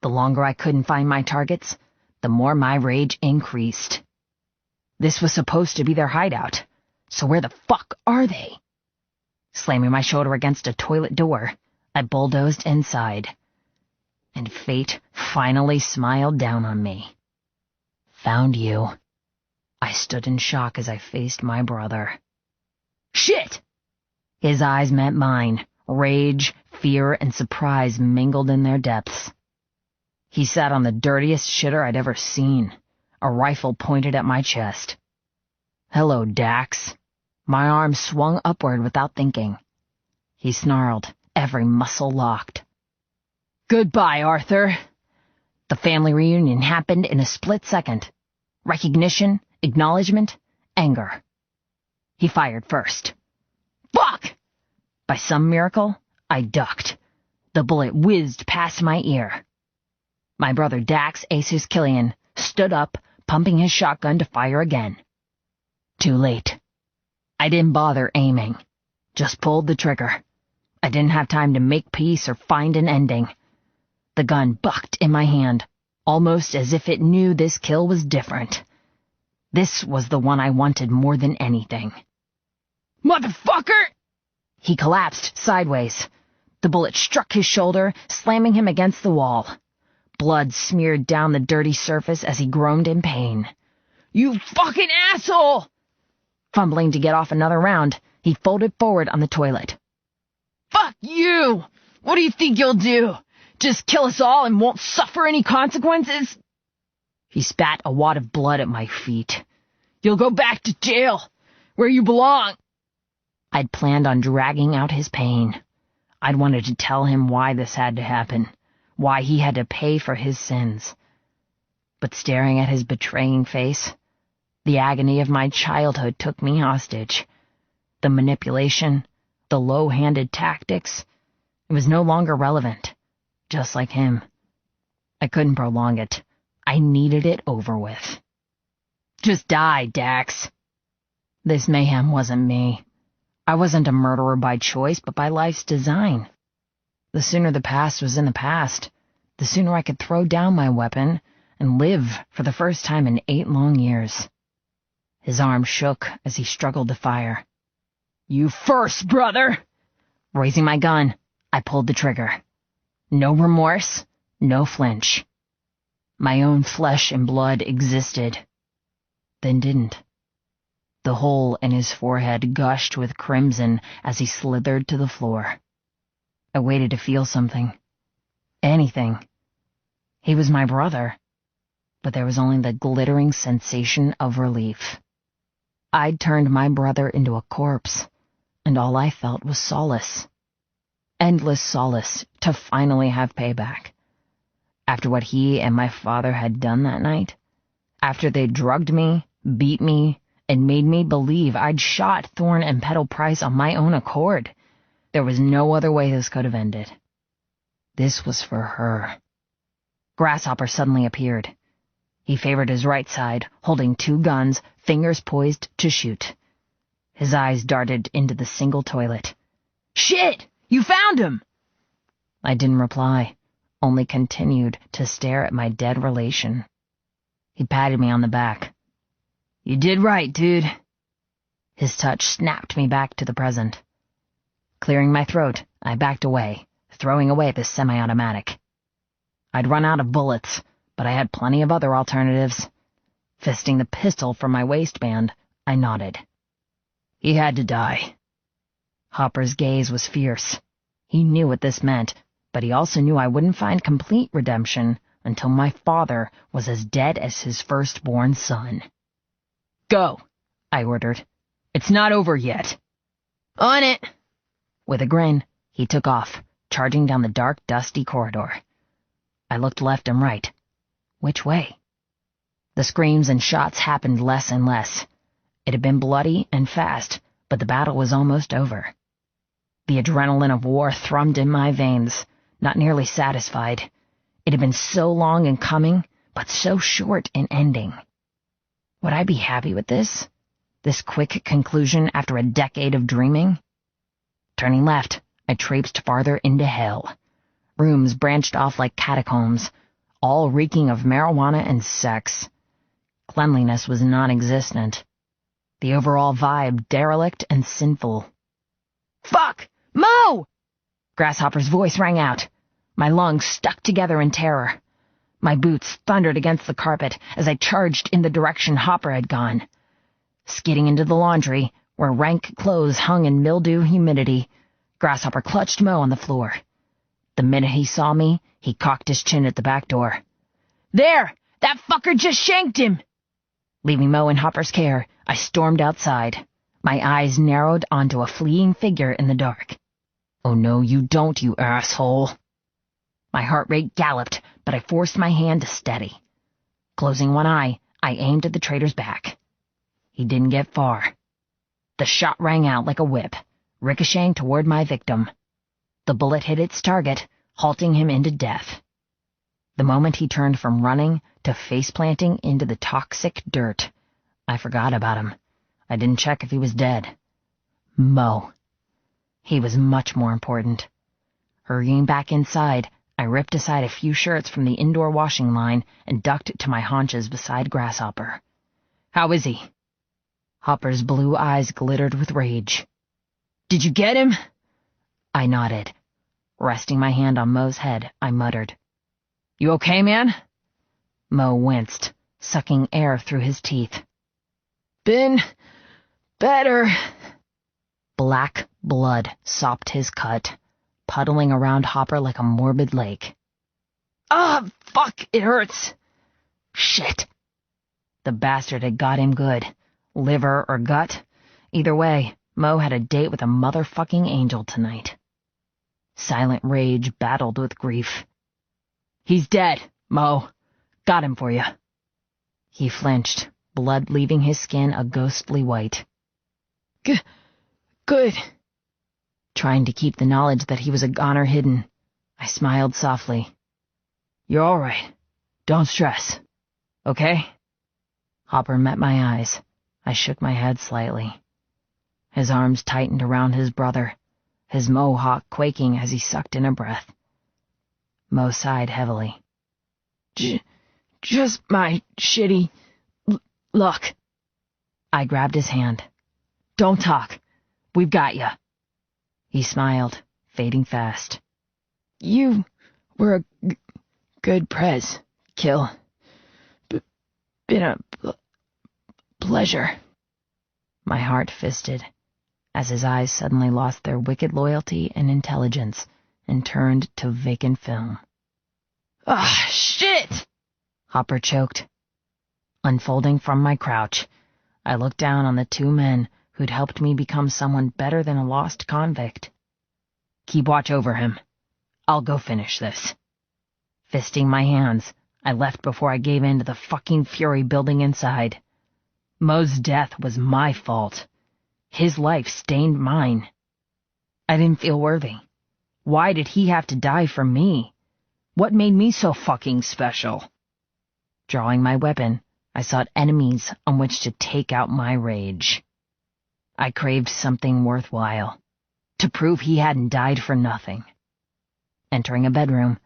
The longer I couldn't find my targets, the more my rage increased. This was supposed to be their hideout, so where the fuck are they? Slamming my shoulder against a toilet door, I bulldozed inside. And fate finally smiled down on me. "Found you." I stood in shock as I faced my brother. "Shit!" His eyes met mine. Rage, fear, and surprise mingled in their depths. He sat on the dirtiest shitter I'd ever seen, a rifle pointed at my chest. "Hello, Dax." My arm swung upward without thinking. He snarled, every muscle locked. "Goodbye, Arthur." The family reunion happened in a split second. Recognition, acknowledgement, anger. He fired first. Fuck! By some miracle, I ducked. The bullet whizzed past my ear. My brother Dax Asus Killian stood up, pumping his shotgun to fire again. Too late. I didn't bother aiming. Just pulled the trigger. I didn't have time to make peace or find an ending. The gun bucked in my hand, almost as if it knew this kill was different. This was the one I wanted more than anything. "Motherfucker!" He collapsed sideways. The bullet struck his shoulder, slamming him against the wall. Blood smeared down the dirty surface as he groaned in pain. "You fucking asshole!" Fumbling to get off another round, he folded forward on the toilet. "Fuck you! What do you think you'll do? Just kill us all and won't suffer any consequences?" He spat a wad of blood at my feet. "You'll go back to jail, where you belong." I'd planned on dragging out his pain. I'd wanted to tell him why this had to happen, why he had to pay for his sins. But staring at his betraying face, the agony of my childhood took me hostage. The manipulation, the low-handed tactics, it was no longer relevant, just like him. I couldn't prolong it. I needed it over with. "Just die, Dax." This mayhem wasn't me. I wasn't a murderer by choice, but by life's design. The sooner the past was in the past, the sooner I could throw down my weapon and live for the first time in 8 long years. His arm shook as he struggled to fire. "You first, brother!" Raising my gun, I pulled the trigger. No remorse, no flinch. My own flesh and blood existed, then didn't. The hole in his forehead gushed with crimson as he slithered to the floor. I waited to feel something. Anything. He was my brother. But there was only the glittering sensation of relief. I'd turned my brother into a corpse, and all I felt was solace. Endless solace to finally have payback. After what he and my father had done that night, after they drugged me, beat me, and made me believe I'd shot Thorne and Petal Price on my own accord, there was no other way this could have ended. This was for her. Grasshopper suddenly appeared. He favored his right side, holding 2 guns, fingers poised to shoot. His eyes darted into the single toilet. "Shit! You found him!" I didn't reply, only continued to stare at my dead relation. He patted me on the back. "You did right, dude." His touch snapped me back to the present. Clearing my throat, I backed away, throwing away the semi-automatic. I'd run out of bullets, but I had plenty of other alternatives. Fisting the pistol from my waistband, I nodded. He had to die. Hopper's gaze was fierce. He knew what this meant, but he also knew I wouldn't find complete redemption until my father was as dead as his firstborn son. "Go," I ordered. "It's not over yet." "On it." With a grin, he took off, charging down the dark, dusty corridor. I looked left and right. Which way? The screams and shots happened less and less. It had been bloody and fast, but the battle was almost over. The adrenaline of war thrummed in my veins, not nearly satisfied. It had been so long in coming, but so short in ending. Would I be happy with this? This quick conclusion after a decade of dreaming? Turning left, I traipsed farther into hell. Rooms branched off like catacombs, all reeking of marijuana and sex. Cleanliness was non-existent. The overall vibe derelict and sinful. "Fuck! Mo!" Grasshopper's voice rang out. My lungs stuck together in terror. My boots thundered against the carpet as I charged in the direction Hopper had gone. Skidding into the laundry, where rank clothes hung in mildew humidity, Grasshopper clutched Mo on the floor. The minute he saw me, he cocked his chin at the back door. "There! That fucker just shanked him!" Leaving Mo in Hopper's care, I stormed outside. My eyes narrowed onto a fleeing figure in the dark. "Oh no, you don't, you asshole." My heart rate galloped, but I forced my hand to steady. Closing one eye, I aimed at the traitor's back. He didn't get far. The shot rang out like a whip, ricocheting toward my victim. The bullet hit its target, halting him into death. The moment he turned from running to face-planting into the toxic dirt, I forgot about him. I didn't check if he was dead. Mo. He was much more important. Hurrying back inside, I ripped aside a few shirts from the indoor washing line and ducked to my haunches beside Grasshopper. "How is he?" Hopper's blue eyes glittered with rage. "Did you get him?" I nodded. Resting my hand on Mo's head, I muttered, "You okay, man?" Mo winced, sucking air through his teeth. "Been better." Black blood sopped his cut, puddling around Hopper like a morbid lake. "Ah, fuck, it hurts." Shit. The bastard had got him good. Liver or gut. Either way, Mo had a date with a motherfucking angel tonight. Silent rage battled with grief. "He's dead, Mo. Got him for you." He flinched, blood leaving his skin a ghostly white. Good. Trying to keep the knowledge that he was a goner hidden, I smiled softly. "You're all right. Don't stress. Okay?" Hopper met my eyes. I shook my head slightly. His arms tightened around his brother, his mohawk quaking as he sucked in a breath. Mo sighed heavily. Just my shitty luck." I grabbed his hand. "Don't talk. We've got ya." He smiled, fading fast. "You were a good prez, Kill. Been a pleasure." My heart fisted, as his eyes suddenly lost their wicked loyalty and intelligence and turned to vacant film. "Ah, shit!" Hopper choked. Unfolding from my crouch, I looked down on the two men who'd helped me become someone better than a lost convict. Keep watch over him. I'll go finish this. Fisting my hands, I left before I gave in to the fucking fury building inside. Mo's death was my fault. His life stained mine. I didn't feel worthy. Why did he have to die for me? What made me so fucking special? Drawing my weapon, I sought enemies on which to take out my rage. I craved something worthwhile, to prove he hadn't died for nothing. Entering a bedroom,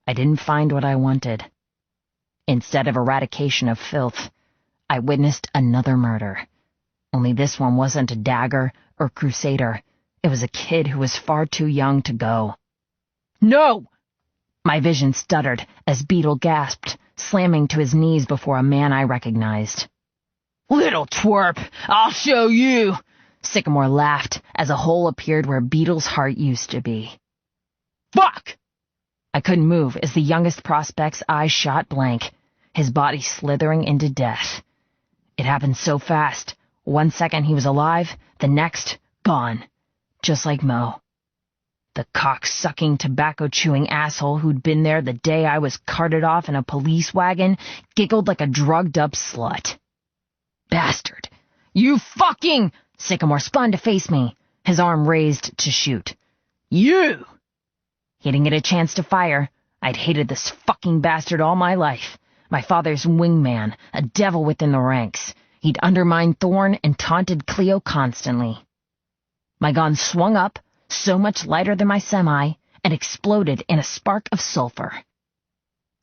I didn't find what I wanted. Instead of eradication of filth, I witnessed another murder. Only this one wasn't a dagger or crusader. It was a kid who was far too young to go. No! My vision stuttered as Beetle gasped, slamming to his knees before a man I recognized. "Little twerp, I'll show you!" Sycamore laughed as a hole appeared where Beetle's heart used to be. "Fuck!" I couldn't move as the youngest prospect's eyes shot blank, his body slithering into death. It happened so fast. 1 second he was alive, the next, gone. Just like Mo. The cock-sucking, tobacco-chewing asshole who'd been there the day I was carted off in a police wagon giggled like a drugged-up slut. Bastard! You fucking... Sycamore spun to face me, his arm raised to shoot. You! He didn't get a chance to fire. I'd hated this fucking bastard all my life. My father's wingman, a devil within the ranks. He'd undermined Thorn and taunted Cleo constantly. My gun swung up, so much lighter than my semi, and exploded in a spark of sulfur.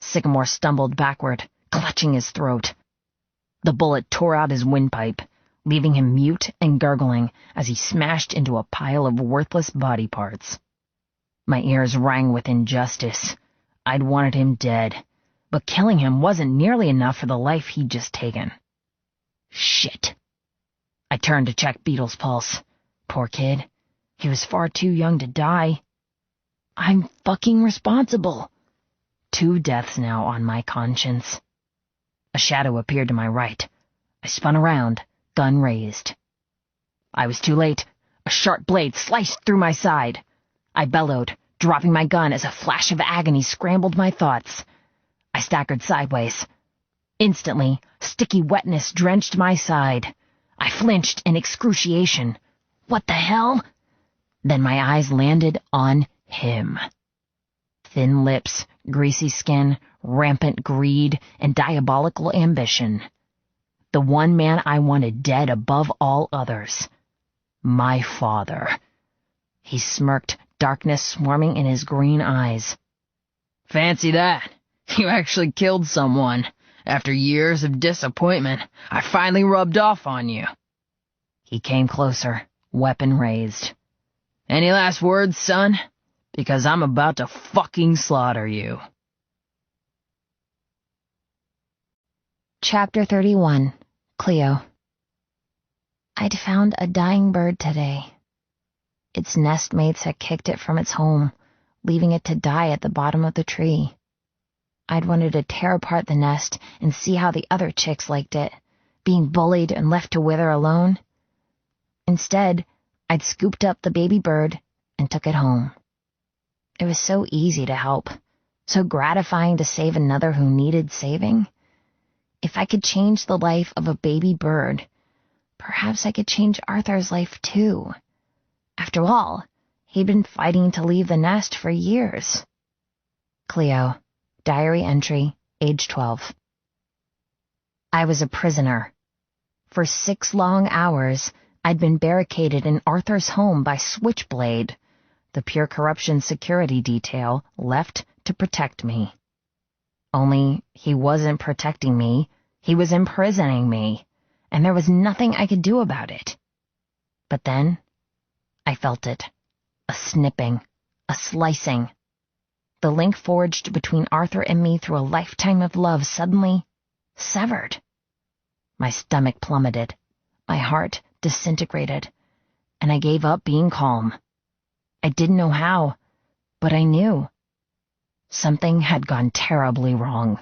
Sycamore stumbled backward, clutching his throat. The bullet tore out his windpipe, leaving him mute and gurgling as he smashed into a pile of worthless body parts. My ears rang with injustice. I'd wanted him dead, but killing him wasn't nearly enough for the life he'd just taken. Shit. I turned to check Beetle's pulse. Poor kid. He was far too young to die. I'm fucking responsible. 2 deaths now on my conscience. A shadow appeared to my right. I spun around, gun raised. I was too late. A sharp blade sliced through my side. I bellowed, dropping my gun as a flash of agony scrambled my thoughts. I staggered sideways. Instantly, sticky wetness drenched my side. I flinched in excruciation. What the hell? Then my eyes landed on him. Thin lips, greasy skin, rampant greed, and diabolical ambition. The one man I wanted dead above all others. My father. He smirked, darkness swarming in his green eyes. "Fancy that. You actually killed someone. After years of disappointment, I finally rubbed off on you." He came closer, weapon raised. "Any last words, son? Because I'm about to fucking slaughter you." Chapter 31. Cleo. I'd found a dying bird today. Its nestmates had kicked it from its home, leaving it to die at the bottom of the tree. I'd wanted to tear apart the nest and see how the other chicks liked it, being bullied and left to wither alone. Instead, I'd scooped up the baby bird and took it home. It was so easy to help, so gratifying to save another who needed saving. If I could change the life of a baby bird, perhaps I could change Arthur's life too. After all, he'd been fighting to leave the nest for years. Cleo, diary entry, age 12. I was a prisoner. For 6 long hours, I'd been barricaded in Arthur's home by Switchblade, the pure corruption security detail left to protect me. Only he wasn't protecting me, he was imprisoning me, and there was nothing I could do about it. But then, I felt it. A snipping, a slicing. The link forged between Arthur and me through a lifetime of love suddenly severed. My stomach plummeted. My heart disintegrated, and I gave up being calm. I didn't know how, but I knew. Something had gone terribly wrong.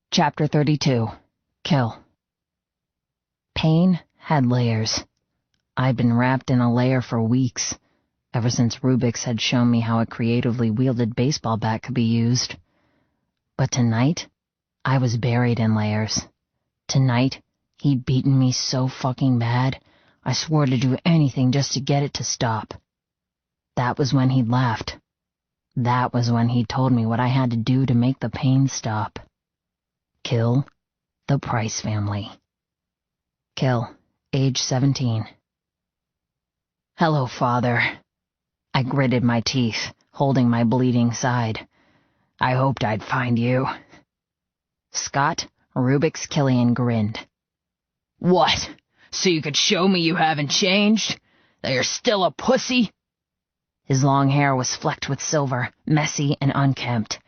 Chapter 32. Kill. Pain had layers. I'd been wrapped in a layer for weeks, ever since Rubix had shown me how a creatively wielded baseball bat could be used. But tonight, I was buried in layers. Tonight, he'd beaten me so fucking bad, I swore to do anything just to get it to stop. That was when he'd laughed. That was when he told me what I had to do to make the pain stop. Kill the Price family. Kill, age 17. Hello, Father. I gritted my teeth, holding my bleeding side. I hoped I'd find you. Scott Rubix Killian grinned. What? So you could show me you haven't changed? That you're still a pussy? His long hair was flecked with silver, messy and unkempt.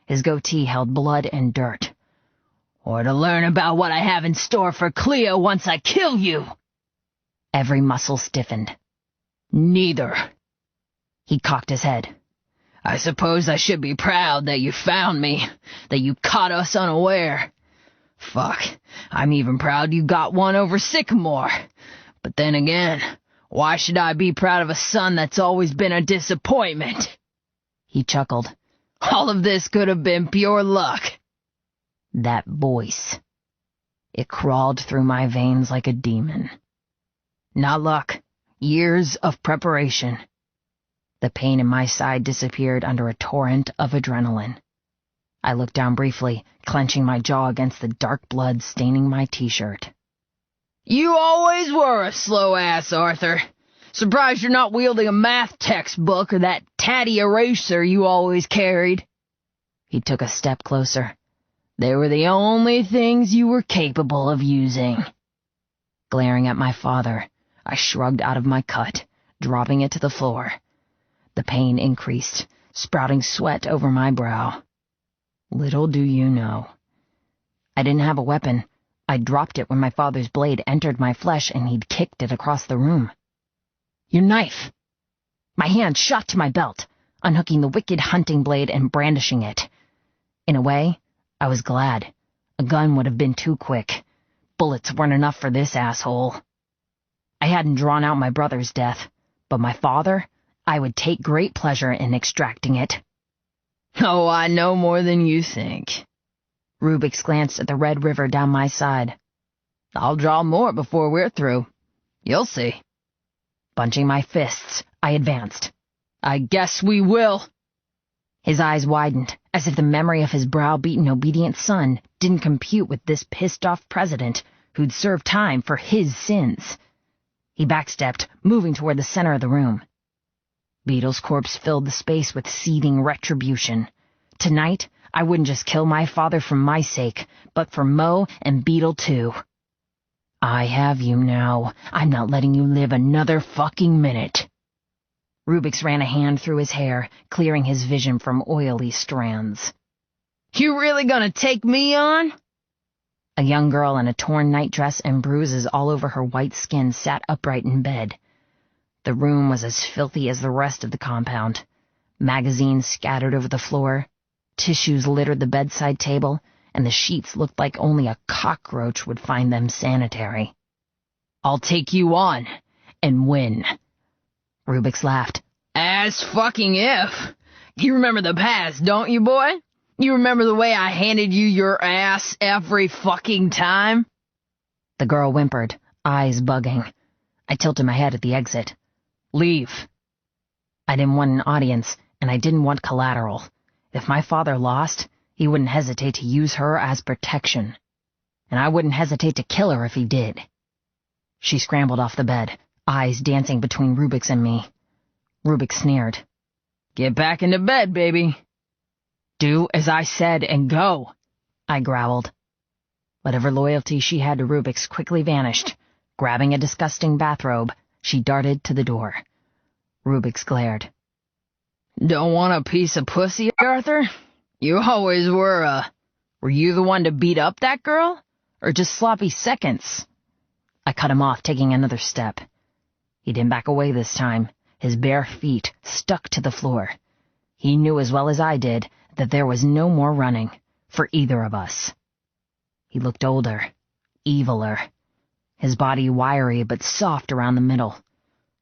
His goatee held blood and dirt. Or to learn about what I have in store for Cleo once I kill you? Every muscle stiffened. Neither. He cocked his head. I suppose I should be proud that you found me, that you caught us unaware. Fuck, I'm even proud you got one over Sycamore. But then again, why should I be proud of a son that's always been a disappointment? He chuckled. All of this could have been pure luck. That voice. It crawled through my veins like a demon. Not luck. Years of preparation. The pain in my side disappeared under a torrent of adrenaline. I looked down briefly, clenching my jaw against the dark blood staining my t-shirt. You always were a slow ass, Arthur. Surprised you're not wielding a math textbook or that tatty eraser you always carried. He took a step closer. They were the only things you were capable of using. Glaring at my father, I shrugged out of my cut, dropping it to the floor. The pain increased, sprouting sweat over my brow. Little do you know. I didn't have a weapon. I dropped it when my father's blade entered my flesh and he'd kicked it across the room. Your knife! My hand shot to my belt, unhooking the wicked hunting blade and brandishing it. In a way, I was glad. A gun would have been too quick. Bullets weren't enough for this asshole. I hadn't drawn out my brother's death, but my father, I would take great pleasure in extracting it. Oh, I know more than you think. Rubix glanced at the red river down my side. I'll draw more before we're through. You'll see. Bunching my fists, I advanced. I guess we will. His eyes widened, as if the memory of his browbeaten, obedient son didn't compute with this pissed-off president who'd served time for his sins. He backstepped, moving toward the center of the room. Beetle's corpse filled the space with seething retribution. Tonight, I wouldn't just kill my father for my sake, but for Mo and Beetle too. I have you now. I'm not letting you live another fucking minute. Rubix ran a hand through his hair, clearing his vision from oily strands. You really gonna take me on? A young girl in a torn nightdress and bruises all over her white skin sat upright in bed. The room was as filthy as the rest of the compound. Magazines scattered over the floor, tissues littered the bedside table, and the sheets looked like only a cockroach would find them sanitary. I'll take you on, and win. Rubix laughed. As fucking if. You remember the past, don't you, boy? You remember the way I handed you your ass every fucking time? The girl whimpered, eyes bugging. I tilted my head at the exit. Leave. I didn't want an audience, and I didn't want collateral. If my father lost, he wouldn't hesitate to use her as protection. And I wouldn't hesitate to kill her if he did. She scrambled off the bed, eyes dancing between Rubix and me. Rubix sneered. Get back into bed, baby. Do as I said and go, I growled. Whatever loyalty she had to Rubix quickly vanished. Grabbing a disgusting bathrobe, she darted to the door. Rubix glared. Don't want a piece of pussy, Arthur? You always were you the one to beat up that girl? or just sloppy seconds. I cut him off, taking another step. He didn't back away this time. His bare feet stuck to the floor. He knew as well as I did that there was no more running for either of us. He looked older, eviler, his body wiry but soft around the middle.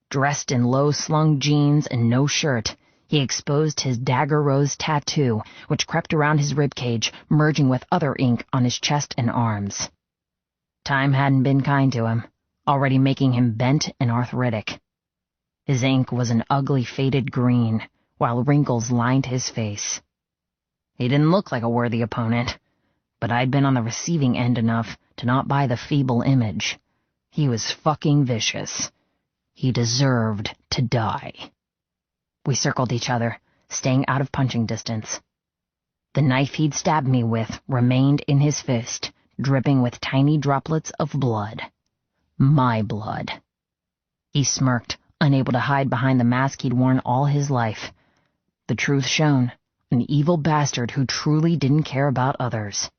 Dressed in low-slung jeans and no shirt, he exposed his dagger rose tattoo, which crept around his ribcage, merging with other ink on his chest and arms. Time hadn't been kind to him, already making him bent and arthritic. His ink was an ugly faded green, while wrinkles lined his face. He didn't look like a worthy opponent, but I'd been on the receiving end enough to not buy the feeble image. He was fucking vicious. He deserved to die. We circled each other, staying out of punching distance. The knife he'd stabbed me with remained in his fist, dripping with tiny droplets of blood. My blood. He smirked, unable to hide behind the mask he'd worn all his life. The truth shone, an evil bastard who truly didn't care about others.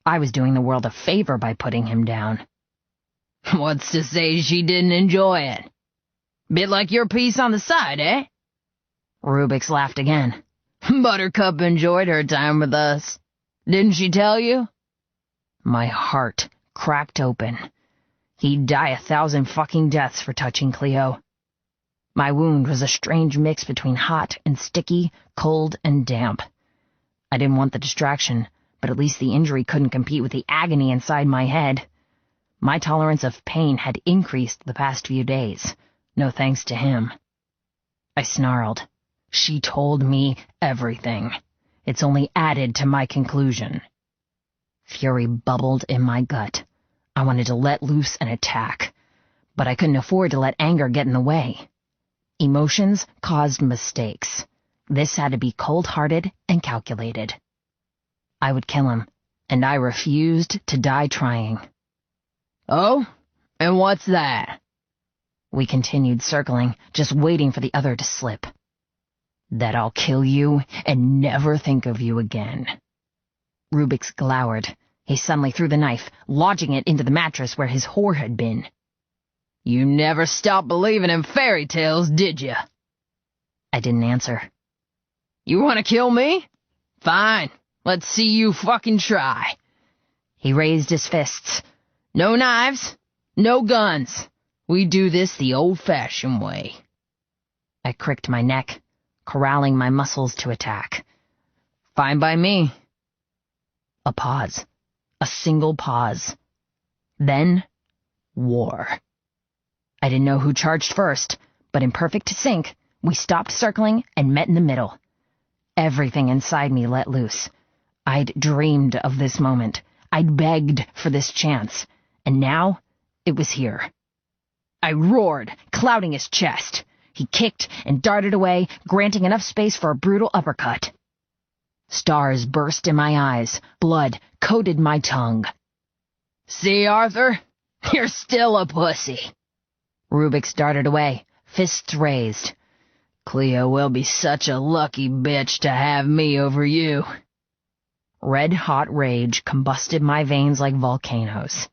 I was doing the world a favor by putting him down. What's to say she didn't enjoy it? Bit like your piece on the side, eh? Rubix laughed again. Buttercup enjoyed her time with us. Didn't she tell you? My heart cracked open. He'd die 1,000 fucking deaths for touching Cleo. My wound was a strange mix between hot and sticky, cold and damp. I didn't want the distraction, but at least the injury couldn't compete with the agony inside my head. My tolerance of pain had increased the past few days, no thanks to him. I snarled. She told me everything. It's only added to my conclusion. Fury bubbled in my gut. I wanted to let loose and attack, but I couldn't afford to let anger get in the way. Emotions caused mistakes. This had to be cold-hearted and calculated. I would kill him, and I refused to die trying. Oh? And what's that? We continued circling, just waiting for the other to slip. That I'll kill you and never think of you again. Rubix glowered. He suddenly threw the knife, lodging it into the mattress where his whore had been. You never stopped believing in fairy tales, did you? I didn't answer. You want to kill me? Fine. Let's see you fucking try. He raised his fists. No knives, no guns. We do this the old-fashioned way. I cricked my neck, corralling my muscles to attack. Fine by me. A pause. A single pause. Then, war. I didn't know who charged first, but in perfect sync, we stopped circling and met in the middle. Everything inside me let loose. I'd dreamed of this moment. I'd begged for this chance. And now, it was here. I roared, clouding his chest. He kicked and darted away, granting enough space for a brutal uppercut. Stars burst in my eyes. Blood coated my tongue. See, Arthur? You're still a pussy. Rubix darted away, fists raised. Cleo will be such a lucky bitch to have me over you. Red-hot rage combusted my veins like volcanoes.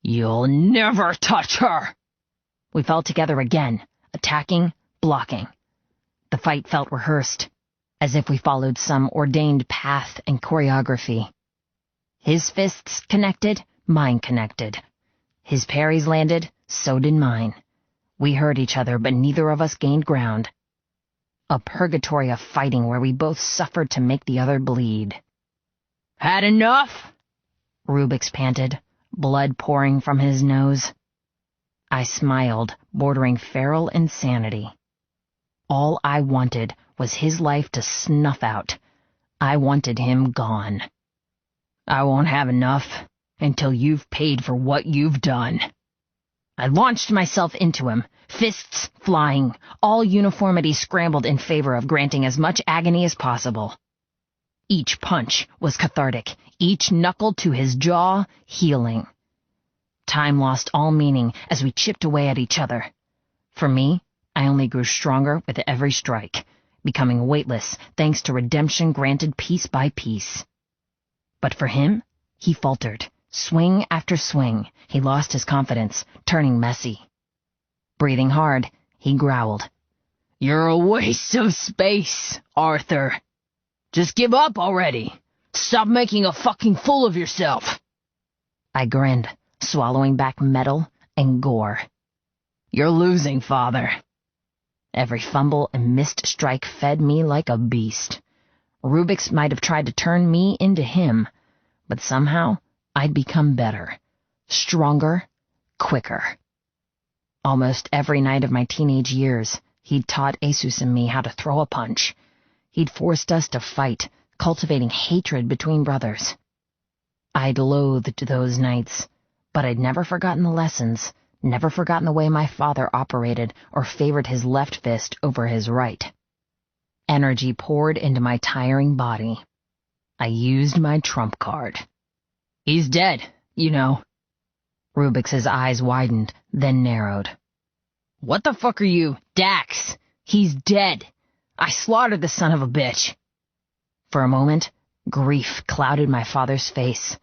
You'll never touch her! We fell together again, attacking, blocking. The fight felt rehearsed, as if we followed some ordained path and choreography. His fists connected, mine connected. His parries landed, so did mine. We hurt each other, but neither of us gained ground. A purgatory of fighting where we both suffered to make the other bleed. Had enough? Rubix panted, blood pouring from his nose. I smiled, bordering feral insanity. All I wanted was his life to snuff out. I wanted him gone. I won't have enough until you've paid for what you've done. I launched myself into him, fists flying, all uniformity scrambled in favor of granting as much agony as possible. Each punch was cathartic, each knuckle to his jaw healing. Time lost all meaning as we chipped away at each other. For me, I only grew stronger with every strike, becoming weightless thanks to redemption granted piece by piece. But for him, he faltered, Swing after swing, he lost his confidence, turning messy. Breathing hard, he growled. "You're a waste of space, Arthur. Just give up already. Stop making a fucking fool of yourself." I grinned, swallowing back metal and gore. "You're losing, Father." Every fumble and missed strike fed me like a beast. Rubix might have tried to turn me into him, but somehow I'd become better, stronger, quicker. Almost every night of my teenage years, he'd taught Asus and me how to throw a punch. He'd forced us to fight, cultivating hatred between brothers. I'd loathed those nights, but I'd never forgotten the lessons, never forgotten the way my father operated or favored his left fist over his right. Energy poured into my tiring body. I used my trump card. "He's dead, you know." Rubix's eyes widened, then narrowed. "What the fuck are you, Dax? He's dead. I slaughtered the son of a bitch." For a moment, grief clouded my father's face,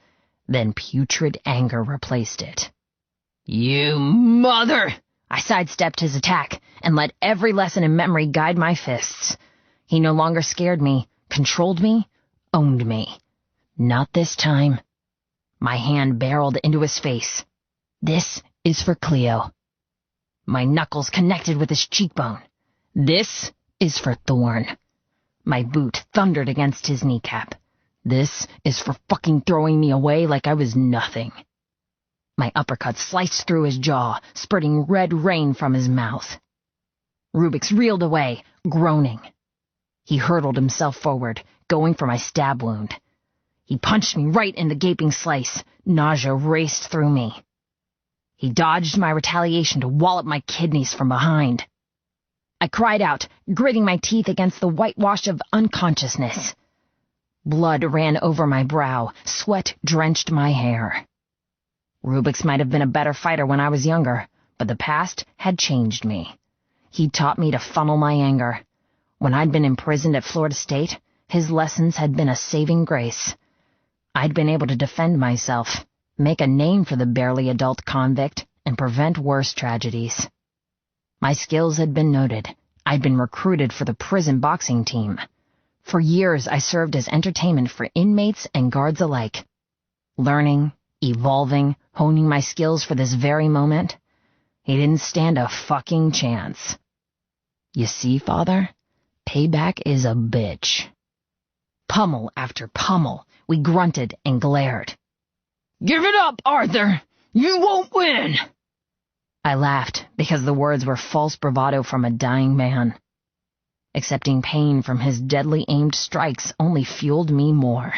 then putrid anger replaced it. "You mother!" I sidestepped his attack and let every lesson in memory guide my fists. He no longer scared me, controlled me, owned me. Not this time. My hand barreled into his face. "This is for Cleo." My knuckles connected with his cheekbone. "This is for Thorn." My boot thundered against his kneecap. "This is for fucking throwing me away like I was nothing." My uppercut sliced through his jaw, spurting red rain from his mouth. Rubix reeled away, groaning. He hurtled himself forward, going for my stab wound. He punched me right in the gaping slice. Nausea raced through me. He dodged my retaliation to wallop my kidneys from behind. I cried out, gritting my teeth against the whitewash of unconsciousness. Blood ran over my brow, sweat drenched my hair. Rubix might have been a better fighter when I was younger, but the past had changed me. He taught me to funnel my anger. When I'd been imprisoned at Florida State, his lessons had been a saving grace. I'd been able to defend myself, make a name for the barely adult convict, and prevent worse tragedies. My skills had been noted. I'd been recruited for the prison boxing team. For years, I served as entertainment for inmates and guards alike. Learning, evolving, honing my skills for this very moment, he didn't stand a fucking chance. You see, Father? Payback is a bitch. Pummel after pummel, we grunted and glared. "Give it up, Arthur! You won't win!" I laughed because the words were false bravado from a dying man. Accepting pain from his deadly aimed strikes only fueled me more.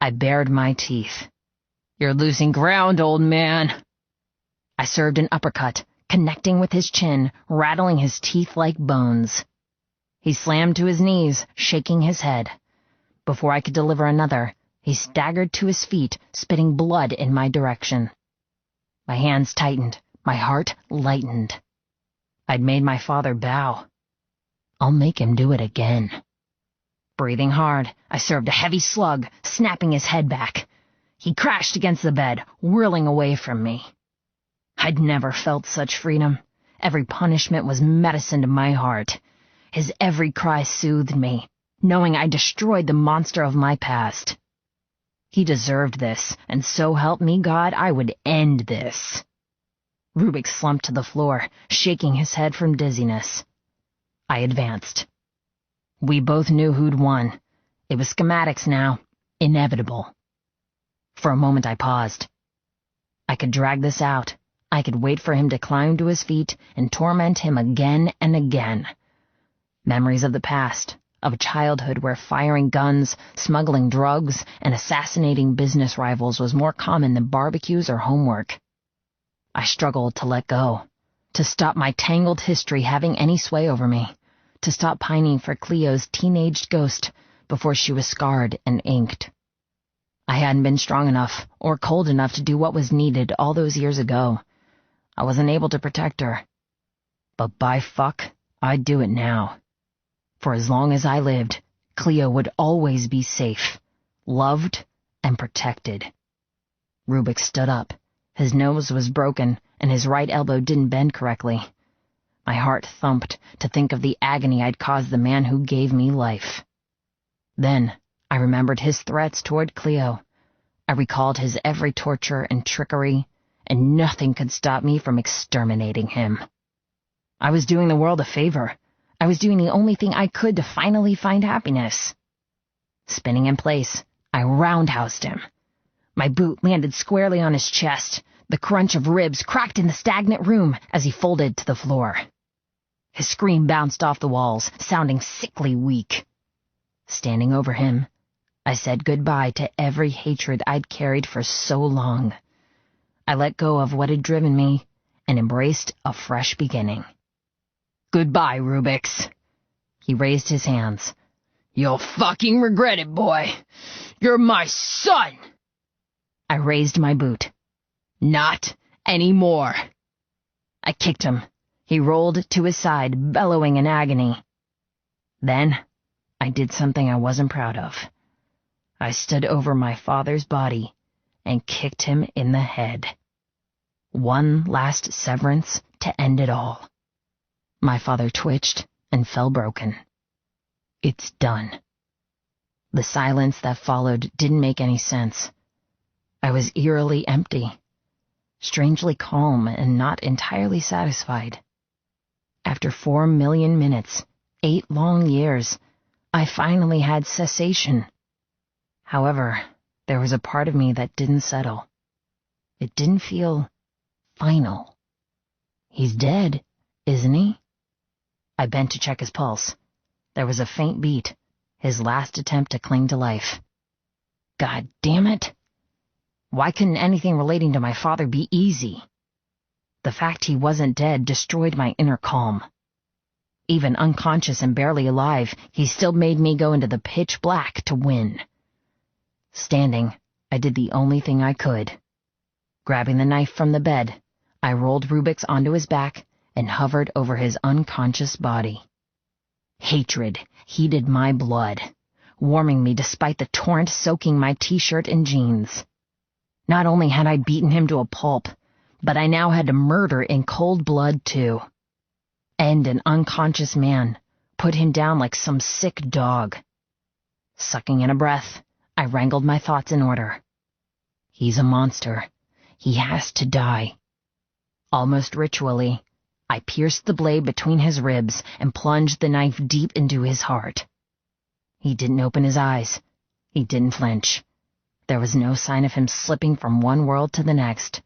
I bared my teeth. "You're losing ground, old man." I served an uppercut, connecting with his chin, rattling his teeth like bones. He slammed to his knees, shaking his head. Before I could deliver another, he staggered to his feet, spitting blood in my direction. My hands tightened, my heart lightened. I'd made my father bow. I'll make him do it again. Breathing hard, I served a heavy slug, snapping his head back. He crashed against the bed, whirling away from me. I'd never felt such freedom. Every punishment was medicine to my heart. His every cry soothed me, knowing I destroyed the monster of my past. He deserved this, and so help me God, I would end this. Rubix slumped to the floor, shaking his head from dizziness. I advanced. We both knew who'd won. It was schematics now, inevitable. For a moment I paused. I could drag this out. I could wait for him to climb to his feet and torment him again and again. Memories of the past, of a childhood where firing guns, smuggling drugs, and assassinating business rivals was more common than barbecues or homework. I struggled to let go, to stop my tangled history having any sway over me, to stop pining for Cleo's teenaged ghost before she was scarred and inked. I hadn't been strong enough or cold enough to do what was needed all those years ago. I wasn't able to protect her. But by fuck, I'd do it now. For as long as I lived, Cleo would always be safe, loved, and protected. Rubik stood up. His nose was broken, and his right elbow didn't bend correctly. My heart thumped to think of the agony I'd caused the man who gave me life. Then I remembered his threats toward Cleo. I recalled his every torture and trickery, and nothing could stop me from exterminating him. I was doing the world a favor. I was doing the only thing I could to finally find happiness. Spinning in place, I roundhoused him. My boot landed squarely on his chest. The crunch of ribs cracked in the stagnant room as he folded to the floor. His scream bounced off the walls, sounding sickly weak. Standing over him, I said goodbye to every hatred I'd carried for so long. I let go of what had driven me and embraced a fresh beginning. Goodbye, Rubiks. He raised his hands. You'll fucking regret it, boy. You're my son. I raised my boot. Not anymore. I kicked him. He rolled to his side, bellowing in agony. Then I did something I wasn't proud of. I stood over my father's body and kicked him in the head. One last severance to end it all. My father twitched and fell broken. It's done. The silence that followed didn't make any sense. I was eerily empty, strangely calm and not entirely satisfied. After 4 million minutes, 8 long years, I finally had cessation. However, there was a part of me that didn't settle. It didn't feel final. He's dead, isn't he? I bent to check his pulse. There was a faint beat, his last attempt to cling to life. God damn it! Why couldn't anything relating to my father be easy? The fact he wasn't dead destroyed my inner calm. Even unconscious and barely alive, he still made me go into the pitch black to win. Standing, I did the only thing I could. Grabbing the knife from the bed, I rolled Rubiks onto his back and hovered over his unconscious body. Hatred heated my blood, warming me despite the torrent soaking my t-shirt and jeans. Not only had I beaten him to a pulp, but I now had to murder in cold blood, too. End an unconscious man, put him down like some sick dog. Sucking in a breath, I wrangled my thoughts in order. He's a monster. He has to die. Almost ritually, I pierced the blade between his ribs and plunged the knife deep into his heart. He didn't open his eyes. He didn't flinch. There was no sign of him slipping from one world to the next,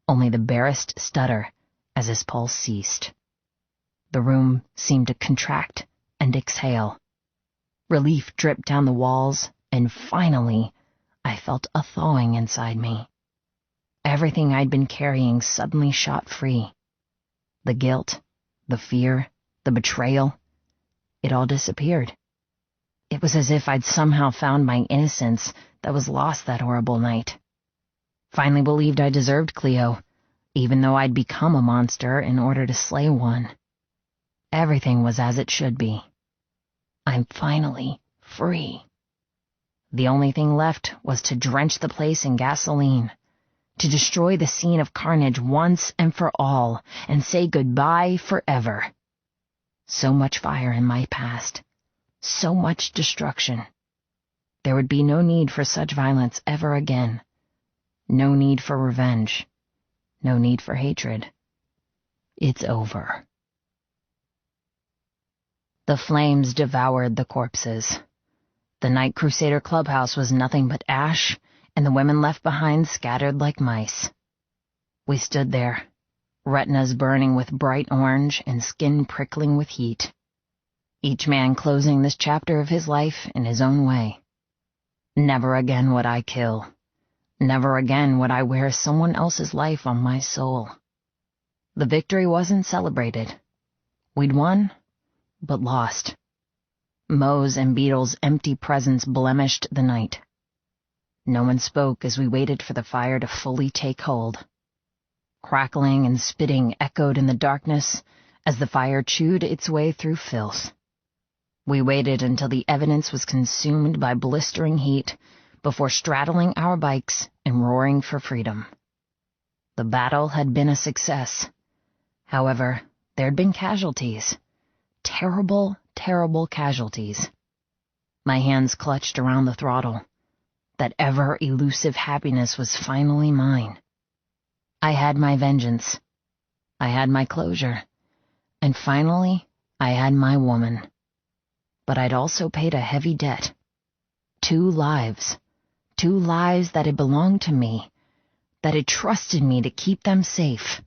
only the barest stutter as his pulse ceased. The room seemed to contract and exhale. Relief dripped down the walls, and finally, I felt a thawing inside me. Everything I'd been carrying suddenly shot free. The guilt, the fear, the betrayal, it all disappeared. It was as if I'd somehow found my innocence that was lost that horrible night. Finally believed I deserved Cleo, even though I'd become a monster in order to slay one. Everything was as it should be. I'm finally free. The only thing left was to drench the place in gasoline, to destroy the scene of carnage once and for all, and say goodbye forever. So much fire in my past, so much destruction. There would be no need for such violence ever again. No need for revenge. No need for hatred. It's over. The flames devoured the corpses. The Night Crusader clubhouse was nothing but ash, and the women left behind scattered like mice. We stood there, retinas burning with bright orange and skin prickling with heat. Each man closing this chapter of his life in his own way. Never again would I kill. Never again would I wear someone else's life on my soul. The victory wasn't celebrated. We'd won, but lost. Moe's and Beetle's empty presence blemished the night. No one spoke as we waited for the fire to fully take hold. Crackling and spitting echoed in the darkness as the fire chewed its way through filth. We waited until the evidence was consumed by blistering heat before straddling our bikes and roaring for freedom. The battle had been a success. However, there'd been casualties. Terrible, terrible casualties. My hands clutched around the throttle. That ever-elusive happiness was finally mine. I had my vengeance. I had my closure. And finally, I had my woman. But I'd also paid a heavy debt. 2 lives. 2 lives that had belonged to me, that had trusted me to keep them safe.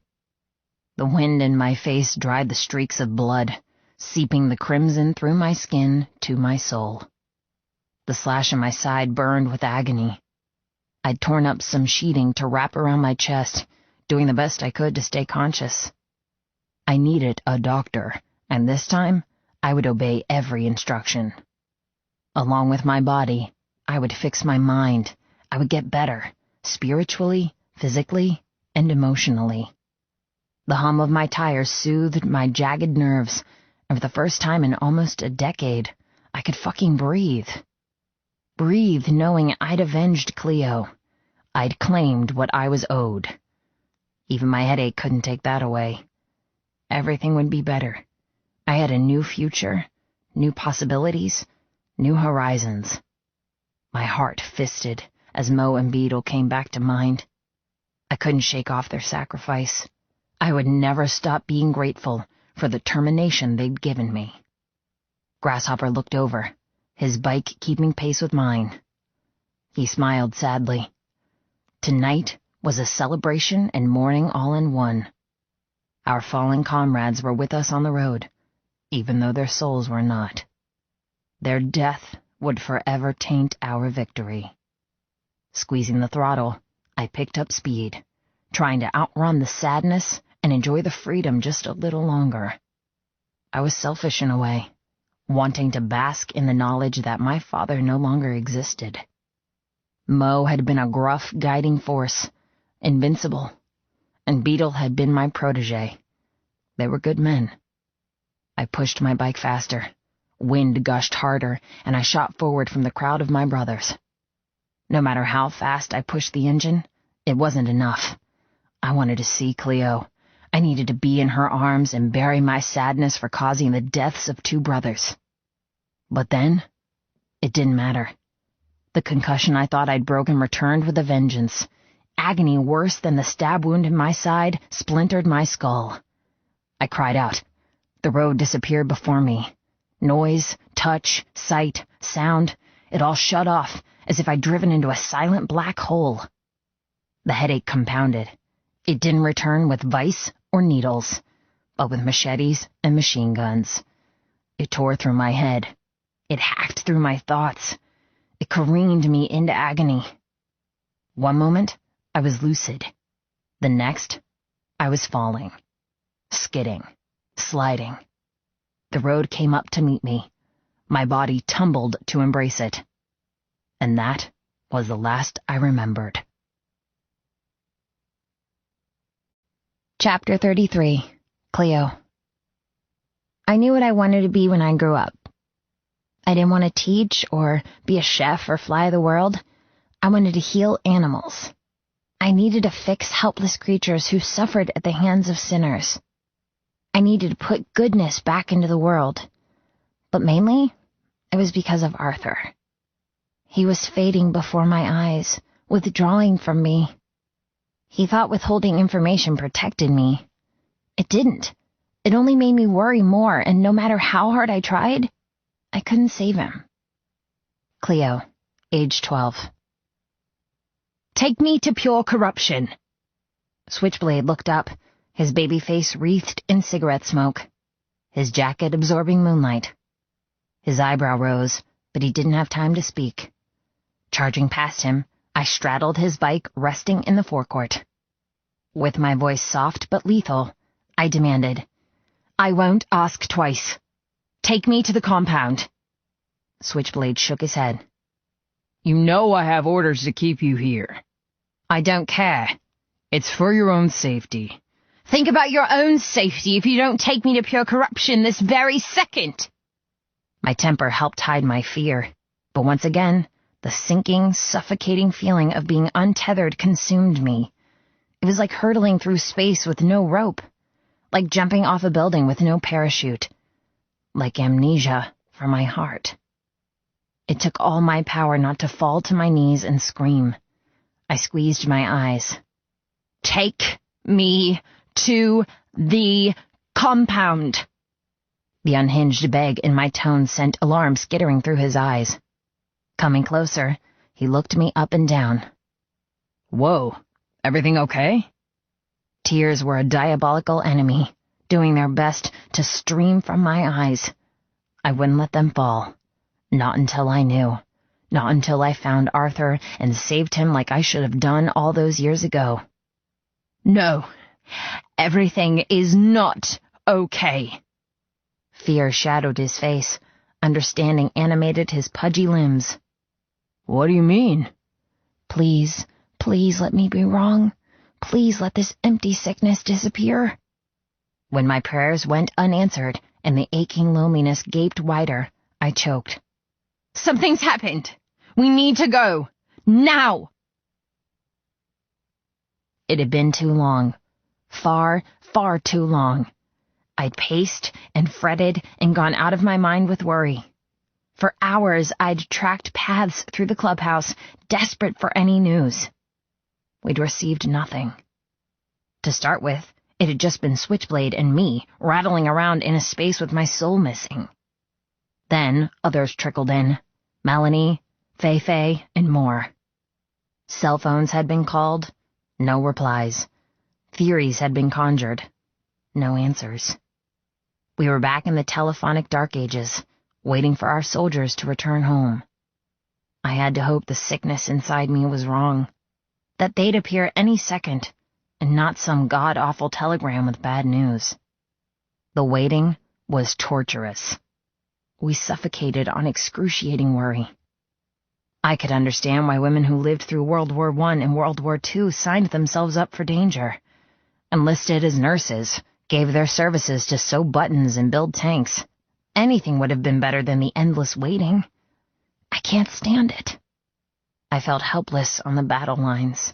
The wind in my face dried the streaks of blood, seeping the crimson through my skin to my soul. The slash in my side burned with agony. I'd torn up some sheeting to wrap around my chest, doing the best I could to stay conscious. I needed a doctor, and this time I would obey every instruction. Along with my body, I would fix my mind. I would get better, spiritually, physically, and emotionally. The hum of my tires soothed my jagged nerves, and for the first time in almost a decade, I could fucking breathe. Breathe knowing I'd avenged Cleo. I'd claimed what I was owed. Even my headache couldn't take that away. Everything would be better. I had a new future, new possibilities, new horizons. My heart fisted as Mo and Beetle came back to mind. I couldn't shake off their sacrifice. I would never stop being grateful for the termination they'd given me. Grasshopper looked over, his bike keeping pace with mine. He smiled sadly. Tonight was a celebration and mourning all in one. Our fallen comrades were with us on the road, even though their souls were not. Their death would forever taint our victory. Squeezing the throttle, I picked up speed, trying to outrun the sadness and enjoy the freedom just a little longer. I was selfish in a way, wanting to bask in the knowledge that my father no longer existed. Mo had been a gruff guiding force, invincible, and Beetle had been my protege. They were good men. I pushed my bike faster. Wind gushed harder, and I shot forward from the crowd of my brothers. No matter how fast I pushed the engine, it wasn't enough. I wanted to see Cleo. I needed to be in her arms and bury my sadness for causing the deaths of 2 brothers. But then, it didn't matter. The concussion I thought I'd broken returned with a vengeance. Agony worse than the stab wound in my side splintered my skull. I cried out. The road disappeared before me. Noise, touch, sight, sound, it all shut off, as if I'd driven into a silent black hole. The headache compounded. It didn't return with vice or needles, but with machetes and machine guns. It tore through my head. It hacked through my thoughts. It careened me into agony. One moment, I was lucid. The next, I was falling, skidding, sliding. The road came up to meet me. My body tumbled to embrace it. And that was the last I remembered. Chapter 33. Cleo. I knew what I wanted to be when I grew up. I didn't want to teach or be a chef or fly the world. I wanted to heal animals. I needed to fix helpless creatures who suffered at the hands of sinners. I needed to put goodness back into the world. But mainly, it was because of Arthur. He was fading before my eyes, withdrawing from me. He thought withholding information protected me. It didn't. It only made me worry more, and no matter how hard I tried, I couldn't save him. Cleo, age 12. Take me to pure corruption. Switchblade looked up, his baby face wreathed in cigarette smoke, his jacket absorbing moonlight. His eyebrow rose, but he didn't have time to speak. Charging past him, I straddled his bike resting in the forecourt. With my voice soft but lethal, I demanded, I won't ask twice. Take me to the compound. Switchblade shook his head. You know I have orders to keep you here. I don't care. It's for your own safety. Think about your own safety if you don't take me to pure corruption this very second. My temper helped hide my fear, but once again, The sinking, suffocating feeling of being untethered consumed me. It was like hurtling through space with no rope, like jumping off a building with no parachute, like amnesia for my heart. It took all my power not to fall to my knees and scream. I squeezed my eyes. Take me to the compound. The unhinged beg in my tone sent alarm skittering through his eyes. Coming closer, he looked me up and down. Whoa, everything okay? Tears were a diabolical enemy, doing their best to stream from my eyes. I wouldn't let them fall. Not until I knew. Not until I found Arthur and saved him like I should have done all those years ago. No, everything is not okay. Fear shadowed his face. Understanding animated his pudgy limbs. What do you mean? Please, please let me be wrong. Please let this empty sickness disappear. When my prayers went unanswered and the aching loneliness gaped wider, I choked. Something's happened. We need to go. Now! It had been too long. Far, far too long. I'd paced and fretted and gone out of my mind with worry. For hours, I'd tracked paths through the clubhouse, desperate for any news. We'd received nothing. To start with, it had just been Switchblade and me, rattling around in a space with my soul missing. Then others trickled in. Melanie, Fei, and more. Cell phones had been called. No replies. Theories had been conjured. No answers. We were back in the telephonic dark ages, waiting for our soldiers to return home. I had to hope the sickness inside me was wrong, that they'd appear any second, and not some god-awful telegram with bad news. The waiting was torturous. We suffocated on excruciating worry. I could understand why women who lived through World War I and World War II signed themselves up for danger, enlisted as nurses, gave their services to sew buttons and build tanks. Anything would have been better than the endless waiting. I can't stand it. I felt helpless on the battle lines,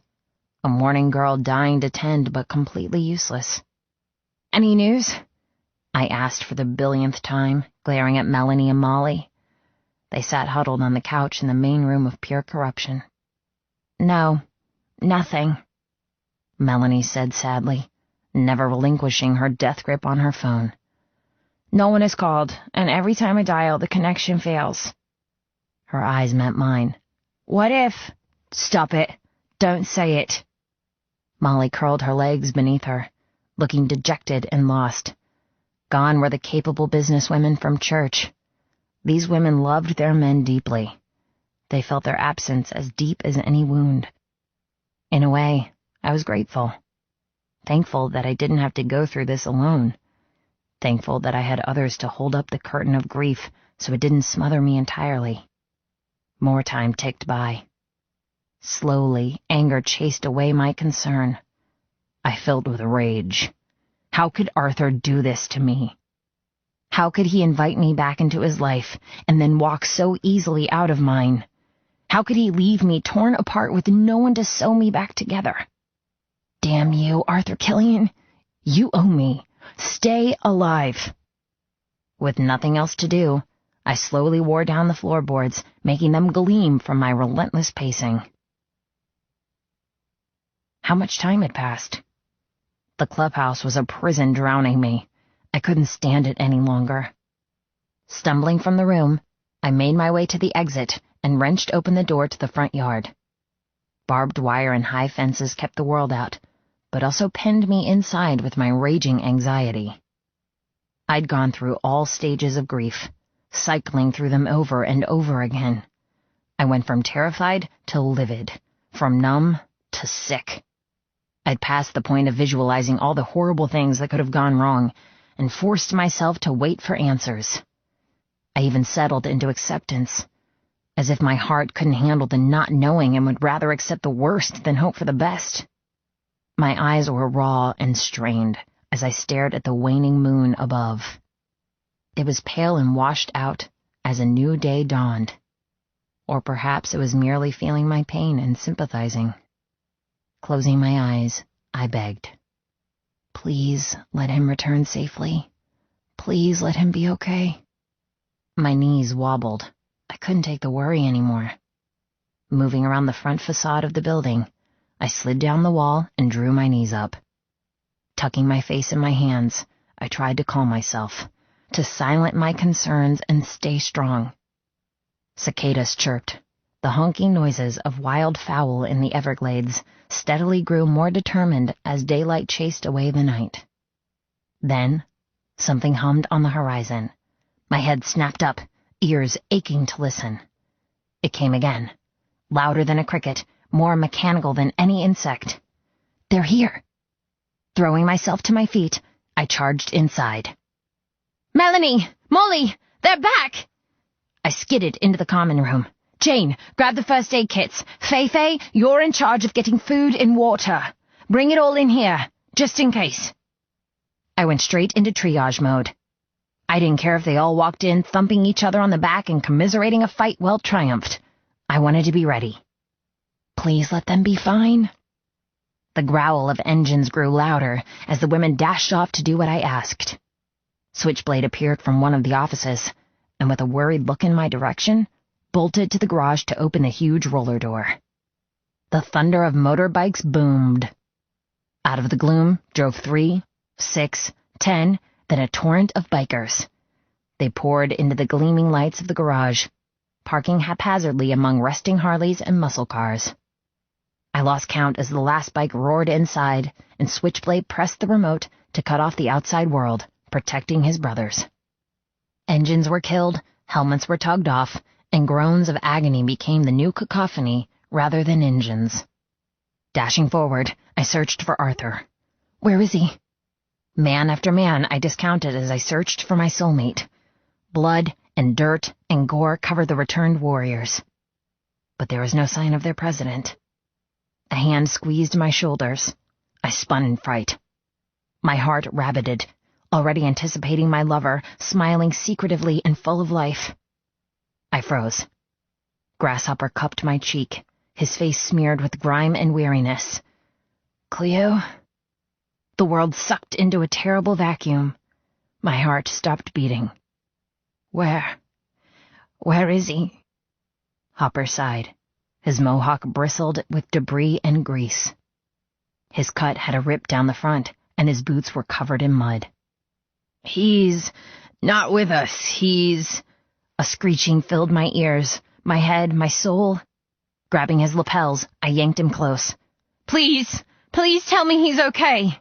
a mourning girl dying to tend but completely useless. Any news? I asked for the billionth time, glaring at Melanie and Molly. They sat huddled on the couch in the main room of pure corruption. No, nothing, Melanie said sadly, never relinquishing her death grip on her phone. No one has called, and every time I dial, the connection fails. Her eyes met mine. What if? Stop it. Don't say it. Molly curled her legs beneath her, looking dejected and lost. Gone were the capable businesswomen from church. These women loved their men deeply. They felt their absence as deep as any wound. In a way, I was grateful. Thankful that I didn't have to go through this alone. Thankful that I had others to hold up the curtain of grief so it didn't smother me entirely. More time ticked by. Slowly, anger chased away my concern. I filled with rage. How could Arthur do this to me? How could he invite me back into his life and then walk so easily out of mine? How could he leave me torn apart with no one to sew me back together? Damn you, Arthur Killian. You owe me. Stay alive. With nothing else to do, I slowly wore down the floorboards, making them gleam from my relentless pacing. How much time had passed? The clubhouse was a prison drowning me. I couldn't stand it any longer. Stumbling from the room, I made my way to the exit and wrenched open the door to the front yard. Barbed wire and high fences kept the world out, but also pinned me inside with my raging anxiety. I'd gone through all stages of grief, cycling through them over and over again. I went from terrified to livid, from numb to sick. I'd passed the point of visualizing all the horrible things that could have gone wrong, and forced myself to wait for answers. I even settled into acceptance, as if my heart couldn't handle the not knowing and would rather accept the worst than hope for the best. My eyes were raw and strained as I stared at the waning moon above. It was pale and washed out as a new day dawned. or perhaps it was merely feeling my pain and sympathizing. Closing my eyes, I begged. Please let him return safely. Please let him be okay. My knees wobbled. I couldn't take the worry anymore. Moving around the front facade of the building, I slid down the wall and drew my knees up. Tucking my face in my hands, I tried to calm myself, to silence my concerns and stay strong. Cicadas chirped. The honking noises of wild fowl in the Everglades steadily grew more determined as daylight chased away the night. Then, something hummed on the horizon. My head snapped up, ears aching to listen. It came again, louder than a cricket, more mechanical than any insect. They're here. Throwing myself to my feet, I charged inside. Melanie! Molly! They're back! I skidded into the common room. Jane, grab the first aid kits. Fei, you're in charge of getting food and water. Bring it all in here, just in case. I went straight into triage mode. I didn't care if they all walked in, thumping each other on the back and commiserating a fight well triumphed. I wanted to be ready. Please let them be fine. The growl of engines grew louder as the women dashed off to do what I asked. Switchblade appeared from one of the offices, and with a worried look in my direction, bolted to the garage to open the huge roller door. The thunder of motorbikes boomed. Out of the gloom drove 3, 6, 10, then a torrent of bikers. They poured into the gleaming lights of the garage, parking haphazardly among resting Harleys and muscle cars. I lost count as the last bike roared inside, and Switchblade pressed the remote to cut off the outside world, protecting his brothers. Engines were killed, helmets were tugged off, and groans of agony became the new cacophony rather than engines. Dashing forward, I searched for Arthur. Where is he? Man after man I discounted as I searched for my soulmate. Blood and dirt and gore covered the returned warriors. But there was no sign of their president. A hand squeezed my shoulders. I spun in fright. My heart rabbited, already anticipating my lover, smiling secretively and full of life. I froze. Grasshopper cupped my cheek, his face smeared with grime and weariness. Cleo? The world sucked into a terrible vacuum. My heart stopped beating. Where is he? Hopper sighed. His mohawk bristled with debris and grease. His cut had a rip down the front, and his boots were covered in mud. He's not with us. A screeching filled my ears, my head, my soul. Grabbing his lapels, I yanked him close. Please tell me he's okay.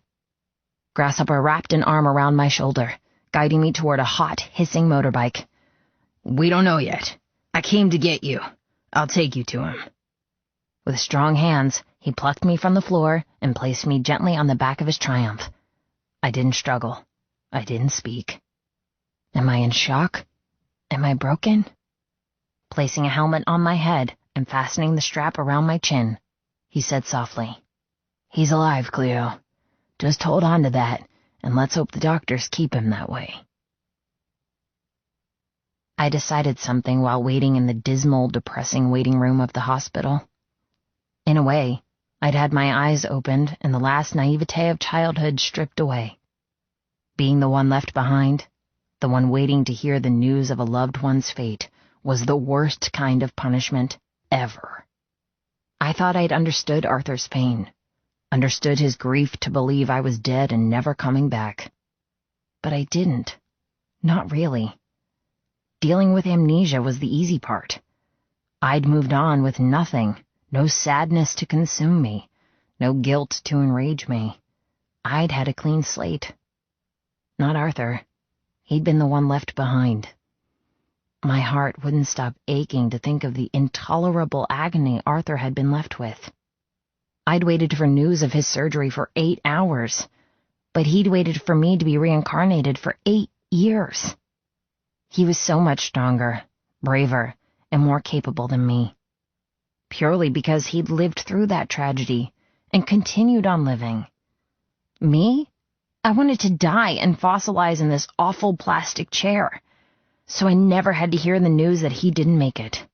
Grasshopper wrapped an arm around my shoulder, guiding me toward a hot, hissing motorbike. We don't know yet. I came to get you. I'll take you to him. With strong hands, he plucked me from the floor and placed me gently on the back of his Triumph. I didn't struggle. I didn't speak. Am I in shock? Am I broken? Placing a helmet on my head and fastening the strap around my chin, he said softly, He's alive, Cleo. Just hold on to that, and let's hope the doctors keep him that way. I decided something while waiting in the dismal, depressing waiting room of the hospital. In a way, I'd had my eyes opened and the last naivete of childhood stripped away. Being the one left behind, the one waiting to hear the news of a loved one's fate, was the worst kind of punishment ever. I thought I'd understood Arthur's pain, understood his grief to believe I was dead and never coming back. But I didn't. Not really. Dealing with amnesia was the easy part. I'd moved on with nothing, no sadness to consume me, no guilt to enrage me. I'd had a clean slate. Not Arthur. He'd been the one left behind. My heart wouldn't stop aching to think of the intolerable agony Arthur had been left with. I'd waited for news of his surgery for 8 hours, but he'd waited for me to be reincarnated for 8 years. He was so much stronger, braver, and more capable than me. Purely because he'd lived through that tragedy and continued on living. Me? I wanted to die and fossilize in this awful plastic chair, so I never had to hear the news that he didn't make it.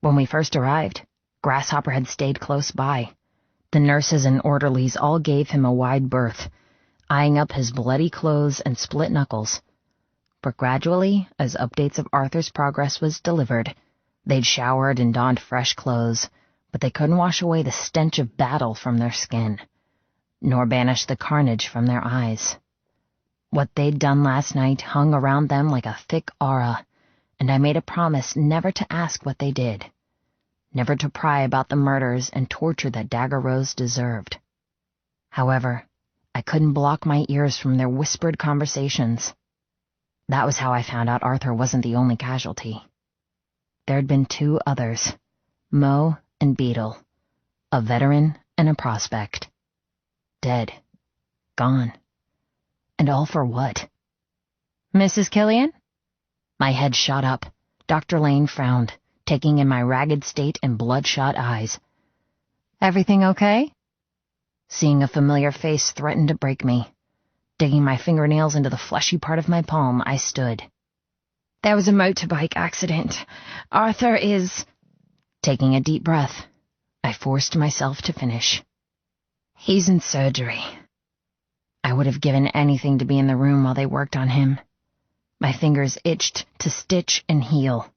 When we first arrived, Grasshopper had stayed close by. The nurses and orderlies all gave him a wide berth, eyeing up his bloody clothes and split knuckles. But gradually, as updates of Arthur's progress was delivered, they'd showered and donned fresh clothes, but they couldn't wash away the stench of battle from their skin, nor banish the carnage from their eyes. What they'd done last night hung around them like a thick aura, and I made a promise never to ask what they did, never to pry about the murders and torture that Dagger Rose deserved. However, I couldn't block my ears from their whispered conversations. That was how I found out Arthur wasn't the only casualty. There'd been 2 others, Mo and Beetle, a veteran and a prospect. Dead. Gone. And all for what? Mrs. Killian? My head shot up. Dr. Lane frowned, taking in my ragged state and bloodshot eyes. Everything okay? Seeing a familiar face threatened to break me. Digging my fingernails into the fleshy part of my palm, I stood. There was a motorbike accident. Arthur is... Taking a deep breath, I forced myself to finish. He's in surgery. I would have given anything to be in the room while they worked on him. My fingers itched to stitch and heal.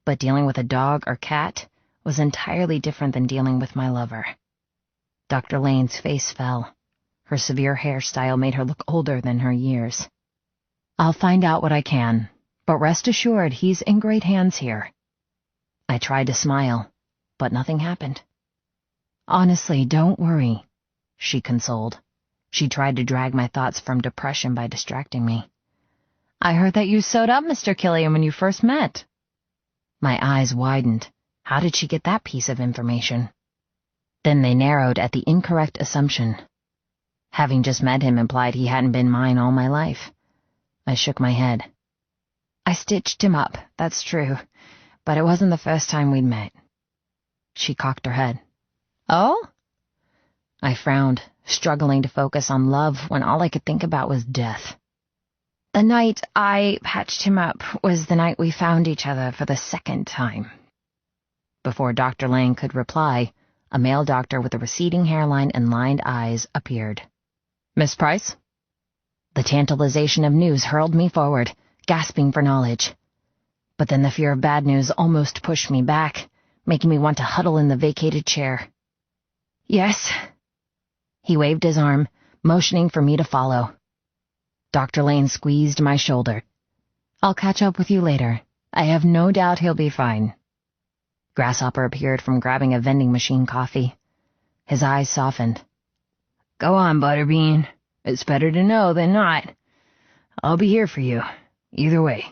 But dealing with a dog or cat was entirely different than dealing with my lover. Dr. Lane's face fell. Her severe hairstyle made her look older than her years. I'll find out what I can, but rest assured he's in great hands here. I tried to smile, but nothing happened. Honestly, don't worry, she consoled. She tried to drag my thoughts from depression by distracting me. I heard that you sewed up Mr. Killian when you first met. My eyes widened. How did she get that piece of information? Then they narrowed at the incorrect assumption. Having just met him implied he hadn't been mine all my life. I shook my head. I stitched him up, that's true, but it wasn't the first time we'd met. She cocked her head. Oh? I frowned, struggling to focus on love when all I could think about was death. The night I patched him up was the night we found each other for the second time. Before Dr. Lane could reply, a male doctor with a receding hairline and lined eyes appeared. Miss Price? The tantalization of news hurled me forward, gasping for knowledge. But then the fear of bad news almost pushed me back, making me want to huddle in the vacated chair. Yes. He waved his arm, motioning for me to follow. Dr. Lane squeezed my shoulder. I'll catch up with you later. I have no doubt he'll be fine. Grasshopper appeared from grabbing a vending machine coffee. His eyes softened. Go on, Butterbean. It's better to know than not. I'll be here for you, either way.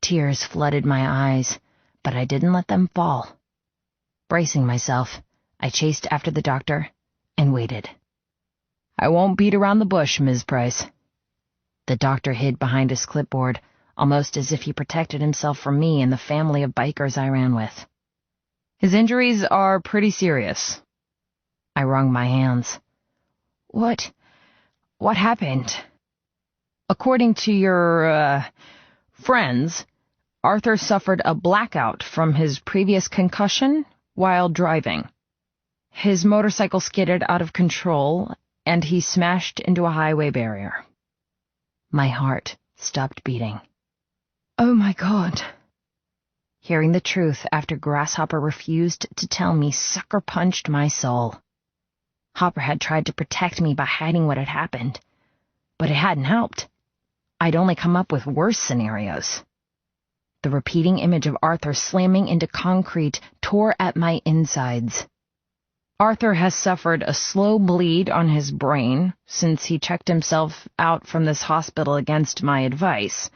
Tears flooded my eyes, but I didn't let them fall. Bracing myself, I chased after the doctor and waited. I won't beat around the bush, Ms. Price. The doctor hid behind his clipboard, almost as if he protected himself from me and the family of bikers I ran with. His injuries are pretty serious. I wrung my hands. What happened? According to your, friends, Arthur suffered a blackout from his previous concussion while driving. His motorcycle skidded out of control, and he smashed into a highway barrier. My heart stopped beating. Oh my God. Hearing the truth after Grasshopper refused to tell me sucker-punched my soul. Hopper had tried to protect me by hiding what had happened, but it hadn't helped. I'd only come up with worse scenarios. The repeating image of Arthur slamming into concrete tore at my insides. Arthur has suffered a slow bleed on his brain since he checked himself out from this hospital against my advice.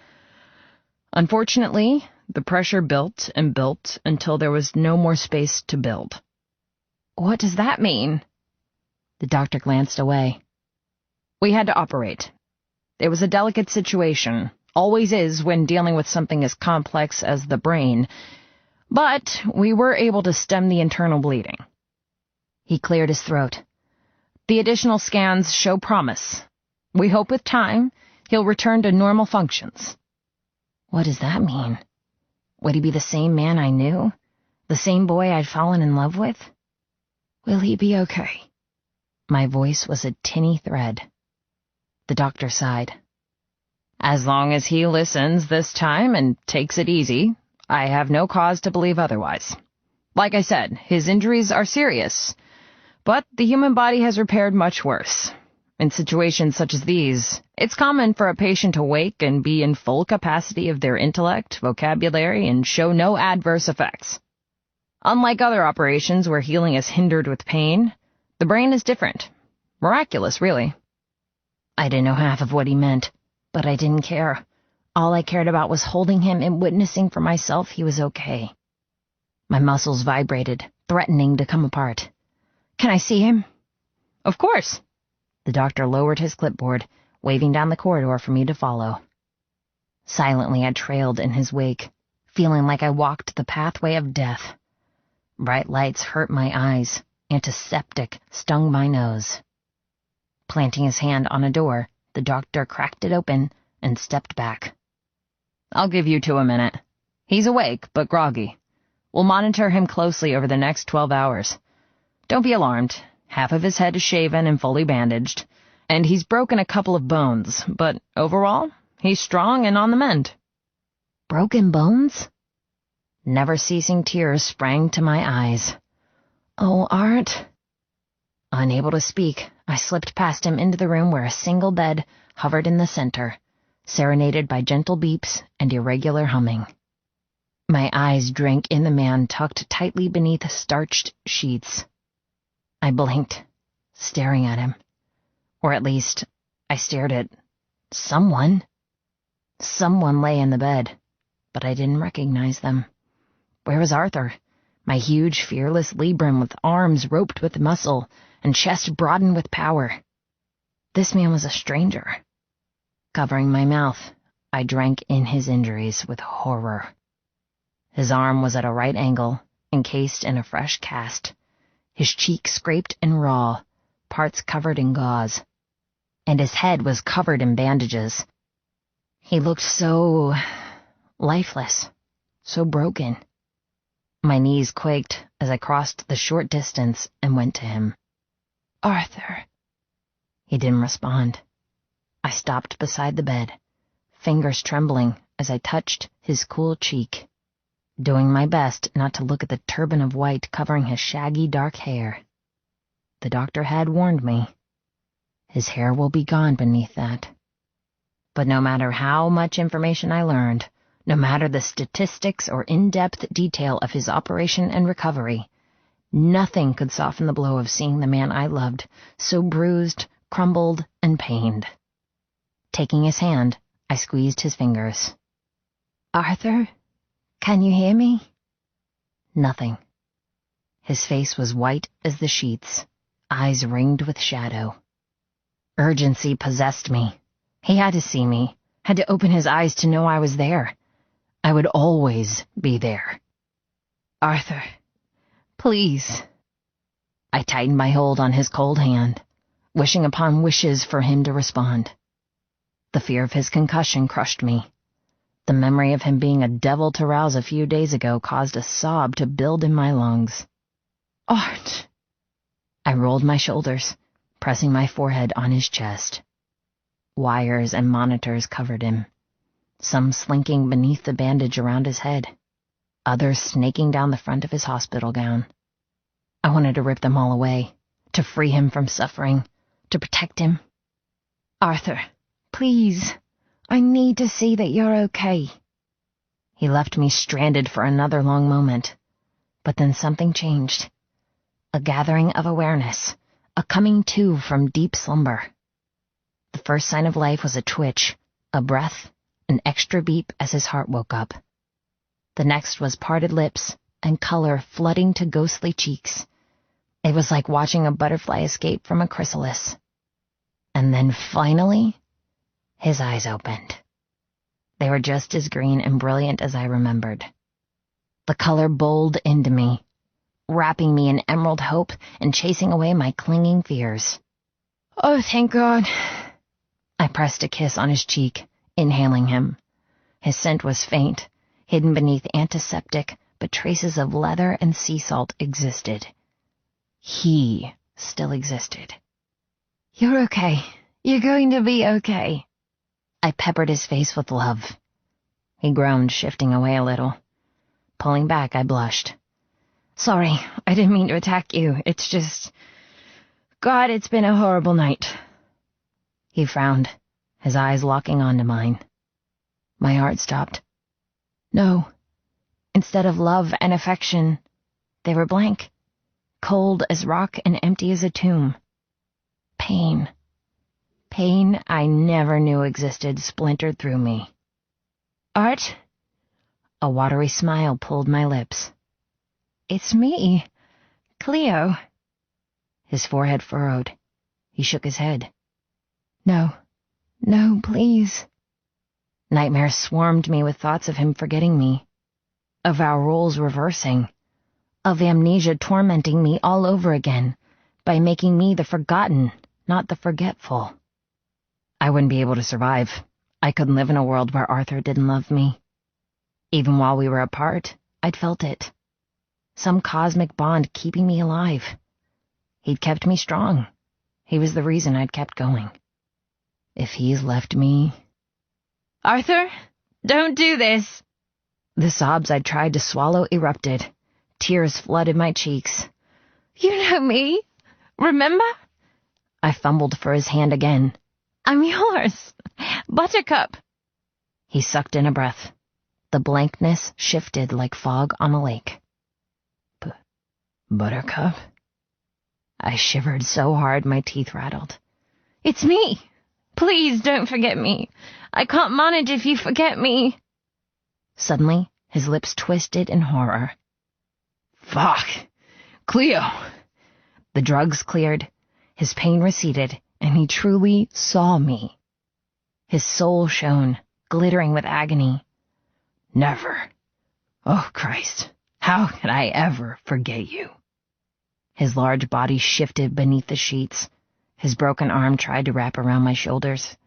Unfortunately, the pressure built and built until there was no more space to build. What does that mean? The doctor glanced away. We had to operate. It was a delicate situation, always is when dealing with something as complex as the brain, but we were able to stem the internal bleeding. He cleared his throat. The additional scans show promise. We hope with time he'll return to normal functions. What does that mean? Would he be the same man I knew, The same boy I'd fallen in love with? Will he be okay? My voice was a tinny thread. The doctor sighed. As long as he listens this time and takes it easy, I have no cause to believe otherwise. Like I said, his injuries are serious, but the human body has repaired much worse. In situations such as these, it's common for a patient to wake and be in full capacity of their intellect, vocabulary, and show no adverse effects. Unlike other operations where healing is hindered with pain, the brain is different. Miraculous, really. I didn't know half of what he meant, but I didn't care. All I cared about was holding him and witnessing for myself he was okay. My muscles vibrated, threatening to come apart. Can I see him? Of course. The doctor lowered his clipboard, waving down the corridor for me to follow. Silently, I trailed in his wake, feeling like I walked the pathway of death. Bright lights hurt my eyes. Antiseptic stung my nose. Planting his hand on a door, the doctor cracked it open and stepped back. I'll give you 2 a minute. He's awake, but groggy. We'll monitor him closely over the next 12 hours. Don't be alarmed. Half of his head is shaven and fully bandaged, and he's broken a couple of bones, but overall, he's strong and on the mend. Broken bones? Never-ceasing tears sprang to my eyes. Oh, Art. Unable to speak, I slipped past him into the room where a single bed hovered in the center, serenaded by gentle beeps and irregular humming. My eyes drank in the man tucked tightly beneath starched sheets. I blinked, staring at him. Or at least, I stared at someone. Someone lay in the bed, but I didn't recognize them. Where was Arthur? My huge, fearless Libram with arms roped with muscle and chest broadened with power. This man was a stranger. Covering my mouth, I drank in his injuries with horror. His arm was at a right angle, encased in a fresh cast. His cheek scraped and raw, parts covered in gauze. And his head was covered in bandages. He looked so lifeless, so broken. My knees quaked as I crossed the short distance and went to him. Arthur. He didn't respond. I stopped beside the bed, fingers trembling as I touched his cool cheek, doing my best not to look at the turban of white covering his shaggy dark hair. The doctor had warned me. His hair will be gone beneath that. But no matter how much information I learned, no matter the statistics or in-depth detail of his operation and recovery, nothing could soften the blow of seeing the man I loved so bruised, crumbled, and pained. Taking his hand, I squeezed his fingers. Arthur, can you hear me? Nothing. His face was white as the sheets, eyes ringed with shadow. Urgency possessed me. He had to see me, had to open his eyes to know I was there. I would always be there. Arthur, please. I tightened my hold on his cold hand, wishing upon wishes for him to respond. The fear of his concussion crushed me. The memory of him being a devil to rouse a few days ago caused a sob to build in my lungs. Art! I rolled my shoulders, pressing my forehead on his chest. Wires and monitors covered him, some slinking beneath the bandage around his head, others snaking down the front of his hospital gown. I wanted to rip them all away, to free him from suffering, to protect him. Arthur, please, I need to see that you're okay. He left me stranded for another long moment, but then something changed. A gathering of awareness, a coming to from deep slumber. The first sign of life was a twitch, a breath, an extra beep as his heart woke up. The next was parted lips and color flooding to ghostly cheeks. It was like watching a butterfly escape from a chrysalis. And then finally, his eyes opened. They were just as green and brilliant as I remembered. The color bowled into me, wrapping me in emerald hope and chasing away my clinging fears. Oh, thank God. I pressed a kiss on his cheek, inhaling him. His scent was faint, hidden beneath antiseptic, but traces of leather and sea salt existed. He still existed. "You're okay. You're going to be okay." I peppered his face with love. He groaned, shifting away a little. Pulling back, I blushed. "Sorry, I didn't mean to attack you. It's just... God, it's been a horrible night." He frowned, his eyes locking onto mine. My heart stopped. No. Instead of love and affection, they were blank, cold as rock and empty as a tomb. Pain. Pain I never knew existed splintered through me. "Art?" A watery smile pulled my lips. "It's me, Cleo." His forehead furrowed. He shook his head. "No, no, please." Nightmares swarmed me with thoughts of him forgetting me, of our roles reversing, of amnesia tormenting me all over again by making me the forgotten, not the forgetful. I wouldn't be able to survive. I couldn't live in a world where Arthur didn't love me. Even while we were apart, I'd felt it. Some cosmic bond keeping me alive. He'd kept me strong. He was the reason I'd kept going. If he's left me... "Arthur, don't do this!" The sobs I'd tried to swallow erupted. Tears flooded my cheeks. "You know me. Remember?" I fumbled for his hand again. "I'm yours. Buttercup." He sucked in a breath. The blankness shifted like fog on a lake. Buttercup? I shivered so hard my teeth rattled. "It's me. Please don't forget me. I can't manage if you forget me." Suddenly, his lips twisted in horror. "Fuck! Cleo!" The drugs cleared, his pain receded, and he truly saw me. His soul shone, glittering with agony. "Never. Oh, Christ, how could I ever forget you?" His large body shifted beneath the sheets. His broken arm tried to wrap around my shoulders.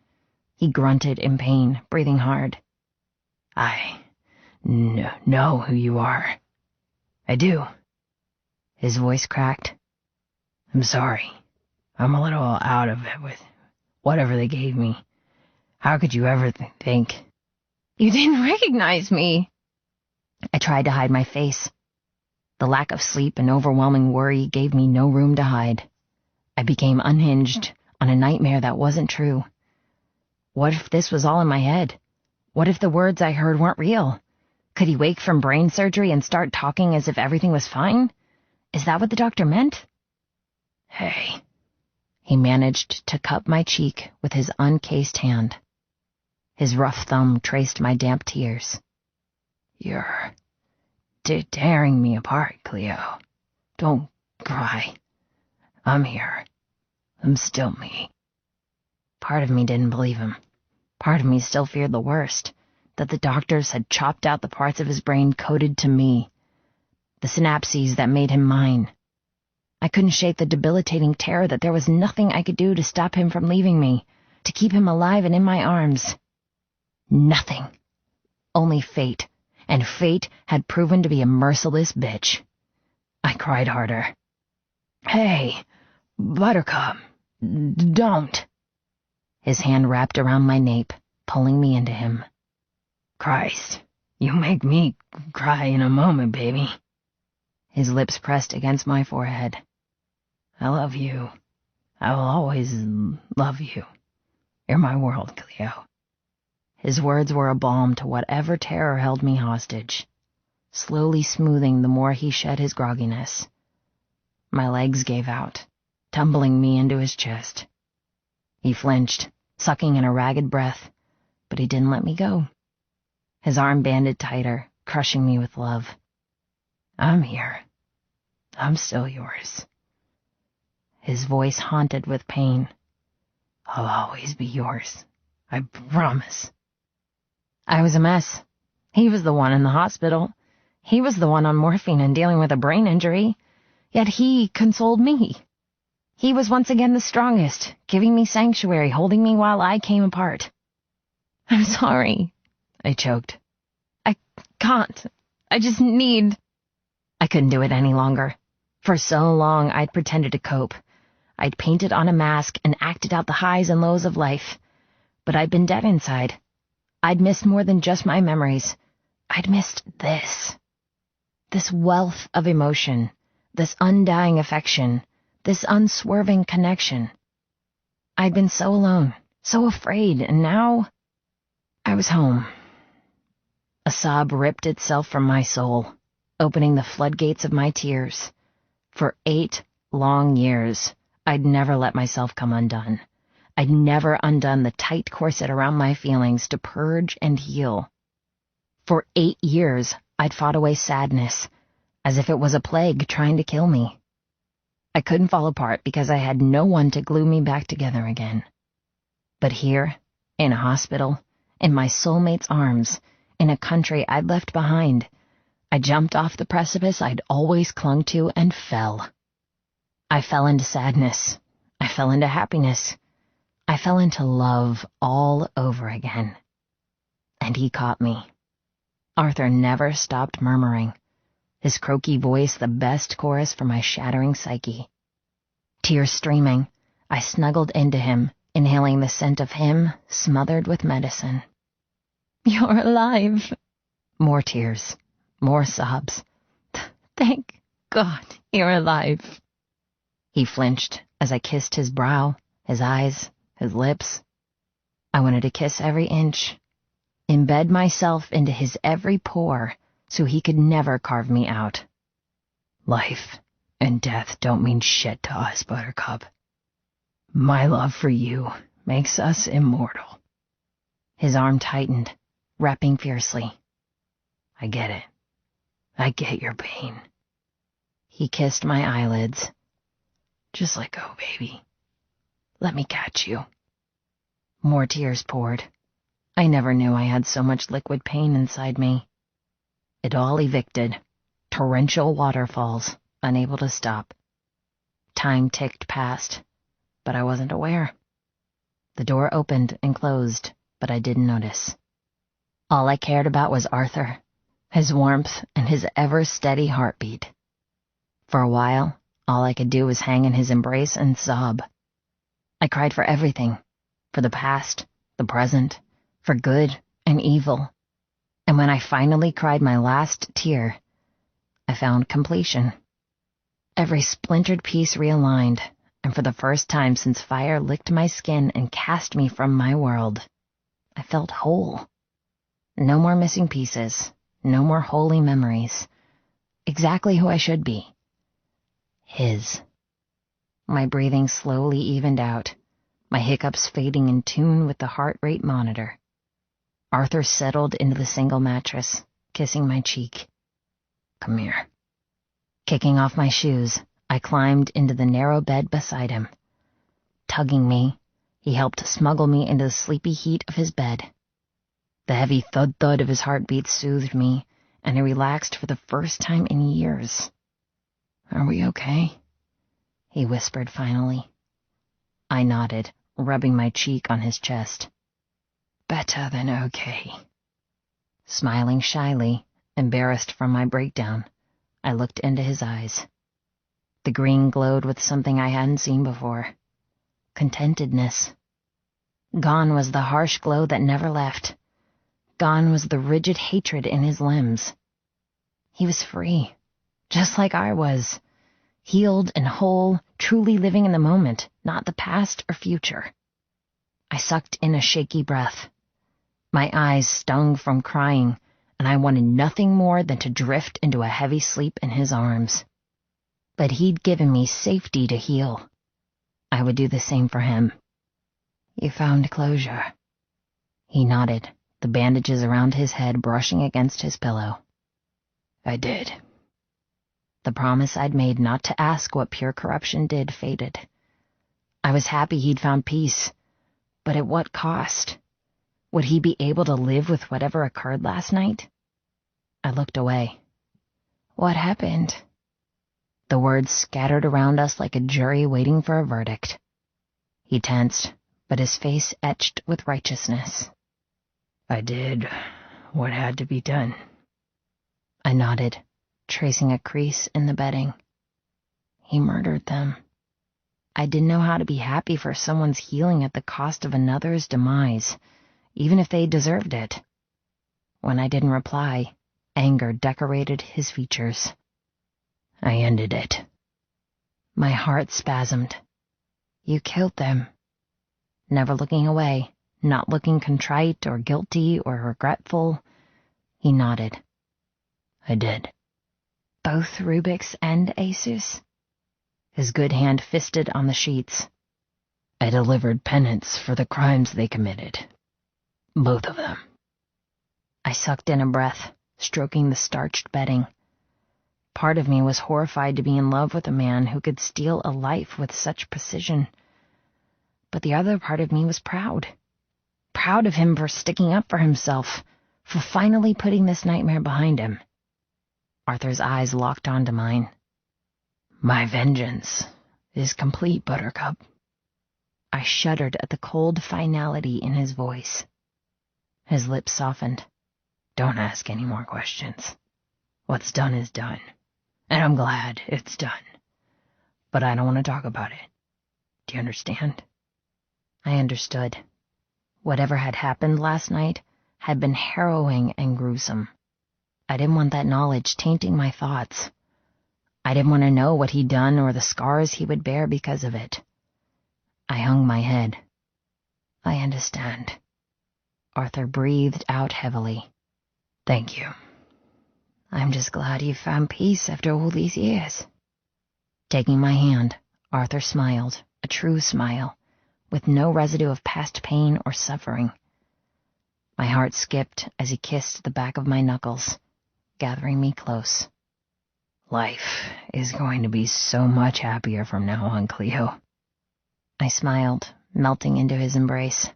He grunted in pain, breathing hard. "I know who you are. I do." His voice cracked. "I'm sorry. I'm a little out of it with whatever they gave me. How could you ever think?" "You didn't recognize me." I tried to hide my face. The lack of sleep and overwhelming worry gave me no room to hide. I became unhinged on a nightmare that wasn't true. What if this was all in my head? What if the words I heard weren't real? Could he wake from brain surgery and start talking as if everything was fine? Is that what the doctor meant? "Hey." He managed to cup my cheek with his uncased hand. His rough thumb traced my damp tears. "You're tearing me apart, Cleo. Don't cry. I'm here. I'm still me." Part of me didn't believe him. Part of me still feared the worst, that the doctors had chopped out the parts of his brain coded to me, the synapses that made him mine. I couldn't shake the debilitating terror that there was nothing I could do to stop him from leaving me, to keep him alive and in my arms. Nothing. Only fate, and fate had proven to be a merciless bitch. I cried harder. "Hey, Buttercup, don't." His hand wrapped around my nape, pulling me into him. "Christ, you make me cry in a moment, baby." His lips pressed against my forehead. "I love you. I will always love you. You're my world, Cleo." His words were a balm to whatever terror held me hostage, slowly smoothing the more he shed his grogginess. My legs gave out, tumbling me into his chest. He flinched, sucking in a ragged breath, but he didn't let me go. His arm banded tighter, crushing me with love. "I'm here. I'm still yours." His voice haunted with pain. "I'll always be yours. I promise." I was a mess. He was the one in the hospital. He was the one on morphine and dealing with a brain injury. Yet he consoled me. He was once again the strongest, giving me sanctuary, holding me while I came apart. "I'm sorry," I choked. "I can't. I just need..." I couldn't do it any longer. For so long, I'd pretended to cope. I'd painted on a mask and acted out the highs and lows of life. But I'd been dead inside. I'd missed more than just my memories. I'd missed this. This wealth of emotion, this undying affection, this unswerving connection. I'd been so alone, so afraid, and now I was home. A sob ripped itself from my soul, opening the floodgates of my tears. For 8 long years, I'd never let myself come undone. I'd never undone the tight corset around my feelings to purge and heal. For 8 years, I'd fought away sadness, as if it was a plague trying to kill me. I couldn't fall apart because I had no one to glue me back together again. But here, in a hospital, in my soulmate's arms, in a country I'd left behind, I jumped off the precipice I'd always clung to and fell. I fell into sadness. I fell into happiness. I fell into love all over again. And he caught me. Arthur never stopped murmuring, his croaky voice the best chorus for my shattering psyche. Tears streaming, I snuggled into him, inhaling the scent of him smothered with medicine. "You're alive." More tears, more sobs. "Thank God you're alive." He flinched as I kissed his brow, his eyes, his lips. I wanted to kiss every inch, embed myself into his every pore so he could never carve me out. Life and death don't mean shit to us, Buttercup. My love for you makes us immortal. His arm tightened, wrapping fiercely. I get it. I get your pain. He kissed my eyelids. Just let go, baby. Let me catch you. More tears poured. I never knew I had so much liquid pain inside me. It all evicted. Torrential waterfalls, unable to stop. Time ticked past, but I wasn't aware. The door opened and closed, but I didn't notice. All I cared about was Arthur, his warmth, and his ever-steady heartbeat. For a while, all I could do was hang in his embrace and sob. I cried for everything, for the past, the present, for good and evil. And when I finally cried my last tear, I found completion. Every splintered piece realigned, and for the first time since fire licked my skin and cast me from my world, I felt whole. No more missing pieces, no more holy memories. Exactly who I should be. His. My breathing slowly evened out, my hiccups fading in tune with the heart rate monitor. Arthur settled into the single mattress, kissing my cheek. Come here. Kicking off my shoes, I climbed into the narrow bed beside him. Tugging me, he helped smuggle me into the sleepy heat of his bed. The heavy thud-thud of his heartbeat soothed me, and I relaxed for the first time in years. Are we okay? He whispered finally. I nodded, rubbing my cheek on his chest. Better than okay. Smiling shyly, embarrassed from my breakdown, I looked into his eyes. The green glowed with something I hadn't seen before. Contentedness. Gone was the harsh glow that never left. Gone was the rigid hatred in his limbs. He was free, just like I was, healed and whole, truly living in the moment, not the past or future. I sucked in a shaky breath. My eyes stung from crying, and I wanted nothing more than to drift into a heavy sleep in his arms. But he'd given me safety to heal. I would do the same for him. You found closure. He nodded, the bandages around his head brushing against his pillow. I did. The promise I'd made not to ask what pure corruption did faded. I was happy he'd found peace, but at what cost? Would he be able to live with whatever occurred last night? I looked away. What happened? The words scattered around us like a jury waiting for a verdict. He tensed, but his face etched with righteousness. I did what had to be done. I nodded, tracing a crease in the bedding. He murdered them. I didn't know how to be happy for someone's healing at the cost of another's demise, even if they deserved it. When I didn't reply, anger decorated his features. I ended it. My heart spasmed. You killed them. Never looking away, not looking contrite or guilty or regretful, he nodded. I did. Both Rubix and Asus? His good hand fisted on the sheets. I delivered penance for the crimes they committed. Both of them. I sucked in a breath, stroking the starched bedding. Part of me was horrified to be in love with a man who could steal a life with such precision. But the other part of me was proud. Proud of him for sticking up for himself, for finally putting this nightmare behind him. Arthur's eyes locked onto mine. My vengeance is complete, Buttercup. I shuddered at the cold finality in his voice. His lips softened. Don't ask any more questions. What's done is done, and I'm glad it's done. But I don't want to talk about it. Do you understand? I understood. Whatever had happened last night had been harrowing and gruesome. I didn't want that knowledge tainting my thoughts. I didn't want to know what he'd done or the scars he would bear because of it. I hung my head. I understand. Arthur breathed out heavily. Thank you. I'm just glad you found peace after all these years. Taking my hand, Arthur smiled, a true smile, with no residue of past pain or suffering. My heart skipped as he kissed the back of my knuckles, gathering me close. Life is going to be so much happier from now on, Cleo. I smiled, melting into his embrace.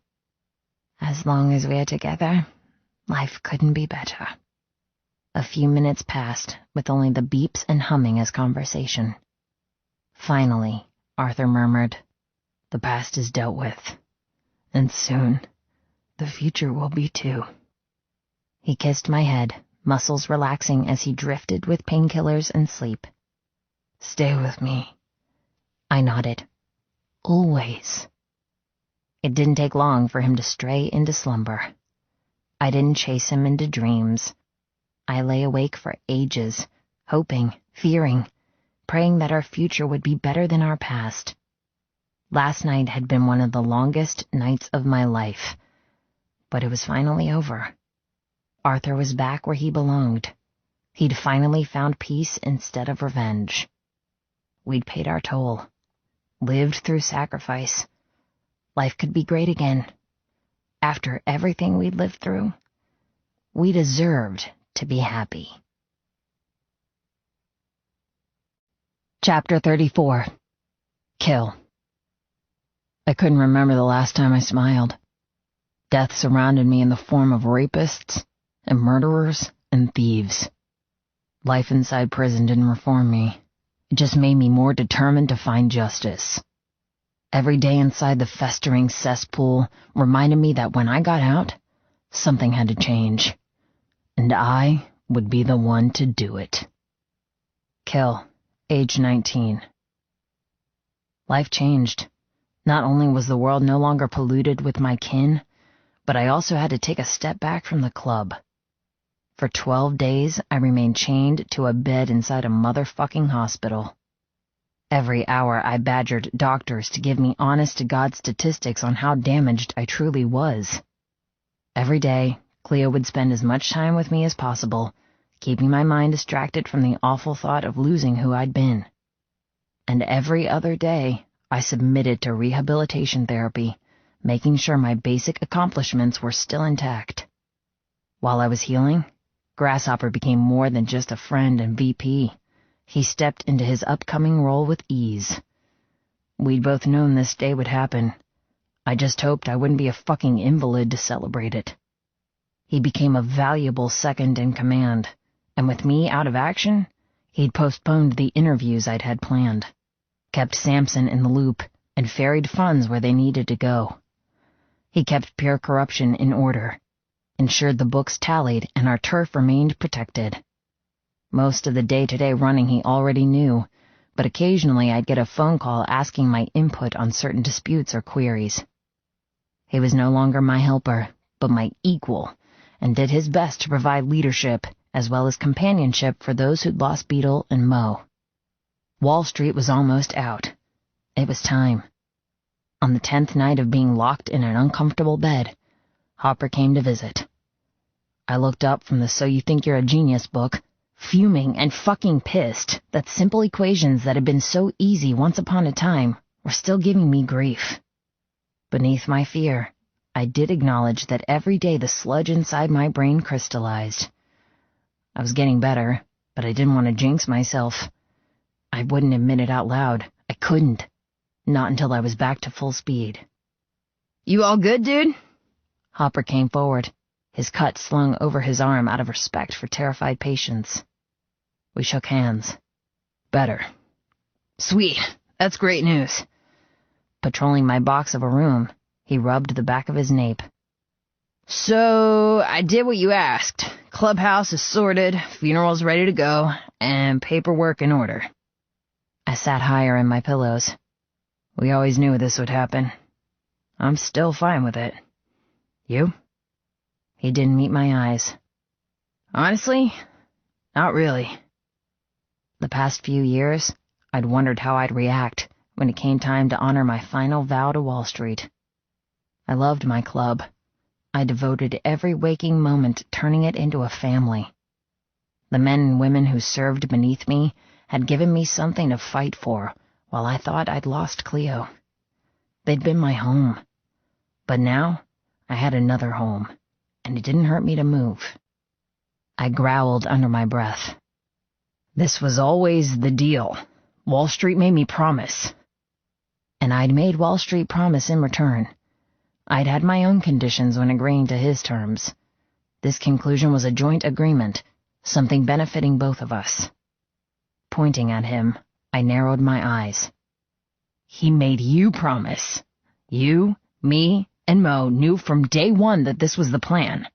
As long as we're together, life couldn't be better. A few minutes passed, with only the beeps and humming as conversation. Finally, Arthur murmured, The past is dealt with, and soon the future will be too. He kissed my head, muscles relaxing as he drifted with painkillers and sleep. Stay with me. I nodded. Always. It didn't take long for him to stray into slumber. I didn't chase him into dreams. I lay awake for ages, hoping, fearing, praying that our future would be better than our past. Last night had been one of the longest nights of my life, but it was finally over. Arthur was back where he belonged. He'd finally found peace instead of revenge. We'd paid our toll, lived through sacrifice. Life could be great again. After everything we'd lived through, we deserved to be happy. Chapter 34. Kill. I couldn't remember the last time I smiled. Death surrounded me in the form of rapists and murderers and thieves. Life inside prison didn't reform me. It just made me more determined to find justice. Every day inside the festering cesspool reminded me that when I got out, something had to change. And I would be the one to do it. Kill, age 19. Life changed. Not only was the world no longer polluted with my kin, but I also had to take a step back from the club. For 12 days, I remained chained to a bed inside a motherfucking hospital. Every hour, I badgered doctors to give me honest-to-God statistics on how damaged I truly was. Every day, Cleo would spend as much time with me as possible, keeping my mind distracted from the awful thought of losing who I'd been. And every other day, I submitted to rehabilitation therapy, making sure my basic accomplishments were still intact. While I was healing, Grasshopper became more than just a friend and VP. He stepped into his upcoming role with ease. We'd both known this day would happen. I just hoped I wouldn't be a fucking invalid to celebrate it. He became a valuable second in command, and with me out of action, he'd postponed the interviews I'd had planned, kept Samson in the loop, and ferried funds where they needed to go. He kept pure corruption in order, ensured the books tallied and our turf remained protected. Most of the day-to-day running he already knew, but occasionally I'd get a phone call asking my input on certain disputes or queries. He was no longer my helper, but my equal, and did his best to provide leadership as well as companionship for those who'd lost Beetle and Mo. Wall Street was almost out. It was time. On the 10th night of being locked in an uncomfortable bed, Hopper came to visit. I looked up from the So You Think You're a Genius book, fuming and fucking pissed that simple equations that had been so easy once upon a time were still giving me grief. Beneath my fear, I did acknowledge that every day the sludge inside my brain crystallized. I was getting better, but I didn't want to jinx myself. I wouldn't admit it out loud. I couldn't. Not until I was back to full speed. You all good, dude? Hopper came forward, his cut slung over his arm out of respect for terrified patients. We shook hands. Better. Sweet. That's great news. Patrolling my box of a room, he rubbed the back of his nape. So, I did what you asked. Clubhouse is sorted, funeral's ready to go, and paperwork in order. I sat higher in my pillows. We always knew this would happen. I'm still fine with it. You? He didn't meet my eyes. Honestly, not really. The past few years, I'd wondered how I'd react when it came time to honor my final vow to Wall Street. I loved my club. I devoted every waking moment turning it into a family. The men and women who served beneath me had given me something to fight for, while I thought I'd lost Cleo. They'd been my home. But now, I had another home, and it didn't hurt me to move. I growled under my breath. This was always the deal. Wall Street made me promise. And I'd made Wall Street promise in return. I'd had my own conditions when agreeing to his terms. This conclusion was a joint agreement, something benefiting both of us. Pointing at him, I narrowed my eyes. He made you promise. You, me, and Mo knew from day one that this was the plan.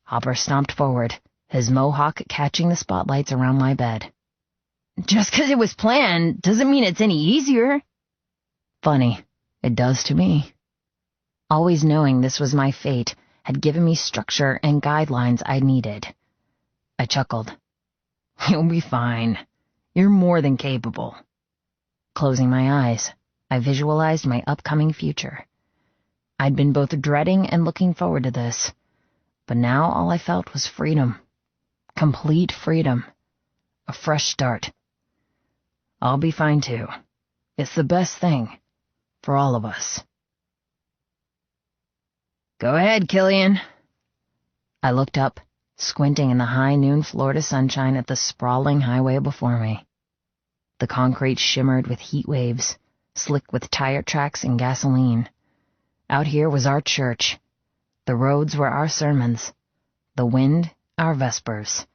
Hopper stomped forward, his mohawk catching the spotlights around my bed. Just 'cause it was planned doesn't mean it's any easier. Funny, it does to me. Always knowing this was my fate had given me structure and guidelines I needed. I chuckled. You'll be fine. You're more than capable. Closing my eyes, I visualized my upcoming future. I'd been both dreading and looking forward to this, but now all I felt was freedom. Complete freedom. A fresh start. I'll be fine too. It's the best thing for all of us. Go ahead, Killian. I looked up, squinting in the high noon Florida sunshine at the sprawling highway before me. The concrete shimmered with heat waves, slick with tire tracks and gasoline. Out here was our church. The roads were our sermons. The wind, our vespers.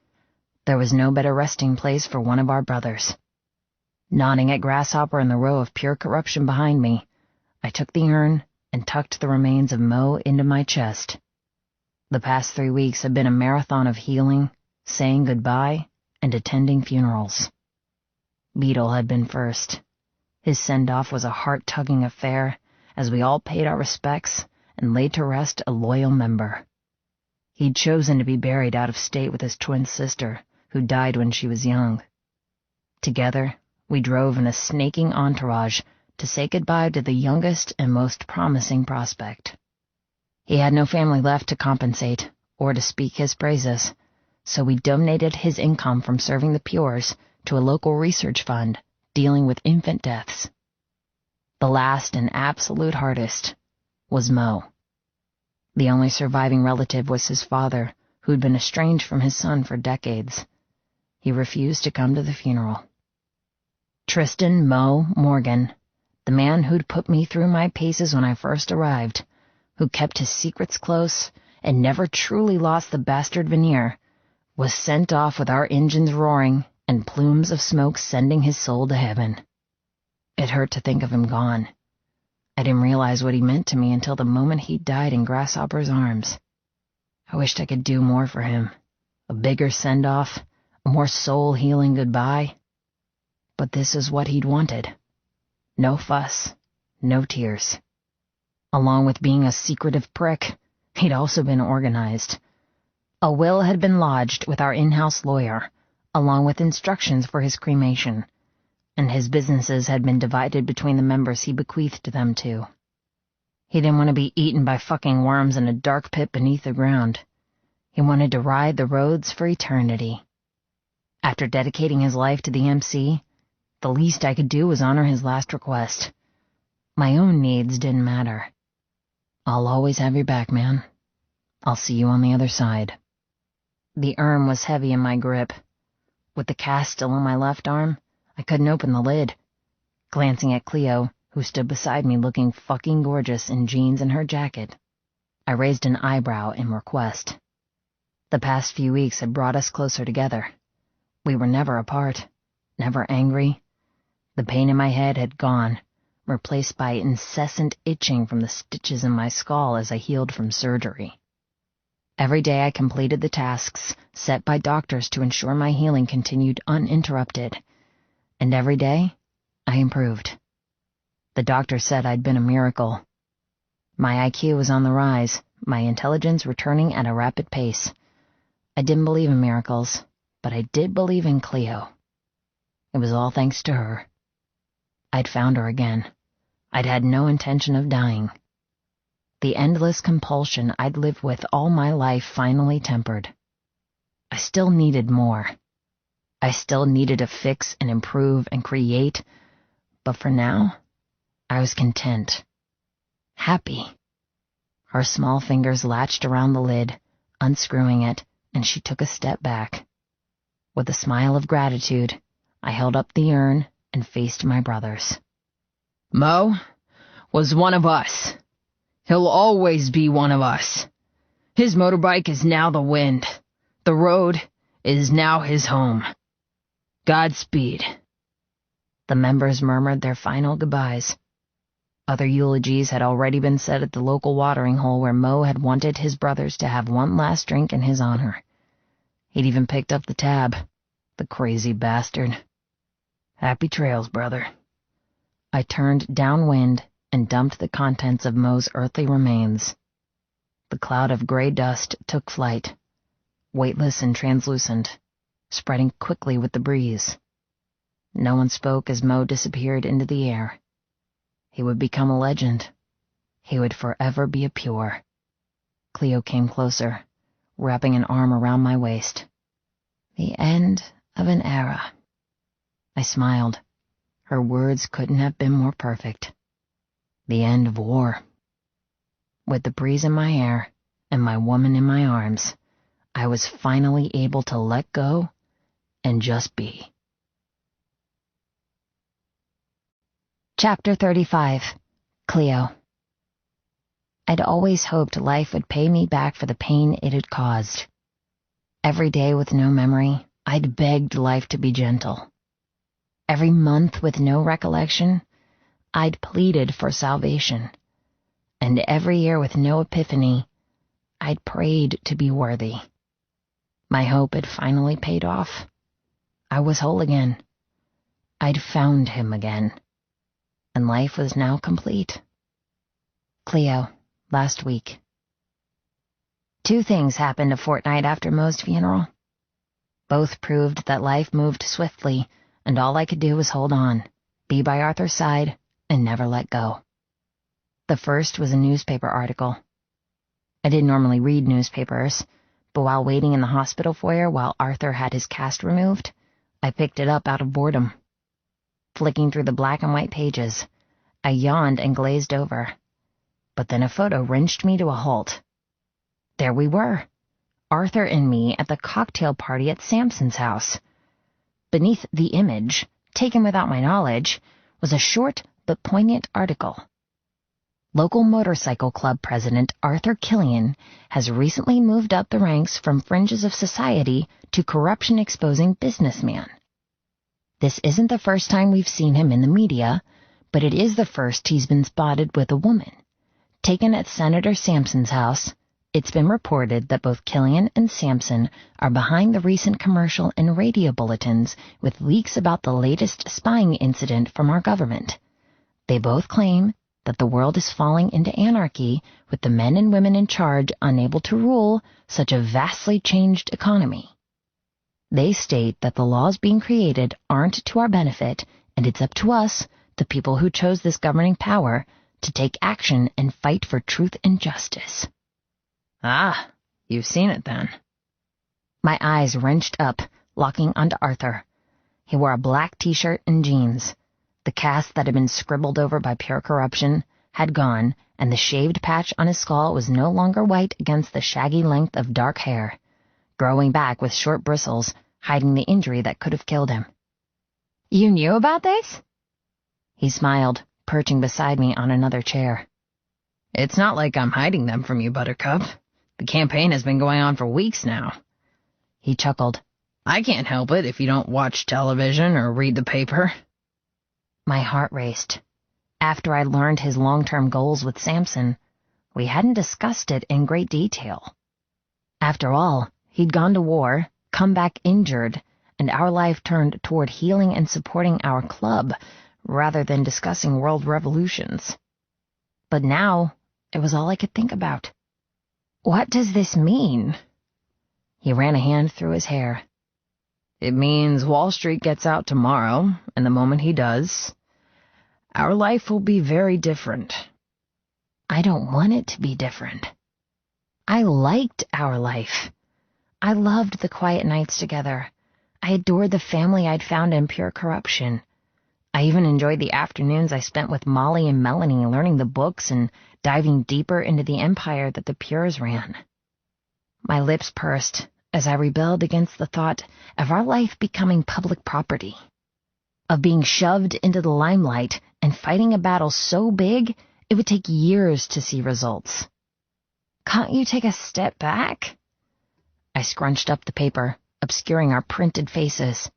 There was no better resting place for one of our brothers. Nodding at Grasshopper in the row of pure corruption behind me, I took the urn and tucked the remains of Mo into my chest. The past 3 weeks had been a marathon of healing, saying goodbye, and attending funerals. Beetle had been first. His send-off was a heart-tugging affair, as we all paid our respects and laid to rest a loyal member. He'd chosen to be buried out of state with his twin sister, who died when she was young. Together, we drove in a snaking entourage to say goodbye to the youngest and most promising prospect. He had no family left to compensate or to speak his praises, so we donated his income from serving the Pures to a local research fund dealing with infant deaths. The last and absolute hardest was Mo. The only surviving relative was his father, who'd been estranged from his son for decades. He refused to come to the funeral. Tristan Mo Morgan, the man who'd put me through my paces when I first arrived, who kept his secrets close and never truly lost the bastard veneer, was sent off with our engines roaring and plumes of smoke sending his soul to heaven. It hurt to think of him gone. I didn't realize what he meant to me until the moment he died in Grasshopper's arms. I wished I could do more for him. A bigger send-off, a a more soul-healing goodbye. But this is what he'd wanted. No fuss, no tears. Along with being a secretive prick, he'd also been organized. A will had been lodged with our in-house lawyer, along with instructions for his cremation, and his businesses had been divided between the members he bequeathed them to. He didn't want to be eaten by fucking worms in a dark pit beneath the ground. He wanted to ride the roads for eternity. After dedicating his life to the MC, the least I could do was honor his last request. My own needs didn't matter. I'll always have your back, man. I'll see you on the other side. The urn was heavy in my grip. With the cast still on my left arm, I couldn't open the lid. Glancing at Cleo, who stood beside me looking fucking gorgeous in jeans and her jacket, I raised an eyebrow in request. The past few weeks had brought us closer together. We were never apart, never angry. The pain in my head had gone, replaced by incessant itching from the stitches in my skull as I healed from surgery. Every day I completed the tasks set by doctors to ensure my healing continued uninterrupted, and every day I improved. The doctor said I'd been a miracle. My IQ was on the rise, my intelligence returning at a rapid pace. I didn't believe in miracles, but I did believe in Cleo. It was all thanks to her. I'd found her again. I'd had no intention of dying. The endless compulsion I'd lived with all my life finally tempered. I still needed more. I still needed to fix and improve and create, but for now, I was content. Happy. Her small fingers latched around the lid, unscrewing it, and she took a step back. With a smile of gratitude, I held up the urn and faced my brothers. Mo was one of us. He'll always be one of us. His motorbike is now the wind. The road is now his home. Godspeed. The members murmured their final goodbyes. Other eulogies had already been said at the local watering hole where Mo had wanted his brothers to have one last drink in his honor. He'd even picked up the tab, the crazy bastard. Happy trails, brother. I turned downwind and dumped the contents of Mo's earthly remains. The cloud of gray dust took flight, weightless and translucent, spreading quickly with the breeze. No one spoke as Mo disappeared into the air. He would become a legend. He would forever be a pure. Cleo came closer, wrapping an arm around my waist. The end of an era. I smiled. Her words couldn't have been more perfect. The end of war. With the breeze in my hair and my woman in my arms, I was finally able to let go and just be. Chapter 35. Cleo. I'd always hoped life would pay me back for the pain it had caused. Every day with no memory, I'd begged life to be gentle. Every month with no recollection, I'd pleaded for salvation. And every year with no epiphany, I'd prayed to be worthy. My hope had finally paid off. I was whole again. I'd found him again. And life was now complete. Cleo, last week. 2 things happened a fortnight after Mo's funeral. Both proved that life moved swiftly, and all I could do was hold on, be by Arthur's side, and never let go. The first was a newspaper article. I didn't normally read newspapers, but while waiting in the hospital foyer while Arthur had his cast removed, I picked it up out of boredom. Flicking through the black and white pages, I yawned and glazed over. But then a photo wrenched me to a halt. There we were, Arthur and me at the cocktail party at Sampson's house. Beneath the image, taken without my knowledge, was a short but poignant article. Local motorcycle club president Arthur Killian has recently moved up the ranks from fringes of society to corruption-exposing businessman. This isn't the first time we've seen him in the media, but it is the first he's been spotted with a woman, taken at Senator Sampson's house, It's been reported that both Killian and Sampson are behind the recent commercial and radio bulletins with leaks about the latest spying incident from our government. They both claim that the world is falling into anarchy with the men and women in charge unable to rule such a vastly changed economy. They state that the laws being created aren't to our benefit, and it's up to us, the people who chose this governing power, to take action and fight for truth and justice. Ah, you've seen it then. My eyes wrenched up, locking onto Arthur. He wore a black t-shirt and jeans. The cast that had been scribbled over by pure corruption had gone, and the shaved patch on his skull was no longer white against the shaggy length of dark hair, growing back with short bristles, hiding the injury that could have killed him. You knew about this? He smiled, perching beside me on another chair. It's not like I'm hiding them from you, Buttercup. The campaign has been going on for weeks now. He chuckled. I can't help it if you don't watch television or read the paper. My heart raced. After I learned his long-term goals with Sampson, we hadn't discussed it in great detail. After all, he'd gone to war, come back injured, and our life turned toward healing and supporting our club, rather than discussing world revolutions. But now, it was all I could think about. What does this mean? He ran a hand through his hair. It means Wall Street gets out tomorrow, and the moment he does, our life will be very different. I don't want it to be different. I liked our life. I loved the quiet nights together. I adored the family I'd found in pure corruption. I even enjoyed the afternoons I spent with Molly and Melanie learning the books and diving deeper into the empire that the Pures ran. My lips pursed as I rebelled against the thought of our life becoming public property, of being shoved into the limelight and fighting a battle so big it would take years to see results. Can't you take a step back? I scrunched up the paper, obscuring our printed faces.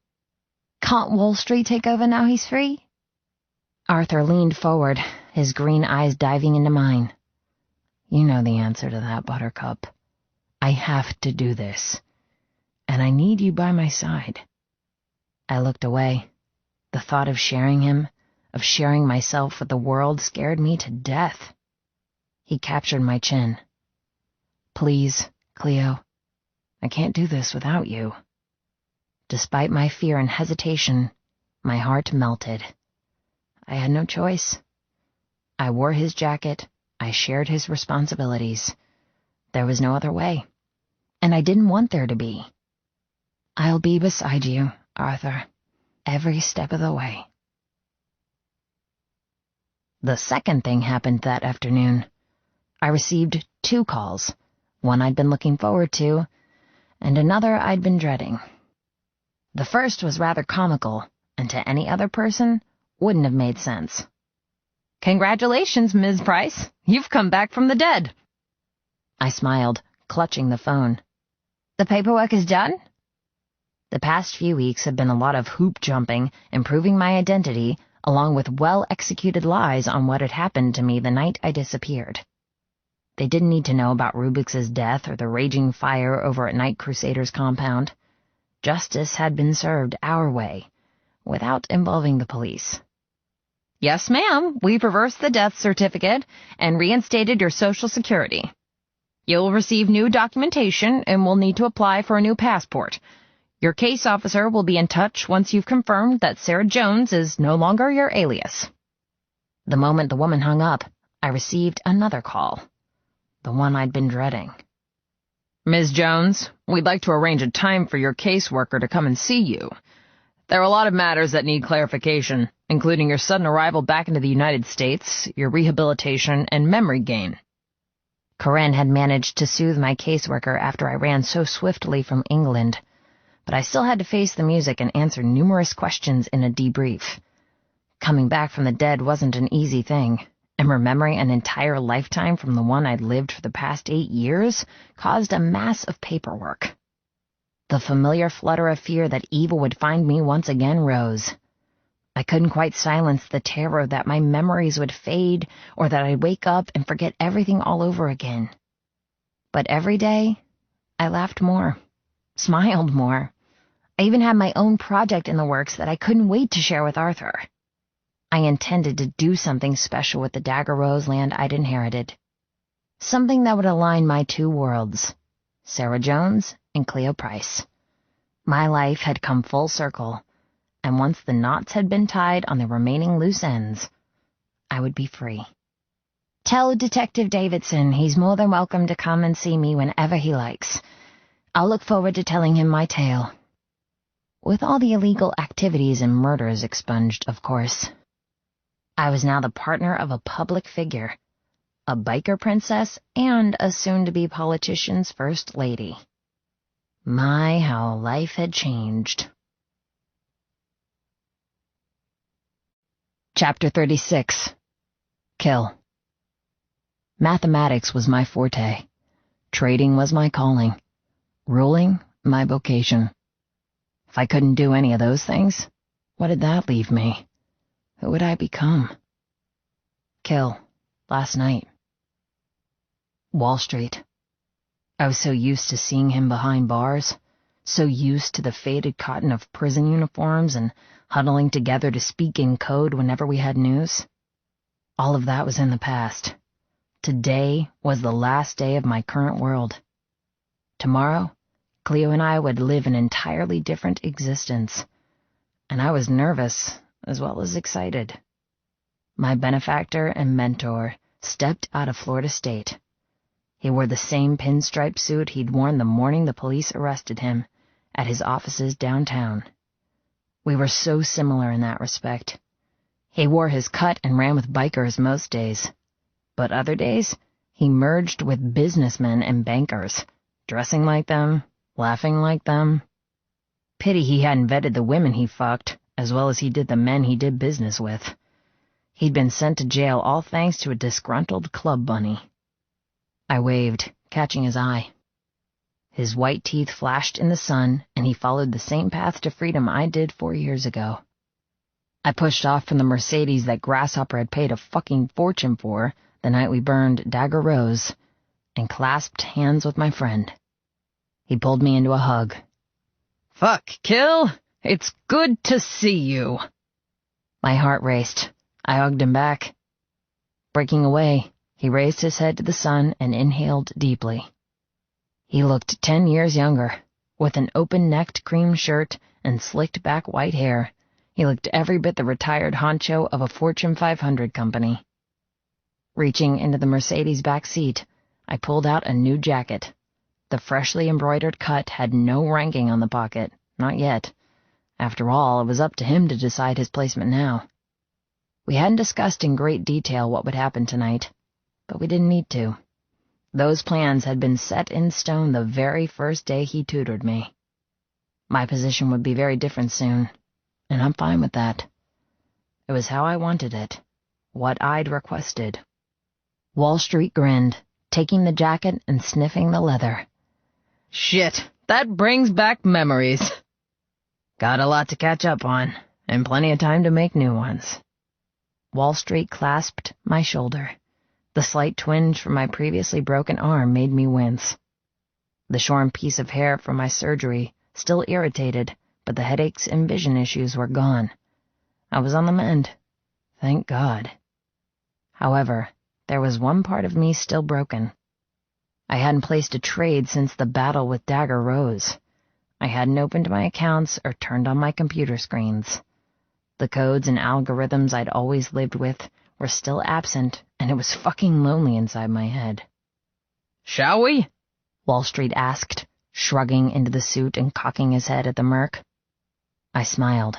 Can't Wall Street take over now he's free? Arthur leaned forward, his green eyes diving into mine. You know the answer to that, Buttercup. I have to do this, and I need you by my side. I looked away. The thought of sharing him, of sharing myself with the world, scared me to death. He captured my chin. Please, Cleo, I can't do this without you. Despite my fear and hesitation, my heart melted. I had no choice. I wore his jacket, I shared his responsibilities. There was no other way, and I didn't want there to be. I'll be beside you, Arthur, every step of the way. The second thing happened that afternoon. I received 2 calls, one I'd been looking forward to, and another I'd been dreading. The first was rather comical, and to any other person, wouldn't have made sense. Congratulations, Ms. Price. You've come back from the dead. I smiled, clutching the phone. The paperwork is done? The past few weeks have been a lot of hoop jumping, improving my identity, along with well-executed lies on what had happened to me the night I disappeared. They didn't need to know about Rubix's death or the raging fire over at Night Crusader's compound. Justice had been served our way, without involving the police. Yes, ma'am. We've reversed the death certificate and reinstated your Social Security. You'll receive new documentation and will need to apply for a new passport. Your case officer will be in touch once you've confirmed that Sarah Jones is no longer your alias. The moment the woman hung up, I received another call. The one I'd been dreading. Ms. Jones, we'd like to arrange a time for your caseworker to come and see you. There are a lot of matters that need clarification, including your sudden arrival back into the United States, your rehabilitation, and memory gain. Corinne had managed to soothe my caseworker after I ran so swiftly from England, but I still had to face the music and answer numerous questions in a debrief. Coming back from the dead wasn't an easy thing, and remembering an entire lifetime from the one I'd lived for the past 8 years caused a mass of paperwork. The familiar flutter of fear that evil would find me once again rose. I couldn't quite silence the terror that my memories would fade or that I'd wake up and forget everything all over again. But every day, I laughed more, smiled more. I even had my own project in the works that I couldn't wait to share with Arthur. I intended to do something special with the Dagger Rose land I'd inherited. Something that would align my two worlds, Sarah Jones and Cleo Price. My life had come full circle, and once the knots had been tied on the remaining loose ends, I would be free. Tell Detective Davidson he's more than welcome to come and see me whenever he likes. I'll look forward to telling him my tale. With all the illegal activities and murders expunged, of course. I was now the partner of a public figure, a biker princess, and a soon-to-be politician's first lady. My, how life had changed. Chapter 36. Kill. Mathematics was my forte. Trading was my calling. Ruling, my vocation. If I couldn't do any of those things, what did that leave me? Who would I become? Kill. Last night. Wall Street. I was so used to seeing him behind bars, so used to the faded cotton of prison uniforms and huddling together to speak in code whenever we had news. All of that was in the past. Today was the last day of my current world. Tomorrow, Cleo and I would live an entirely different existence, and I was nervous as well as excited. My benefactor and mentor stepped out of Florida State. He wore the same pinstripe suit he'd worn the morning the police arrested him at his offices downtown. We were so similar in that respect. He wore his cut and ran with bikers most days, but other days he merged with businessmen and bankers, dressing like them, laughing like them. Pity he hadn't vetted the women he fucked as well as he did the men he did business with. He'd been sent to jail all thanks to a disgruntled club bunny. I waved, catching his eye. His white teeth flashed in the sun, and he followed the same path to freedom I did 4 years ago. I pushed off from the Mercedes that Grasshopper had paid a fucking fortune for the night we burned Dagger Rose, and clasped hands with my friend. He pulled me into a hug. Fuck, Kill! It's good to see you! My heart raced. I hugged him back. Breaking away, he raised his head to the sun and inhaled deeply. He looked 10 years younger, with an open-necked cream shirt and slicked-back white hair. He looked every bit the retired honcho of a Fortune 500 company. Reaching into the Mercedes back seat, I pulled out a new jacket. The freshly embroidered cut had no ranking on the pocket, not yet. After all, it was up to him to decide his placement now. We hadn't discussed in great detail what would happen tonight, but we didn't need to. Those plans had been set in stone the very first day he tutored me. My position would be very different soon, and I'm fine with that. It was how I wanted it, what I'd requested. Wall Street grinned, taking the jacket and sniffing the leather. Shit, that brings back memories. Got a lot to catch up on, and plenty of time to make new ones. Wall Street clasped my shoulder. The slight twinge from my previously broken arm made me wince. The shorn piece of hair from my surgery still irritated, but the headaches and vision issues were gone. I was on the mend. Thank God. However, there was one part of me still broken. I hadn't placed a trade since the battle with Dagger Rose. I hadn't opened my accounts or turned on my computer screens. The codes and algorithms I'd always lived with were still absent, and it was fucking lonely inside my head. Shall we? Wall Street asked, shrugging into the suit and cocking his head at the Merc. I smiled.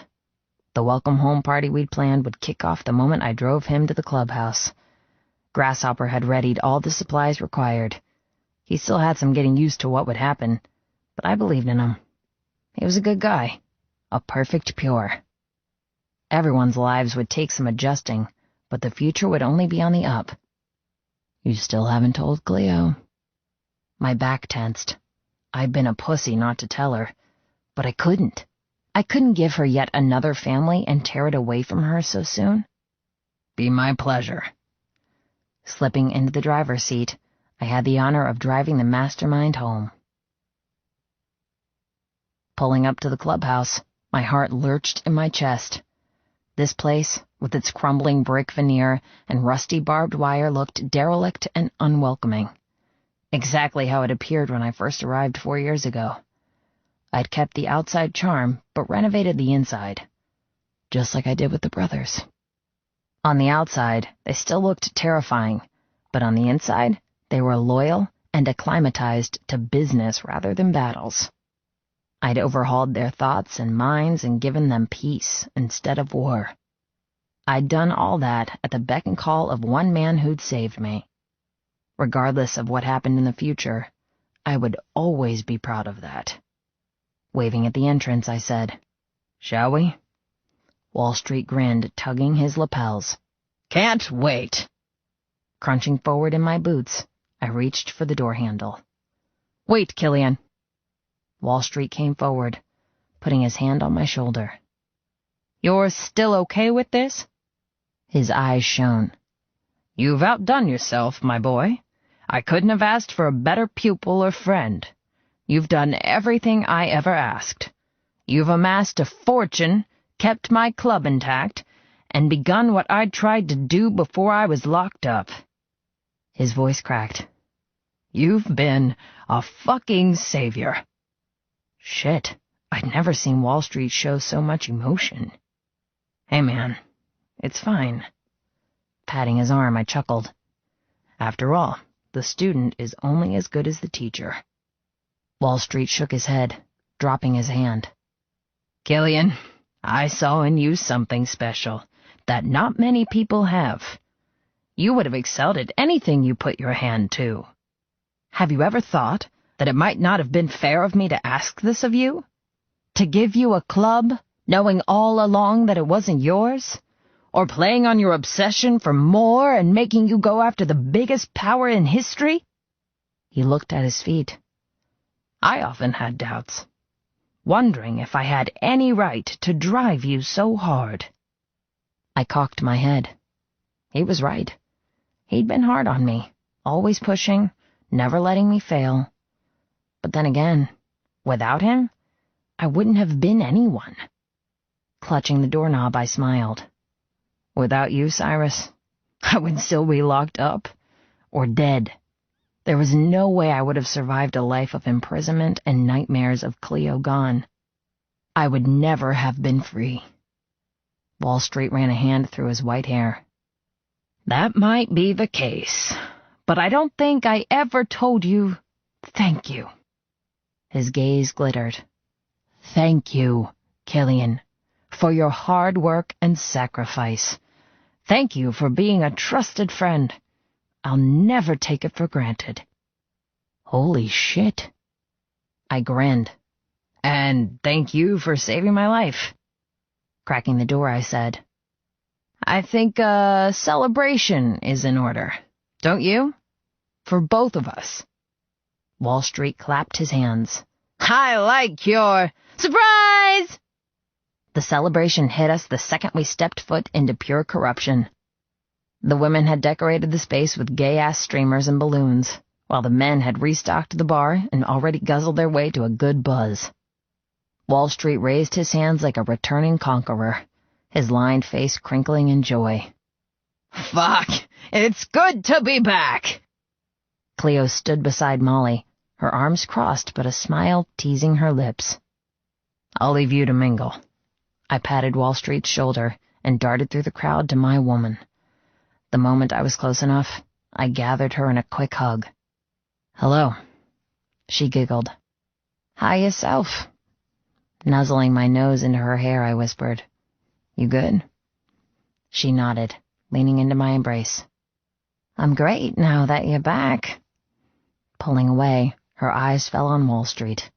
The welcome home party we'd planned would kick off the moment I drove him to the clubhouse. Grasshopper had readied all the supplies required. He still had some getting used to what would happen, but I believed in him. He was a good guy, a perfect pure. Everyone's lives would take some adjusting, but the future would only be on the up. You still haven't told Cleo. My back tensed. I'd been a pussy not to tell her, but I couldn't. I couldn't give her yet another family and tear it away from her so soon. Be my pleasure. Slipping into the driver's seat, I had the honor of driving the mastermind home. Pulling up to the clubhouse, my heart lurched in my chest. This place, with its crumbling brick veneer and rusty barbed wire, looked derelict and unwelcoming. Exactly how it appeared when I first arrived 4 years ago. I'd kept the outside charm, but renovated the inside, just like I did with the brothers. On the outside, they still looked terrifying, but on the inside, they were loyal and acclimatized to business rather than battles. I'd overhauled their thoughts and minds and given them peace instead of war. I'd done all that at the beck and call of one man who'd saved me. Regardless of what happened in the future, I would always be proud of that. Waving at the entrance, I said, "Shall we?" Wall Street grinned, tugging his lapels. "Can't wait." Crunching forward in my boots, I reached for the door handle. "Wait, Killian." Wall Street came forward, putting his hand on my shoulder. "You're still okay with this?" His eyes shone. "You've outdone yourself, my boy. I couldn't have asked for a better pupil or friend. You've done everything I ever asked. You've amassed a fortune, kept my club intact, and begun what I'd tried to do before I was locked up." His voice cracked. "You've been a fucking savior." Shit, I'd never seen Wall Street show so much emotion. "Hey man, it's fine." Patting his arm, I chuckled. After all, the student is only as good as the teacher. Wall Street shook his head, dropping his hand. "Killian, I saw in you something special that not many people have. You would have excelled at anything you put your hand to. Have you ever thought that it might not have been fair of me to ask this of you? To give you a club, knowing all along that it wasn't yours? Or playing on your obsession for more and making you go after the biggest power in history?" He looked at his feet. "I often had doubts, wondering if I had any right to drive you so hard." I cocked my head. He was right. He'd been hard on me, always pushing, never letting me fail. But then again, without him, I wouldn't have been anyone. Clutching the doorknob, I smiled. "Without you, Cyrus, I would still be locked up or dead. There was no way I would have survived a life of imprisonment and nightmares of Cleo gone. I would never have been free." Wall Street ran a hand through his white hair. "That might be the case, but I don't think I ever told you thank you." His gaze glittered. "Thank you, Killian, for your hard work and sacrifice. Thank you for being a trusted friend. I'll never take it for granted." "Holy shit." I grinned. "And thank you for saving my life." Cracking the door, I said, "I think a celebration is in order, don't you? For both of us." Wall Street clapped his hands. "I like your surprise!" The celebration hit us the second we stepped foot into pure corruption. The women had decorated the space with gay-ass streamers and balloons, while the men had restocked the bar and already guzzled their way to a good buzz. Wall Street raised his hands like a returning conqueror, his lined face crinkling in joy. "Fuck, it's good to be back!" Cleo stood beside Molly, her arms crossed but a smile teasing her lips. "I'll leave you to mingle." I patted Wall Street's shoulder and darted through the crowd to my woman. The moment I was close enough, I gathered her in a quick hug. "Hello." She giggled. "Hi yourself." Nuzzling my nose into her hair, I whispered, "You good?" She nodded, leaning into my embrace. "I'm great now that you're back." Pulling away, her eyes fell on Wall Street.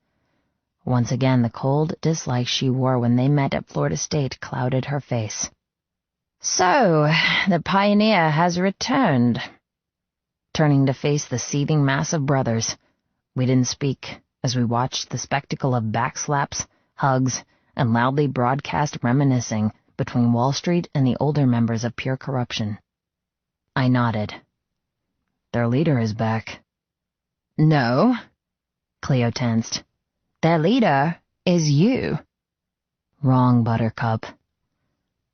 Once again, the cold dislike she wore when they met at Florida State clouded her face. "So, the pioneer has returned." Turning to face the seething mass of brothers, we didn't speak as we watched the spectacle of backslaps, hugs, and loudly broadcast reminiscing between Wall Street and the older members of Pure Corruption. I nodded. "Their leader is back," No. Cleo tensed. Their leader is you. Wrong, Buttercup.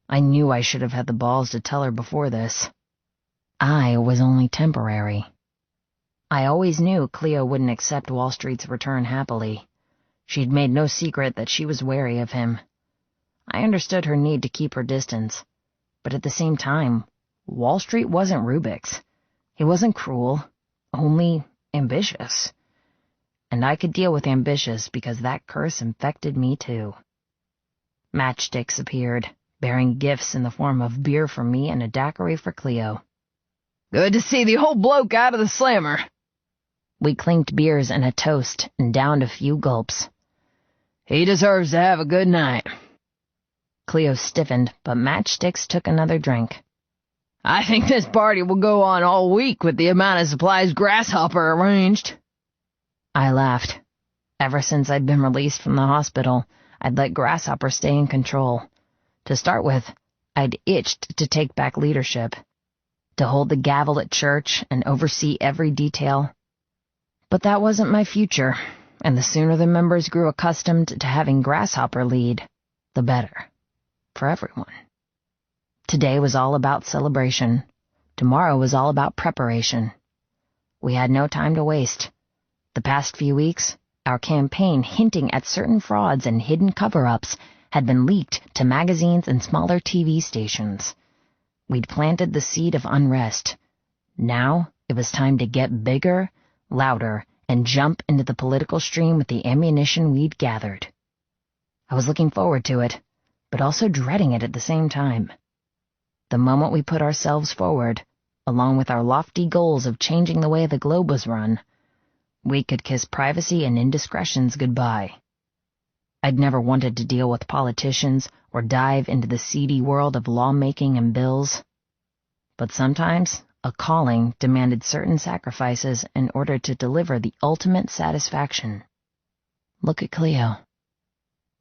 I knew I should have had the balls to tell her before this. I was only temporary. I always knew Cleo wouldn't accept Wall Street's return happily. She'd made no secret that she was wary of him. I understood her need to keep her distance, but at the same time, Wall Street wasn't Rubik's. He wasn't cruel, only ambitious. And I could deal with ambitious because that curse infected me too. Matchsticks appeared, bearing gifts in the form of beer for me and a daiquiri for Cleo. Good to see the old bloke out of the slammer. We clinked beers and a toast and downed a few gulps. He deserves to have a good night. Cleo stiffened, but Matchsticks took another drink. I think this party will go on all week with the amount of supplies Grasshopper arranged. I laughed. Ever since I'd been released from the hospital, I'd let Grasshopper stay in control. To start with, I'd itched to take back leadership, to hold the gavel at church and oversee every detail. But that wasn't my future, and the sooner the members grew accustomed to having Grasshopper lead, the better. For everyone. Today was all about celebration. Tomorrow was all about preparation. We had no time to waste. The past few weeks, our campaign hinting at certain frauds and hidden cover-ups had been leaked to magazines and smaller TV stations. We'd planted the seed of unrest. Now it was time to get bigger, louder, and jump into the political stream with the ammunition we'd gathered. I was looking forward to it, but also dreading it at the same time. The moment we put ourselves forward, along with our lofty goals of changing the way the globe was run, we could kiss privacy and indiscretions goodbye. I'd never wanted to deal with politicians or dive into the seedy world of lawmaking and bills. But sometimes a calling demanded certain sacrifices in order to deliver the ultimate satisfaction. Look at Cleo.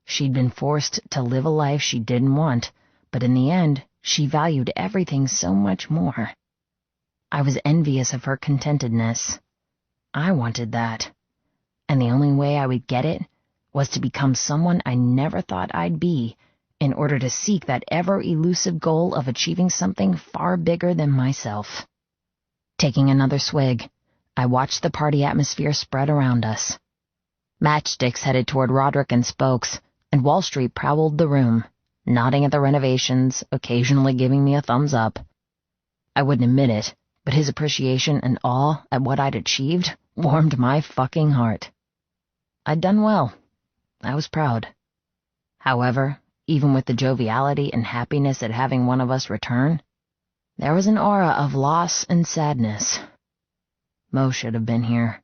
She'd been forced to live a life she didn't want, but in the end, she valued everything so much more. I was envious of her contentedness. I wanted that. And the only way I would get it was to become someone I never thought I'd be in order to seek that ever-elusive goal of achieving something far bigger than myself. Taking another swig, I watched the party atmosphere spread around us. Matchsticks headed toward Roderick and Spokes, and Wall Street prowled the room, nodding at the renovations, occasionally giving me a thumbs up. I wouldn't admit it, but his appreciation and awe at what I'd achieved warmed my fucking heart. I'd done well. I was proud. However, even with the joviality and happiness at having one of us return, there was an aura of loss and sadness. Mo should have been here.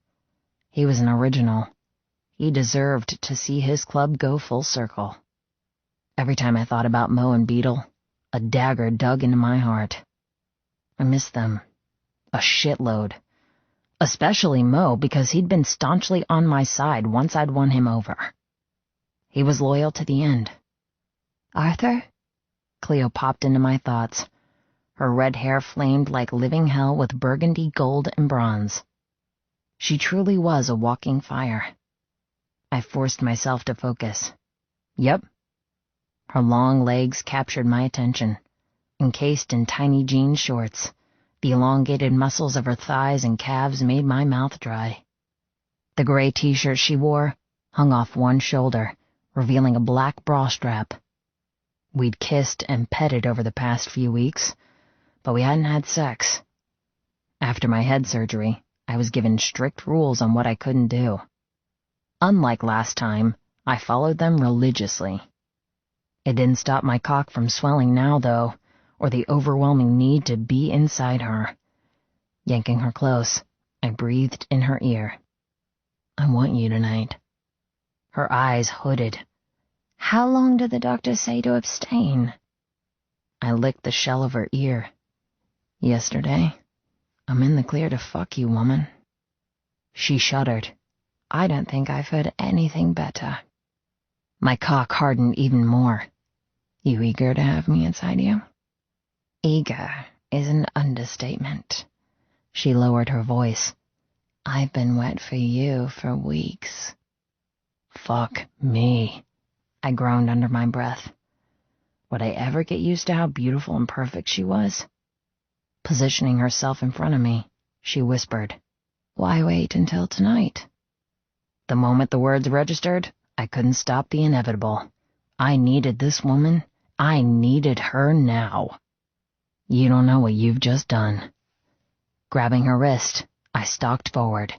He was an original. He deserved to see his club go full circle. Every time I thought about Mo and Beetle, a dagger dug into my heart. I missed them. A shitload. Especially Mo, because he'd been staunchly on my side once I'd won him over. He was loyal to the end. Arthur? Cleo popped into my thoughts. Her red hair flamed like living hell with burgundy, gold, and bronze. She truly was a walking fire. I forced myself to focus. Yep. Her long legs captured my attention, encased in tiny jean shorts. The elongated muscles of her thighs and calves made my mouth dry. The gray t-shirt she wore hung off one shoulder, revealing a black bra strap. We'd kissed and petted over the past few weeks, but we hadn't had sex. After my head surgery, I was given strict rules on what I couldn't do. Unlike last time, I followed them religiously. It didn't stop my cock from swelling now, though, or the overwhelming need to be inside her. Yanking her close, I breathed in her ear. I want you tonight. Her eyes hooded. How long did the doctor say to abstain? I licked the shell of her ear. Yesterday. I'm in the clear to fuck you, woman. She shuddered. I don't think I've heard anything better. My cock hardened even more. You eager to have me inside you? Eager is an understatement. She lowered her voice. I've been wet for you for weeks. Fuck me, I groaned under my breath. Would I ever get used to how beautiful and perfect she was? Positioning herself in front of me, she whispered, "Why wait until tonight?" The moment the words registered, I couldn't stop the inevitable. I needed this woman. I needed her now. You don't know what you've just done. Grabbing her wrist, I stalked forward.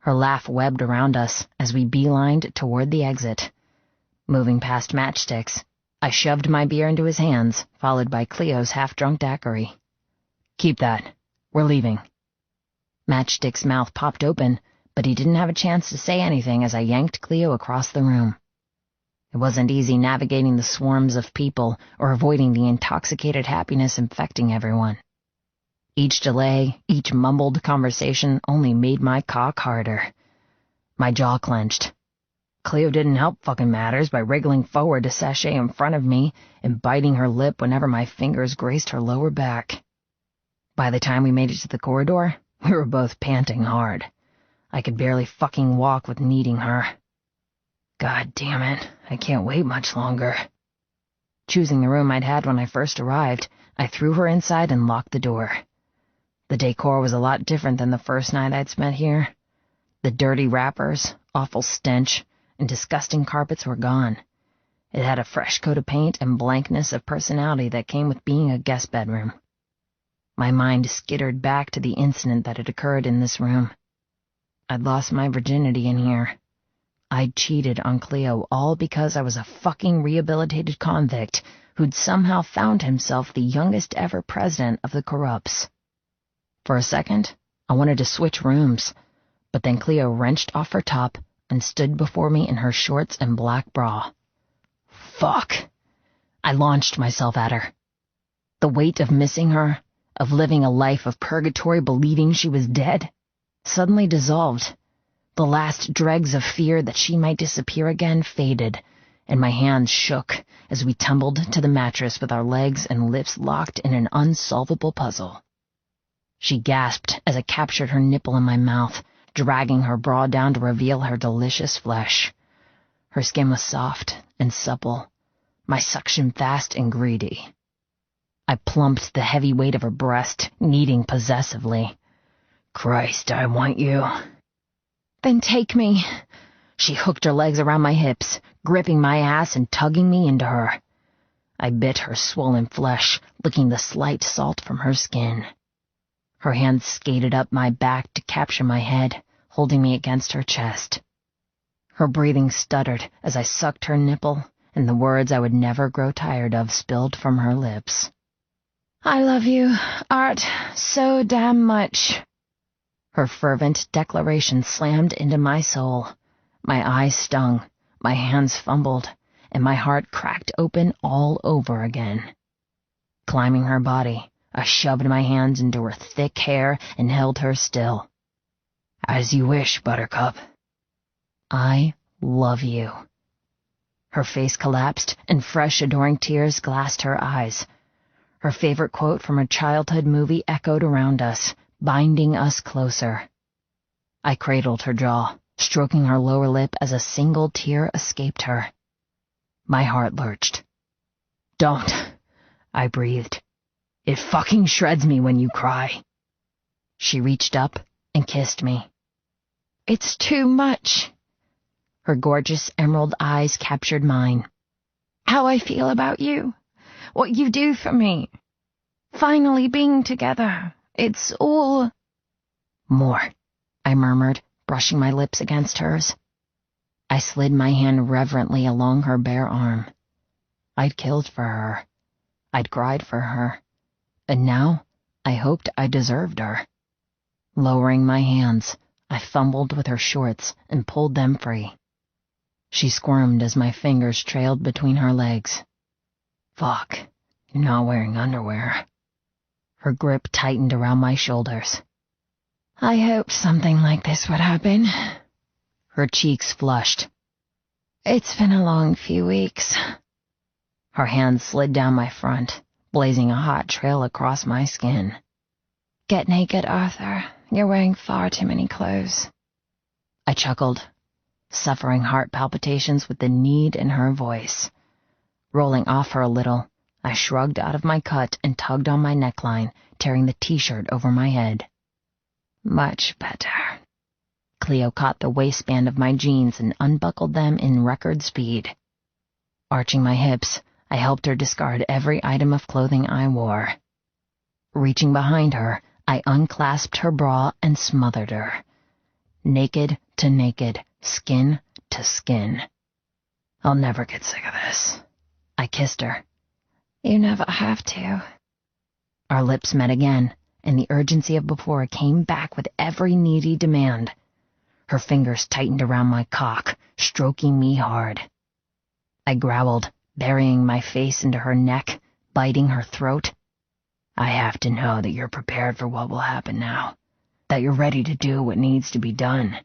Her laugh webbed around us as we beelined toward the exit. Moving past Matchsticks, I shoved my beer into his hands, followed by Cleo's half-drunk daiquiri. "Keep that. We're leaving." Matchstick's mouth popped open, but he didn't have a chance to say anything as I yanked Cleo across the room. It wasn't easy navigating the swarms of people or avoiding the intoxicated happiness infecting everyone. Each delay, each mumbled conversation only made my cock harder. My jaw clenched. Cleo didn't help fucking matters by wriggling forward to sashay in front of me and biting her lip whenever my fingers graced her lower back. By the time we made it to the corridor, we were both panting hard. I could barely fucking walk with needing her. God damn it, I can't wait much longer. Choosing the room I'd had when I first arrived, I threw her inside and locked the door. The decor was a lot different than the first night I'd spent here. The dirty wrappers, awful stench, and disgusting carpets were gone. It had a fresh coat of paint and blankness of personality that came with being a guest bedroom. My mind skittered back to the incident that had occurred in this room. I'd lost my virginity in here. I'd cheated on Cleo all because I was a fucking rehabilitated convict who'd somehow found himself the youngest ever president of the Corrupts. For a second, I wanted to switch rooms, but then Cleo wrenched off her top and stood before me in her shorts and black bra. Fuck! I launched myself at her. The weight of missing her, of living a life of purgatory believing she was dead, suddenly dissolved. The last dregs of fear that she might disappear again faded, and my hands shook as we tumbled to the mattress with our legs and lips locked in an unsolvable puzzle. She gasped as I captured her nipple in my mouth, dragging her bra down to reveal her delicious flesh. Her skin was soft and supple, my suction fast and greedy. I plumped the heavy weight of her breast, kneading possessively. Christ, I want you. Then take me. She hooked her legs around my hips, gripping my ass and tugging me into her. I bit her swollen flesh, licking the slight salt from her skin. Her hands skated up my back to capture my head, holding me against her chest. Her breathing stuttered as I sucked her nipple, and the words I would never grow tired of spilled from her lips. I love you, Art, so damn much. Her fervent declaration slammed into my soul. My eyes stung, my hands fumbled, and my heart cracked open all over again. Climbing her body, I shoved my hands into her thick hair and held her still. As you wish, Buttercup. I love you. Her face collapsed, and fresh, adoring tears glassed her eyes. Her favorite quote from a childhood movie echoed around us, binding us closer. I cradled her jaw, stroking her lower lip as a single tear escaped her. My heart lurched. Don't, I breathed. It fucking shreds me when you cry. She reached up and kissed me. It's too much. Her gorgeous emerald eyes captured mine. How I feel about you, what you do for me. Finally being together, it's all... More, I murmured, brushing my lips against hers. I slid my hand reverently along her bare arm. I'd killed for her. I'd cried for her. And now I hoped I deserved her. Lowering my hands, I fumbled with her shorts and pulled them free. She squirmed as my fingers trailed between her legs. Fuck, you're not wearing underwear. Her grip tightened around my shoulders. I hoped something like this would happen. Her cheeks flushed. It's been a long few weeks. Her hand slid down my front, blazing a hot trail across my skin. Get naked, Arthur. You're wearing far too many clothes. I chuckled, suffering heart palpitations with the need in her voice. Rolling off her a little, I shrugged out of my cut and tugged on my neckline, tearing the t-shirt over my head. Much better. Cleo caught the waistband of my jeans and unbuckled them in record speed. Arching my hips, I helped her discard every item of clothing I wore. Reaching behind her, I unclasped her bra and smothered her. Naked to naked, skin to skin. I'll never get sick of this. I kissed her. You never have to. Our lips met again, and the urgency of before came back with every needy demand. Her fingers tightened around my cock, stroking me hard. I growled, burying my face into her neck, biting her throat. I have to know that you're prepared for what will happen now, that you're ready to do what needs to be done.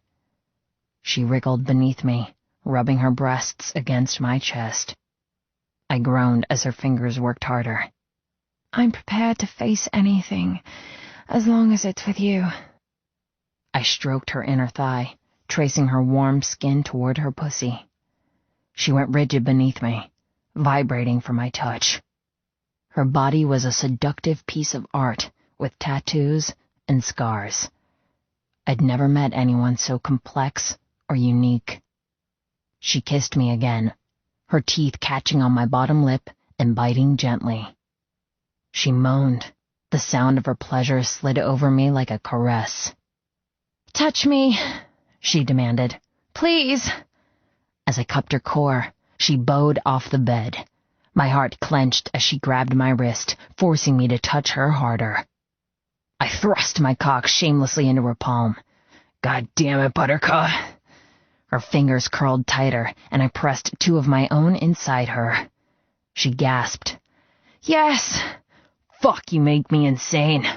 She wriggled beneath me, rubbing her breasts against my chest. I groaned as her fingers worked harder. I'm prepared to face anything, as long as it's with you. I stroked her inner thigh, tracing her warm skin toward her pussy. She went rigid beneath me, vibrating for my touch. Her body was a seductive piece of art, with tattoos and scars. I'd never met anyone so complex or unique. She kissed me again, her teeth catching on my bottom lip and biting gently. She moaned. The sound of her pleasure slid over me like a caress. Touch me, she demanded. Please. As I cupped her core, she bowed off the bed. My heart clenched as she grabbed my wrist, forcing me to touch her harder. I thrust my cock shamelessly into her palm. God damn it, Buttercup. Her fingers curled tighter, and I pressed two of my own inside her. She gasped. Yes. Fuck, you make me insane.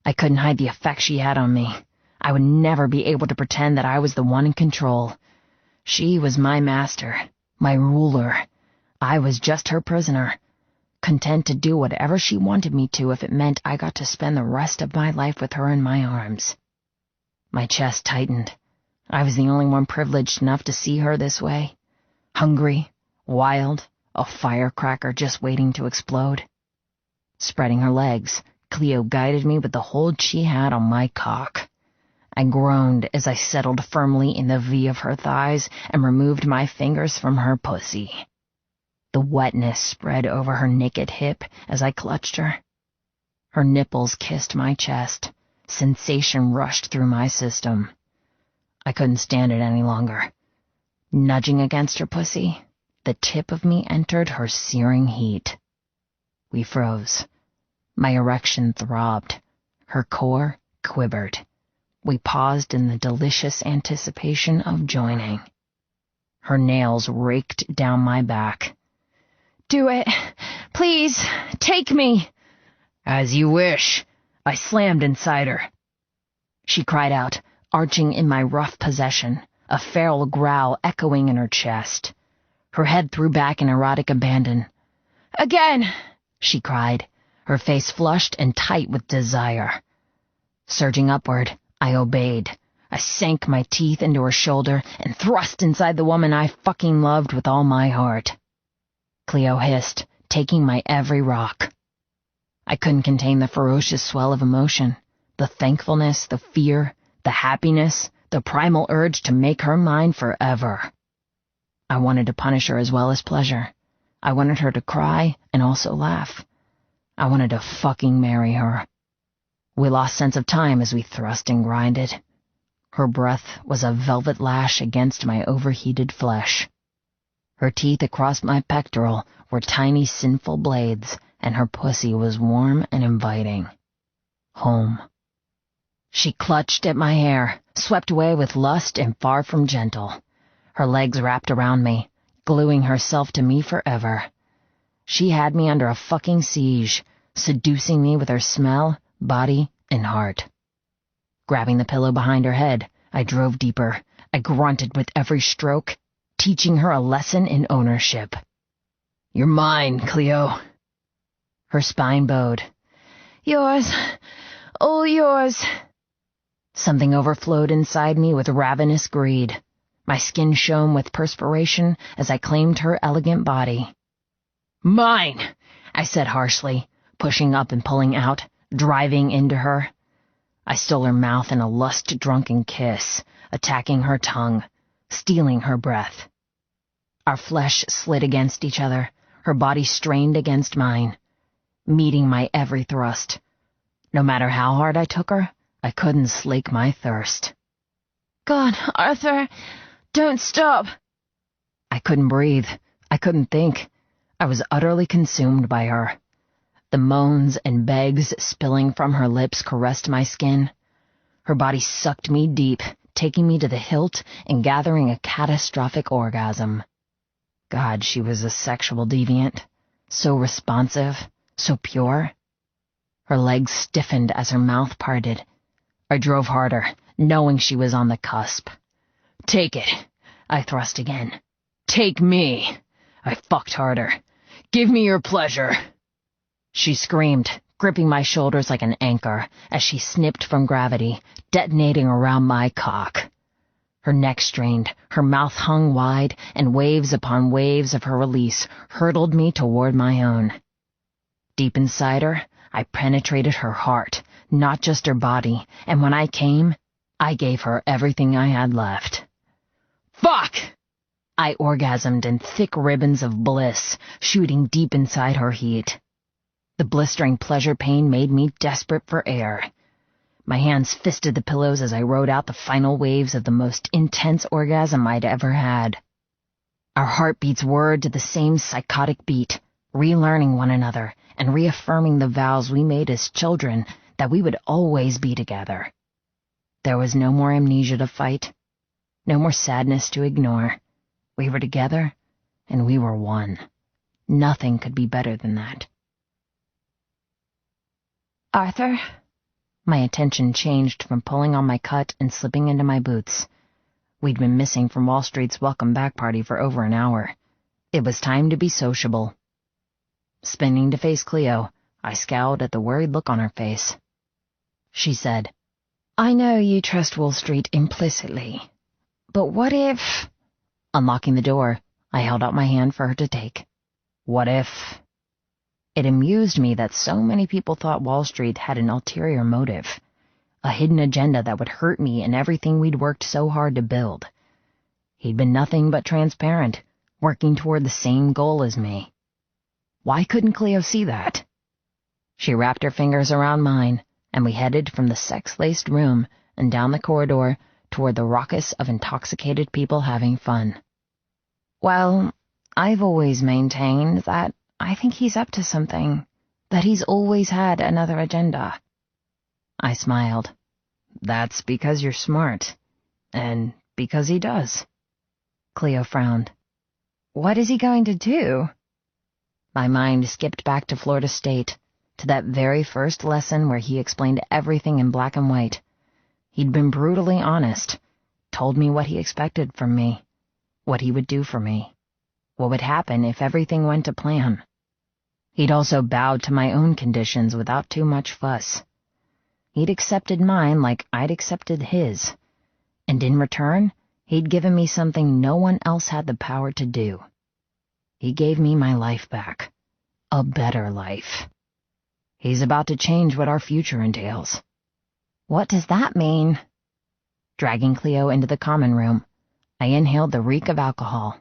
I couldn't hide the effect she had on me. I would never be able to pretend that I was the one in control. She was my master, my ruler. I was just her prisoner, content to do whatever she wanted me to if it meant I got to spend the rest of my life with her in my arms. My chest tightened. I was the only one privileged enough to see her this way. Hungry, wild, a firecracker just waiting to explode. Spreading her legs, Cleo guided me with the hold she had on my cock. I groaned as I settled firmly in the V of her thighs and removed my fingers from her pussy. The wetness spread over her naked hip as I clutched her. Her nipples kissed my chest. Sensation rushed through my system. I couldn't stand it any longer. Nudging against her pussy, the tip of me entered her searing heat. We froze. My erection throbbed. Her core quivered. We paused in the delicious anticipation of joining. Her nails raked down my back. Do it. Please, take me. As you wish. I slammed inside her. She cried out, arching in my rough possession, a feral growl echoing in her chest. Her head threw back in erotic abandon. Again, she cried, her face flushed and tight with desire. Surging upward, I obeyed. I sank my teeth into her shoulder and thrust inside the woman I fucking loved with all my heart. Cleo hissed, taking my every rock. I couldn't contain the ferocious swell of emotion, the thankfulness, the fear, the happiness, the primal urge to make her mine forever. I wanted to punish her as well as pleasure. I wanted her to cry and also laugh. I wanted to fucking marry her. We lost sense of time as we thrust and grinded. Her breath was a velvet lash against my overheated flesh. Her teeth across my pectoral were tiny sinful blades, and her pussy was warm and inviting. Home. She clutched at my hair, swept away with lust and far from gentle. Her legs wrapped around me, gluing herself to me forever. She had me under a fucking siege, seducing me with her smell, body, and heart. Grabbing the pillow behind her head, I drove deeper. I grunted with every stroke, teaching her a lesson in ownership. You're mine, Cleo. Her spine bowed. Yours, all yours. Something overflowed inside me with ravenous greed. My skin shone with perspiration as I claimed her elegant body. "Mine!" I said harshly, pushing up and pulling out, driving into her. I stole her mouth in a lust-drunken kiss, attacking her tongue, stealing her breath. Our flesh slid against each other, her body strained against mine, meeting my every thrust. No matter how hard I took her, I couldn't slake my thirst. "God, Arthur, don't stop." I couldn't breathe. I couldn't think. I was utterly consumed by her. The moans and begs spilling from her lips caressed my skin. Her body sucked me deep, taking me to the hilt and gathering a catastrophic orgasm. God, she was a sexual deviant. So responsive, so pure. Her legs stiffened as her mouth parted. I drove harder, knowing she was on the cusp. "Take it," I thrust again. "Take me." I fucked harder. "Give me your pleasure." She screamed, gripping my shoulders like an anchor as she snipped from gravity, detonating around my cock. Her neck strained, her mouth hung wide, and waves upon waves of her release hurtled me toward my own. Deep inside her, I penetrated her heart, not just her body, and when I came, I gave her everything I had left. "Fuck!" I orgasmed in thick ribbons of bliss, shooting deep inside her heat. The blistering pleasure pain made me desperate for air. My hands fisted the pillows as I rode out the final waves of the most intense orgasm I'd ever had. Our heartbeats whirred to the same psychotic beat, relearning one another and reaffirming the vows we made as children that we would always be together. There was no more amnesia to fight, no more sadness to ignore. We were together, and we were one. Nothing could be better than that. "Arthur?" My attention changed from pulling on my cut and slipping into my boots. We'd been missing from Wall Street's welcome back party for over an hour. It was time to be sociable. Spinning to face Cleo, I scowled at the worried look on her face. She said, "I know you trust Wall Street implicitly, but what if—" Unlocking the door, I held out my hand for her to take. What if? It amused me that so many people thought Wall Street had an ulterior motive, a hidden agenda that would hurt me and everything we'd worked so hard to build. He'd been nothing but transparent, working toward the same goal as me. Why couldn't Cleo see that? She wrapped her fingers around mine, and we headed from the sex-laced room and down the corridor toward the raucous of intoxicated people having fun. "Well, I've always maintained that I think he's up to something, that he's always had another agenda." I smiled. "That's because you're smart, and because he does." Cleo frowned. "What is he going to do?" My mind skipped back to Florida State, to that very first lesson where he explained everything in black and white. He'd been brutally honest, told me what he expected from me, what he would do for me, what would happen if everything went to plan. He'd also bowed to my own conditions without too much fuss. He'd accepted mine like I'd accepted his, and in return, he'd given me something no one else had the power to do. He gave me my life back, a better life. He's about to change what our future entails. "What does that mean?" Dragging Cleo into the common room, I inhaled the reek of alcohol.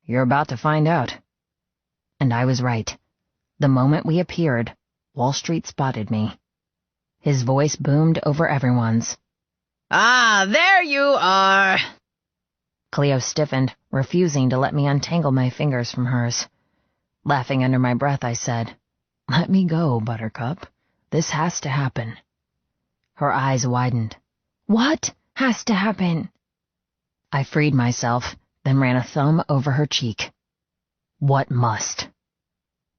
"You're about to find out." And I was right. The moment we appeared, Wall Street spotted me. His voice boomed over everyone's. "Ah, there you are!" Cleo stiffened, refusing to let me untangle my fingers from hers. Laughing under my breath, I said, "Let me go, Buttercup. This has to happen." Her eyes widened. "What has to happen?" I freed myself, then ran a thumb over her cheek. "What must?"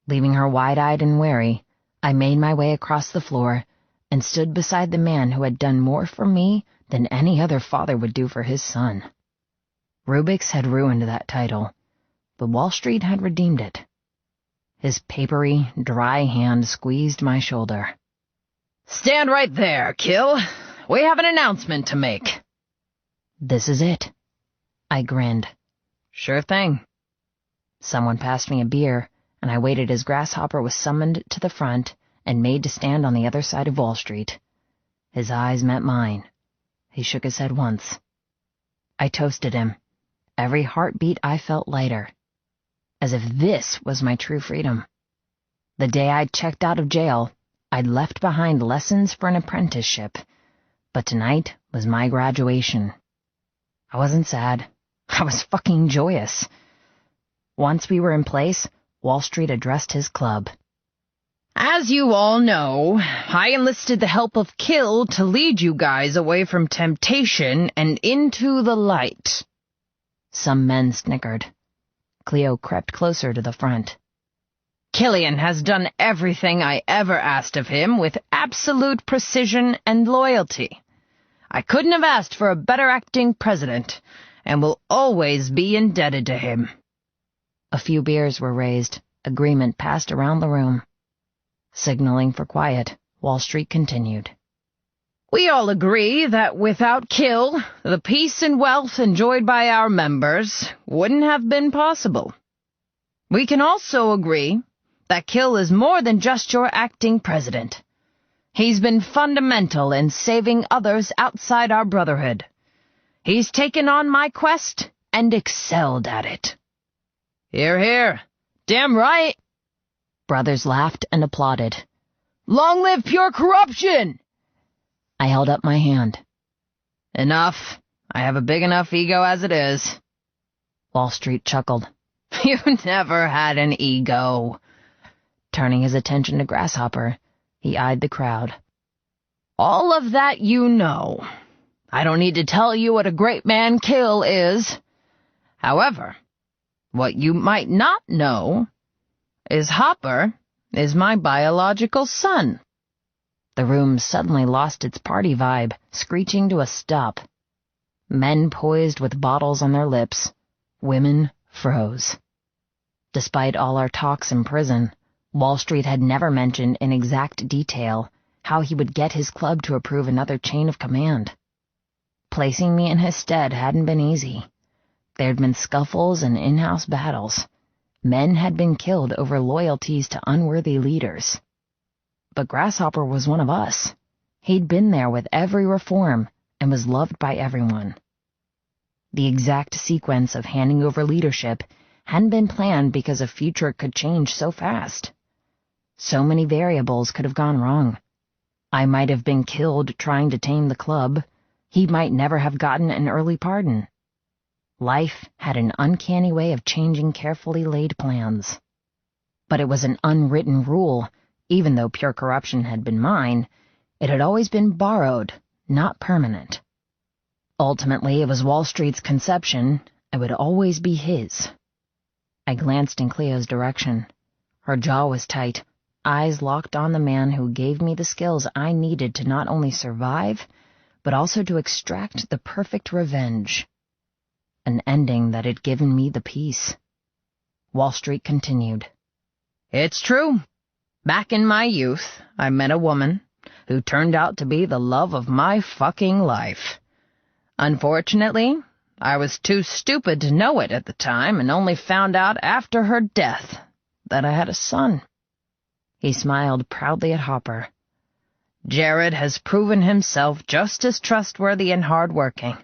Leaving her wide-eyed and wary, I made my way across the floor and stood beside the man who had done more for me than any other father would do for his son. Rubix had ruined that title, but Wall Street had redeemed it. His papery, dry hand squeezed my shoulder. "Stand right there, Kill. we have an announcement to make." "This is it." I grinned. "Sure thing." Someone passed me a beer, and I waited as Grasshopper was summoned to the front and made to stand on the other side of Wall Street. His eyes met mine. He shook his head once. I toasted him. Every heartbeat I felt lighter. As if this was my true freedom. The day I'd checked out of jail, I'd left behind lessons for an apprenticeship, but tonight was my graduation. I wasn't sad. I was fucking joyous. Once we were in place, Wall Street addressed his club. "As you all know, I enlisted the help of Kill to lead you guys away from temptation and into the light." Some men snickered. Cleo crept closer to the front. "Killian has done everything I ever asked of him with absolute precision and loyalty. I couldn't have asked for a better acting president, and will always be indebted to him." A few beers were raised. Agreement passed around the room. Signaling for quiet, Wall Street continued. "We all agree that without Kill, the peace and wealth enjoyed by our members wouldn't have been possible. We can also agree that Kill is more than just your acting president. He's been fundamental in saving others outside our brotherhood. He's taken on my quest and excelled at it." "Hear, hear. Damn right." Brothers laughed and applauded. "Long live pure corruption!" I held up my hand. "Enough. I have a big enough ego as it is." Wall Street chuckled. "You never had an ego." Turning his attention to Grasshopper, he eyed the crowd. "All of that you know. I don't need to tell you what a great man Kill is. However, what you might not know is Hopper is my biological son." The room suddenly lost its party vibe, screeching to a stop. Men poised with bottles on their lips. Women froze. Despite all our talks in prison, Wall Street had never mentioned in exact detail how he would get his club to approve another chain of command. Placing me in his stead hadn't been easy. There'd been scuffles and in-house battles. Men had been killed over loyalties to unworthy leaders. But Grasshopper was one of us. He'd been there with every reform and was loved by everyone. The exact sequence of handing over leadership hadn't been planned because a future could change so fast. So many variables could have gone wrong. I might have been killed trying to tame the club. He might never have gotten an early pardon. Life had an uncanny way of changing carefully laid plans. But it was an unwritten rule. Even though pure corruption had been mine, it had always been borrowed, not permanent. Ultimately, it was Wall Street's conception. It would always be his. I glanced in Cleo's direction. Her jaw was tight, eyes locked on the man who gave me the skills I needed to not only survive, but also to extract the perfect revenge. An ending that had given me the peace. Wall Street continued. "It's true. Back in my youth, I met a woman who turned out to be the love of my fucking life. Unfortunately, I was too stupid to know it at the time and only found out after her death that I had a son." He smiled proudly at Hopper. "Jared has proven himself just as trustworthy and hard-working.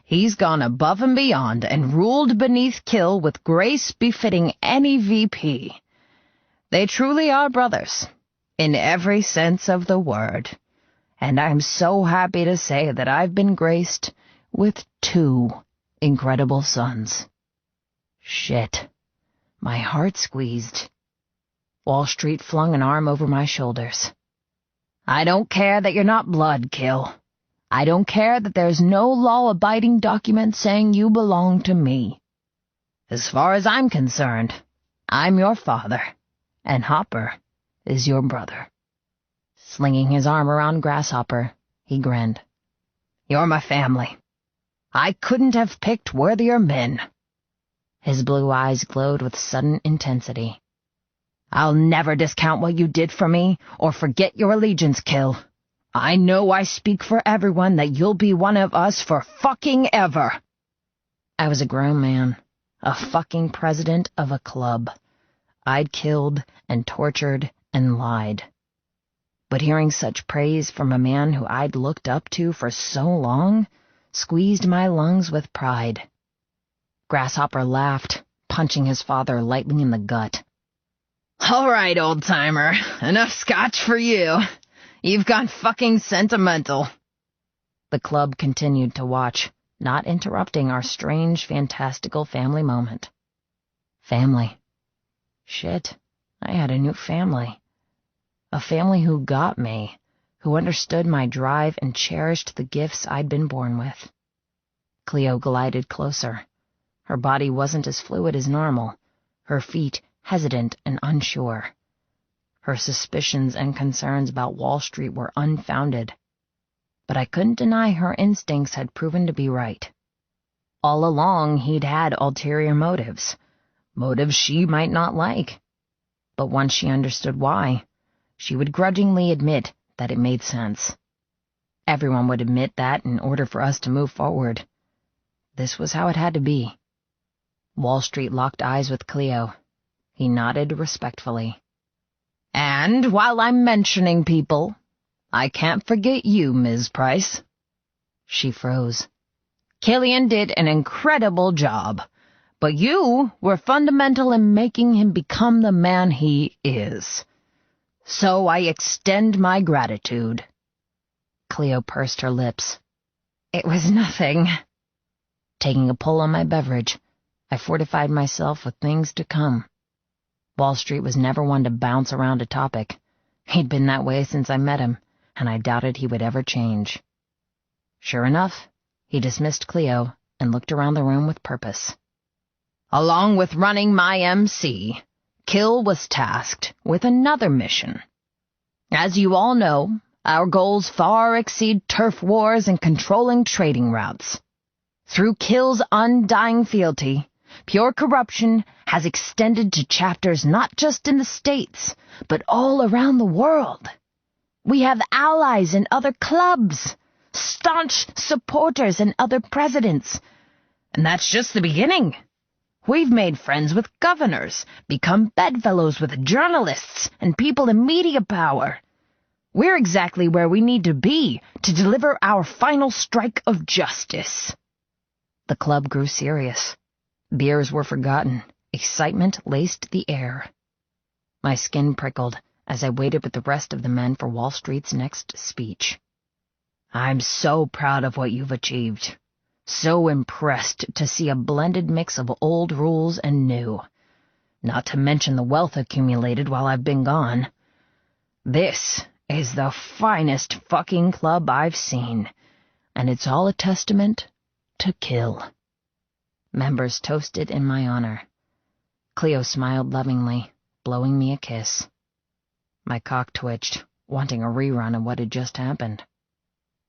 He's gone above and beyond and ruled beneath Kill with grace befitting any VP. They truly are brothers, in every sense of the word, and I'm so happy to say that I've been graced with 2 incredible sons." Shit. My heart squeezed. Wall Street flung an arm over my shoulders. "I don't care that you're not blood, Kill. I don't care that there's no law-abiding document saying you belong to me. As far as I'm concerned, I'm your father. And Hopper is your brother." Slinging his arm around Grasshopper, he grinned. "You're my family. I couldn't have picked worthier men." His blue eyes glowed with sudden intensity. "I'll never discount what you did for me or forget your allegiance, Kill. I know I speak for everyone that you'll be one of us for fucking ever. I was a grown man, a fucking president of a club. I'd killed and tortured and lied. But hearing such praise from a man who I'd looked up to for so long squeezed my lungs with pride. Grasshopper laughed, punching his father lightly in the gut. All right, old-timer, enough scotch for you. You've gone fucking sentimental. The club continued to watch, not interrupting our strange, fantastical family moment. Family. Shit, I had a new family. A family who got me, who understood my drive and cherished the gifts I'd been born with. Cleo glided closer. Her body wasn't as fluid as normal, her feet hesitant and unsure. Her suspicions and concerns about Wall Street were unfounded, but I couldn't deny her instincts had proven to be right. All along he'd had ulterior motives, motives she might not like, but once she understood why, she would grudgingly admit that it made sense. Everyone would admit that in order for us to move forward. This was how it had to be. Wall Street locked eyes with Cleo. He nodded respectfully. And while I'm mentioning people, I can't forget you, Ms. Price. She froze. Killian did an incredible job, but you were fundamental in making him become the man he is. So I extend my gratitude. Cleo pursed her lips. It was nothing. Taking a pull on my beverage, I fortified myself with things to come. Wall Street was never one to bounce around a topic. He'd been that way since I met him, and I doubted he would ever change. Sure enough, he dismissed Cleo and looked around the room with purpose. Along with running my MC, Kill was tasked with another mission. As you all know, our goals far exceed turf wars and controlling trading routes. Through Kill's undying fealty, pure corruption has extended to chapters not just in the States, but all around the world. We have allies in other clubs, staunch supporters in other presidents, and that's just the beginning. We've made friends with governors, become bedfellows with journalists and people in media power. We're exactly where we need to be to deliver our final strike of justice. The club grew serious. Beers were forgotten. Excitement laced the air. My skin prickled as I waited with the rest of the men for Wall Street's next speech. I'm so proud of what you've achieved. So impressed to see a blended mix of old rules and new. Not to mention the wealth accumulated while I've been gone. This is the finest fucking club I've seen, and it's all a testament to Kill. Members toasted in my honor. Cleo smiled lovingly, blowing me a kiss. My cock twitched, wanting a rerun of what had just happened.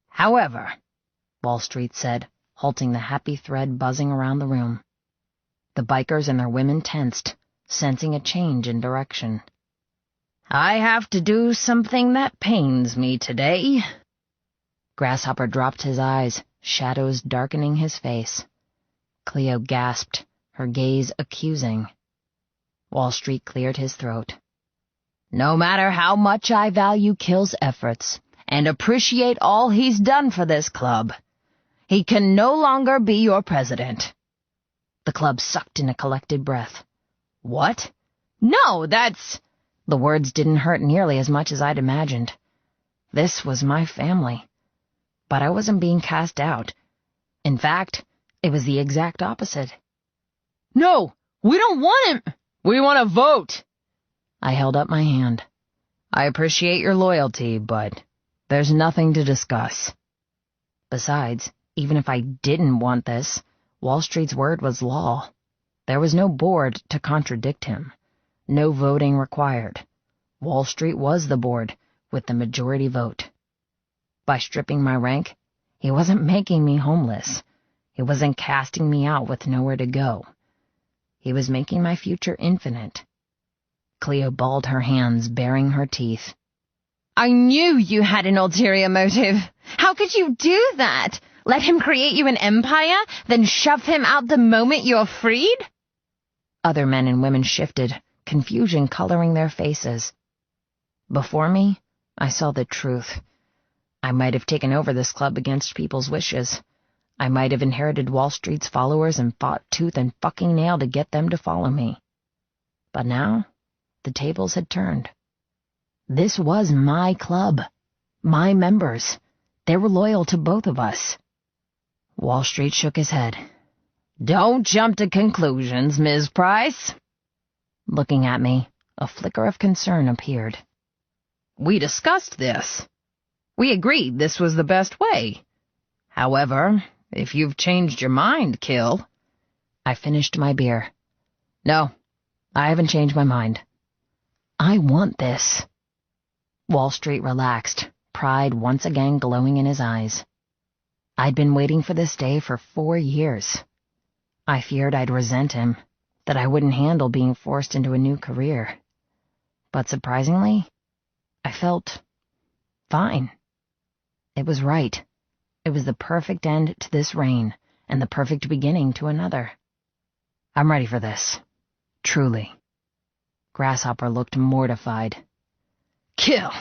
However, Wall Street said, halting the happy thread buzzing around the room. The bikers and their women tensed, sensing a change in direction. I have to do something that pains me today. Grasshopper dropped his eyes, shadows darkening his face. Cleo gasped, her gaze accusing. Wall Street cleared his throat. No matter how much I value Kill's efforts and appreciate all he's done for this club, he can no longer be your president. The club sucked in a collected breath. What? No, that's... The words didn't hurt nearly as much as I'd imagined. This was my family. But I wasn't being cast out. In fact, it was the exact opposite. No, we don't want him. We want to vote. I held up my hand. I appreciate your loyalty, but there's nothing to discuss. Besides, even if I didn't want this, Wall Street's word was law. There was no board to contradict him. No voting required. Wall Street was the board, with the majority vote. By stripping my rank, he wasn't making me homeless. He wasn't casting me out with nowhere to go. He was making my future infinite. Cleo balled her hands, baring her teeth. I knew you had an ulterior motive. How could you do that? Let him create you an empire, then shove him out the moment you're freed? Other men and women shifted, confusion coloring their faces. Before me, I saw the truth. I might have taken over this club against people's wishes. I might have inherited Wall Street's followers and fought tooth and fucking nail to get them to follow me. But now, the tables had turned. This was my club. My members. They were loyal to both of us. Wall Street shook his head. Don't jump to conclusions, Ms. Price. Looking at me, a flicker of concern appeared. We discussed this. We agreed this was the best way. However, if you've changed your mind, Kill... I finished my beer. No, I haven't changed my mind. I want this. Wall Street relaxed, pride once again glowing in his eyes. I'd been waiting for this day for 4 years. I feared I'd resent him, that I wouldn't handle being forced into a new career. But surprisingly, I felt fine. It was right. It was the perfect end to this reign, and the perfect beginning to another. I'm ready for this. Truly. Grasshopper looked mortified. Kill,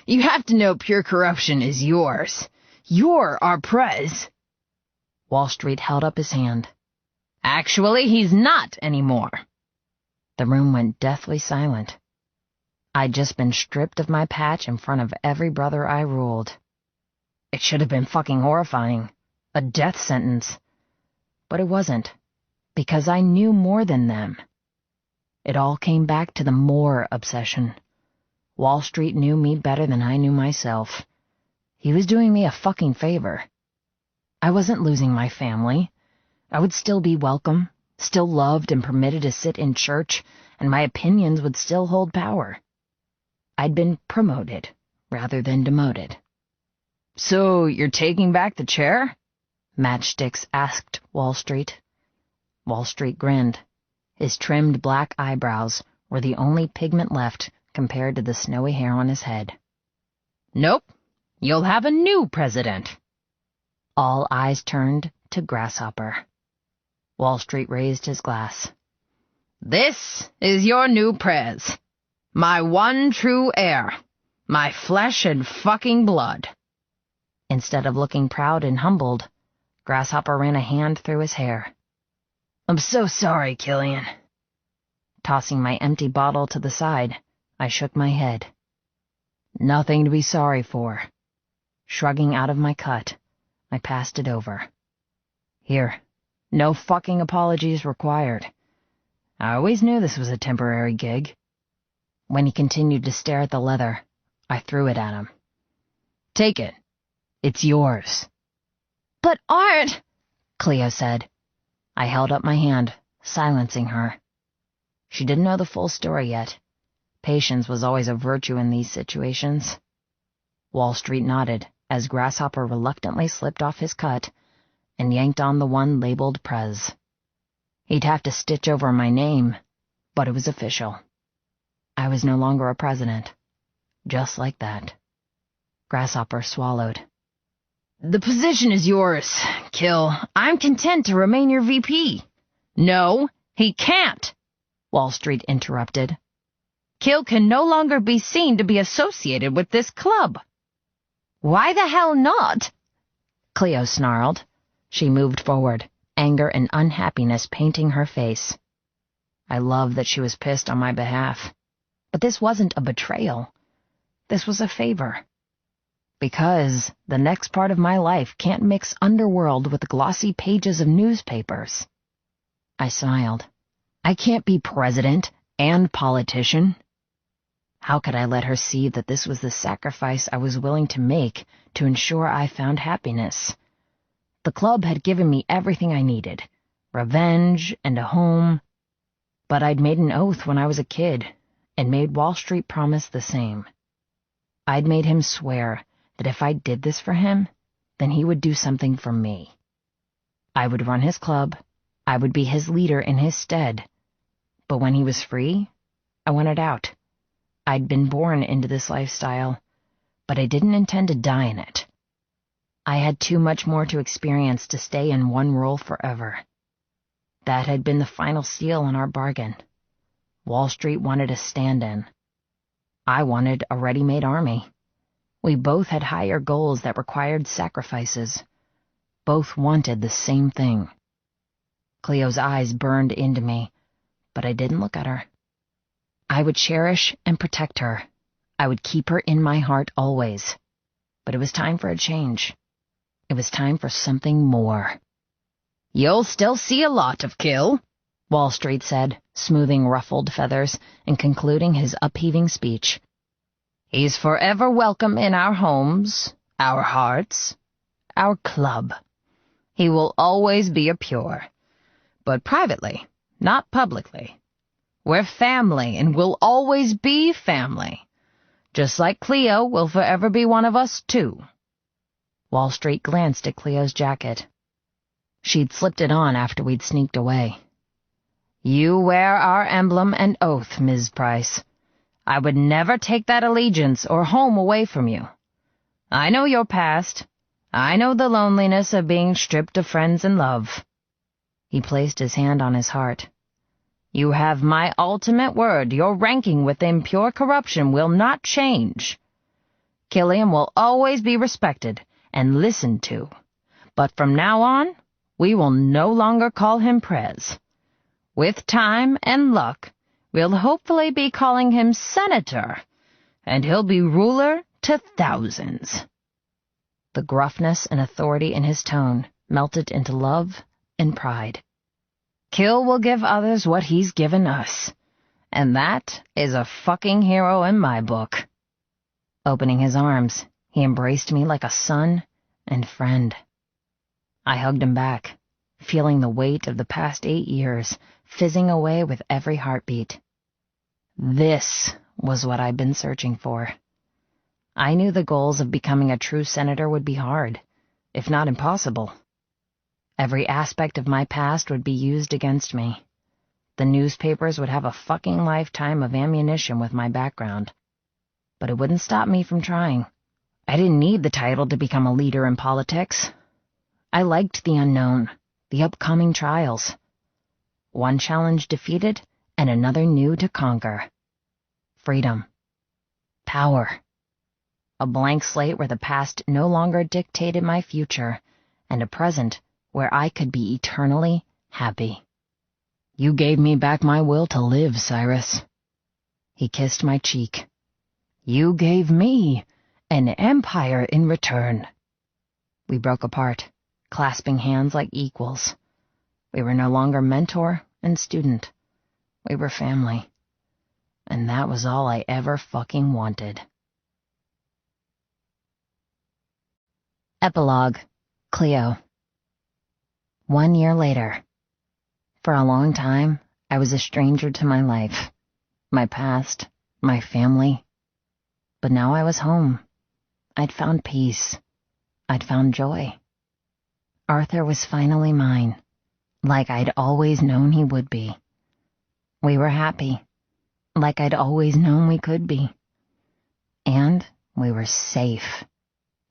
you have to know pure corruption is yours. You're our prez. Wall Street held up his hand. Actually, he's not anymore. The room went deathly silent. I'd just been stripped of my patch in front of every brother I ruled. It should have been fucking horrifying. A death sentence. But it wasn't, because I knew more than them. It all came back to the more obsession. Wall Street knew me better than I knew myself. He was doing me a fucking favor. I wasn't losing my family. I would still be welcome, still loved and permitted to sit in church, and my opinions would still hold power. I'd been promoted rather than demoted. So you're taking back the chair? Matchsticks asked Wall Street. Wall Street grinned. His trimmed black eyebrows were the only pigment left compared to the snowy hair on his head. Nope. You'll have a new president. All eyes turned to Grasshopper. Wall Street raised his glass. This is your new prez. My one true heir. My flesh and fucking blood. Instead of looking proud and humbled, Grasshopper ran a hand through his hair. I'm so sorry, Killian. Tossing my empty bottle to the side, I shook my head. Nothing to be sorry for. Shrugging out of my cut, I passed it over. Here, no fucking apologies required. I always knew this was a temporary gig. When he continued to stare at the leather, I threw it at him. Take it. It's yours. But Art, Cleo said. I held up my hand, silencing her. She didn't know the full story yet. Patience was always a virtue in these situations. Wall Street nodded as Grasshopper reluctantly slipped off his cut and yanked on the one labeled Prez. He'd have to stitch over my name, but it was official. I was no longer a president. Just like that. Grasshopper swallowed. The position is yours, Kill. I'm content to remain your VP. No, he can't, Wall Street interrupted. Kill can no longer be seen to be associated with this club. Why the hell not? Cleo snarled. She moved forward, anger and unhappiness painting her face. I loved that she was pissed on my behalf. But this wasn't a betrayal. This was a favor. Because the next part of my life can't mix underworld with glossy pages of newspapers. I smiled. I can't be president and politician. How could I let her see that this was the sacrifice I was willing to make to ensure I found happiness? The club had given me everything I needed, revenge and a home. But I'd made an oath when I was a kid, and made Wall Street promise the same. I'd made him swear that if I did this for him, then he would do something for me. I would run his club, I would be his leader in his stead. But when he was free, I wanted out. I'd been born into this lifestyle. but I didn't intend to die in it. I had too much more to experience to stay in one role forever. That had been the final seal in our bargain. Wall Street wanted a stand-in. I wanted a ready-made army. We both had higher goals that required sacrifices. Both wanted the same thing. Cleo's eyes burned into me, but I didn't look at her. I would cherish and protect her. I would keep her in my heart always. But it was time for a change. It was time for something more. "You'll still see a lot of Kill," Wall Street said, smoothing ruffled feathers and concluding his upheaving speech. "He's forever welcome in our homes, our hearts, our club. He will always be a Pure, but privately, not publicly. We're family and will always be family, just like Cleo will forever be one of us, too." Wall Street glanced at Cleo's jacket. She'd slipped it on after we'd sneaked away. "You wear our emblem and oath, Ms. Price. I would never take that allegiance or home away from you. I know your past. I know the loneliness of being stripped of friends and love." He placed his hand on his heart. "You have my ultimate word your ranking within Pure Corruption will not change. Killian will always be respected and listened to, but from now on, we will no longer call him Prez. With time and luck, we'll hopefully be calling him Senator, and he'll be ruler to thousands." The gruffness and authority in his tone melted into love and pride. "Kill will give others what he's given us, and that is a fucking hero in my book." Opening his arms, he embraced me like a son and friend. I hugged him back, feeling the weight of the past 8 years fizzing away with every heartbeat. This was what I'd been searching for. I knew the goals of becoming a true senator would be hard, if not impossible. Every aspect of my past would be used against me. The newspapers would have a fucking lifetime of ammunition with my background. But it wouldn't stop me from trying. I didn't need the title to become a leader in politics. I liked the unknown, the upcoming trials. One challenge defeated, and another new to conquer. Freedom. Power. A blank slate where the past no longer dictated my future, and a present where I could be eternally happy. You gave me back my will to live, Cyrus. He kissed my cheek. You gave me an empire in return. We broke apart, clasping hands like equals. We were no longer mentor and student. We were family. And that was all I ever fucking wanted. Epilogue. Cleo. 1 year later. For a long time, I was a stranger to my life, my past, my family. But now I was home. I'd found peace. I'd found joy. Arthur was finally mine, like I'd always known he would be. We were happy, like I'd always known we could be. And we were safe,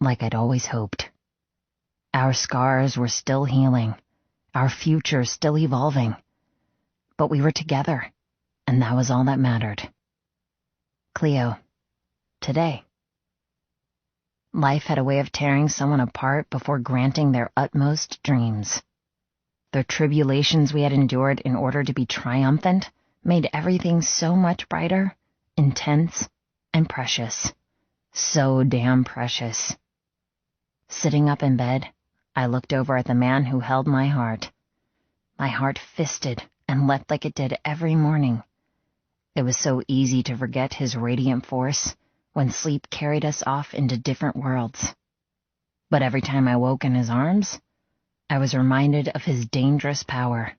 like I'd always hoped. Our scars were still healing, our future still evolving. But we were together, and that was all that mattered. Cleo. Today. Life had a way of tearing someone apart before granting their utmost dreams. The tribulations we had endured in order to be triumphant made everything so much brighter, intense, and precious. So damn precious. Sitting up in bed, I looked over at the man who held my heart. My heart fisted and leapt like it did every morning. It was so easy to forget his radiant force when sleep carried us off into different worlds. But every time I woke in his arms, I was reminded of his dangerous power,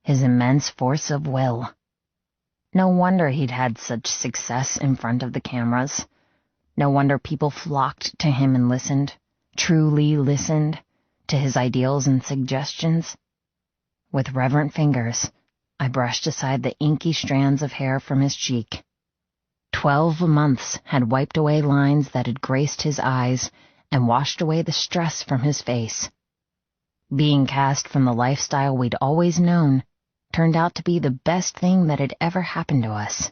his immense force of will. No wonder he'd had such success in front of the cameras. No wonder people flocked to him and listened, truly listened, to his ideals and suggestions. With reverent fingers, I brushed aside the inky strands of hair from his cheek. 12 months had wiped away lines that had graced his eyes and washed away the stress from his face. Being cast from the lifestyle we'd always known turned out to be the best thing that had ever happened to us.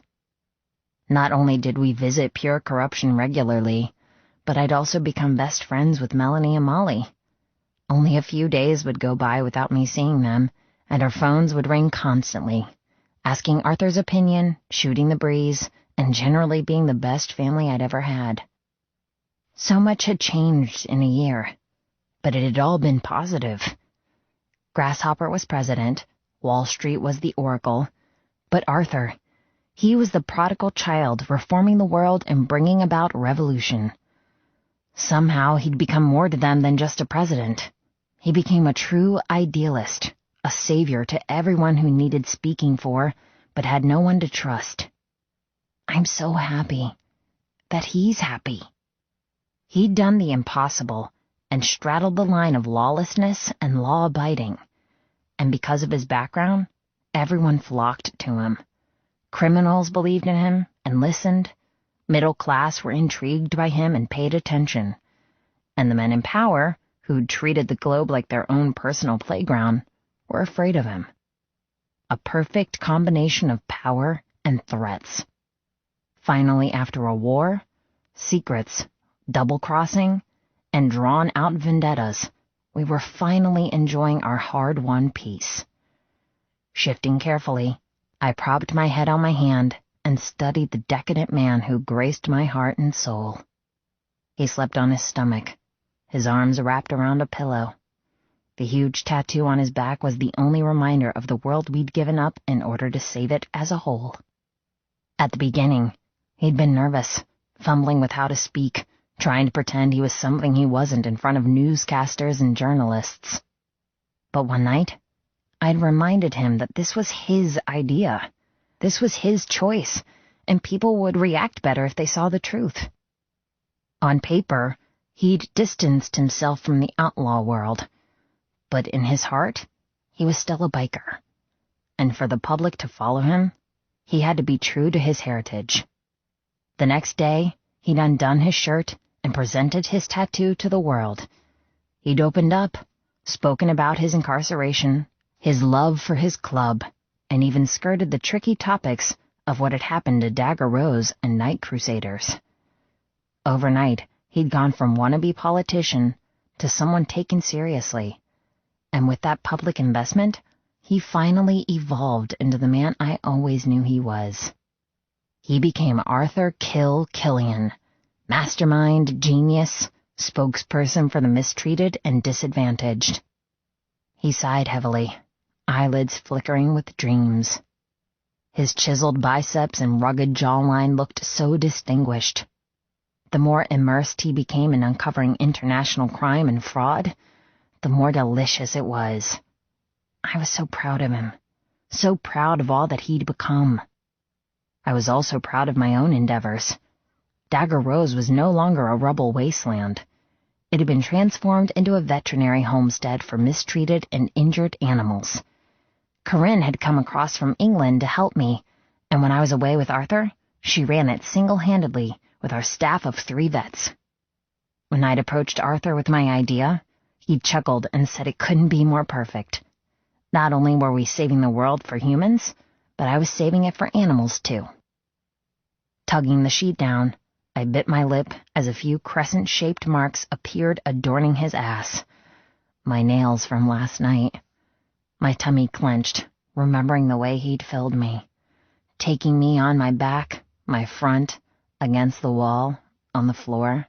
Not only did we visit Pure Corruption regularly, but I'd also become best friends with Melanie and Molly. Only a few days would go by without me seeing them, and our phones would ring constantly, asking Arthur's opinion, shooting the breeze, and generally being the best family I'd ever had. So much had changed in a year, but it had all been positive. Grasshopper was president, Wall Street was the oracle, but Arthur, he was the prodigal child reforming the world and bringing about revolution. Somehow he'd become more to them than just a president. He became a true idealist, a savior to everyone who needed speaking for, but had no one to trust. I'm so happy that he's happy. He'd done the impossible and straddled the line of lawlessness and law-abiding. And because of his background, everyone flocked to him. Criminals believed in him and listened. Middle class were intrigued by him and paid attention. And the men in power, who'd treated the globe like their own personal playground, were afraid of him. A perfect combination of power and threats. Finally, after a war, secrets, double-crossing, and drawn-out vendettas, we were finally enjoying our hard-won peace. Shifting carefully, I propped my head on my hand and studied the decadent man who graced my heart and soul. He slept on his stomach, his arms wrapped around a pillow. The huge tattoo on his back was the only reminder of the world we'd given up in order to save it as a whole. At the beginning, he'd been nervous, fumbling with how to speak, trying to pretend he was something he wasn't in front of newscasters and journalists. But one night, I'd reminded him that this was his idea. This was his choice, and people would react better if they saw the truth. On paper, he'd distanced himself from the outlaw world, but in his heart, he was still a biker. And for the public to follow him, he had to be true to his heritage. The next day, he'd undone his shirt and presented his tattoo to the world. He'd opened up, spoken about his incarceration, his love for his club, and even skirted the tricky topics of what had happened to Dagger Rose and Night Crusaders. Overnight, he'd gone from wannabe politician to someone taken seriously, and with that public investment, he finally evolved into the man I always knew he was. He became Arthur Kill Killian, mastermind, genius, spokesperson for the mistreated and disadvantaged. He sighed heavily, eyelids flickering with dreams. His chiseled biceps and rugged jawline looked so distinguished. The more immersed he became in uncovering international crime and fraud, the more delicious it was. I was so proud of him, so proud of all that he'd become. I was also proud of my own endeavors. Dagger Rose was no longer a rubble wasteland. It had been transformed into a veterinary homestead for mistreated and injured animals. Corinne had come across from England to help me, and when I was away with Arthur, she ran it single-handedly with our staff of 3 vets. When I'd approached Arthur with my idea, he chuckled and said it couldn't be more perfect. Not only were we saving the world for humans, but I was saving it for animals, too. Tugging the sheet down, I bit my lip as a few crescent-shaped marks appeared adorning his ass. My nails from last night. My tummy clenched, remembering the way he'd filled me, taking me on my back, my front, against the wall, on the floor.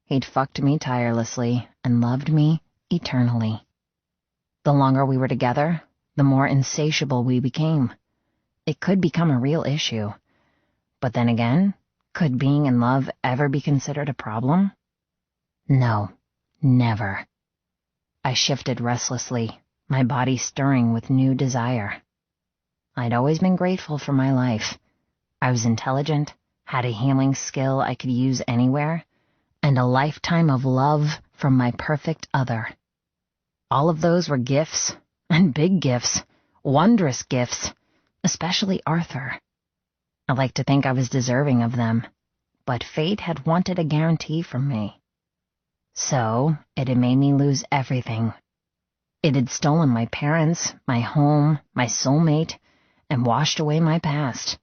He'd fucked me tirelessly and loved me eternally. The longer we were together, the more insatiable we became. It could become a real issue. But then again, could being in love ever be considered a problem? No, never. I shifted restlessly, my body stirring with new desire. I'd always been grateful for my life. I was intelligent, had a healing skill I could use anywhere, and a lifetime of love from my perfect other. All of those were gifts, and big gifts, wondrous gifts, especially Arthur. I like to think I was deserving of them, but fate had wanted a guarantee from me. So, it had made me lose everything. It had stolen my parents, my home, my soulmate, and washed away my past.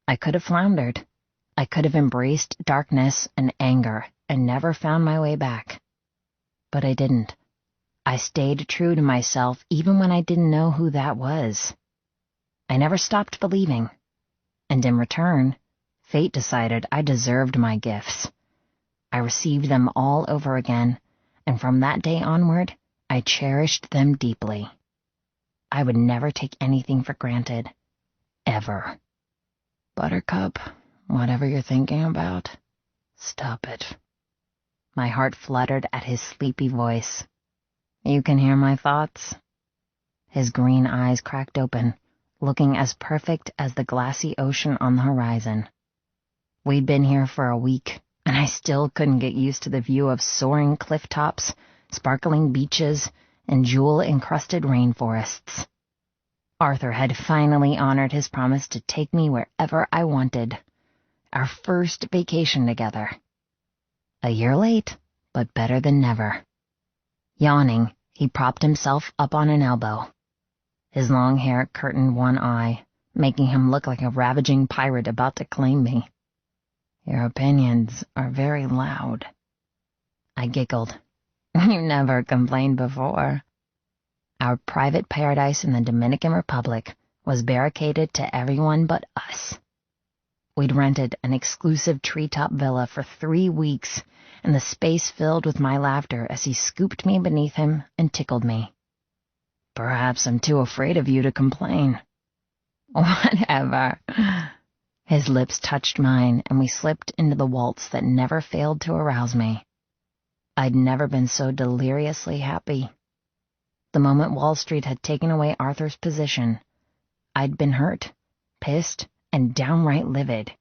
I could have floundered. I could have embraced darkness and anger and never found my way back. But I didn't. I stayed true to myself even when I didn't know who that was. I never stopped believing. And in return, fate decided I deserved my gifts. I received them all over again, and from that day onward, I cherished them deeply. I would never take anything for granted. Ever. Buttercup, whatever you're thinking about, stop it. My heart fluttered at his sleepy voice. You can hear my thoughts? His green eyes cracked open, looking as perfect as the glassy ocean on the horizon. We'd been here for a week, and I still couldn't get used to the view of soaring cliff tops, sparkling beaches, and jewel-encrusted rainforests. Arthur had finally honored his promise to take me wherever I wanted. Our first vacation together. A year late, but better than never. Yawning, he propped himself up on an elbow. His long hair curtained one eye, making him look like a ravaging pirate about to claim me. Your opinions are very loud. I giggled. You never complained before. Our private paradise in the Dominican Republic was barricaded to everyone but us. We'd rented an exclusive treetop villa for 3 weeks, and the space filled with my laughter as he scooped me beneath him and tickled me. Perhaps I'm too afraid of you to complain. Whatever. His lips touched mine, and we slipped into the waltz that never failed to arouse me. I'd never been so deliriously happy. The moment Wall Street had taken away Arthur's position, I'd been hurt, pissed, and downright livid.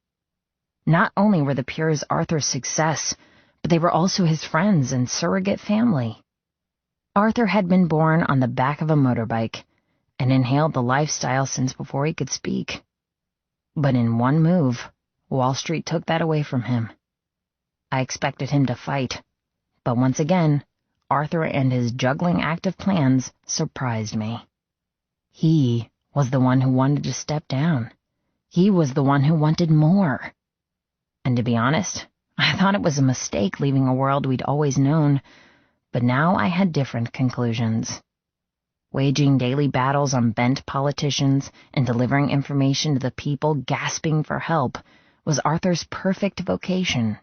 Not only were the Pures Arthur's success, but they were also his friends and surrogate family. Arthur had been born on the back of a motorbike and inhaled the lifestyle since before he could speak. But in one move, Wall Street took that away from him. I expected him to fight, but once again, Arthur and his juggling act of plans surprised me. He was the one who wanted to step down. He was the one who wanted more. And to be honest, I thought it was a mistake leaving a world we'd always known, but now I had different conclusions. Waging daily battles on bent politicians and delivering information to the people gasping for help was Arthur's perfect vocation.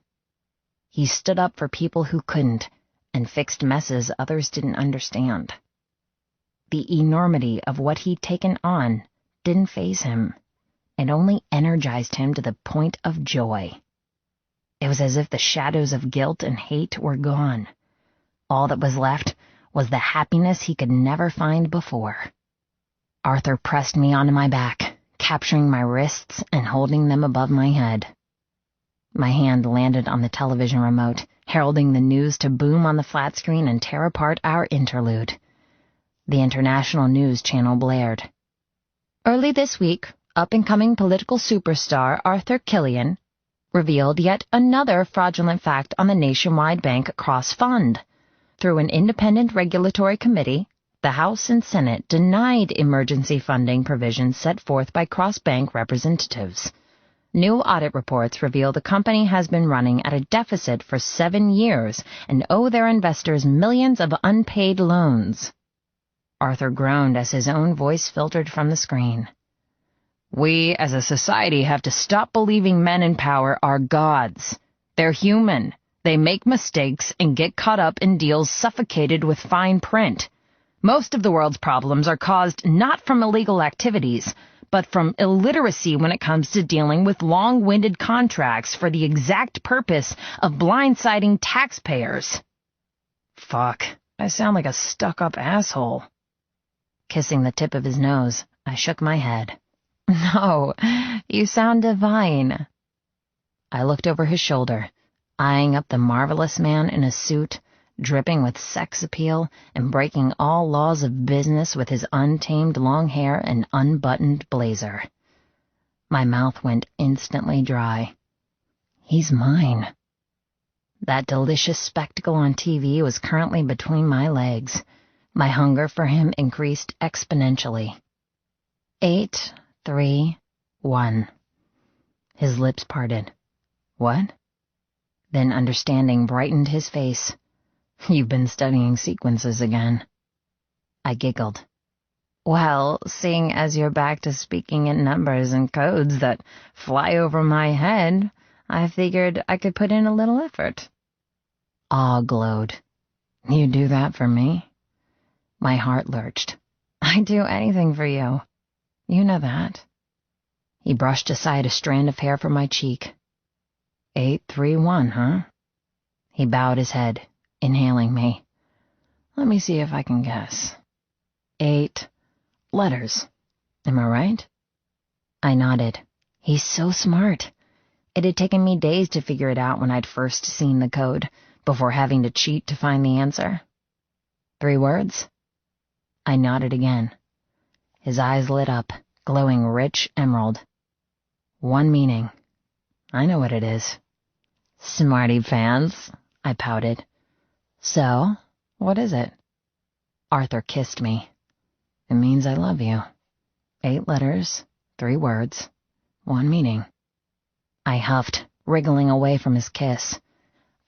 He stood up for people who couldn't and fixed messes others didn't understand. The enormity of what he'd taken on didn't faze him. It only energized him to the point of joy. It was as if the shadows of guilt and hate were gone. All that was left was the happiness he could never find before. Arthur pressed me onto my back, capturing my wrists and holding them above my head. My hand landed on the television remote, heralding the news to boom on the flat screen and tear apart our interlude. The international news channel blared. Early this week, up-and-coming political superstar Arthur Killian revealed yet another fraudulent fact on the Nationwide Bank Cross Fund. Through an independent regulatory committee, the House and Senate denied emergency funding provisions set forth by cross-bank representatives. New audit reports reveal the company has been running at a deficit for 7 years and owe their investors millions of unpaid loans. Arthur groaned as his own voice filtered from the screen. We, as a society, have to stop believing men in power are gods. They're human. They make mistakes and get caught up in deals suffocated with fine print. Most of the world's problems are caused not from illegal activities, but from illiteracy when it comes to dealing with long-winded contracts for the exact purpose of blindsiding taxpayers. Fuck, I sound like a stuck-up asshole. Kissing the tip of his nose, I shook my head. No, you sound divine. I looked over his shoulder, eyeing up the marvelous man in a suit, dripping with sex appeal and breaking all laws of business with his untamed long hair and unbuttoned blazer. My mouth went instantly dry. He's mine. That delicious spectacle on TV was currently between my legs. My hunger for him increased exponentially. 8, 3, 1. His lips parted. What? Then understanding brightened his face. You've been studying sequences again. I giggled. Well, seeing as you're back to speaking in numbers and codes that fly over my head, I figured I could put in a little effort. Awe glowed. You do that for me? My heart lurched. I'd do anything for you. You know that. He brushed aside a strand of hair from my cheek. 8, 3, 1, huh? He bowed his head, inhaling me. Let me see if I can guess. 8 letters. Am I right? I nodded. He's so smart. It had taken me days to figure it out when I'd first seen the code, before having to cheat to find the answer. 3 words? I nodded again. His eyes lit up, glowing rich emerald. 1 meaning. I know what it is. Smarty pants, I pouted. So, what is it? Arthur kissed me. It means I love you. 8 letters, 3 words, 1 meaning. I huffed, wriggling away from his kiss.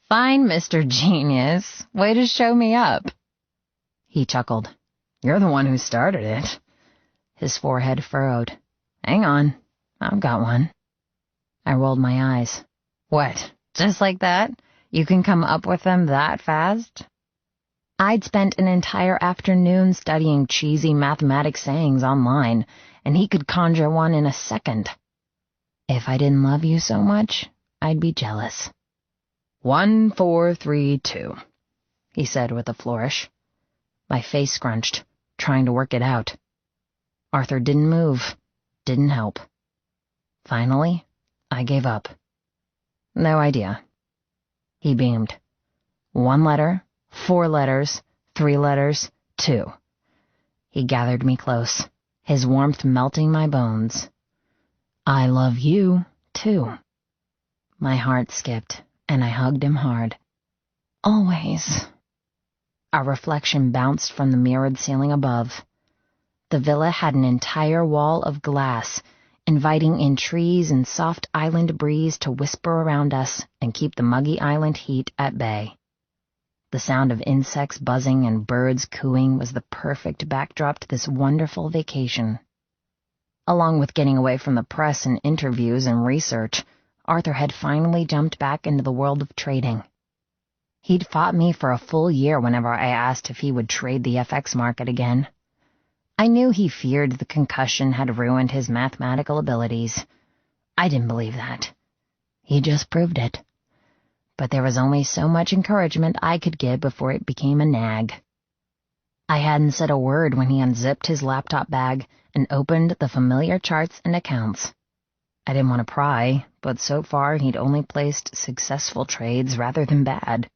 Fine, Mr. Genius. Way to show me up. He chuckled. You're the one who started it. His forehead furrowed. Hang on, I've got one. I rolled my eyes. What, just like that? You can come up with them that fast? I'd spent an entire afternoon studying cheesy mathematic sayings online, and he could conjure one in a second. If I didn't love you so much, I'd be jealous. 1, 4, 3, 2, he said with a flourish. My face scrunched, trying to work it out. Arthur didn't move, didn't help. Finally, I gave up. No idea. He beamed. 1 letter, 4 letters, 3 letters, 2. He gathered me close, his warmth melting my bones. I love you, too. My heart skipped, and I hugged him hard. Always. Our reflection bounced from the mirrored ceiling above. The villa had an entire wall of glass, inviting in trees and soft island breeze to whisper around us and keep the muggy island heat at bay. The sound of insects buzzing and birds cooing was the perfect backdrop to this wonderful vacation. Along with getting away from the press and interviews and research, Arthur had finally jumped back into the world of trading. He'd fought me for a full year whenever I asked if he would trade the FX market again. I knew he feared the concussion had ruined his mathematical abilities. I didn't believe that. He just proved it. But there was only so much encouragement I could give before it became a nag. I hadn't said a word when he unzipped his laptop bag and opened the familiar charts and accounts. I didn't want to pry, but so far he'd only placed successful trades rather than bad.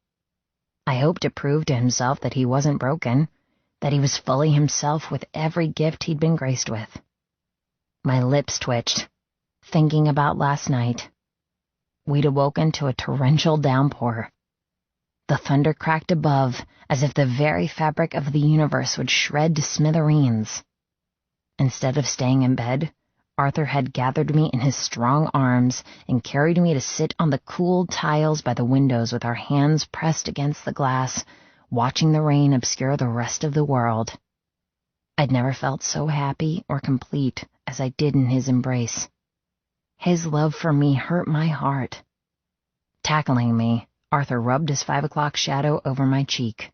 I hoped to prove to himself that he wasn't broken, that he was fully himself with every gift he'd been graced with. My lips twitched, thinking about last night. We'd awoken to a torrential downpour. The thunder cracked above, as if the very fabric of the universe would shred to smithereens. Instead of staying in bed, Arthur had gathered me in his strong arms and carried me to sit on the cool tiles by the windows with our hands pressed against the glass, watching the rain obscure the rest of the world. I'd never felt so happy or complete as I did in his embrace. His love for me hurt my heart. Tackling me, Arthur rubbed his 5 o'clock shadow over my cheek.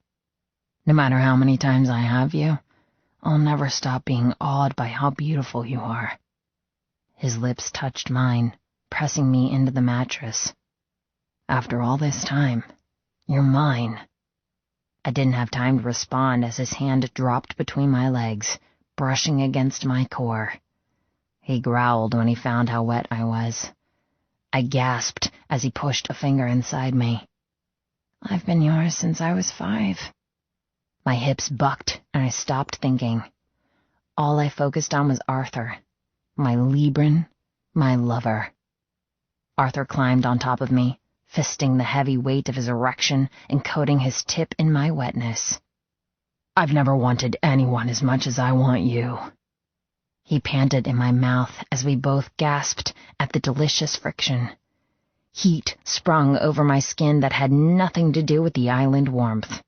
No matter how many times I have you, I'll never stop being awed by how beautiful you are. His lips touched mine, pressing me into the mattress. After all this time, you're mine. I didn't have time to respond as his hand dropped between my legs, brushing against my core. He growled when he found how wet I was. I gasped as he pushed a finger inside me. I've been yours since I was 5. My hips bucked and I stopped thinking. All I focused on was Arthur, my Libran, My lover. Arthur climbed on top of me, fisting the heavy weight of his erection and coating his tip in my wetness. I've never wanted anyone as much as I want you. He panted in my mouth as we both gasped at the delicious friction. Heat sprung over my skin that had nothing to do with the island warmth.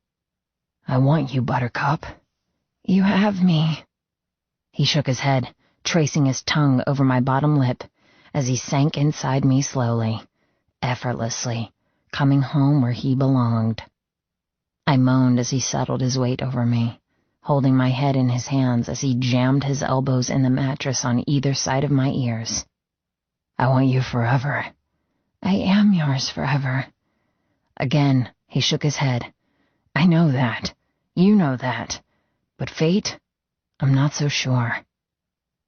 I want you, Buttercup. You have me. He shook his head, tracing his tongue over my bottom lip as he sank inside me slowly, effortlessly, coming home where he belonged. I moaned as he settled his weight over me, holding my head in his hands as he jammed his elbows in the mattress on either side of my ears. I want you forever. I am yours forever. Again, he shook his head. I know that. You know that. But fate? I'm not so sure.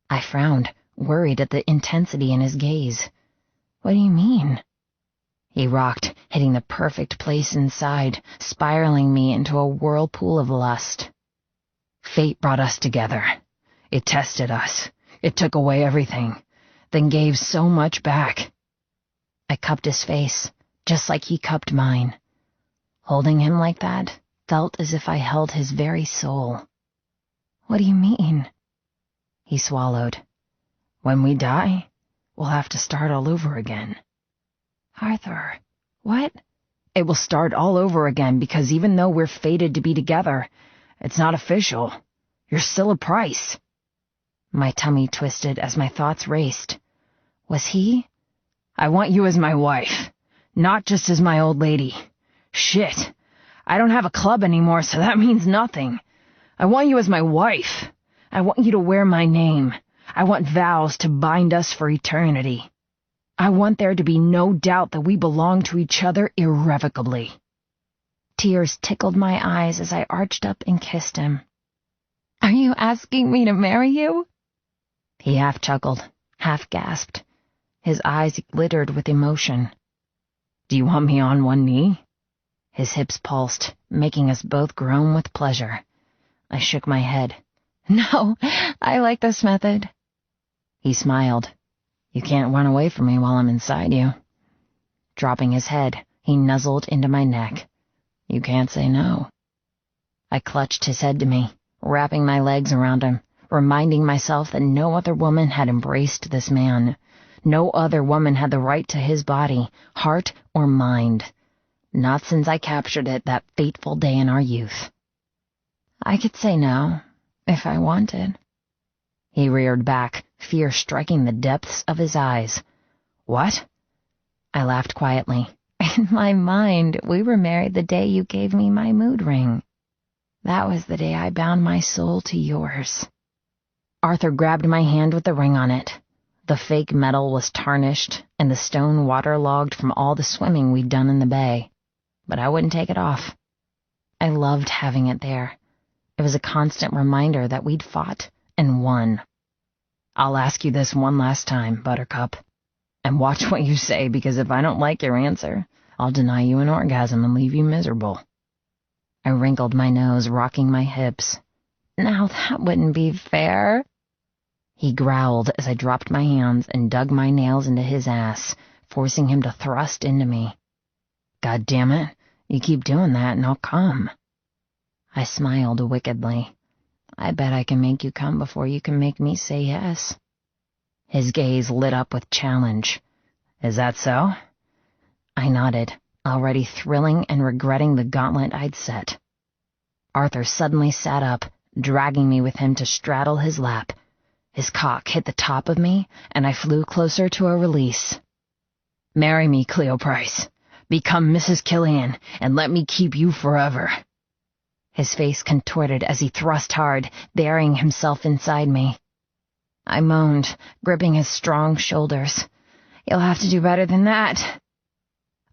I frowned, worried at the intensity in his gaze. What do you mean? He rocked, hitting the perfect place inside, spiraling me into a whirlpool of lust. Fate brought us together. It tested us. It took away everything, then gave so much back. I cupped his face, just like he cupped mine. Holding him like that felt as if I held his very soul. What do you mean? He swallowed. When we die, we'll have to start all over again. Arthur, what? It will start all over again because even though we're fated to be together, it's not official. You're still a Price. My tummy twisted as my thoughts raced. Was he? I want you as my wife, not just as my old lady. Shit. I don't have a club anymore, so that means nothing. I want you as my wife. I want you to wear my name. I want vows to bind us for eternity. I want there to be no doubt that we belong to each other irrevocably. Tears tickled my eyes as I arched up and kissed him. Are you asking me to marry you? He half chuckled, half gasped. His eyes glittered with emotion. Do you want me on one knee? His hips pulsed, making us both groan with pleasure. I shook my head. No, I like this method. He smiled. You can't run away from me while I'm inside you. Dropping his head, he nuzzled into my neck. You can't say no. I clutched his head to me, wrapping my legs around him, reminding myself that no other woman had embraced this man. No other woman had the right to his body, heart, or mind. Not since I captured it that fateful day in our youth. I could say no, if I wanted. He reared back, fear striking the depths of his eyes. What? I laughed quietly. In my mind, we were married the day you gave me my mood ring. That was the day I bound my soul to yours. Arthur grabbed my hand with the ring on it. The fake metal was tarnished, and the stone waterlogged from all the swimming we'd done in the bay. But I wouldn't take it off. I loved having it there. It was a constant reminder that we'd fought and won. I'll ask you this one last time, Buttercup. And watch what you say, because if I don't like your answer, I'll deny you an orgasm and leave you miserable. I wrinkled my nose, rocking my hips. Now that wouldn't be fair. He growled as I dropped my hands and dug my nails into his ass, forcing him to thrust into me. God damn it, you keep doing that and I'll come. I smiled wickedly. I bet I can make you come before you can make me say yes. His gaze lit up with challenge. Is that so? I nodded, already thrilling and regretting the gauntlet I'd set. Arthur suddenly sat up, dragging me with him to straddle his lap. His cock hit the top of me, and I flew closer to a release. Marry me, Cleo Price. Become Mrs. Killian, and let me keep you forever. His face contorted as he thrust hard, burying himself inside me. I moaned, gripping his strong shoulders. You'll have to do better than that.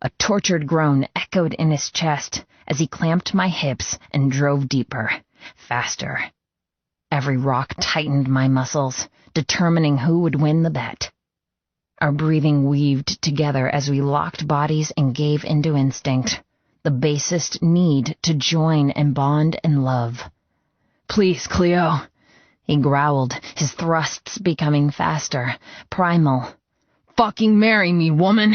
A tortured groan echoed in his chest as he clamped my hips and drove deeper, faster. Every rock tightened my muscles, determining who would win the bet. Our breathing weaved together as we locked bodies and gave into instinct, the basest need to join and bond and love. Please, Cleo, he growled, his thrusts becoming faster, primal. fucking marry me, woman?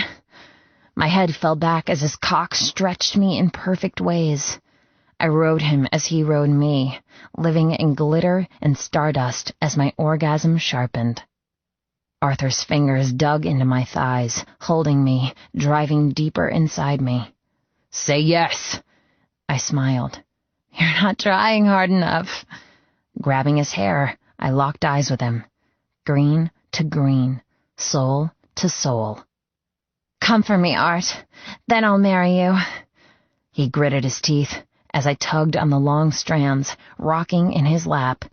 My head fell back as his cock stretched me in perfect ways. I rode him as he rode me, living in glitter and stardust as my orgasm sharpened. Arthur's fingers dug into my thighs, holding me, driving deeper inside me. Say yes. I smiled. You're not trying hard enough. Grabbing his hair, I locked eyes with him. Green to green, soul to soul. Come for me, Art. Then I'll marry you. He gritted his teeth as I tugged on the long strands, rocking in his lap.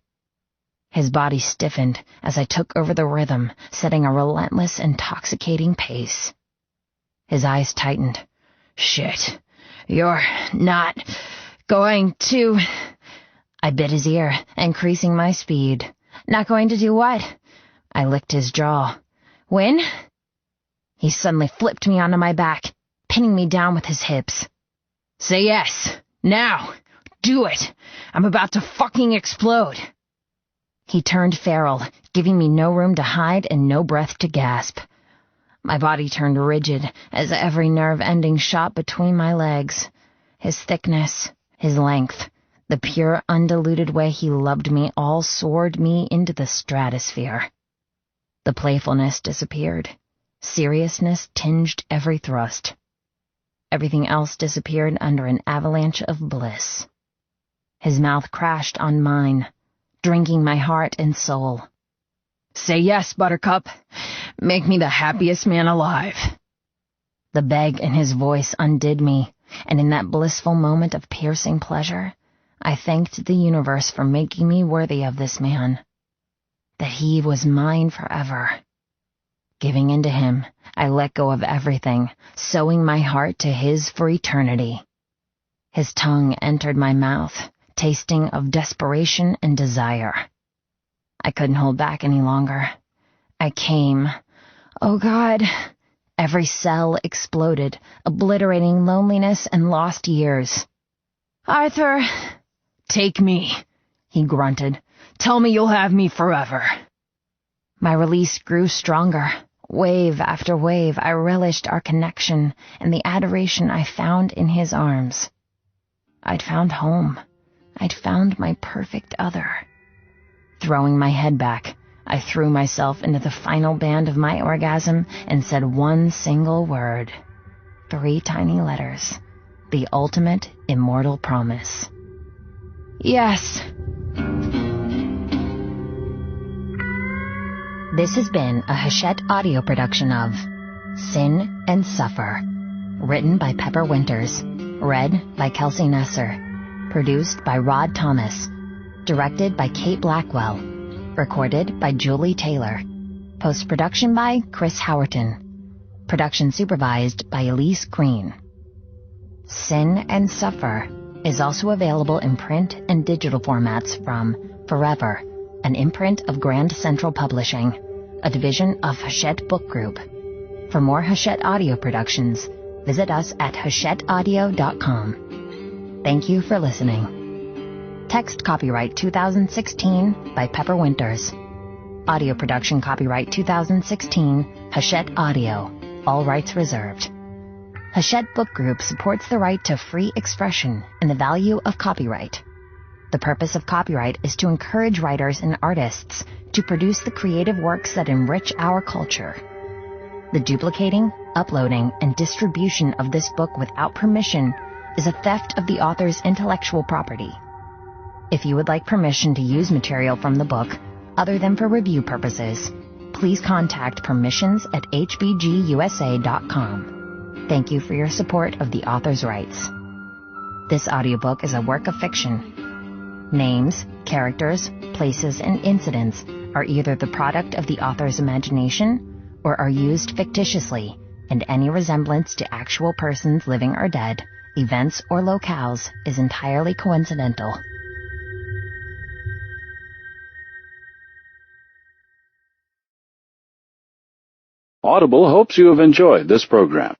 His body stiffened as I took over the rhythm, setting a relentless, intoxicating pace. His eyes tightened. Shit. You're not going to... I bit his ear, increasing my speed. Not going to do what? I licked his jaw. Win? He suddenly flipped me onto my back, pinning me down with his hips. Say yes. Now. Do it. I'm about to fucking explode. He turned feral, giving me no room to hide and no breath to gasp. My body turned rigid as every nerve ending shot between my legs. His thickness, his length, the pure, undiluted way he loved me all soared me into the stratosphere. The playfulness disappeared. Seriousness tinged every thrust. Everything else disappeared under an avalanche of bliss. His mouth crashed on mine, drinking my heart and soul. Say yes, Buttercup. Make me the happiest man alive. The beg in his voice undid me, and in that blissful moment of piercing pleasure, I thanked the universe for making me worthy of this man. That he was mine forever. Giving in to him, I let go of everything, sewing my heart to his for eternity. His tongue entered my mouth, tasting of desperation and desire. I couldn't hold back any longer. I came. Oh, God. Every cell exploded, obliterating loneliness and lost years. Arthur! Take me, he grunted. Tell me you'll have me forever. My release grew stronger. Wave after wave, I relished our connection and the adoration I found in his arms. I'd found home. I'd found my perfect other. Throwing my head back, I threw myself into the final band of my orgasm and said one single word. 3 tiny letters. The ultimate immortal promise. Yes. This has been a Hachette audio production of Sin and Suffer. Written by Pepper Winters. Read by Kelsey Nesser. Produced by Rod Thomas. Directed by Kate Blackwell. Recorded by Julie Taylor. Post-production by Chris Howerton. Production supervised by Elise Green. Sin and Suffer is also available in print and digital formats from Forever, an imprint of Grand Central Publishing, a division of Hachette Book Group. For more Hachette audio productions, visit us at hachetteaudio.com. Thank you for listening. Text copyright 2016 by Pepper Winters. Audio production copyright 2016, Hachette Audio. All rights reserved. Hachette Book Group supports the right to free expression and the value of copyright. The purpose of copyright is to encourage writers and artists to produce the creative works that enrich our culture. The duplicating, uploading, and distribution of this book without permission is a theft of the author's intellectual property. If you would like permission to use material from the book, other than for review purposes, please contact permissions@hbgusa.com. Thank you for your support of the author's rights. This audiobook is a work of fiction. Names, characters, places, and incidents are either the product of the author's imagination or are used fictitiously, and any resemblance to actual persons living or dead, events, or locales is entirely coincidental. Audible hopes you have enjoyed this program.